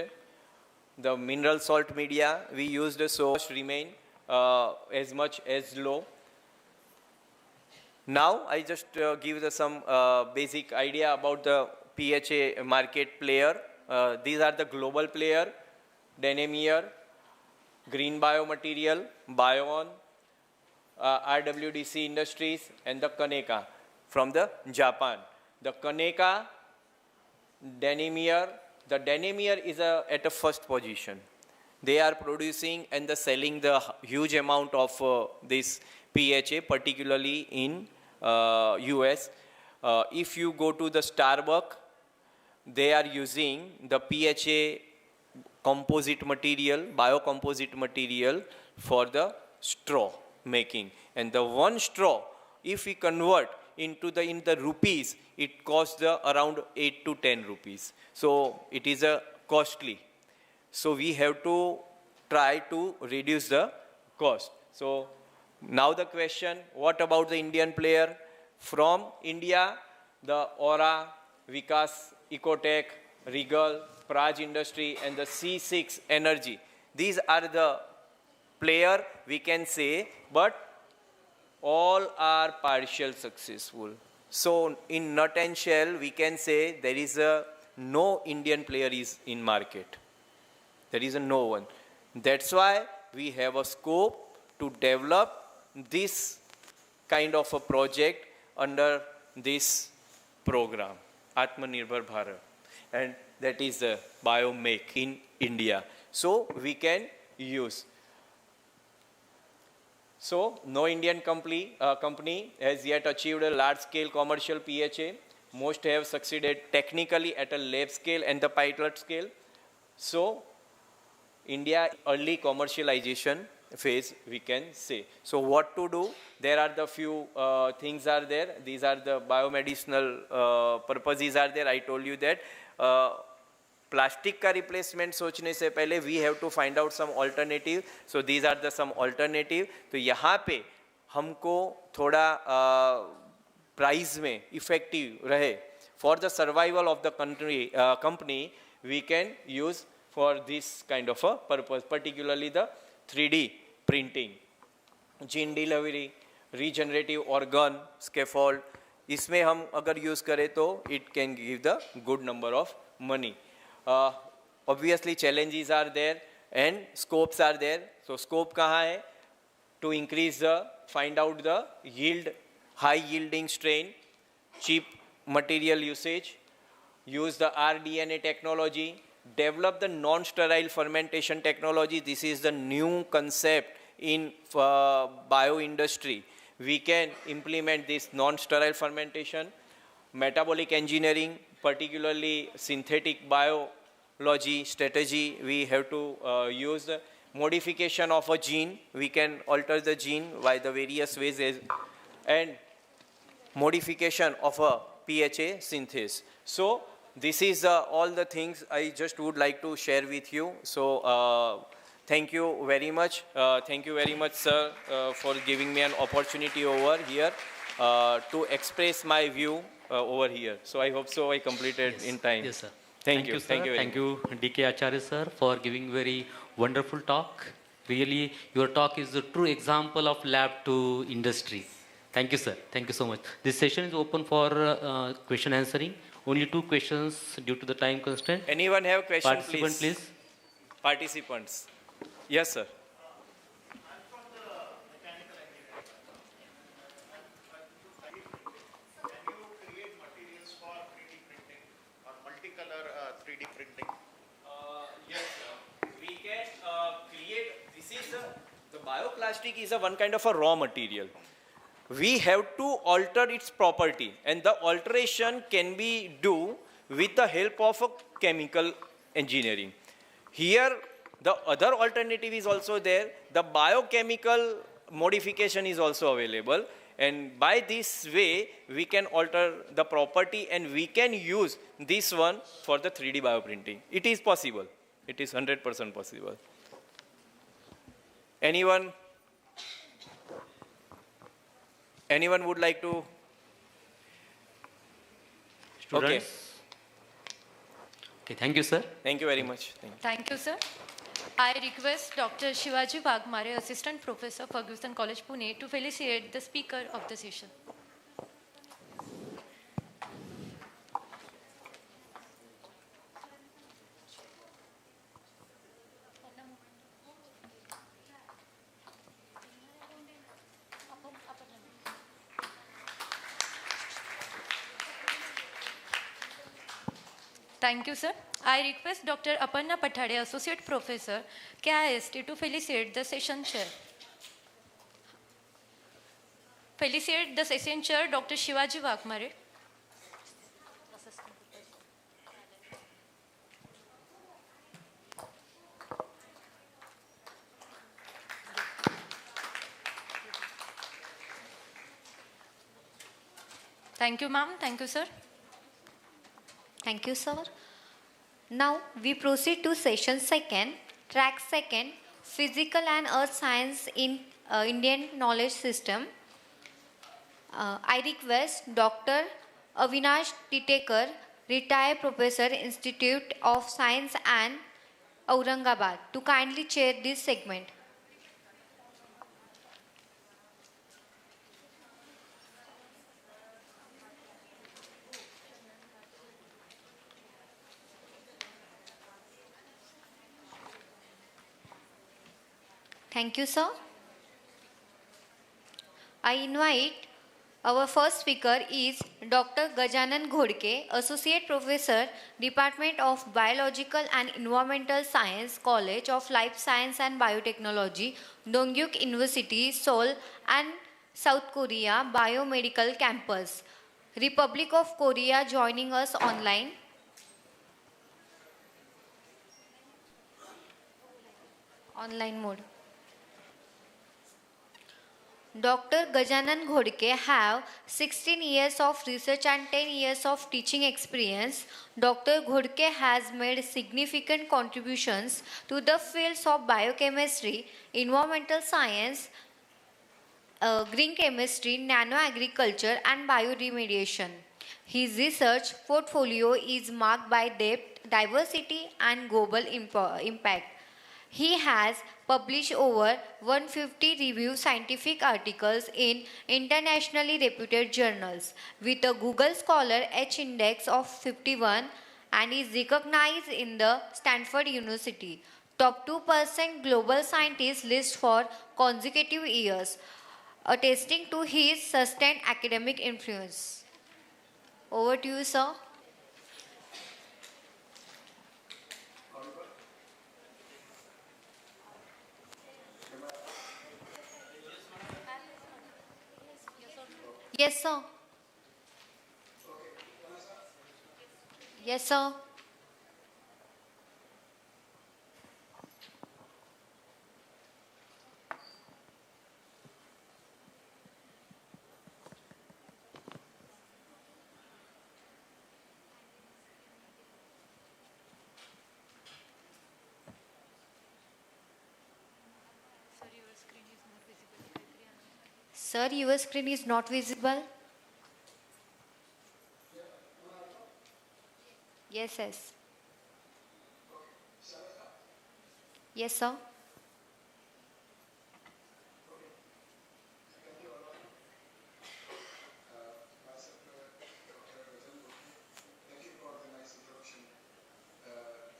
the mineral salt media. We used so remain as much as low. Now I just give some basic idea about the PHA market player. These are the global player: Denimer, Green Biomaterial, Bion, RWDC Industries, and the Kaneka from the Japan. The Kaneka, Denimer, the Denimer is at a first position. They are producing and selling the huge amount of this PHA, particularly in US. If you go to the Starbucks, they are using the PHA composite material, biocomposite material for the straw making. And the one straw if we convert into in the rupees, it costs around 8 to 10 rupees. So it is costly. So we have to try to reduce the cost. So now the question, what about the Indian player? From India, the Aura, Vikas, Ecotech, Regal, Praj Industry and the C6 Energy. These are the player we can say, but all are partial successful. So in nut and shell, we can say there is no Indian player is in market. There is no one. That's why we have a scope to develop this kind of a project under this program, Atmanirbhar Bharat. And that is the Biomake in India. So we can use. So no Indian company has yet achieved a large-scale commercial PHA. Most have succeeded technically at a lab scale and the pilot scale. So India early commercialization phase, we can say. So what to do? There are the few things are there. These are the biomedicinal purposes are there. I told you that. Plastic का replacement सोचने से पहले we have to find out some alternative. So these are the some alternative. तो यहाँ पे हमको थोड़ा price में इफेक्टिव रहे for the survival of the company we can use for this kind of a purpose, particularly the 3D printing, gene delivery, regenerative organ, scaffold. इसमें हम अगर यूज़ करें तो it can give the good number of money. Obviously challenges are there and scopes are there. So scope कहाँ है? To increase find out the yield, high yielding strain, cheap material usage, use the rDNA technology, develop the non-sterile fermentation technology. This is the new concept in bio industry. We can implement this non-sterile fermentation, metabolic engineering, particularly synthetic biology strategy. We have to use the modification of a gene. We can alter the gene by the various ways and modification of a PHA synthesis. So this is all the things I just would like to share with you. So thank you very much. Thank you very much, sir, for giving me an opportunity over here to express my view over here. So I hope so I completed in time. Yes, sir. Thank you. Sir. Thank you. Thank you, DK Acharya sir, for giving very wonderful talk. Really, your talk is a true example of lab to industry. Thank you, sir. Thank you so much. This session is open for question answering. Only 2 questions due to the time constraint. Anyone have question, Participant, please. Participants. Yes, sir. Multicolor 3D printing? Yes, sir. We can create, this is the bioplastic is one kind of a raw material. We have to alter its property and the alteration can be do with the help of a chemical engineering. Here the other alternative is also there. The biochemical modification is also available. And by this way, we can alter the property and we can use this one for the 3D bioprinting. It is possible. It is 100% possible. Anyone would like to? Students? Okay, thank you, sir. Thank you very much. Thank you, sir. I request Dr. Shivaji Wagmare, Assistant Professor, Ferguson College, Pune, to felicitate the speaker of the session. Thank you, sir. I request Dr. Aparna Pathade, Associate Professor, KIST, to felicitate the session chair. Felicitate the session chair, Dr. Shivaji Wagmare. Thank you, ma'am. Thank you, sir. Thank you, sir. Now we proceed to session second, track second, physical and earth science in Indian knowledge system. I request Dr. Avinash Titekar, retired professor, Institute of Science and Aurangabad, to kindly chair this segment. Thank you, sir. I invite our first speaker is Dr. Gajanan Ghodke, Associate Professor, Department of Biological and Environmental Science, College of Life Science and Biotechnology, Dongguk University, Seoul and South Korea Biomedical Campus, Republic of Korea, joining us online. Online mode. Dr. Gajanan Ghodke have 16 years of research and 10 years of teaching experience. Dr. Ghodke has made significant contributions to the fields of biochemistry, environmental science, green chemistry, nanoagriculture, and bioremediation. His research portfolio is marked by depth, diversity, and global impact. He has published over 150 reviewed scientific articles in internationally reputed journals with a Google Scholar H index of 51 and is recognized in the Stanford University top 2% global scientist list for consecutive years, attesting to his sustained academic influence. Over to you, sir. Yes, sir. Yes, sir. Sir, your screen is not visible. Yes, yes. Yes, sir. Thank you for the nice introduction. I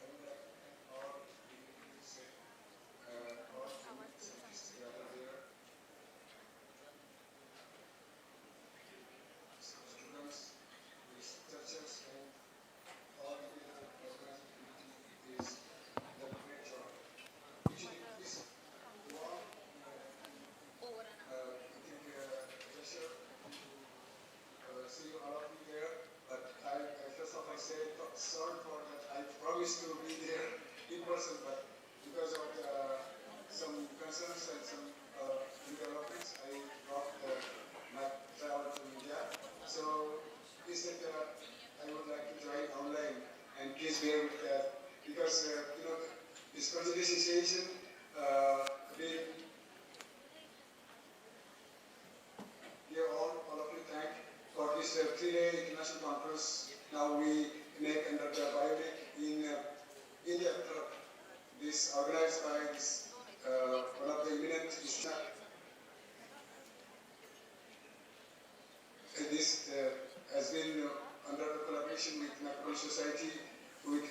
would like to thank all all scientists gathered here, students, researchers, and all together organizing committee. It is done a great job. Usually, this one, I think, pleasure to see all of you there. But first of all, I say sorry for that. I promised to be there in person, but because of some concerns and some developments, I dropped my travel to India. So instead, I would like to join online, and please bear with that because this presentation session been here all of you thank for this 3-day international conference. Now we make under the Biomake in India. This organized by this one of the eminent institutions. This has been under the collaboration with Macron Society, with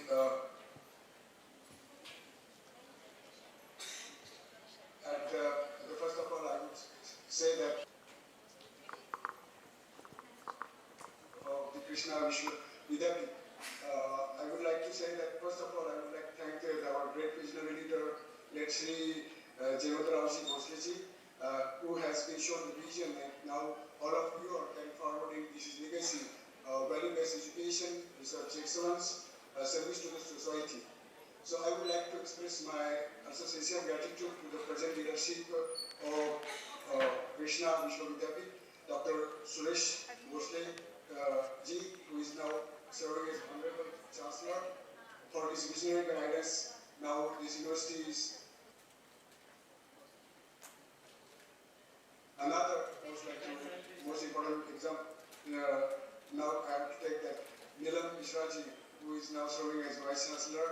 first of all, I would say that of the Krishna Vishwa Vidyapi. I would like to say that first of all, I would like to thank our great visionary leader, Late Shri Jayavantaraoji Bhosleji, who has been shown the vision, and now all of you are carrying forwarding this legacy, value-based education, research excellence, service to the society. So I would like to express my also sincere gratitude to the present leadership of Krishna Vishwa Vidyapi, Dr. Suresh Bhosle, for his visionary guidance. Now this university is another most important example. Now I have to take that Nilam Mishraji, who is now serving as Vice Chancellor,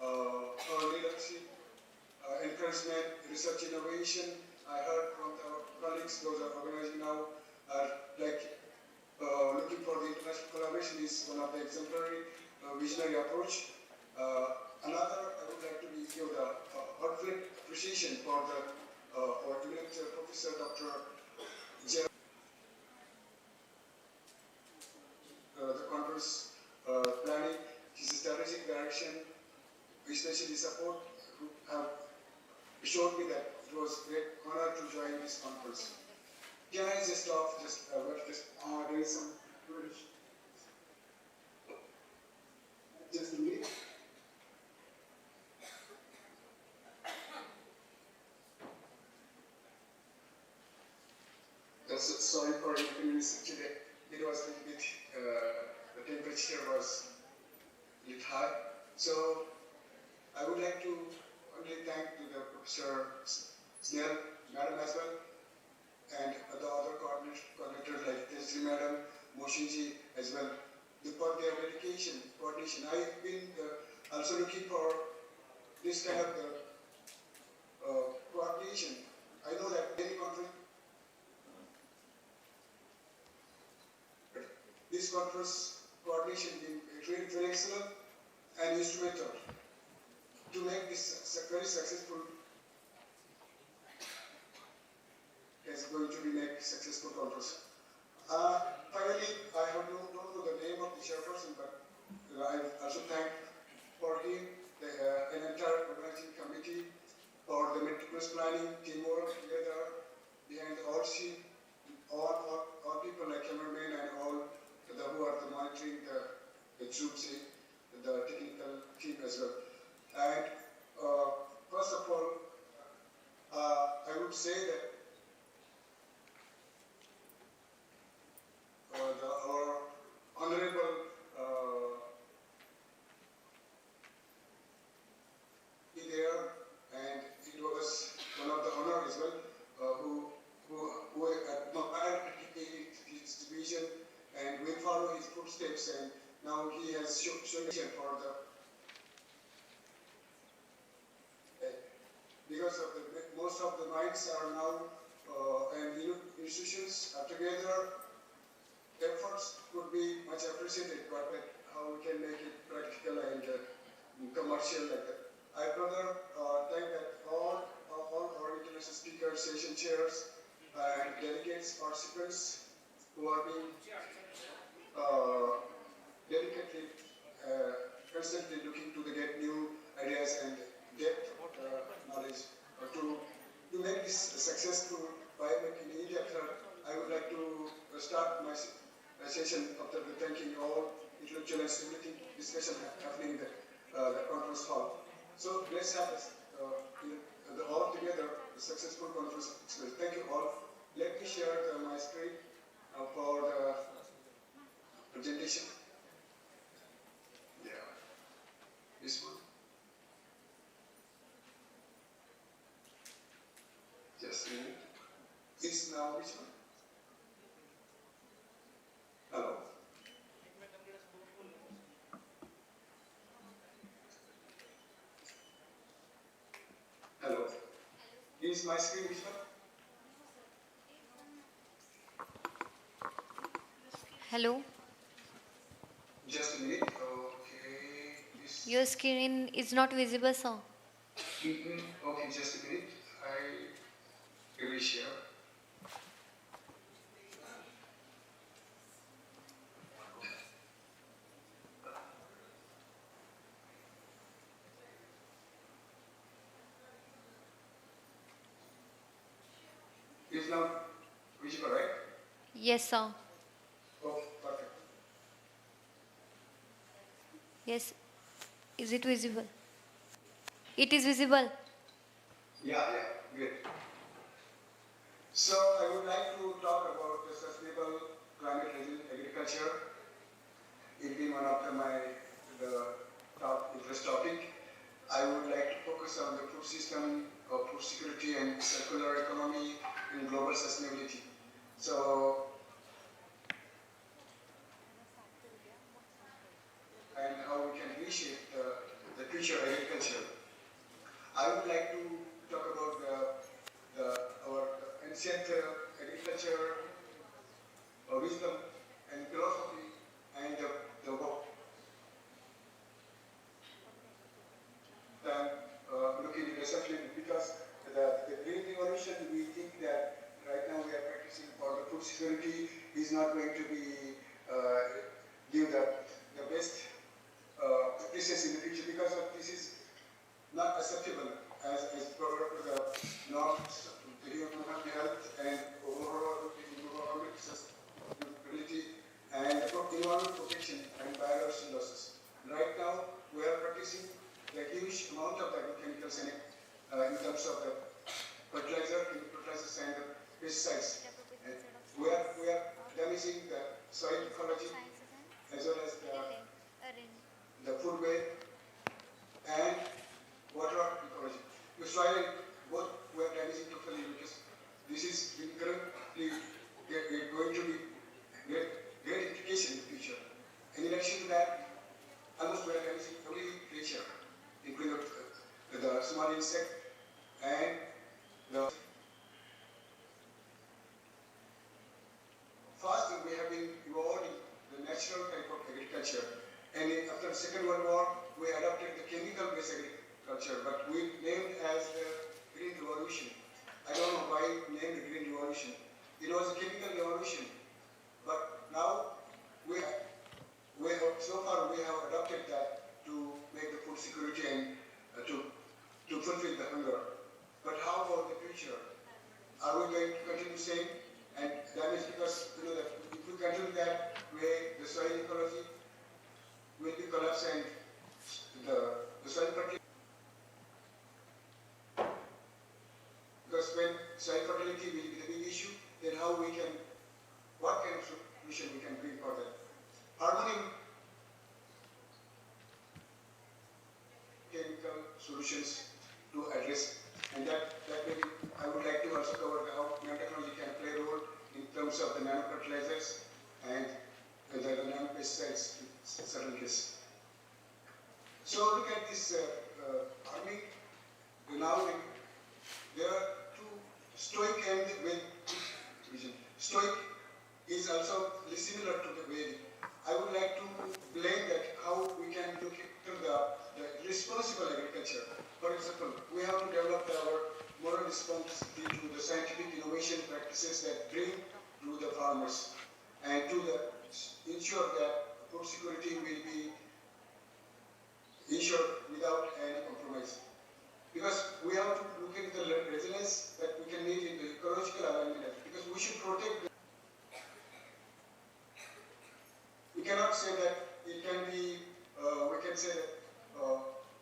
her leadership, encouragement, research innovation. I heard from our colleagues, those are organizing now, are looking for the international collaboration is one of the exemplary visionary approach. Another, I would like to give the heartfelt appreciation for the our eminent Professor Dr. The conference planning, his strategic direction, especially support, who have showed me that it was a great honor to join this conference. Can I just stop? There is some just a minute. Sorry for inconvenience today. It was a little bit, the temperature was a little high. So I would like to only thank to the Professor Snell, Madam as well, and the other coordinators like Tesri Madam, Moshinji as well, for their dedication, coordination. I've been also looking for this kind of coordination. I know that many conference, this conference coordination being very excellent and instrumental to make this very successful. Is going to be make successful conference. Finally, I don't know the name of the chairperson, but I also thank for him, an entire organizing committee, for the meticulous planning, teamwork together, behind all scene, all people like cameramen and all who are monitoring the troops, the technical team as well. And first of all, I would say that our honorable be there, and it was one of the honor as well, who admired his vision, and we follow his footsteps, and now he has shown vision for the because of the most of the minds are now and institutions are together. Efforts could be much appreciated, but how we can make it practical and commercial like that. I further thank that all our international speakers, session chairs, and delegates, participants who are being delicately, constantly looking to get new ideas and depth knowledge to make this successful Biomake in India. I would like to start my session after thanking all intellectual and stimulating discussion happening in the conference hall. So let's have all together the successful conference experience. Thank you all. Let me share my screen for the presentation. Yeah, this one. Just a minute. It's now which one? Hello. Hello. Is my screen which one? Hello. Just a minute. Okay. Your screen is not visible, sir. Okay, just a minute. I will share. Is now visible, right? Yes, sir. Oh, perfect. Yes. Is it visible? It is visible. Yeah, good. So I would like to talk about the sustainable climate resilient agriculture. It being one of my top interest topic. I would like to focus on the food system, food security and circular economy and global sustainability. So, and how we can reshape the future agriculture. I would like to talk about our ancient agriculture, wisdom and philosophy and the work than looking recently, because the green revolution, we think that right now we are practicing for the food security is not going to be give the best practices in the future, because of this is not acceptable as the norms, the human health and overall environment sustainability and environment protection and biodiversity losses. Right now, we are practicing the huge amount of agrochemicals in terms of the fertilizers and the pesticides. And we are damaging the soil ecology as well as the food web and water ecology. The soil, both we are damaging totally, because this is currently going to be great implication in the future. And in addition to that, almost we are damaging every creature, including the small insect and the first we have been evolving the natural type of agriculture, and after the Second World War we adopted the chemical-based agriculture, but we named as the Green Revolution. I don't know why we named the Green Revolution. It was a chemical revolution, but now so far we have adopted that to make the food security and to fulfill the hunger. But how about the future? Are we going to continue the same and damage? Because you know that if we continue that way, the soil ecology will be collapsed and the soil fertility. Because when soil fertility will be the big issue, then what kind of solution we can bring for that? Harmony chemical solutions to address, and that way I would like to also cover how nanotechnology can play a role in terms of the nanofertilizers and the nanopesticides in certain cases. So look at this farming. Now there are two, stoic and Vedic vision. Stoic is also similar to the Vedic. I would like to blame that how we can look into the responsible agriculture. For example, we have to develop our moral responsibility to the scientific innovation practices that bring to the farmers and to ensure that food security will be ensured without any compromise. Because we have to look into the resilience that we can need in the ecological alignment, because we should protect the. We cannot say that it can be, we can say that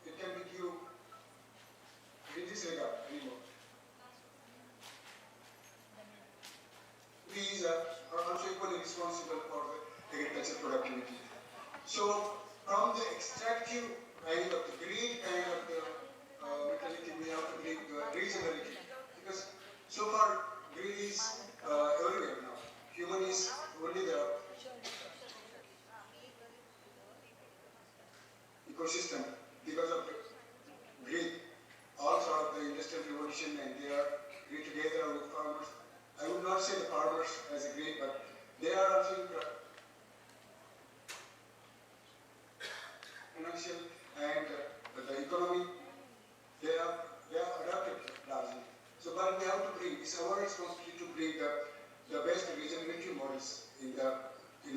it can be due in this regard anymore. These are also equally responsible for the agriculture productivity. So from the extractive kind of the greed kind of the mentality, we have to bring regeneration. Because so far greed is everywhere now. Human is only the ecosystem because of the greed. All sort of the industrial revolution, and they are greed together with farmers. I would not say the farmers as a greed, but they are also in financial and the economy. They are adapted largely. So, but we have to bring. It's our responsibility to bring the best regenerative models in the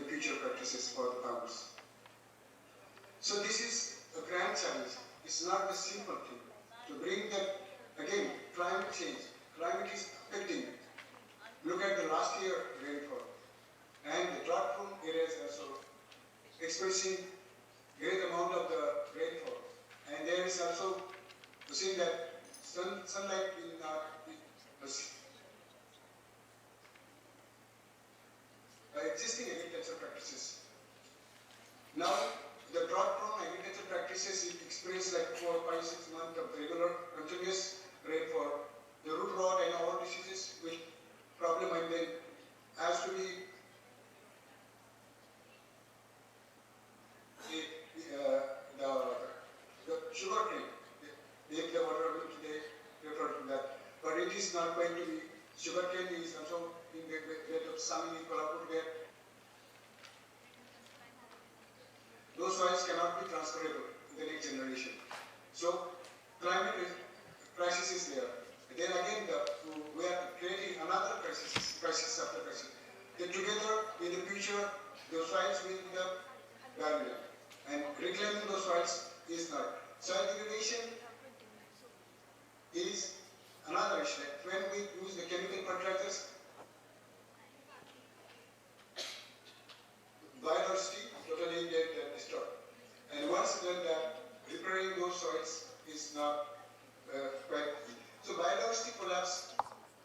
future practices for the farmers. So this is a grand challenge. It's not a simple thing. To bring that, again, climate change. Climate is affecting. Look at the last year rainfall. And the drought-prone areas also experiencing great amount of the rainfall. And there is also seen that sunlight in existing agriculture practices. Now, the drought-prone agriculture practice practices, it experience like 4, 5, 6 months of regular continuous rainfall. The root rot and all diseases will problem, and then has to be the sugar cane. If the water will today refer to that, but it is not going to be. Sugar cane is also in the bed of some people are put there. Those soils cannot be transferable in the next generation. So climate crisis is there. Then again, we are creating another crisis after crisis. Then together, in the future, the soils will be the barrier. And reclaiming those soils is not. Soil degradation is another issue. When we use the chemical fertilizers, biodiversity totally get destroyed. And once then that repairing those soils is not quite easy. So biodiversity collapse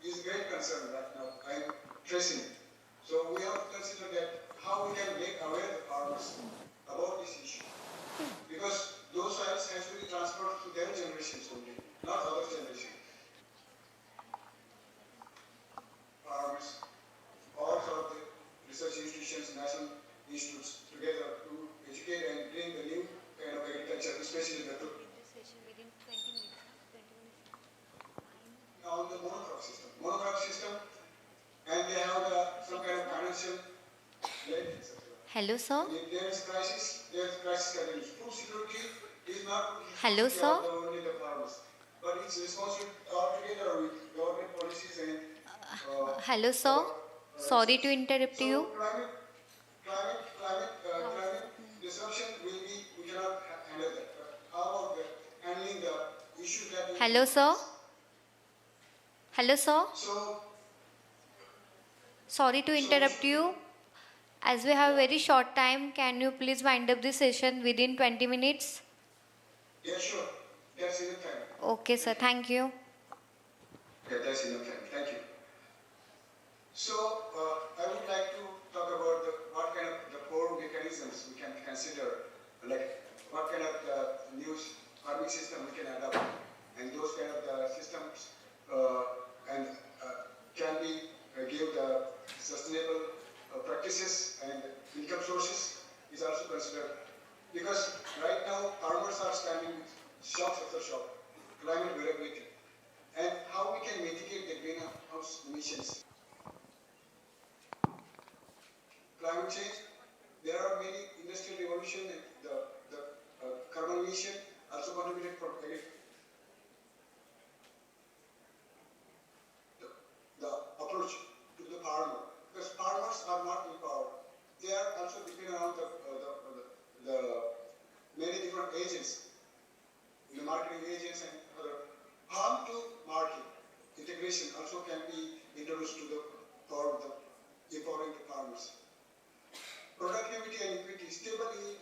is a great concern right now. I'm tracing it. So we have to consider that how we can make aware the farmers about this issue. Because those soils has to be transferred to their generations only, not other generations. Farmers, all sort of the research institutions, national institutes together to educate and bring the new kind of agriculture, especially the fruit. On the monocrop system, and they have some kind of financial lending, etc. Hello, sir. If there is crisis continues. Food security is not Hello, sir. only the farmers, but it's responsible altogether with government policies and. Hello, sir. Sorry to interrupt you. Climate disruption will be, we cannot handle that. But how about handling the issue that. Hello, sir. Hello, sir. So. Sorry to interrupt you. As we have very short time, can you please wind up this session within 20 minutes? Yeah, sure. That's enough time. Okay, sir. Thank you. Okay, that's enough time. Thank you. So, I would like to talk about what kind of the core mechanisms we can consider, like what kind of new farming system we can adopt, and those kind of the systems and can be give the sustainable practices and income sources is also considered. Because right now farmers are standing with shocks after shock, climate variability, and how we can mitigate the greenhouse emissions. Climate change, there are many industrial revolution and the carbon emission also contributed for the approach to the farmer. Because farmers are not empowered. They are also dependent on the many different agents, the marketing agents and other. Farm to market integration also can be introduced to the empowering the farmers. Productivity and equity, stable yield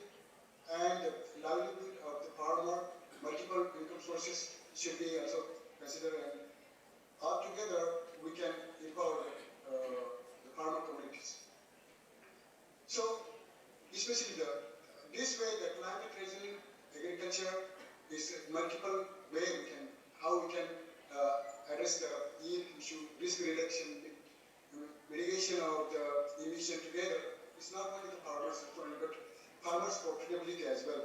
and livelihood of the farmer, multiple income sources should be also considered, and altogether we can empower the farmer communities. So, especially this way, the climate resilient agriculture is multiple way how we can address the yield issue, risk reduction, mitigation of the emission together. It's not only the farmers, but farmers' profitability as well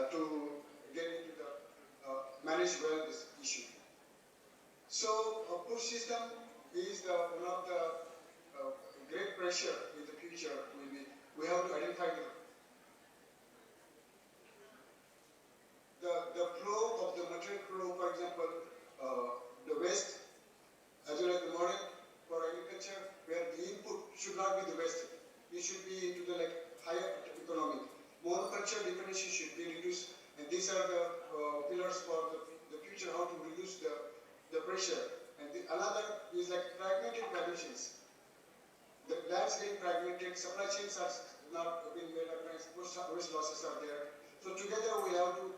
to get into the manage well this issue. So, a push system is one of the great pressure in the future. We have to identify the flow of the material flow, for example, the waste as well as the model for agriculture, where the input should not be the waste. It should be into the higher economic. Monoculture dependency should be reduced, and these are the pillars for the future, how to reduce the pressure. And another is fragmented value chains. The lands getting fragmented, supply chains are not being well organized, waste losses are there. So together we have to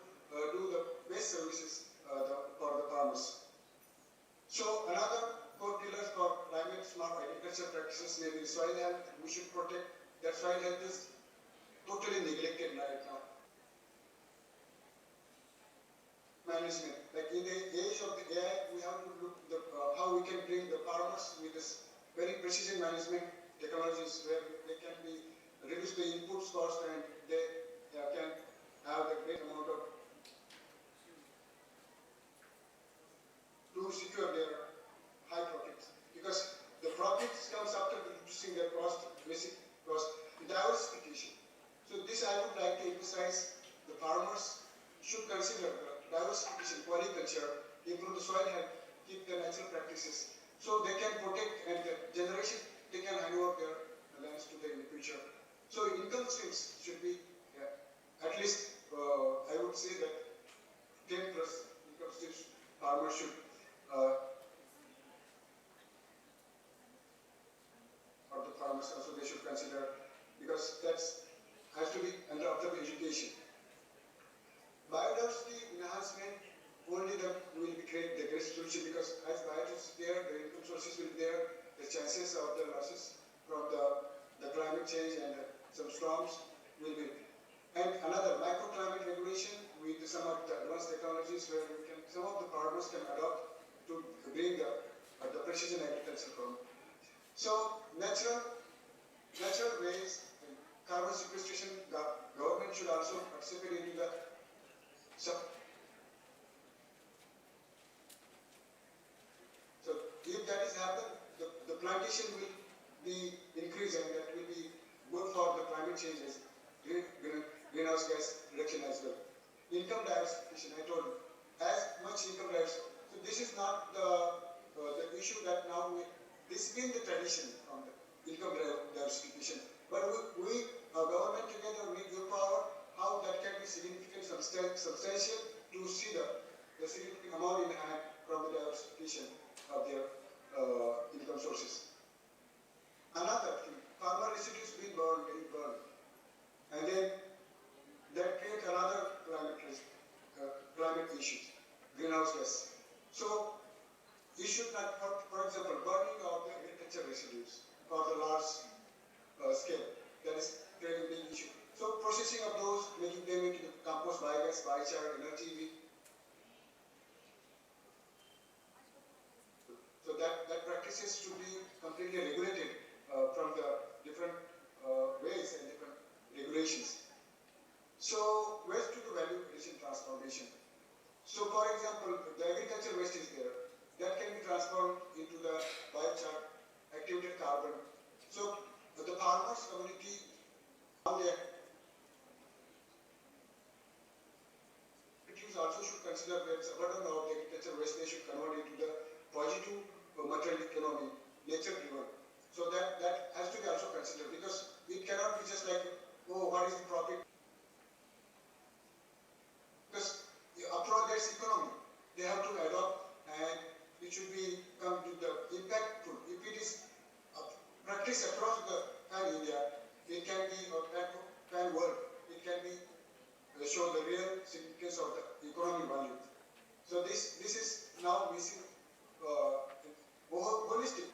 do the best services for the farmers. So another core pillars for climate smart agriculture practices may be soil health. We should protect that. Soil health is totally neglected right now. management. Like in the age of the AI, we have to look how we can bring the farmers with this very precision management technologies where they can be reduce the inputs cost and they can have the great amount of to secure their high profits. Because the profits comes after reducing their cost, basic cost, diversification. So this I would like to emphasize. The farmers should consider the diversification, polyculture, improve the soil health, keep the natural practices, so they can protect and the generation they can hand over their lands to them in the future. So income streams should be at least I would say that 10 plus income streams farmers should or the farmers also they should consider, because that's has to be under of education. Biodiversity enhancement, only that will be create the great solution, because as biodiversity there, the income sources will be there, the chances of the losses from the climate change and some storms will be. And another microclimate regulation with some of the advanced technologies where we can, some of the farmers can adopt to bring the precision agriculture from. So natural ways, carbon sequestration, the government should also participate into the so if that is happen, the plantation will be increased and that will be good for the climate changes, greenhouse gas reduction as well. Income diversification, I told you, as much income diversification. So this is not the issue that now this has been the tradition from the income diversification. But we government together with your power, how that can be significant, substantial to see the significant amount in hand from the diversification of their income sources. Another thing, farmer residues being burned, and then that creates another climate issues, greenhouse gas. So you should not, for example, burning of the agriculture residues for the large scale. That is creating a big issue. So processing of those, making them into the compost, biogas, biochar, energy. So that practices should be completely regulated from the different ways and different regulations. So waste to the value addition transformation. So for example, the agriculture waste is there. That can be transformed into the biochar, activated carbon. So the farmers community, communities also should consider that a burden of the agriculture waste they should convert into the positive material economy, nature driven. So that has to be also considered, because it cannot be just like, oh, what is the profit? Because after all, there's economy. They have to adopt, and it should be come to the impactful. If it is practiced across the pan India, it can be pan world. It can be show the real significance of the economic value. So this is now missing holistic.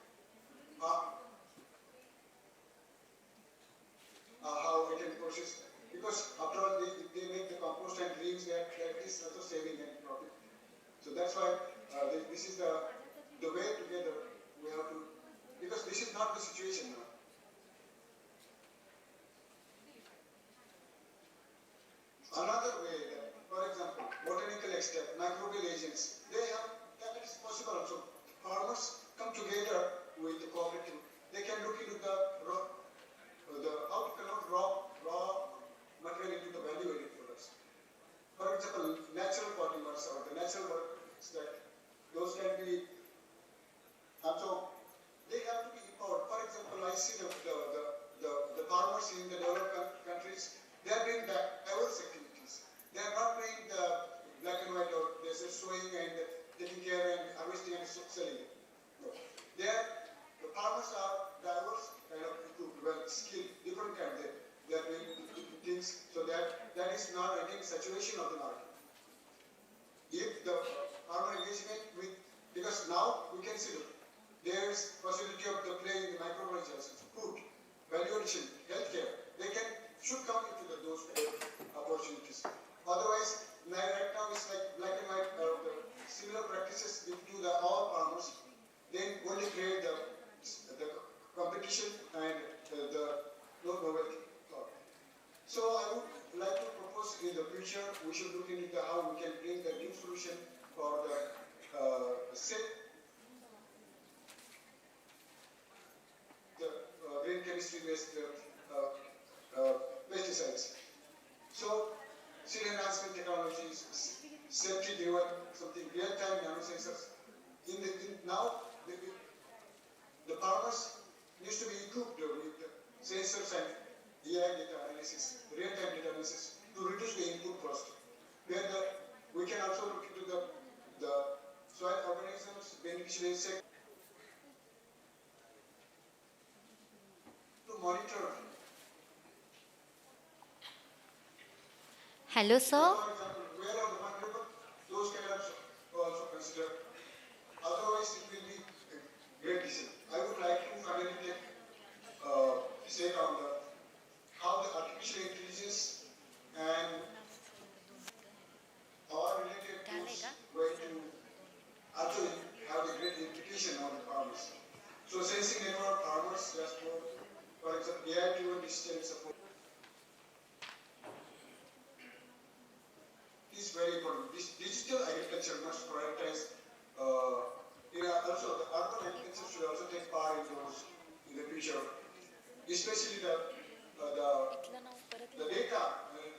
How we can process, because after all they make the compost and leaves that is also saving and profit. So that's why this is the way together we have to, because this is not the situation now. Another way that, for example, botanical extract, microbial agents, they have, that is possible also. Farmers come together with the cooperative. They can look into the how to convert raw material into the value-added products. For example, natural polymers or the natural extract, those can be, so they have to be empowered. For example, I see the farmers in the developed countries, they are doing diverse activities. They are not doing the black and white, or they are sowing and taking care and harvesting and selling it. No. The farmers are diverse kind of people, well skilled, different kind. They are doing different things, so that is not again saturation of the market. If the farmer engagement with, because now we can see there is possibility of the play in the microbiology, food, value addition, healthcare. They should come into those opportunities. Otherwise, right now it's like black and white future, we should look into how we can bring the new solution for the green chemistry-based pesticides. So, seed enhancement technologies, safety-driven, something real-time nanosensors. Now, the farmers needs to be equipped with sensors and AI data analysis, real-time data analysis to reduce the input cost. We can also look into the soil organisms, beneficial insects, to monitor. Hello, sir. For example, where are the vulnerable? Those kind of also consider. Otherwise, it will be a great decision. I would like to finally take say on how the artificial intelligence and our related tools going to actually have a great implication on the farmers. So sensing network farmers dashboard, for example, AI-driven digital support is very important. This digital agriculture must prioritize. Also, the urban agriculture should also take part in those in the future, especially the data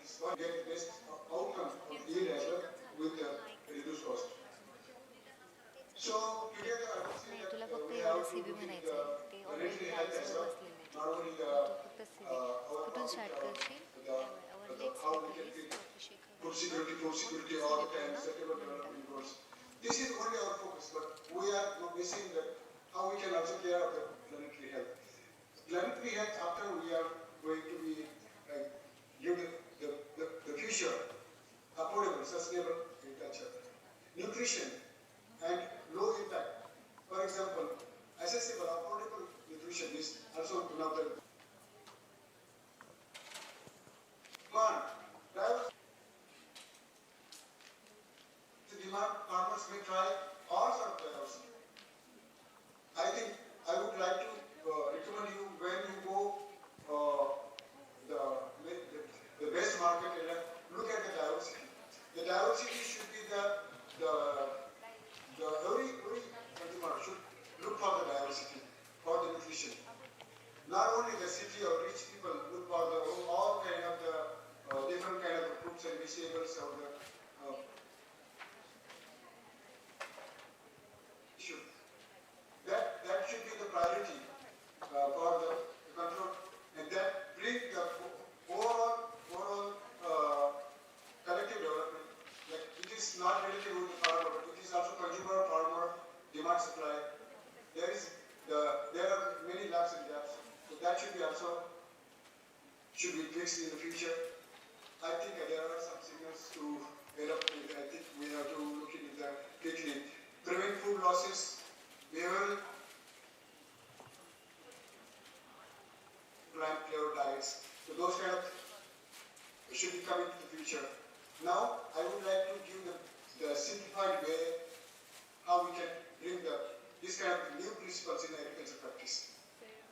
is what get the best outcome of yield as well with the reduced cost. So together I would say that we have to look at the planetary health as well, not only how we can feed food security all the time, sustainable development goals. This is only our focus, but we are missing that how we can also care of the planetary health. Planetary health after we are going to be give the future affordable, sustainable agriculture, nutrition, and low impact. For example, accessible, affordable nutrition is also one of the demand. The demand farmers may try all sorts of diversity. I think I would like to recommend you when you go the best market area, look at the diversity. The diversity should be every consumer should look for the diversity, for the nutrition. Not only the city or rich people look for all kind of the different kind of fruits and vegetables or the issue. That should be the priority for the control, and that bring the overall collective development. Like it is not related with the farmer, but it is also consumer, farmer, demand, supply. There are many laps and gaps, so that should be also fixed in the future. I think there are some signals to get up with. I think we have to look into that quickly. Prevent food losses, behavioral plant flavor diets. So those kind of should be coming to the future. Now, I would like to give the simplified way how we can bring this kind of new principles in agriculture practice.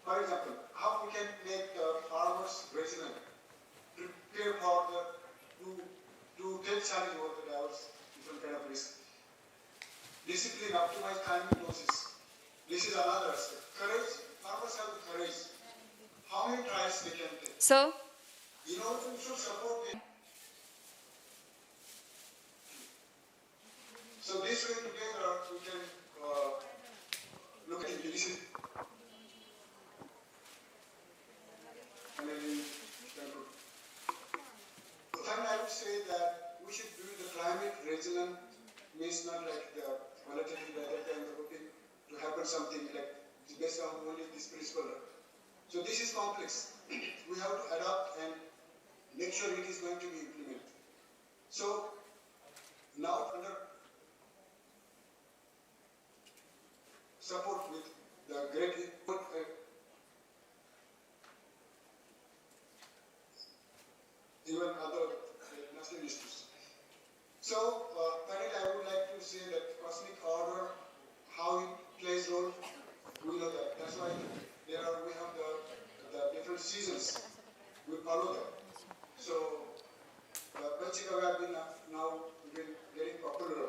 For example, how we can make the farmers resilient, prepare for to take challenge over the diverse different kind of risk. Discipline, optimize timing doses. This is another aspect. Courage, farmers have the courage. How many tries they can take? Sir? In order to support them. So this way together we can look at this. And then finally, I would say that we should build the climate resilient, means not like the volatility rather than the hoping to happen something like based on only this principle. So this is complex. We have to adapt and make sure it is going to be implemented. So now under support with the great input even other national issues. So finally I would like to say that cosmic order, how it plays role, we know that. That's why we have the different seasons. We follow that. So Pachika have been now been getting popular,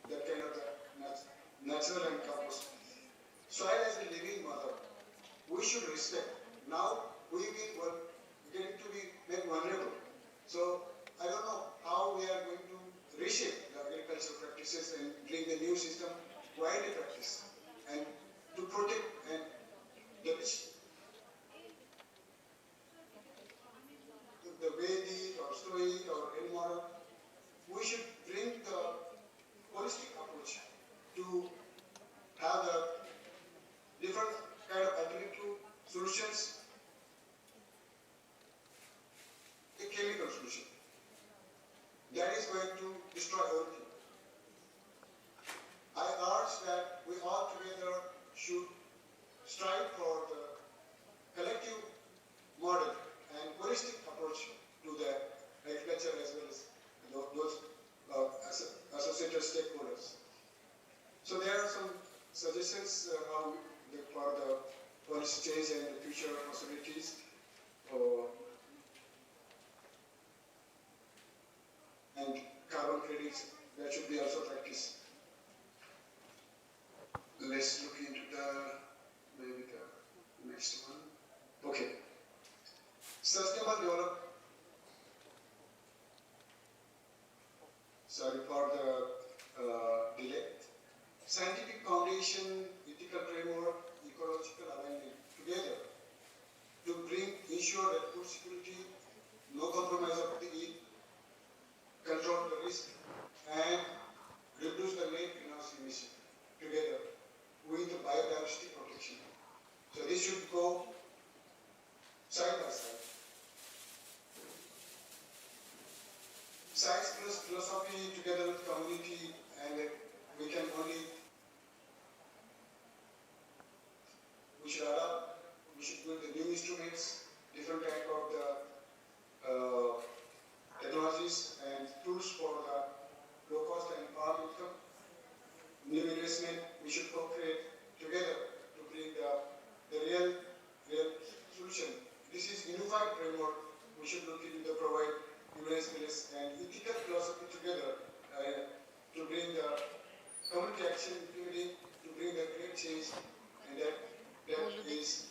that kind of natural and compost. Soil as a living mother, we should respect. Now we will getting to be made vulnerable. So I don't know how we are going to reshape the agricultural practices and bring the new system widely practice and to protect and the Vedic or Stoic or any model, we should bring the holistic approach to have the different kind of alternative solutions, a chemical solution. That is going to destroy everything. I urge that we all together should strive for the collective model and holistic approach to the agriculture as well as those associated stakeholders. So there are some suggestions how for the policy change and the future possibilities. And carbon credits, that should be also practiced. Let's look into maybe the next one. Okay. Sustainable development. Sorry for the delay. Scientific foundation, ethical framework, ecological alignment together to ensure that food security, no compromise of the yield, control the risk, and reduce the net greenhouse emission together with the biodiversity protection. So this should go side by side. Science plus philosophy together with community, and we can only, we should adapt, we should build the new instruments, different type of the technologies and tools for the low cost and farm income. New investment, we should co-create together to bring the real solution. This is unified framework. We should look into the provide humanist and ethical philosophy together to bring the community action, including to bring the great change, and that is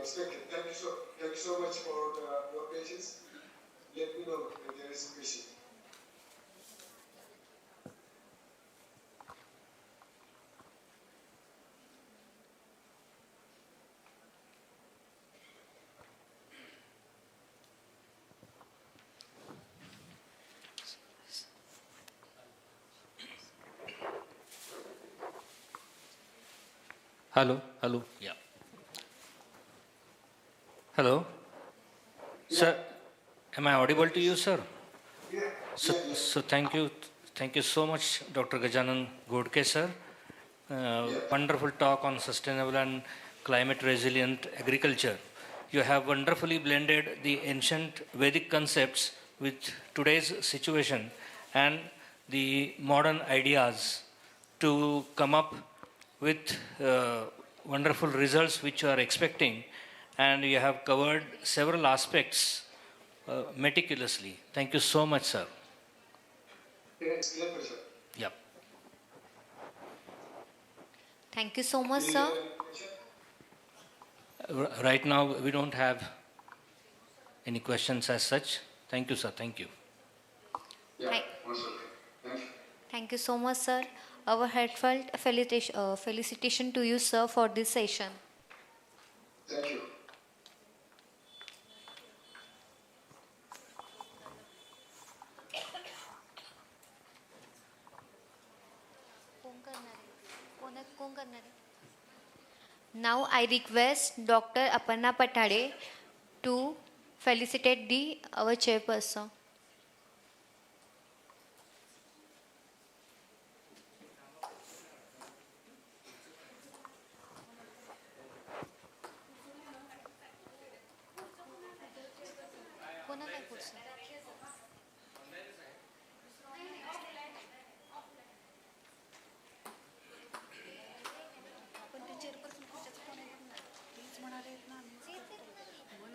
expected. Thank you so much for your patience. Let me know if there is a question. Hello, yeah. Hello. Yeah. Sir, am I audible to you, sir? Yeah. So thank you so much, Dr. Gajanan Godke, sir. Wonderful talk on sustainable and climate resilient agriculture. You have wonderfully blended the ancient Vedic concepts with today's situation and the modern ideas to come up with wonderful results which you are expecting, and you have covered several aspects meticulously. Thank you so much, sir. Yes, pleasure. Yep. Thank you so much, sir. Right now, we don't have any questions as such. Thank you, sir. Thank you. Yeah, Thank you so much, sir. Our heartfelt felicitation to you, sir, for this session. Thank you. Now I request Dr. Aparna Patade to felicitate our chairperson.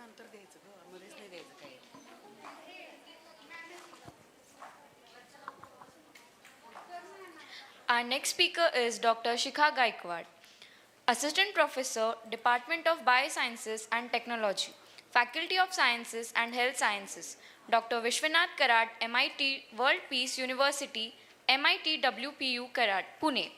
नंतर द्यायचं ग, मध्येच नाही द्यायचं काही. Our next speaker is Dr. Shikha Gaikwad, Assistant Professor, Department of Biosciences and Technology, Faculty of Sciences and Health Sciences, Dr. Vishwanath Karat, MIT World Peace University, MIT WPU Karat, Pune.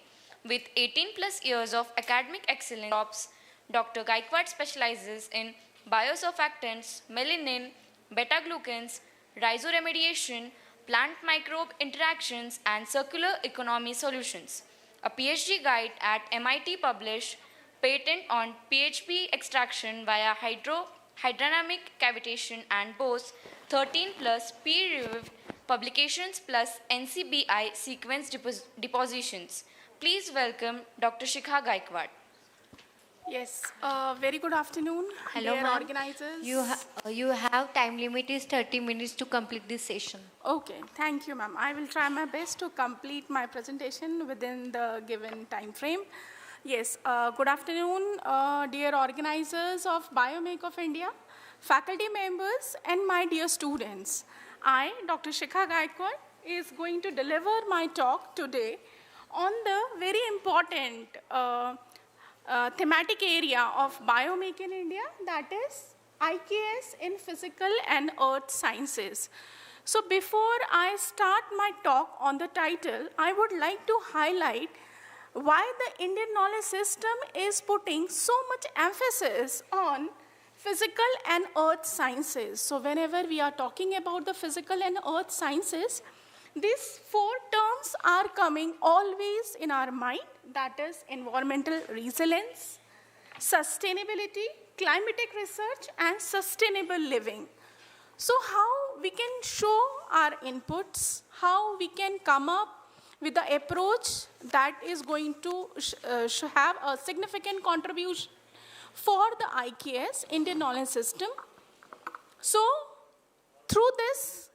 With 18 plus years of academic excellence, Dr. Gaikwad specializes in biosurfactants, melanin, beta-glucans, rhizo-remediation, plant microbe interactions, and circular economy solutions. A PhD guide at MIT published patent on PHP extraction via hydrodynamic cavitation and boasts 13 plus peer-reviewed publications plus NCBI sequence depositions. Please welcome Dr. Shikha Gaikwad. Yes, very good afternoon, Hello, dear ma'am. organizers. You have time limit is 30 minutes to complete this session. Okay, thank you, ma'am. I will try my best to complete my presentation within the given time frame. Yes, good afternoon, dear organizers of Biomake of India, faculty members, and my dear students. I, Dr. Shikha Gaikwad, is going to deliver my talk today on the very important thematic area of Biomake in India, that is IKS in Physical and Earth Sciences. So before I start my talk on the title, I would like to highlight why the Indian knowledge system is putting so much emphasis on physical and earth sciences. So whenever we are talking about the physical and earth sciences, these four terms are coming always in our mind, that is environmental resilience, sustainability, climatic research, and sustainable living. So how we can show our inputs, how we can come up with the approach that is going to have a significant contribution for the IKS, Indian Knowledge System. So through this,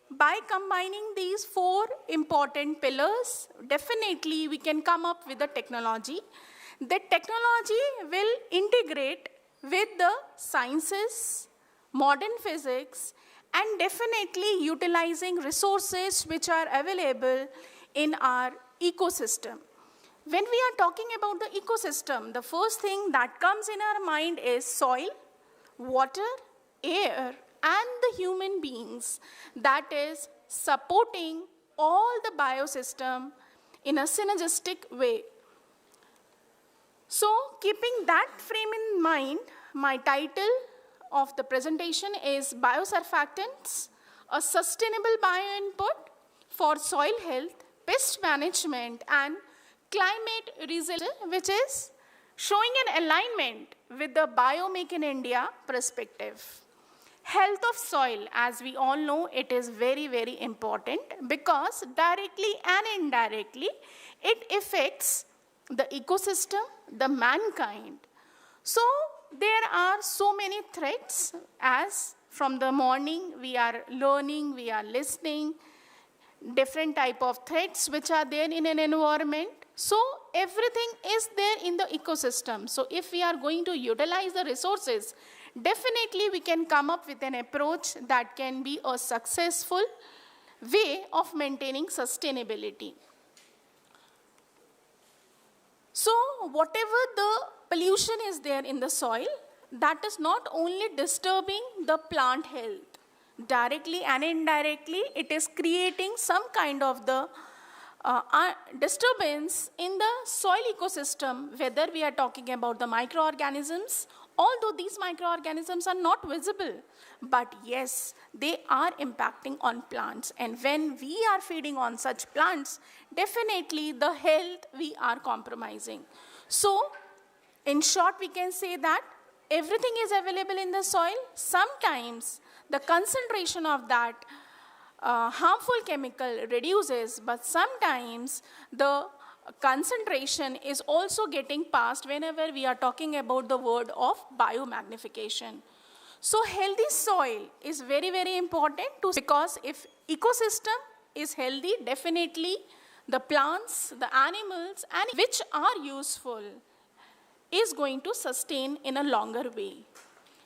by combining these four important pillars, definitely we can come up with a technology. The technology will integrate with the sciences, modern physics, and definitely utilizing resources which are available in our ecosystem. When we are talking about the ecosystem, the first thing that comes in our mind is soil, water, air, and the human beings that is supporting all the biosystem in a synergistic way. So keeping that frame in mind, my title of the presentation is Biosurfactants, a sustainable bioinput for soil health, pest management, and climate resilience, which is showing an alignment with the Biomake in India perspective. Health of soil, as we all know, it is very, very important because directly and indirectly it affects the ecosystem, the mankind. So there are so many threats, as from the morning we are learning, we are listening, different type of threats which are there in an environment. So everything is there in the ecosystem. So if we are going to utilize the resources, definitely we can come up with an approach that can be a successful way of maintaining sustainability. So whatever the pollution is there in the soil, that is not only disturbing the plant health. Directly and indirectly, it is creating some kind of the disturbance in the soil ecosystem, whether we are talking about the microorganisms, although these microorganisms are not visible, but yes, they are impacting on plants. And when we are feeding on such plants, definitely the health we are compromising. So, in short, we can say that everything is available in the soil. Sometimes the concentration of that harmful chemical reduces, but sometimes the concentration is also getting passed whenever we are talking about the word of biomagnification. So healthy soil is very, very important because if ecosystem is healthy, definitely the plants, the animals, and which are useful is going to sustain in a longer way.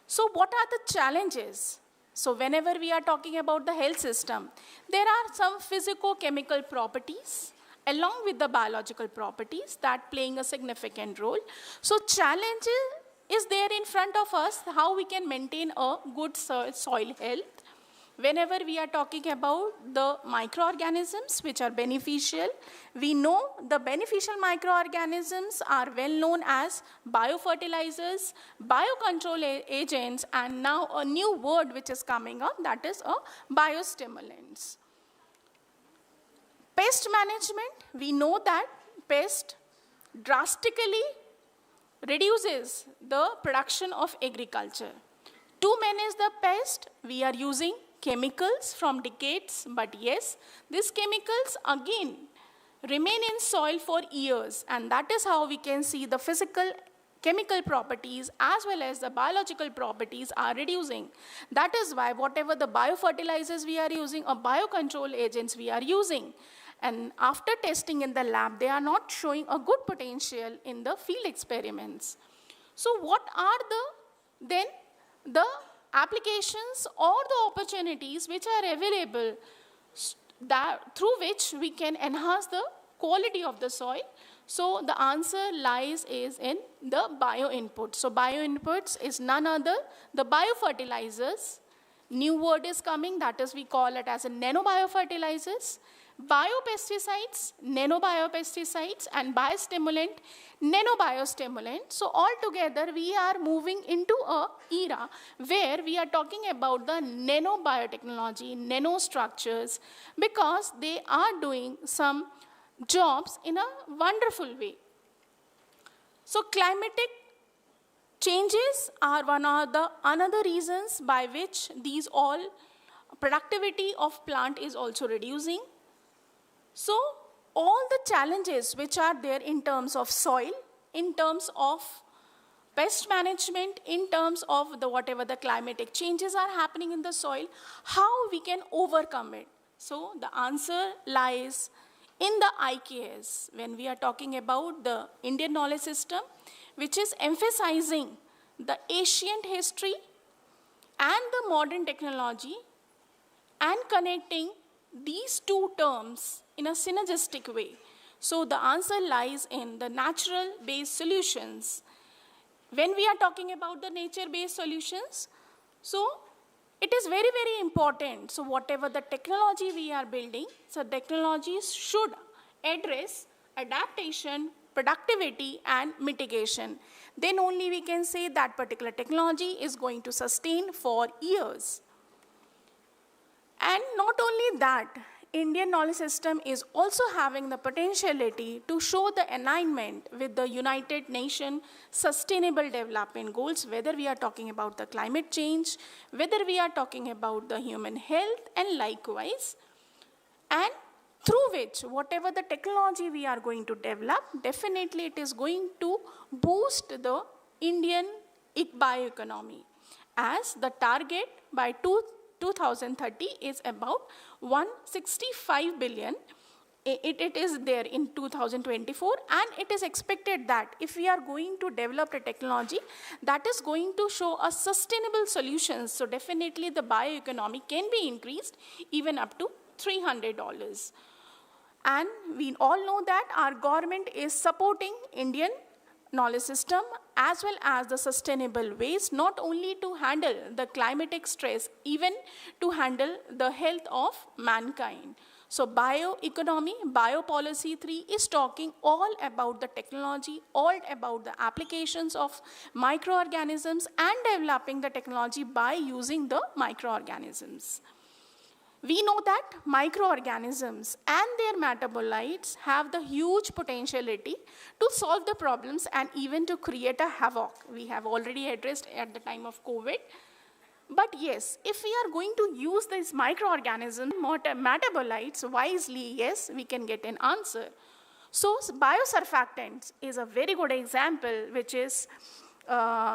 So what are the challenges? So whenever we are talking about the health system, there are some physico-chemical properties along with the biological properties that playing a significant role. So challenge is there in front of us, how we can maintain a good soil health. Whenever we are talking about the microorganisms which are beneficial, we know the beneficial microorganisms are well known as biofertilizers, biocontrol agents, and now a new word which is coming up, that is biostimulants. Pest management, we know that pest drastically reduces the production of agriculture. To manage the pest, we are using chemicals from decades, but yes, these chemicals again remain in soil for years, and that is how we can see the physical chemical properties as well as the biological properties are reducing. That is why whatever the biofertilizers we are using or biocontrol agents we are using, and after testing in the lab, they are not showing a good potential in the field experiments. So what are the applications or the opportunities which are available through which we can enhance the quality of the soil? So the answer lies is in the bio inputs. So bio inputs is none other the biofertilizers. New word is coming, that is we call it as a nanobiofertilizers. Biopesticides, nanobiopesticides, and biostimulant, nanobiostimulant. So altogether we are moving into a era where we are talking about the nanobiotechnology, nanostructures, because they are doing some jobs in a wonderful way. So climatic changes are one of the another reasons by which these all productivity of plant is also reducing. So all the challenges which are there in terms of soil, in terms of pest management, in terms of the whatever the climatic changes are happening in the soil, how we can overcome it. So the answer lies in the IKS when we are talking about the Indian knowledge system, which is emphasizing the ancient history and the modern technology and connecting these two terms in a synergistic way. So the answer lies in the natural-based solutions. When we are talking about the nature-based solutions, so it is very, very important. So whatever the technology we are building, so technologies should address adaptation, productivity, and mitigation. Then only we can say that particular technology is going to sustain for years. And not only that, Indian knowledge system is also having the potentiality to show the alignment with the United Nations Sustainable Development Goals, whether we are talking about the climate change, whether we are talking about the human health, and likewise. And through which, whatever the technology we are going to develop, definitely it is going to boost the Indian bioeconomy, as the target by 2030 is about 165 billion. It is there in 2024, and it is expected that if we are going to develop a technology that is going to show a sustainable solutions, so definitely the bioeconomy can be increased even up to $300. And we all know that our government is supporting Indian knowledge system as well as the sustainable ways, not only to handle the climatic stress, even to handle the health of mankind. So bioeconomy, biopolicy 3 is talking all about the technology, all about the applications of microorganisms and developing the technology by using the microorganisms. We know that microorganisms and their metabolites have the huge potentiality to solve the problems and even to create a havoc. We have already addressed at the time of COVID. But yes, if we are going to use these microorganisms, metabolites wisely, yes, we can get an answer. So biosurfactants is a very good example which is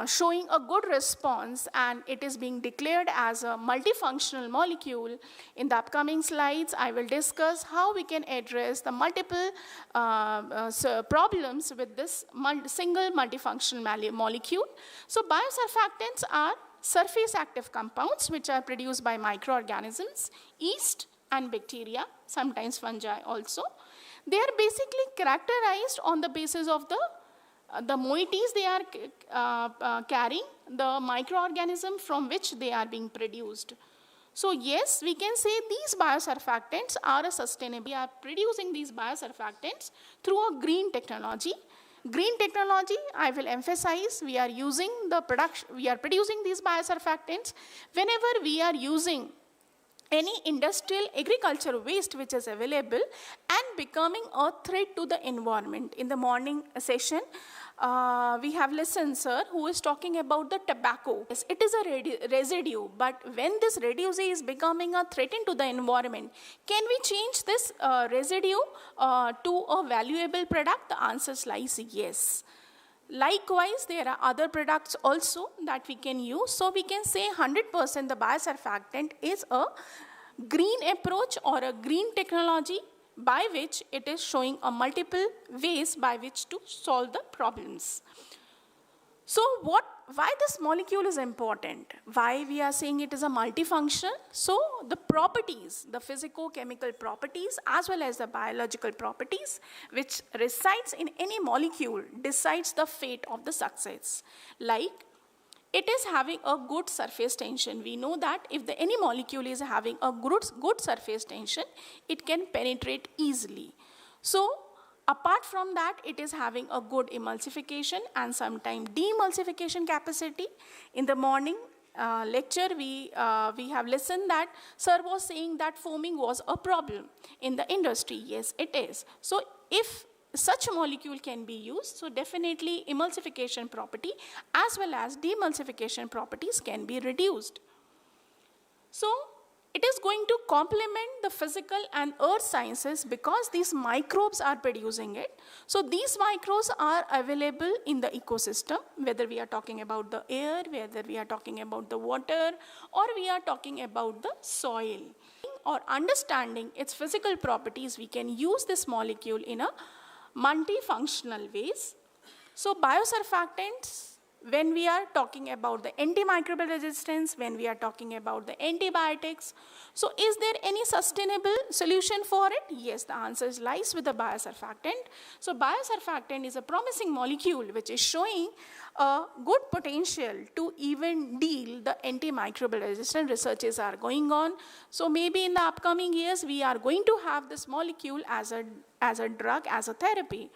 showing a good response, and it is being declared as a multifunctional molecule. In the upcoming slides, I will discuss how we can address the multiple problems with this single multifunctional molecule. So biosurfactants are surface active compounds which are produced by microorganisms, yeast and bacteria, sometimes fungi also. They are basically characterized on the basis of the moieties they are carrying, the microorganism from which they are being produced. So yes, we can say these biosurfactants are a sustainable. We are producing these biosurfactants through a green technology. Green technology, I will emphasize, we are using the production, we are producing these biosurfactants whenever we are using any industrial agriculture waste which is available and becoming a threat to the environment. In the morning session, we have listened, sir, who is talking about the tobacco. Yes, it is a residue, but when this residue is becoming a threat to the environment, can we change this residue to a valuable product? The answer lies yes. Likewise, there are other products also that we can use. So we can say 100% the biosurfactant is a green approach or a green technology by which it is showing a multiple ways by which to solve the problems. So why this molecule is important? Why we are saying it is a multifunction? So the properties, the physico-chemical properties as well as the biological properties which resides in any molecule decides the fate of the success. Like it is having a good surface tension. We know that if any molecule is having a good surface tension, it can penetrate easily. So apart from that, it is having a good emulsification and sometimes demulsification capacity. In the morning lecture, we have listened that sir was saying that foaming was a problem in the industry. Yes, it is. So if such a molecule can be used, so definitely emulsification property as well as demulsification properties can be reduced. So it is going to complement the physical and earth sciences because these microbes are producing it. So these microbes are available in the ecosystem, whether we are talking about the air, whether we are talking about the water, or we are talking about the soil. Or understanding its physical properties, we can use this molecule in a multifunctional ways. So biosurfactants, when we are talking about the antimicrobial resistance, when we are talking about the antibiotics, so is there any sustainable solution for it? Yes, the answer lies with the biosurfactant. So biosurfactant is a promising molecule which is showing a good potential to even deal the antimicrobial resistance. Researches are going on. So maybe in the upcoming years, we are going to have this molecule as a drug, as a therapy.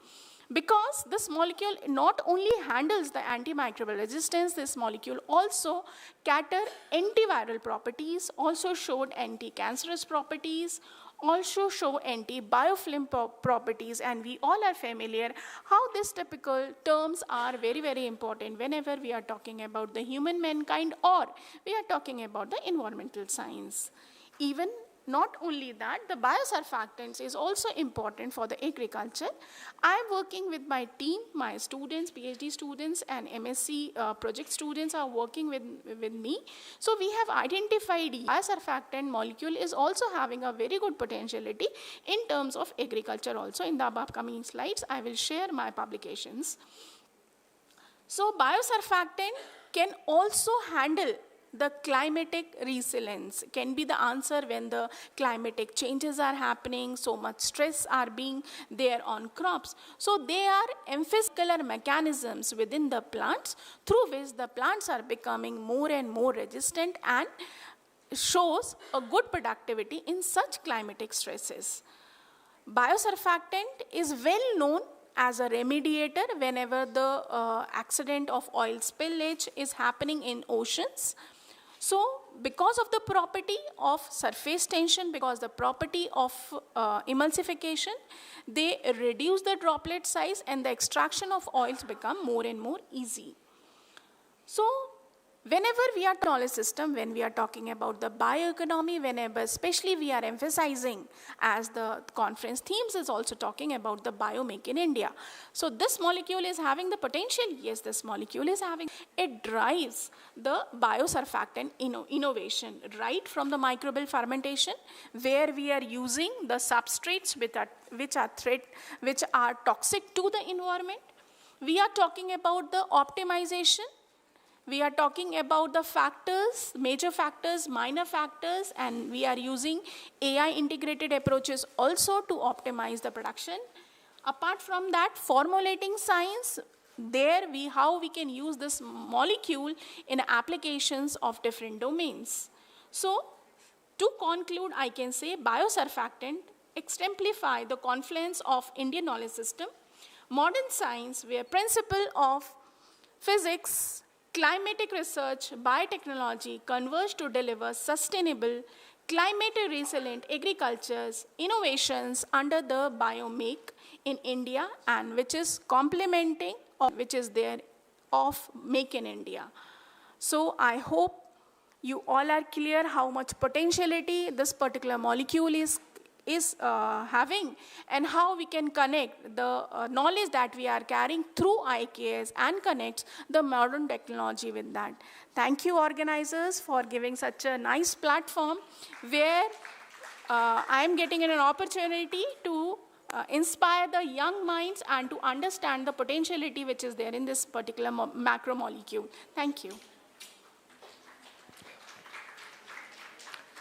Because this molecule not only handles the antimicrobial resistance, this molecule also cater antiviral properties, also showed anti-cancerous properties, also show anti-biofilm properties, and we all are familiar how these typical terms are very, very important whenever we are talking about the human mankind or we are talking about the environmental science. Even not only that, the biosurfactants is also important for the agriculture. I am working with my team, my students, PhD students and MSc project students are working with me. So we have identified biosurfactant molecule is also having a very good potentiality in terms of agriculture also. In the upcoming slides, I will share my publications. So biosurfactant can also handle the climatic resilience, can be the answer when the climatic changes are happening, so much stress are being there on crops. So they are emphasis mechanisms within the plants through which the plants are becoming more and more resistant and shows a good productivity in such climatic stresses. Biosurfactant is well known as a remediator whenever the accident of oil spillage is happening in oceans. So because of the property of surface tension, because the property of emulsification, they reduce the droplet size and the extraction of oils become more and more easy. So whenever we are knowledge system, when we are talking about the bioeconomy, whenever especially we are emphasizing, as the conference themes is also talking about the Biomake in India. So this molecule is having the potential, yes, this molecule is having, it drives the biosurfactant innovation right from the microbial fermentation, where we are using the substrates which are toxic to the environment. We are talking about the optimization, We are talking about the factors, major factors, minor factors, and we are using AI integrated approaches also to optimize the production. Apart from that, formulating science, there how we can use this molecule in applications of different domains. So, to conclude, I can say biosurfactant exemplify the confluence of Indian knowledge system, modern science where principle of physics, climatic research, biotechnology converge to deliver sustainable, climate resilient agriculture's innovations under the Biomake in India, and which is complementing or which is there of Make in India. So I hope you all are clear how much potentiality this particular molecule is having, and how we can connect the knowledge that we are carrying through IKS and connect the modern technology with that. Thank you, organizers, for giving such a nice platform where I am getting an opportunity to inspire the young minds and to understand the potentiality which is there in this particular macromolecule. Thank you.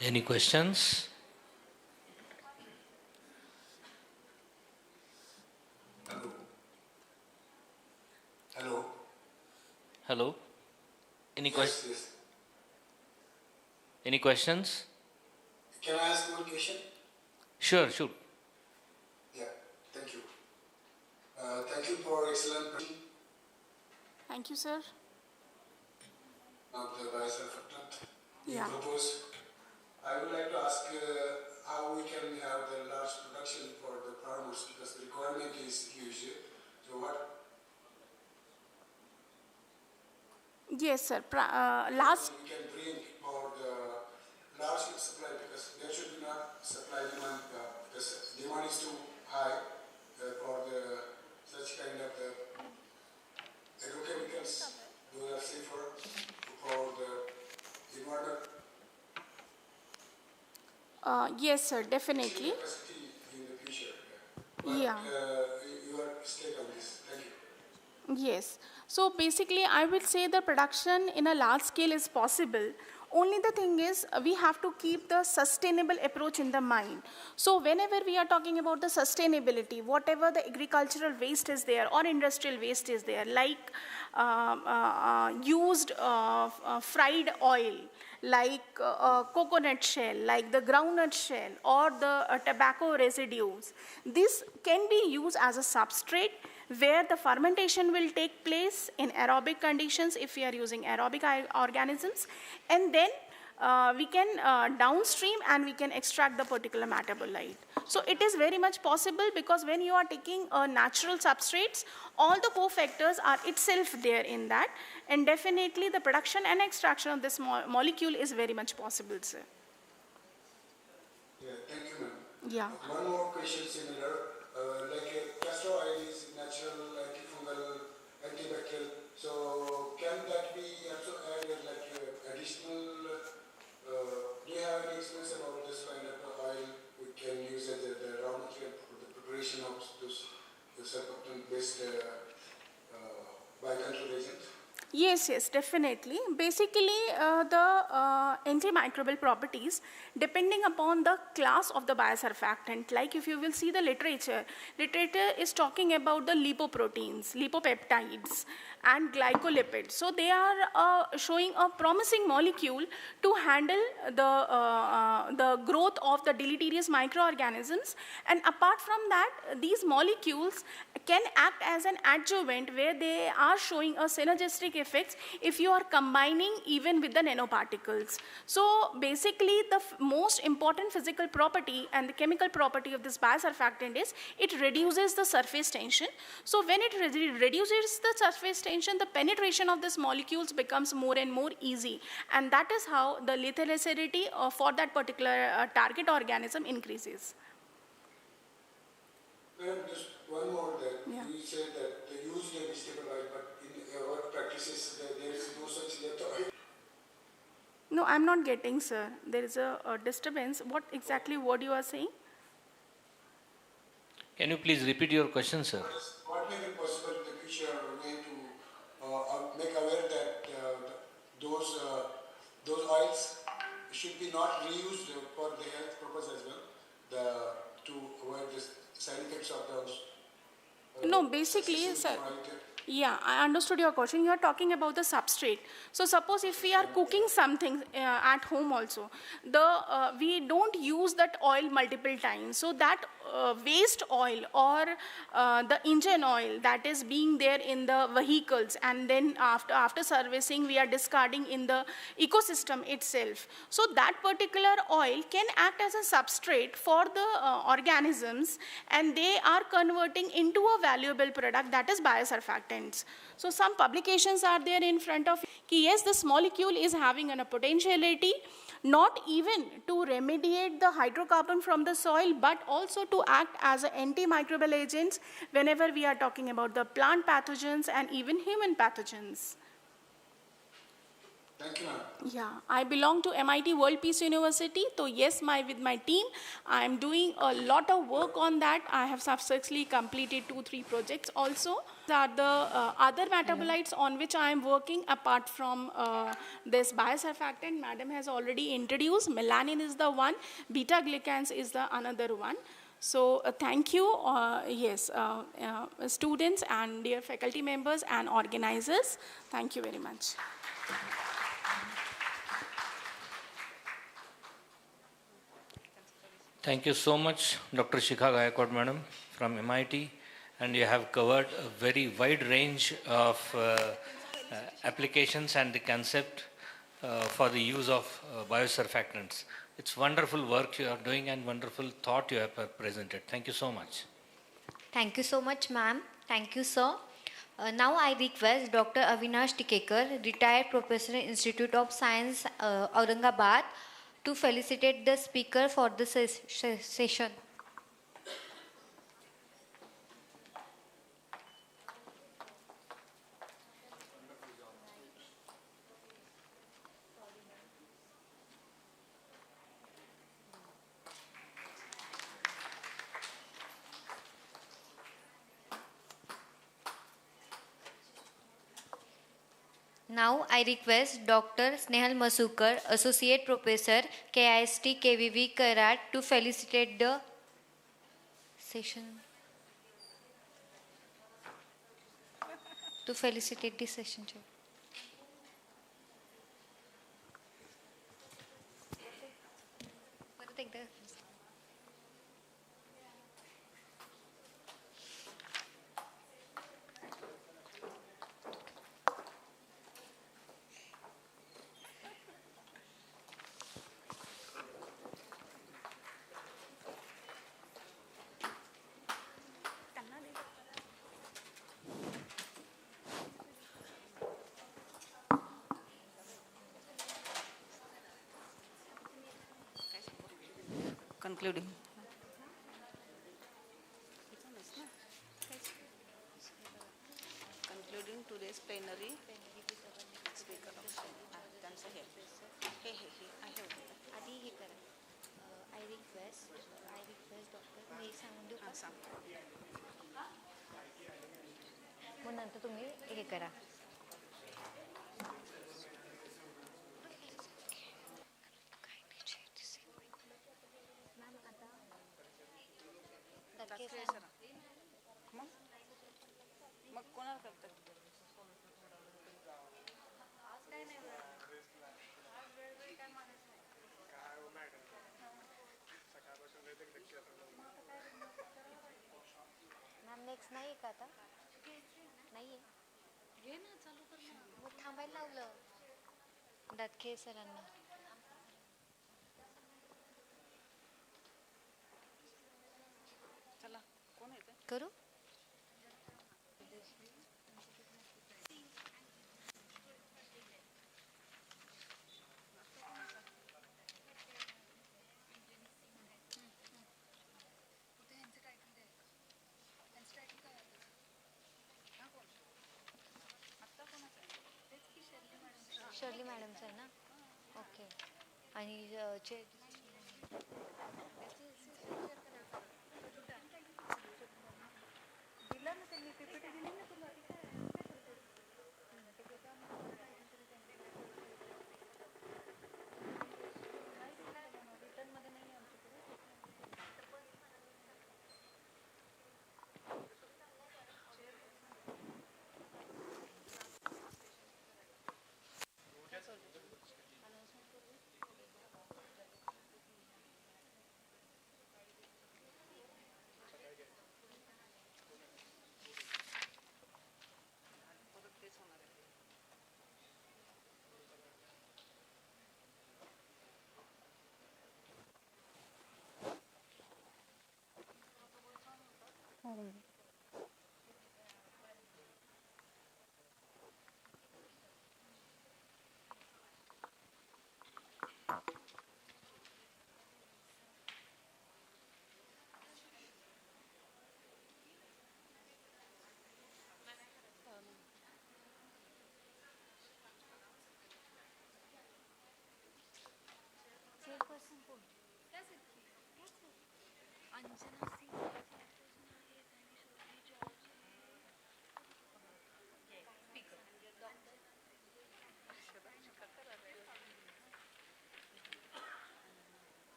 Any questions? Hello. Hello? Any questions? Yes. Any questions? Can I ask one question? Sure, sure. Yeah, thank you. Thank you for excellent presentation Thank you, sir. of the biosurfactant you Yeah. proposed. I would like to ask how we can have the large production for the farmers, because the requirement is huge. So what Yes, sir. Last. we can bring for the large supply, because there should be not supply demand, because demand is too high for the such kind of the agrochemicals. Those are safer for the environment. Yes, sir, definitely. Capacity in the future. But, Yeah. Your stake on this. Thank you. Yes. So basically, I would say the production in a large scale is possible. Only the thing is, we have to keep the sustainable approach in the mind. So whenever we are talking about the sustainability, whatever the agricultural waste is there or industrial waste is there, like used fried oil, like coconut shell, like the groundnut shell, or the tobacco residues, this can be used as a substrate where the fermentation will take place in aerobic conditions if we are using aerobic organisms, and then we can downstream and we can extract the particular metabolite. So it is very much possible, because when you are taking natural substrates, all the cofactors are itself there in that, and definitely the production and extraction of this molecule is very much possible, sir. Yeah, thank you, ma'am. Yeah. One more question similar. Castor oil is natural, antifungal, antibacterial. So can that be also added additional? Do you have any experience about this kind of oil we can use as the raw material for the preparation of those surfactant-based biocontrol agents? Yes, yes, definitely. Basically, the antimicrobial properties, depending upon the class of the biosurfactant, like if you will see the literature is talking about the lipoproteins, lipopeptides, and glycolipids. So they are showing a promising molecule to handle the growth of the deleterious microorganisms. And apart from that, these molecules can act as an adjuvant where they are showing a synergistic effects if you are combining even with the nanoparticles. So basically the most important physical property and the chemical property of this biosurfactant is it reduces the surface tension. So when it reduces the surface tension, the penetration of these molecules becomes more and more easy, and that is how the lethality for that particular target organism increases. Just one more that Yeah. you said that they use the vegetable oil, but in our practices there is no such oil. No, I'm not getting, sir. There is a disturbance. What exactly what you are saying? Can you please repeat your question, sir? What may be possible in the future way to make aware that those oils should be not reused for the health purpose as well, to avoid the side effects of those. No, basically, sir. Yeah, I understood your question. You are talking about the substrate. So suppose if we are cooking something at home also, we don't use that oil multiple times. So that waste oil or the engine oil that is being there in the vehicles, and then after servicing we are discarding in the ecosystem itself. So that particular oil can act as a substrate for the organisms, and they are converting into a valuable product, that is biosurfactants. So some publications are there in front of you. Yes, this molecule is having a potentiality not even to remediate the hydrocarbon from the soil, but also to act as antimicrobial agents whenever we are talking about the plant pathogens and even human pathogens. Thank you, ma'am. Yeah, I belong to MIT World Peace University. So yes, with my team, I am doing a lot of work on that. I have successfully completed 2-3 projects also. These are the other metabolites on which I am working apart from this biosurfactant. Madam has already introduced. Melanin is the one. Beta-glucans is the another one. So thank you, students and dear faculty members and organizers. Thank you very much. Thank you so much, Dr. Shikha Gaikwad, Madam, from MIT, and you have covered a very wide range of applications and the concept for the use of biosurfactants. It's wonderful work you are doing and wonderful thought you have presented. Thank you so much. Thank you so much, ma'am. Thank you, sir. Now I request Dr. Avinash Tikekar, retired professor, Institute of Science, Aurangabad, to felicitate the speaker for the session. Now I request Dr. Snehal Masukar, Associate Professor, KIST KVV Karat, to felicitate the session. To felicitate the session. Take the Concluding. Concluding today's plenary. Speaker of त्यांचं हे I have. आधी हे करा. I request Dr. मी सांगून देऊ का? मग नंतर तुम्ही हे करा. मग कोणाला करतात? मॅम नेक्स्ट नाही का आता? नाही घे ना, चालू कर ना. मग थांबायला लावलं दातखे सरांना. चला, कोण येते? करू. शर्ली मॅडमचं आहे ना. ओके. आणि दिला ना त्यांनी पीपीटी दिली ना तुला.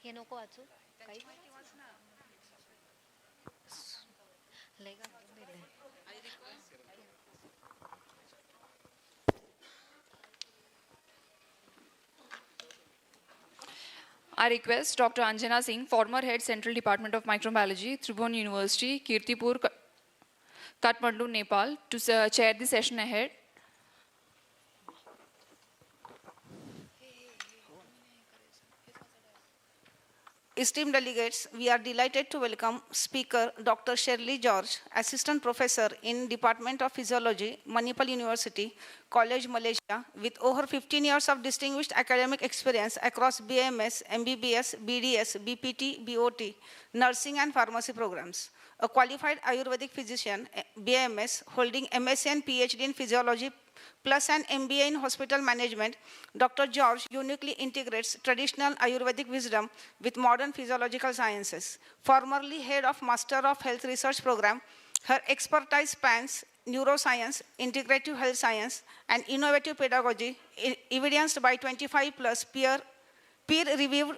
हे नको वाचू काही लय का दिलंय. I request Dr. Anjana Singh, former head Central Department of Microbiology, Tribhuvan University, Kirtipur, Kathmandu, Nepal, to chair the session ahead. Esteemed delegates, we are delighted to welcome Speaker Dr. Shirley George, Assistant Professor in Department of Physiology, Manipal University, College, Malaysia, with over 15 years of distinguished academic experience across BMS, MBBS, BDS, BPT, BOT, nursing and pharmacy programs. A qualified Ayurvedic physician, BMS, holding MSc and PhD in physiology, plus an MBA in hospital management, Dr. George uniquely integrates traditional Ayurvedic wisdom with modern physiological sciences. Formerly head of Master of Health Research Program, her expertise spans neuroscience, integrative health science, and innovative pedagogy, evidenced by 25 plus peer-reviewed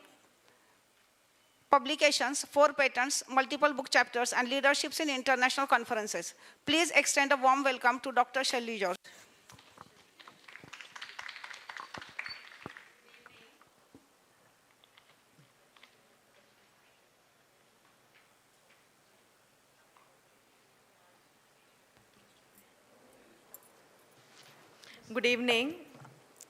publications, 4 patents, multiple book chapters, and leaderships in international conferences. Please extend a warm welcome to Dr. Shirley George. Good evening,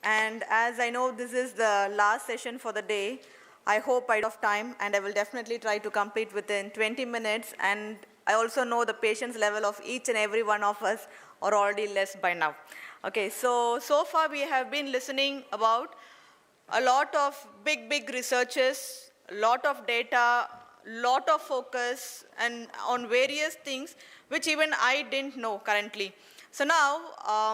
and as I know this is the last session for the day, I hope I have time and I will definitely try to complete within 20 minutes, and I also know the patience level of each and every one of us are already less by now. Okay, so far we have been listening about a lot of big researches, a lot of data, lot of focus and on various things which even I didn't know currently. So now,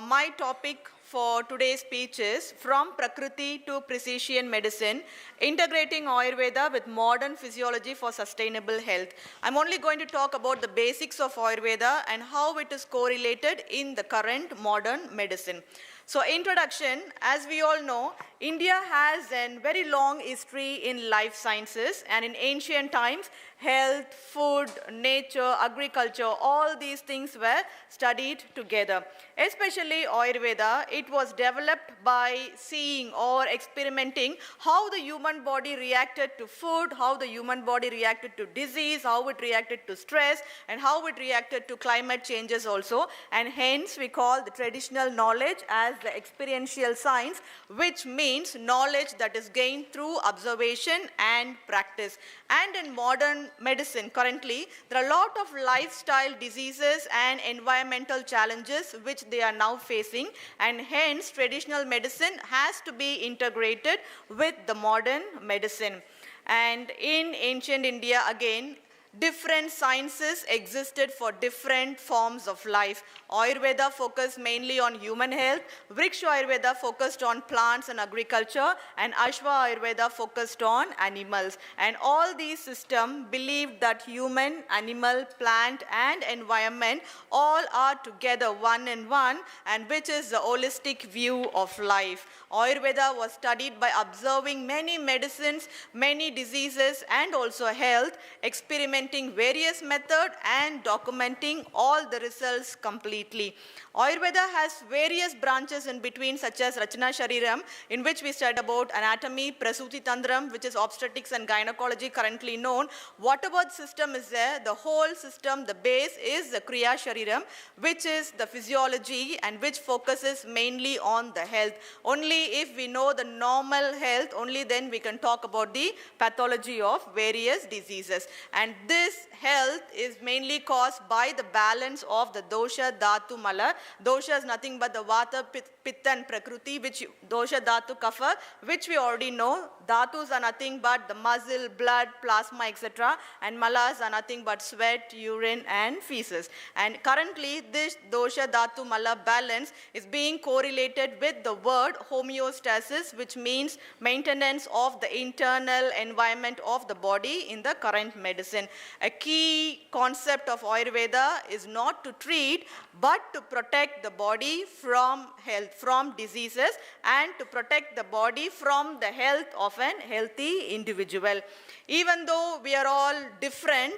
my topic for today's speech is From Prakriti to Precision Medicine, Integrating Ayurveda with Modern Physiology for Sustainable Health. I'm only going to talk about the basics of Ayurveda and how it is correlated in the current modern medicine. So introduction, as we all know, India has a very long history in life sciences, and in ancient times, health, food, nature, agriculture, all these things were studied together. Especially Ayurveda, it was developed by seeing or experimenting how the human body reacted to food, how the human body reacted to disease, how it reacted to stress, and how it reacted to climate changes also. And hence we call the traditional knowledge as the experiential science, which means knowledge that is gained through observation and practice. And in modern medicine currently, there are a lot of lifestyle diseases and environmental challenges which they are now facing, and hence traditional medicine has to be integrated with the modern medicine. And in ancient India again, different sciences existed for different forms of life. Ayurveda focused mainly on human health, Vriksha Ayurveda focused on plants and agriculture, and Ashwa Ayurveda focused on animals. And all these systems believed that human, animal, plant and environment all are together one in one, and which is the holistic view of life. Ayurveda was studied by observing many medicines, many diseases and also health, experimenting implementing various methods and documenting all the results completely. Ayurveda has various branches in between, such as Rachana Shariram, in which we study about anatomy, Prasuti Tandram, which is obstetrics and gynecology currently known. Whatever system is there, the whole system, the base is the Kriya Shariram, which is the physiology and which focuses mainly on the health. Only if we know the normal health, only then we can talk about the pathology of various diseases. And this health is mainly caused by the balance of the dosha, dhatu, mala. Dosha is nothing but the vata, pitta and prakriti, which dosha, dhatu, kapha, which we already know. Dhatus are nothing but the muscle, blood, plasma, etc. And malas are nothing but sweat, urine and feces. And currently this dosha, dhatu, mala balance is being correlated with the word homeostasis, which means maintenance of the internal environment of the body in the current medicine. A key concept of Ayurveda is not to treat, but to protect the body from health, from diseases, and to protect the body from the health of an healthy individual. Even though we are all different,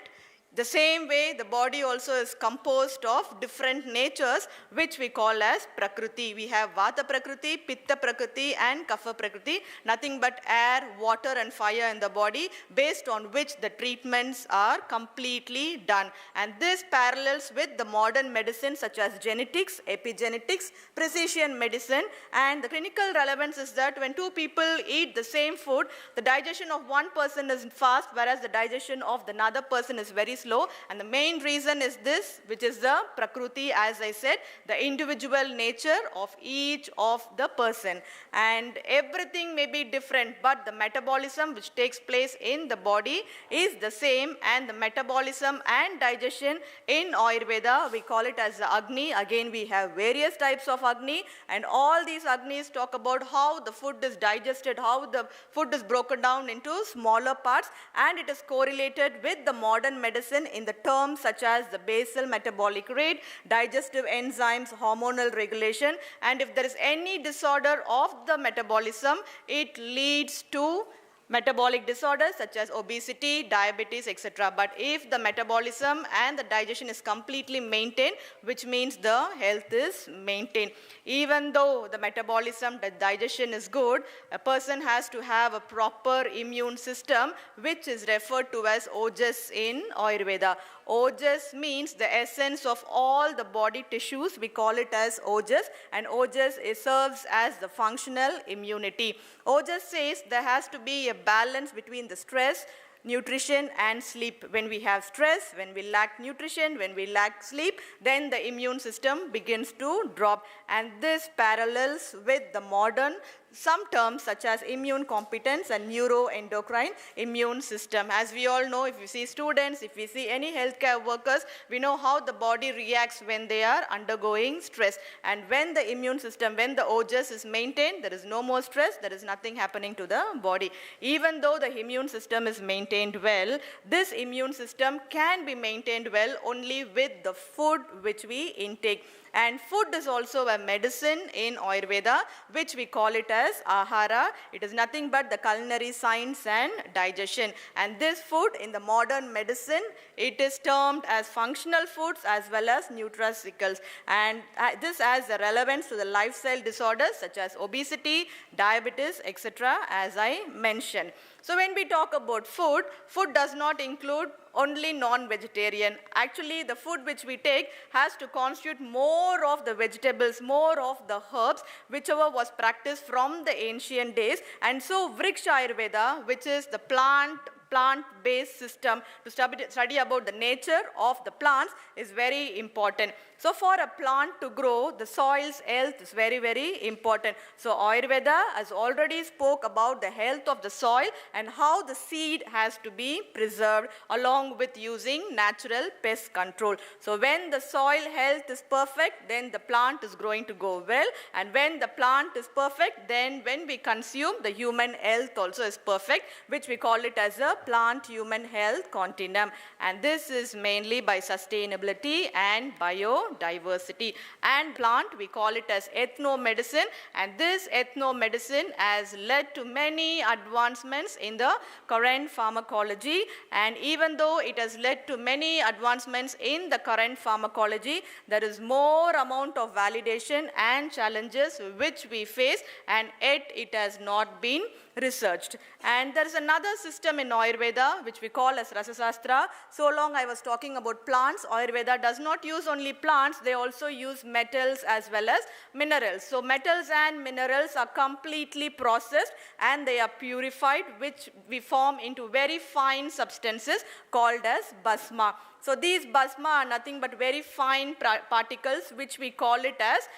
the same way the body also is composed of different natures, which we call as Prakriti. We have Vata Prakriti, Pitta Prakriti and Kapha Prakriti, nothing but air, water and fire in the body, based on which the treatments are completely done. And this parallels with the modern medicine such as genetics, epigenetics, precision medicine. And the clinical relevance is that when two people eat the same food, the digestion of one person is fast, whereas the digestion of the another person is very slow, and the main reason is this, which is the Prakriti, as I said, the individual nature of each of the person. And everything may be different, but the metabolism which takes place in the body is the same, and the metabolism and digestion in Ayurveda, we call it as the Agni. Again, we have various types of Agni, and all these Agnis talk about how the food is digested, how the food is broken down into smaller parts, and it is correlated with the modern medicine in the terms such as the basal metabolic rate, digestive enzymes, hormonal regulation, and if there is any disorder of the metabolism, it leads to metabolic disorders such as obesity, diabetes, etc. But if the metabolism and the digestion is completely maintained, which means the health is maintained. Even though the metabolism, the digestion is good, a person has to have a proper immune system, which is referred to as Ojas in Ayurveda. Ojas means the essence of all the body tissues. We call it as Ojas, and Ojas serves as the functional immunity. Ojas says there has to be a balance between the stress, nutrition and sleep. When we have stress, when we lack nutrition, when we lack sleep, then the immune system begins to drop. And this parallels with the modern some terms such as immune competence and neuroendocrine immune system. As we all know, if you see students, if we see any healthcare workers, we know how the body reacts when they are undergoing stress. And when the immune system, when the Ojas is maintained, there is no more stress, there is nothing happening to the body. Even though the immune system is maintained well, this immune system can be maintained well only with the food which we intake. And food is also a medicine in Ayurveda, which we call it as ahara. It is nothing but the culinary science and digestion. And this food in the modern medicine, it is termed as functional foods as well as nutraceuticals. And this has a relevance to the lifestyle disorders such as obesity, diabetes, etc., as I mentioned. So when we talk about food, food does not include only non-vegetarian. Actually, the food which we take has to constitute more of the vegetables, more of the herbs, whichever was practiced from the ancient days. And so Vriksha Ayurveda, which is the plant-based system to study about the nature of the plants, is very important. So for a plant to grow, the soil's health is very, very important. So Ayurveda has already spoke about the health of the soil and how the seed has to be preserved along with using natural pest control. So when the soil health is perfect, then the plant is going to go well. And when the plant is perfect, then when we consume, the human health also is perfect, which we call it as a plant-human health continuum. And this is mainly by sustainability and biodiversity. And plant, we call it as ethnomedicine, and this ethnomedicine has led to many advancements in the current pharmacology. And even though it has led to many advancements in the current pharmacology, there is more amount of validation and challenges which we face, and yet it has not been researched. And there is another system in Ayurveda which we call as Rasasastra. So long I was talking about plants. Ayurveda does not use only plants, they also use metals as well as minerals. So metals and minerals are completely processed and they are purified, which we form into very fine substances called as bhasma. So these bhasma are nothing but very fine particles which we call it as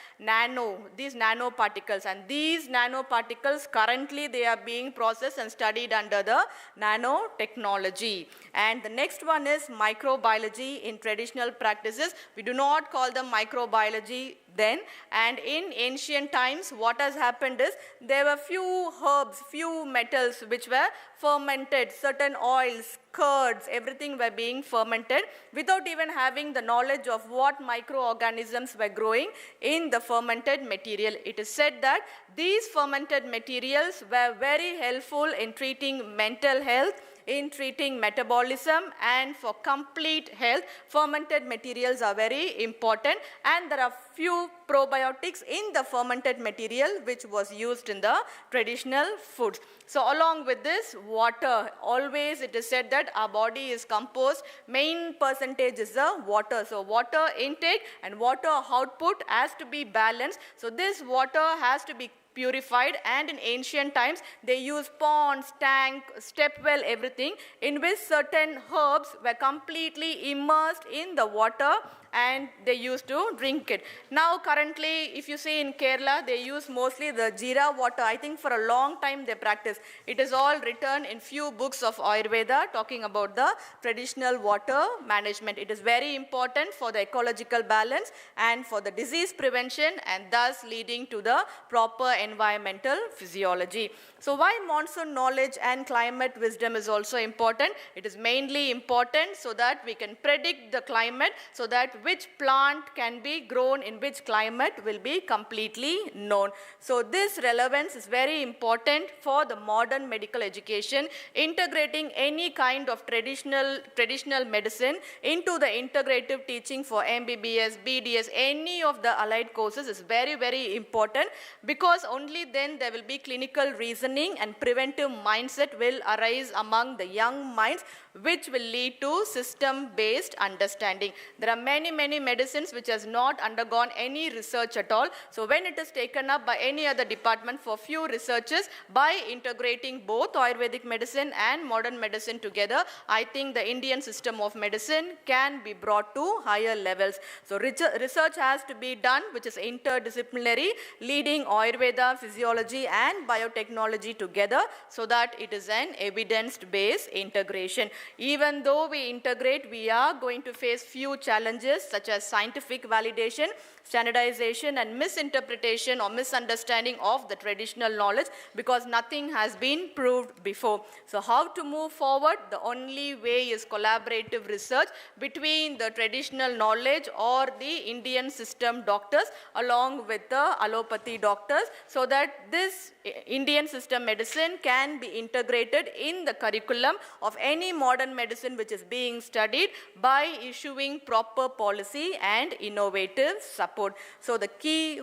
these nanoparticles. And these nanoparticles currently they are being processed and studied under the nanotechnology. And the next one is microbiology in traditional practices. We do not call them microbiology then. And in ancient times, what has happened is there were few herbs, few metals which were fermented, certain oils, curds, everything were being fermented without even having the knowledge of what microorganisms were growing in the fermented material. It is said that these fermented materials were very helpful in treating mental health, in treating metabolism, and for complete health. Fermented materials are very important, and there are few probiotics in the fermented material which was used in the traditional foods. So along with this, water. Always it is said that our body is composed, main percentage is the water. So water intake and water output has to be balanced. So this water has to be purified, and in ancient times they used ponds, tank, step well, everything in which certain herbs were completely immersed in the water and they used to drink it. Now currently if you see in Kerala, they use mostly the jeera water. I think for a long time they practice. It is all written in few books of Ayurveda talking about the traditional water management. It is very important for the ecological balance and for the disease prevention, and thus leading to the proper environmental physiology. So why monsoon knowledge and climate wisdom is also important? It is mainly important so that we can predict the climate, so that which plant can be grown in which climate will be completely known. So this relevance is very important for the modern medical education. Integrating any kind of traditional medicine into the integrative teaching for MBBS, BDS, any of the allied courses is very, very important, because only then there will be clinical reasoning and preventive mindset will arise among the young minds, which will lead to system-based understanding. There are many medicines which has not undergone any research at all. So when it is taken up by any other department for few researchers, by integrating both Ayurvedic medicine and modern medicine together, I think the Indian system of medicine can be brought to higher levels. So research has to be done which is interdisciplinary, leading Ayurveda, physiology and biotechnology together, so that it is an evidence-based integration. Even though we integrate, we are going to face few challenges such as scientific validation, standardization and misinterpretation or misunderstanding of the traditional knowledge, because nothing has been proved before. So how to move forward? The only way is collaborative research between the traditional knowledge or the Indian system doctors along with the allopathy doctors, so that this Indian system medicine can be integrated in the curriculum of any modern medicine which is being studied, by issuing proper policy and innovative support. So the key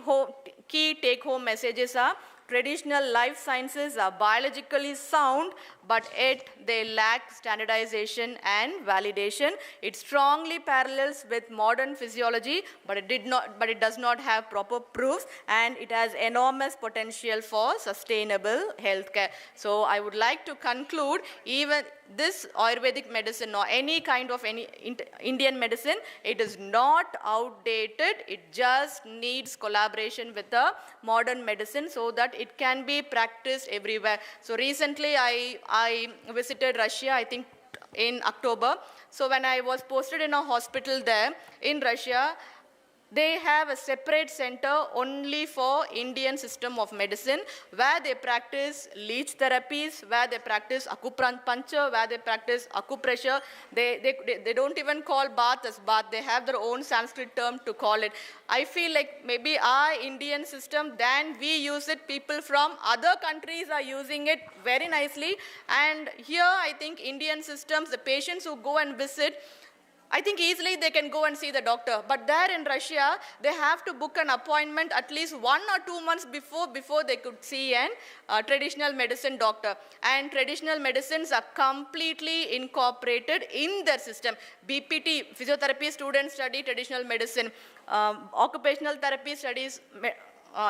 take-home messages are: traditional life sciences are biologically sound, but yet they lack standardization and validation. It strongly parallels with modern physiology, but it does not have proper proofs, and it has enormous potential for sustainable healthcare. So I would like to conclude, even this Ayurvedic medicine or any kind of Indian medicine, it is not outdated. It just needs collaboration with the modern medicine so that it can be practiced everywhere. So recently I visited Russia, I think in October. So when I was posted in a hospital there in Russia, They have a separate center only for Indian system of medicine, where they practice leech therapies, where they practice acupuncture, where they practice acupressure. They don't even call bath as bath. They have their own Sanskrit term to call it. I feel like maybe our Indian system, then we use it, people from other countries are using it very nicely. And here I think Indian systems, the patients who go and visit, I think easily they can go and see the doctor. But there in Russia, they have to book an appointment at least 1 or 2 months before they could see an traditional medicine doctor. And traditional medicines are completely incorporated in their system. BPT, physiotherapy students study traditional medicine. Occupational therapy studies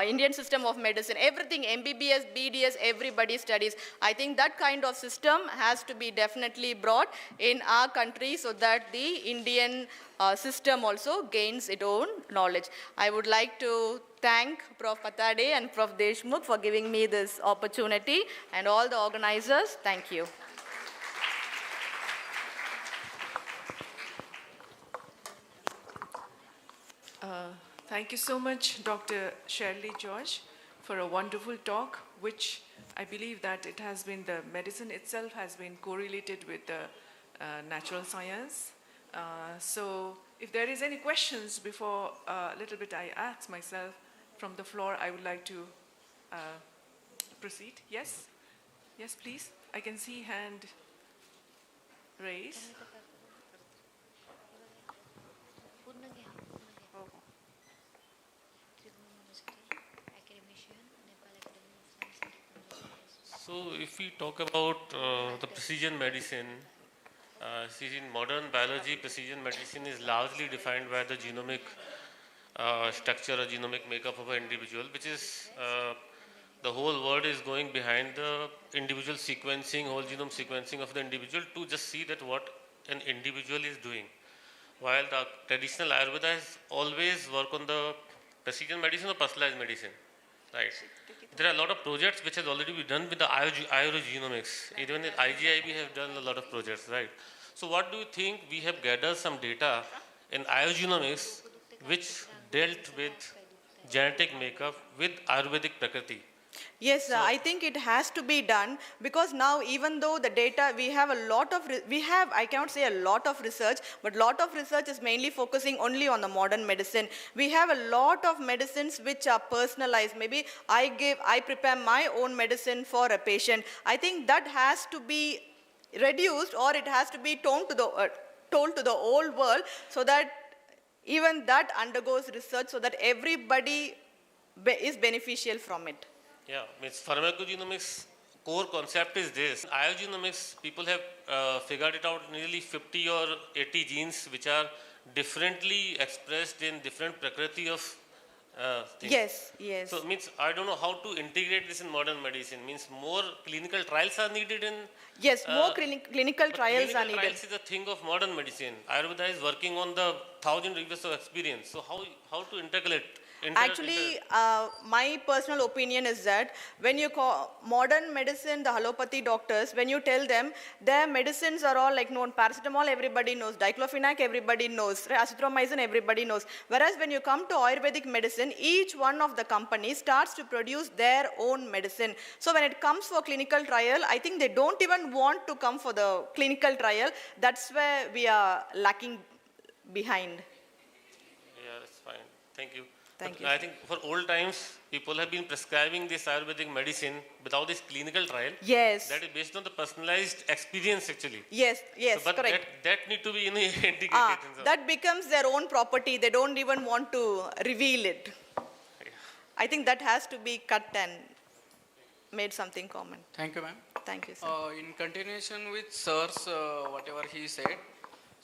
Indian system of medicine, everything, MBBS, BDS, everybody studies. I think that kind of system has to be definitely brought in our country so that the Indian system also gains its own knowledge. I would like to thank Prof. Patade and Prof. Deshmukh for giving me this opportunity, and all the organizers. Thank you. Thank you so much, Dr. Shirley George, for a wonderful talk, which I believe that it has been, the medicine itself has been correlated with the natural science. So if there is any questions before a little bit I ask myself from the floor, I would like to proceed. Yes? Yes, please. I can see hand raised. So if we talk about the precision medicine, see, in modern biology, precision medicine is largely defined by the genomic structure or genomic makeup of an individual, which is the whole world is going behind the individual sequencing, whole genome sequencing of the individual to just see that what an individual is doing. While the traditional Ayurveda has always worked on the precision medicine or personalized medicine. Right. There are a lot of projects which has already been done with the Ayurgenomics. Even in IGIB have done a lot of projects, right? So what do you think? We have gathered some data in Ayurgenomics which dealt with genetic makeup with Ayurvedic Prakriti. Yes, I think it has to be done, because now even though the data, we have a lot of, I cannot say a lot of research, but lot of research is mainly focusing only on the modern medicine. We have a lot of medicines which are personalized. Maybe I prepare my own medicine for a patient. I think that has to be reduced, or it has to be told to the whole world, so that even that undergoes research, so that everybody is beneficial from it. Yeah, means pharmacogenomics core concept is this. Ayurgenomics, people have figured it out, nearly 50 or 80 genes which are differently expressed in different prakriti of things. Yes, yes. So means I don't know how to integrate this in modern medicine. Means more clinical trials are needed in. Yes, more clinical trials are needed. Trials is a thing of modern medicine. Ayurveda is working on the 1,000 years of experience. So how to integrate? Actually, my personal opinion is that when you call modern medicine, the allopathy doctors, when you tell them their medicines are all like known, paracetamol everybody knows, diclofenac everybody knows, azithromycin everybody knows. Whereas when you come to Ayurvedic medicine, each one of the companies starts to produce their own medicine. So when it comes for clinical trial, I think they don't even want to come for the clinical trial. That's where we are lacking behind. Yeah, that's fine. Thank you. Thank you. I think for old times, people have been prescribing this Ayurvedic medicine without this clinical trial. Yes. That is based on the personalized experience actually. Yes, yes, so, but correct. That need to be integrated. That becomes their own property. They don't even want to reveal it. Yeah. I think that has to be cut and made something common. Thank you, ma'am. Thank you, sir. In continuation with sir's whatever he said,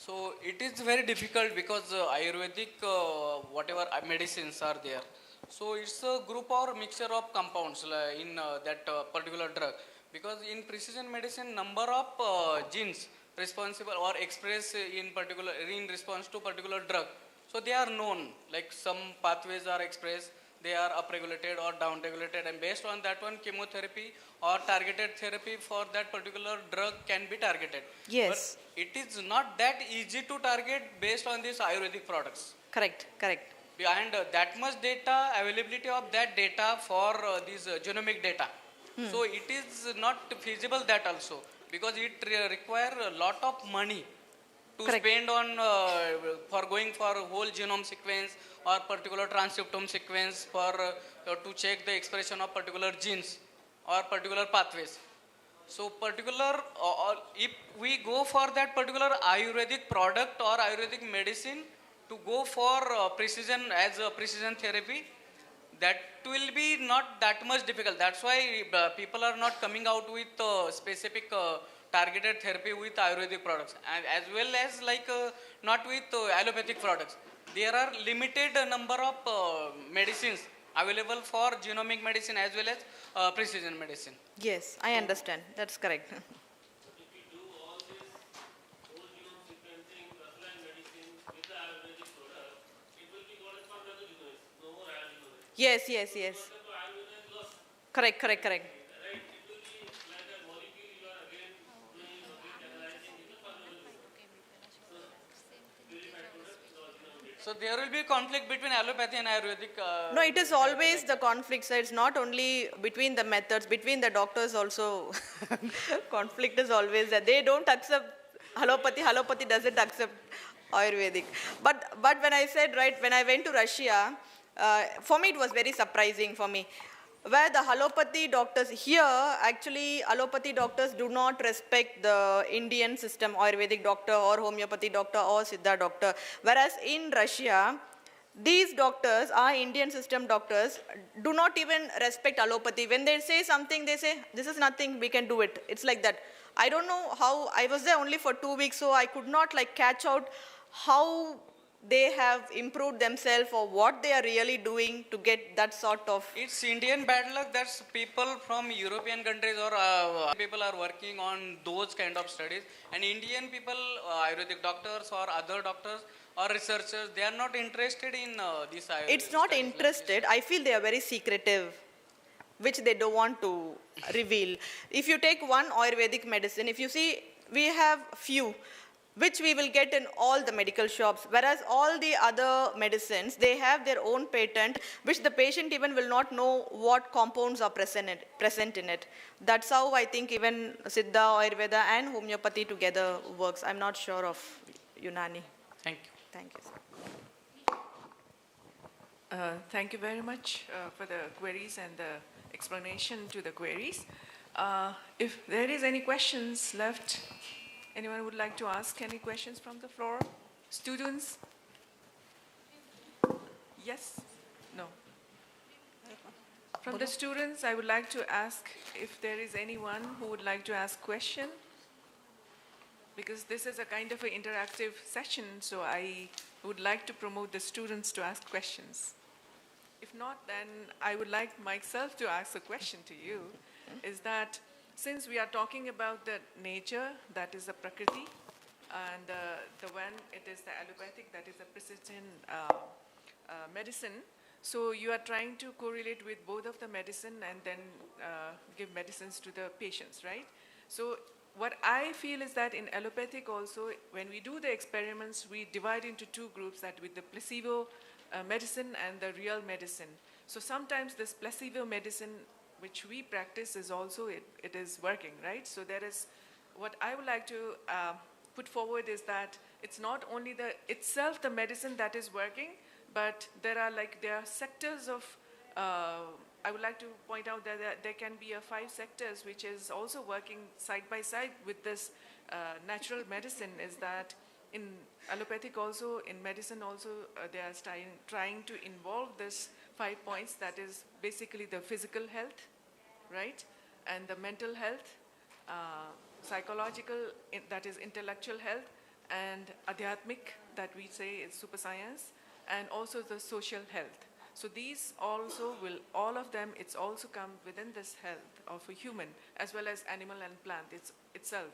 so it is very difficult because Ayurvedic whatever medicines are there. So it's a group or mixture of compounds in that particular drug. Because in precision medicine, number of genes responsible or expressed in particular in response to particular drug. So they are known. Like some pathways are expressed, they are upregulated or downregulated, and based on that one, chemotherapy or targeted therapy for that particular drug can be targeted. Yes. But it is not that easy to target based on these Ayurvedic products. Correct, correct. and that much data, availability of that data for these genomic data. So it is not feasible that also, because it require a lot of money to spend on for going for whole genome sequence or particular transcriptome sequence for to check the expression of particular genes or particular pathways. So particular, if we go for that particular Ayurvedic product or Ayurvedic medicine to go for precision as a precision therapy, that will be not that much difficult. That's why people are not coming out with specific targeted therapy with Ayurvedic products, and as well as like not with allopathic products. There are limited number of medicines available for genomic medicine as well as precision medicine. Yes, I understand. That's correct. Yes, yes, yes. Correct, correct, correct. So there will be conflict between allopathy and Ayurvedic. No, it is always the conflict. So it's not only between the methods, between the doctors also. Conflict is always that they don't accept allopathy. Allopathy doesn't accept Ayurvedic. But when I said, right, when I went to Russia, for me it was very surprising for me. Where the allopathy doctors here, actually allopathy doctors do not respect the Indian system, Ayurvedic doctor or homeopathy doctor or Siddha doctor. Whereas in Russia, these doctors, our Indian system doctors, do not even respect allopathy. When they say something, they say, this is nothing, we can do it. It's like that. I don't know how, I was there only for 2 weeks, so I could not like catch out how they have improved themselves or what they are really doing to get that sort of... It's Indian bad luck that people from European countries or people are working on those kind of studies, and Indian people, Ayurvedic doctors or other doctors or researchers, they are not interested in this Ayurvedic. It's not interested. I feel they are very secretive, which they don't want to reveal. If you take one Ayurvedic medicine, if you see, we have few, which we will get in all the medical shops, whereas all the other medicines, they have their own patent, which the patient even will not know what compounds are present in it. That's how I think even Siddha, Ayurveda and homeopathy together works. I'm not sure of Unani. Thank you. Thank you, sir. Thank you very much for the queries and the explanation to the queries. If there is any questions left, anyone would like to ask any questions from the floor? Students? Yes? No? From the students, I would like to ask if there is anyone who would like to ask question, because this is a kind of an interactive session, so I would like to promote the students to ask questions. If not, then I would like myself to ask a question to you, is that since we are talking about the nature, that is the Prakriti, and the one, it is the allopathic, that is the precision medicine, so you are trying to correlate with both of the medicine and then give medicines to the patients, right? So what I feel is that in allopathic also, when we do the experiments, we divide into two groups, that with the placebo medicine and the real medicine. So sometimes this placebo medicine, which we practice, is also, it is working, right? So there is, what I would like to put forward is that it's not only the itself the medicine that is working, but there are sectors of, I would like to point out that there can be 5 sectors which is also working side by side with this natural medicine, is that in allopathic also, in medicine also, they are trying to involve this 5 points, that is basically the physical health, right? And the mental health, psychological, that is intellectual health, and adhyatmic, that we say is super science, and also the social health. So these also will, all of them, it's also come within this health of a human, as well as animal and plant. It's itself,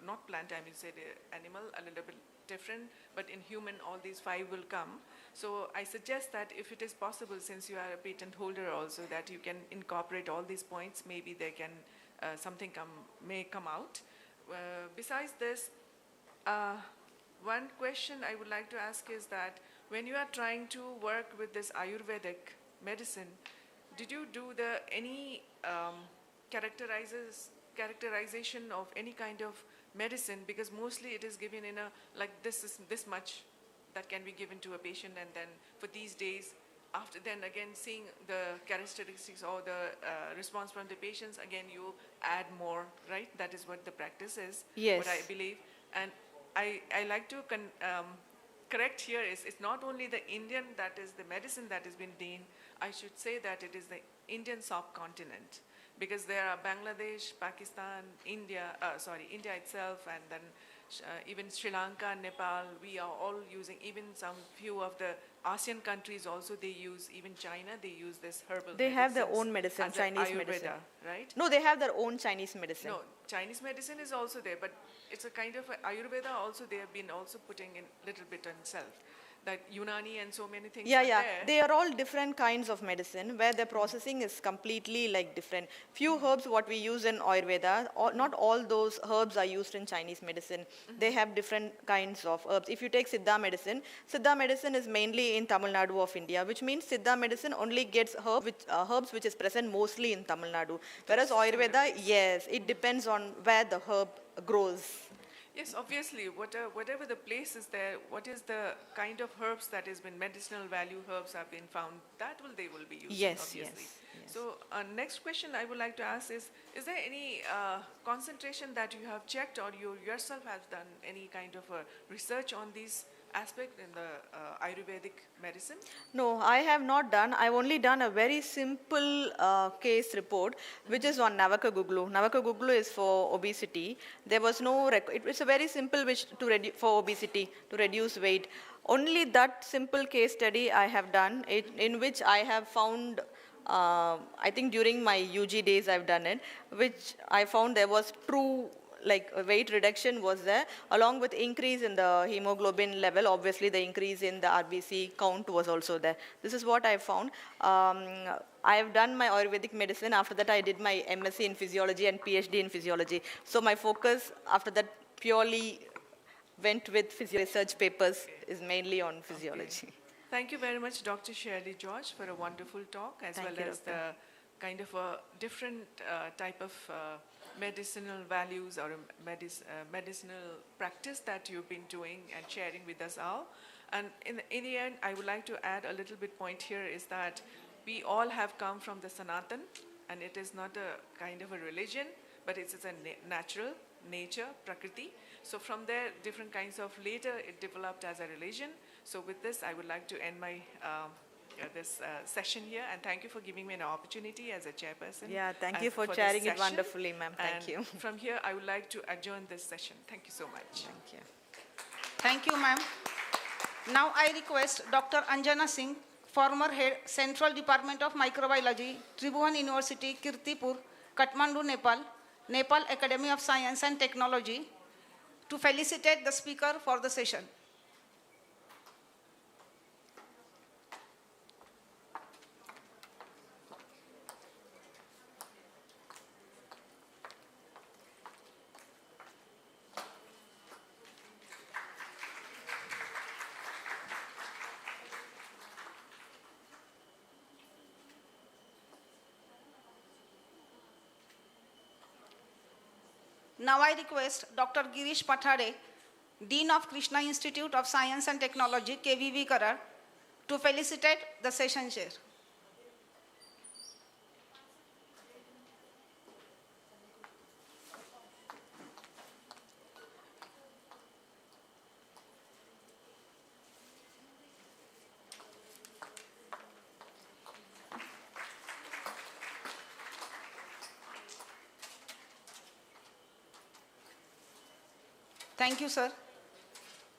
not plant, I mean say the animal, a little bit different, but in human, all these 5 will come. So I suggest that if it is possible, since you are a patent holder also, that you can incorporate all these points, maybe they can, something may come out. Besides this, one question I would like to ask is that when you are trying to work with this Ayurvedic medicine, did you do any characterization of any kind of medicine? Because mostly it is given in a, like this is this much that can be given to a patient, and then for these days, after then again seeing the characteristics or the response from the patients, again you add more, right? That is what the practice is, what I Yes. believe. And I like to correct here is it's not only the Indian that is the medicine that has been done, I should say that it is the Indian subcontinent, because there are Bangladesh, Pakistan, India itself, and then even Sri Lanka, Nepal, we are all using, even some few of the ASEAN countries also, they use, even China, they use this herbal They have their medicines own medicine, as a Chinese Ayurveda, medicine. right? No, they have their own Chinese medicine. No, Chinese medicine is also there, but it's a kind of Ayurveda also, they have been also putting in little bit on itself. That Unani and so many things Yeah, are yeah. there. They are all different kinds of medicine where the processing is completely like different. Few herbs what we use in Ayurveda, not all those herbs are used in Chinese medicine. They have different kinds of herbs. If you take Siddha medicine is mainly in Tamil Nadu of India, which means Siddha medicine only gets herbs which is present mostly in Tamil Nadu. Whereas Ayurveda, yes, it depends on where the herb grows. Yes, obviously, whatever the place is there, what is the kind of herbs that has been medicinal value herbs have been found, that they will be using, Yes, obviously. yes. So next question I would like to ask is there any concentration that you have checked, or you yourself have done any kind of research on these aspect in the Ayurvedic medicine? No, I have not done. I've only done a very simple case report, which is on Navaka Guglu. Navaka Guglu is for obesity. There was no it's a very simple for obesity, to reduce weight. Only that simple case study I have done, in which I have found, I think during my UG days I've done it, which I found there was true weight reduction was there, along with increase in the hemoglobin level. Obviously, the increase in the RBC count was also there. This is what I found. I have done my Ayurvedic medicine. After that, I did my MSc in physiology and PhD in physiology. So my focus after that purely went with research papers, is mainly on physiology. Okay. Thank you very much, Dr. Shirley George, for a wonderful talk, as Thank well you, as Doctor. the kind of a different type of medicinal values or medicinal practice that you've been doing and sharing with us all. And in the end, I would like to add a little bit point here is that we all have come from the Sanatan, and it is not a kind of a religion, but it's a natural nature, Prakriti. So from there, different kinds of, later it developed as a religion. So with this, I would like to end my this session here, and thank you for giving me an opportunity as a chairperson. Yeah, thank you and for this chairing it session. wonderfully, ma'am. Thank And you. from here, I would like to adjourn this session. Thank you so much. Thank you. Thank you, ma'am. Now I request Dr. Anjana Singh, former head, Central Department of Microbiology, Tribhuvan University, Kirtipur, Kathmandu, Nepal, Nepal Academy of Science and Technology, to felicitate the speaker for the session. Now I request Dr. Girish Pathare, Dean of Krishna Institute of Science and Technology, KVV Karar, to felicitate the session chair. Thank you, sir.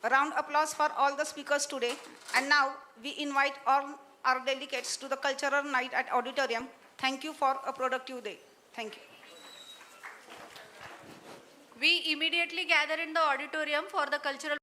A round of applause for all the speakers today. And now we invite all our delegates to the cultural night at auditorium. Thank you for a productive day. Thank you. We immediately gather in the auditorium for the cultural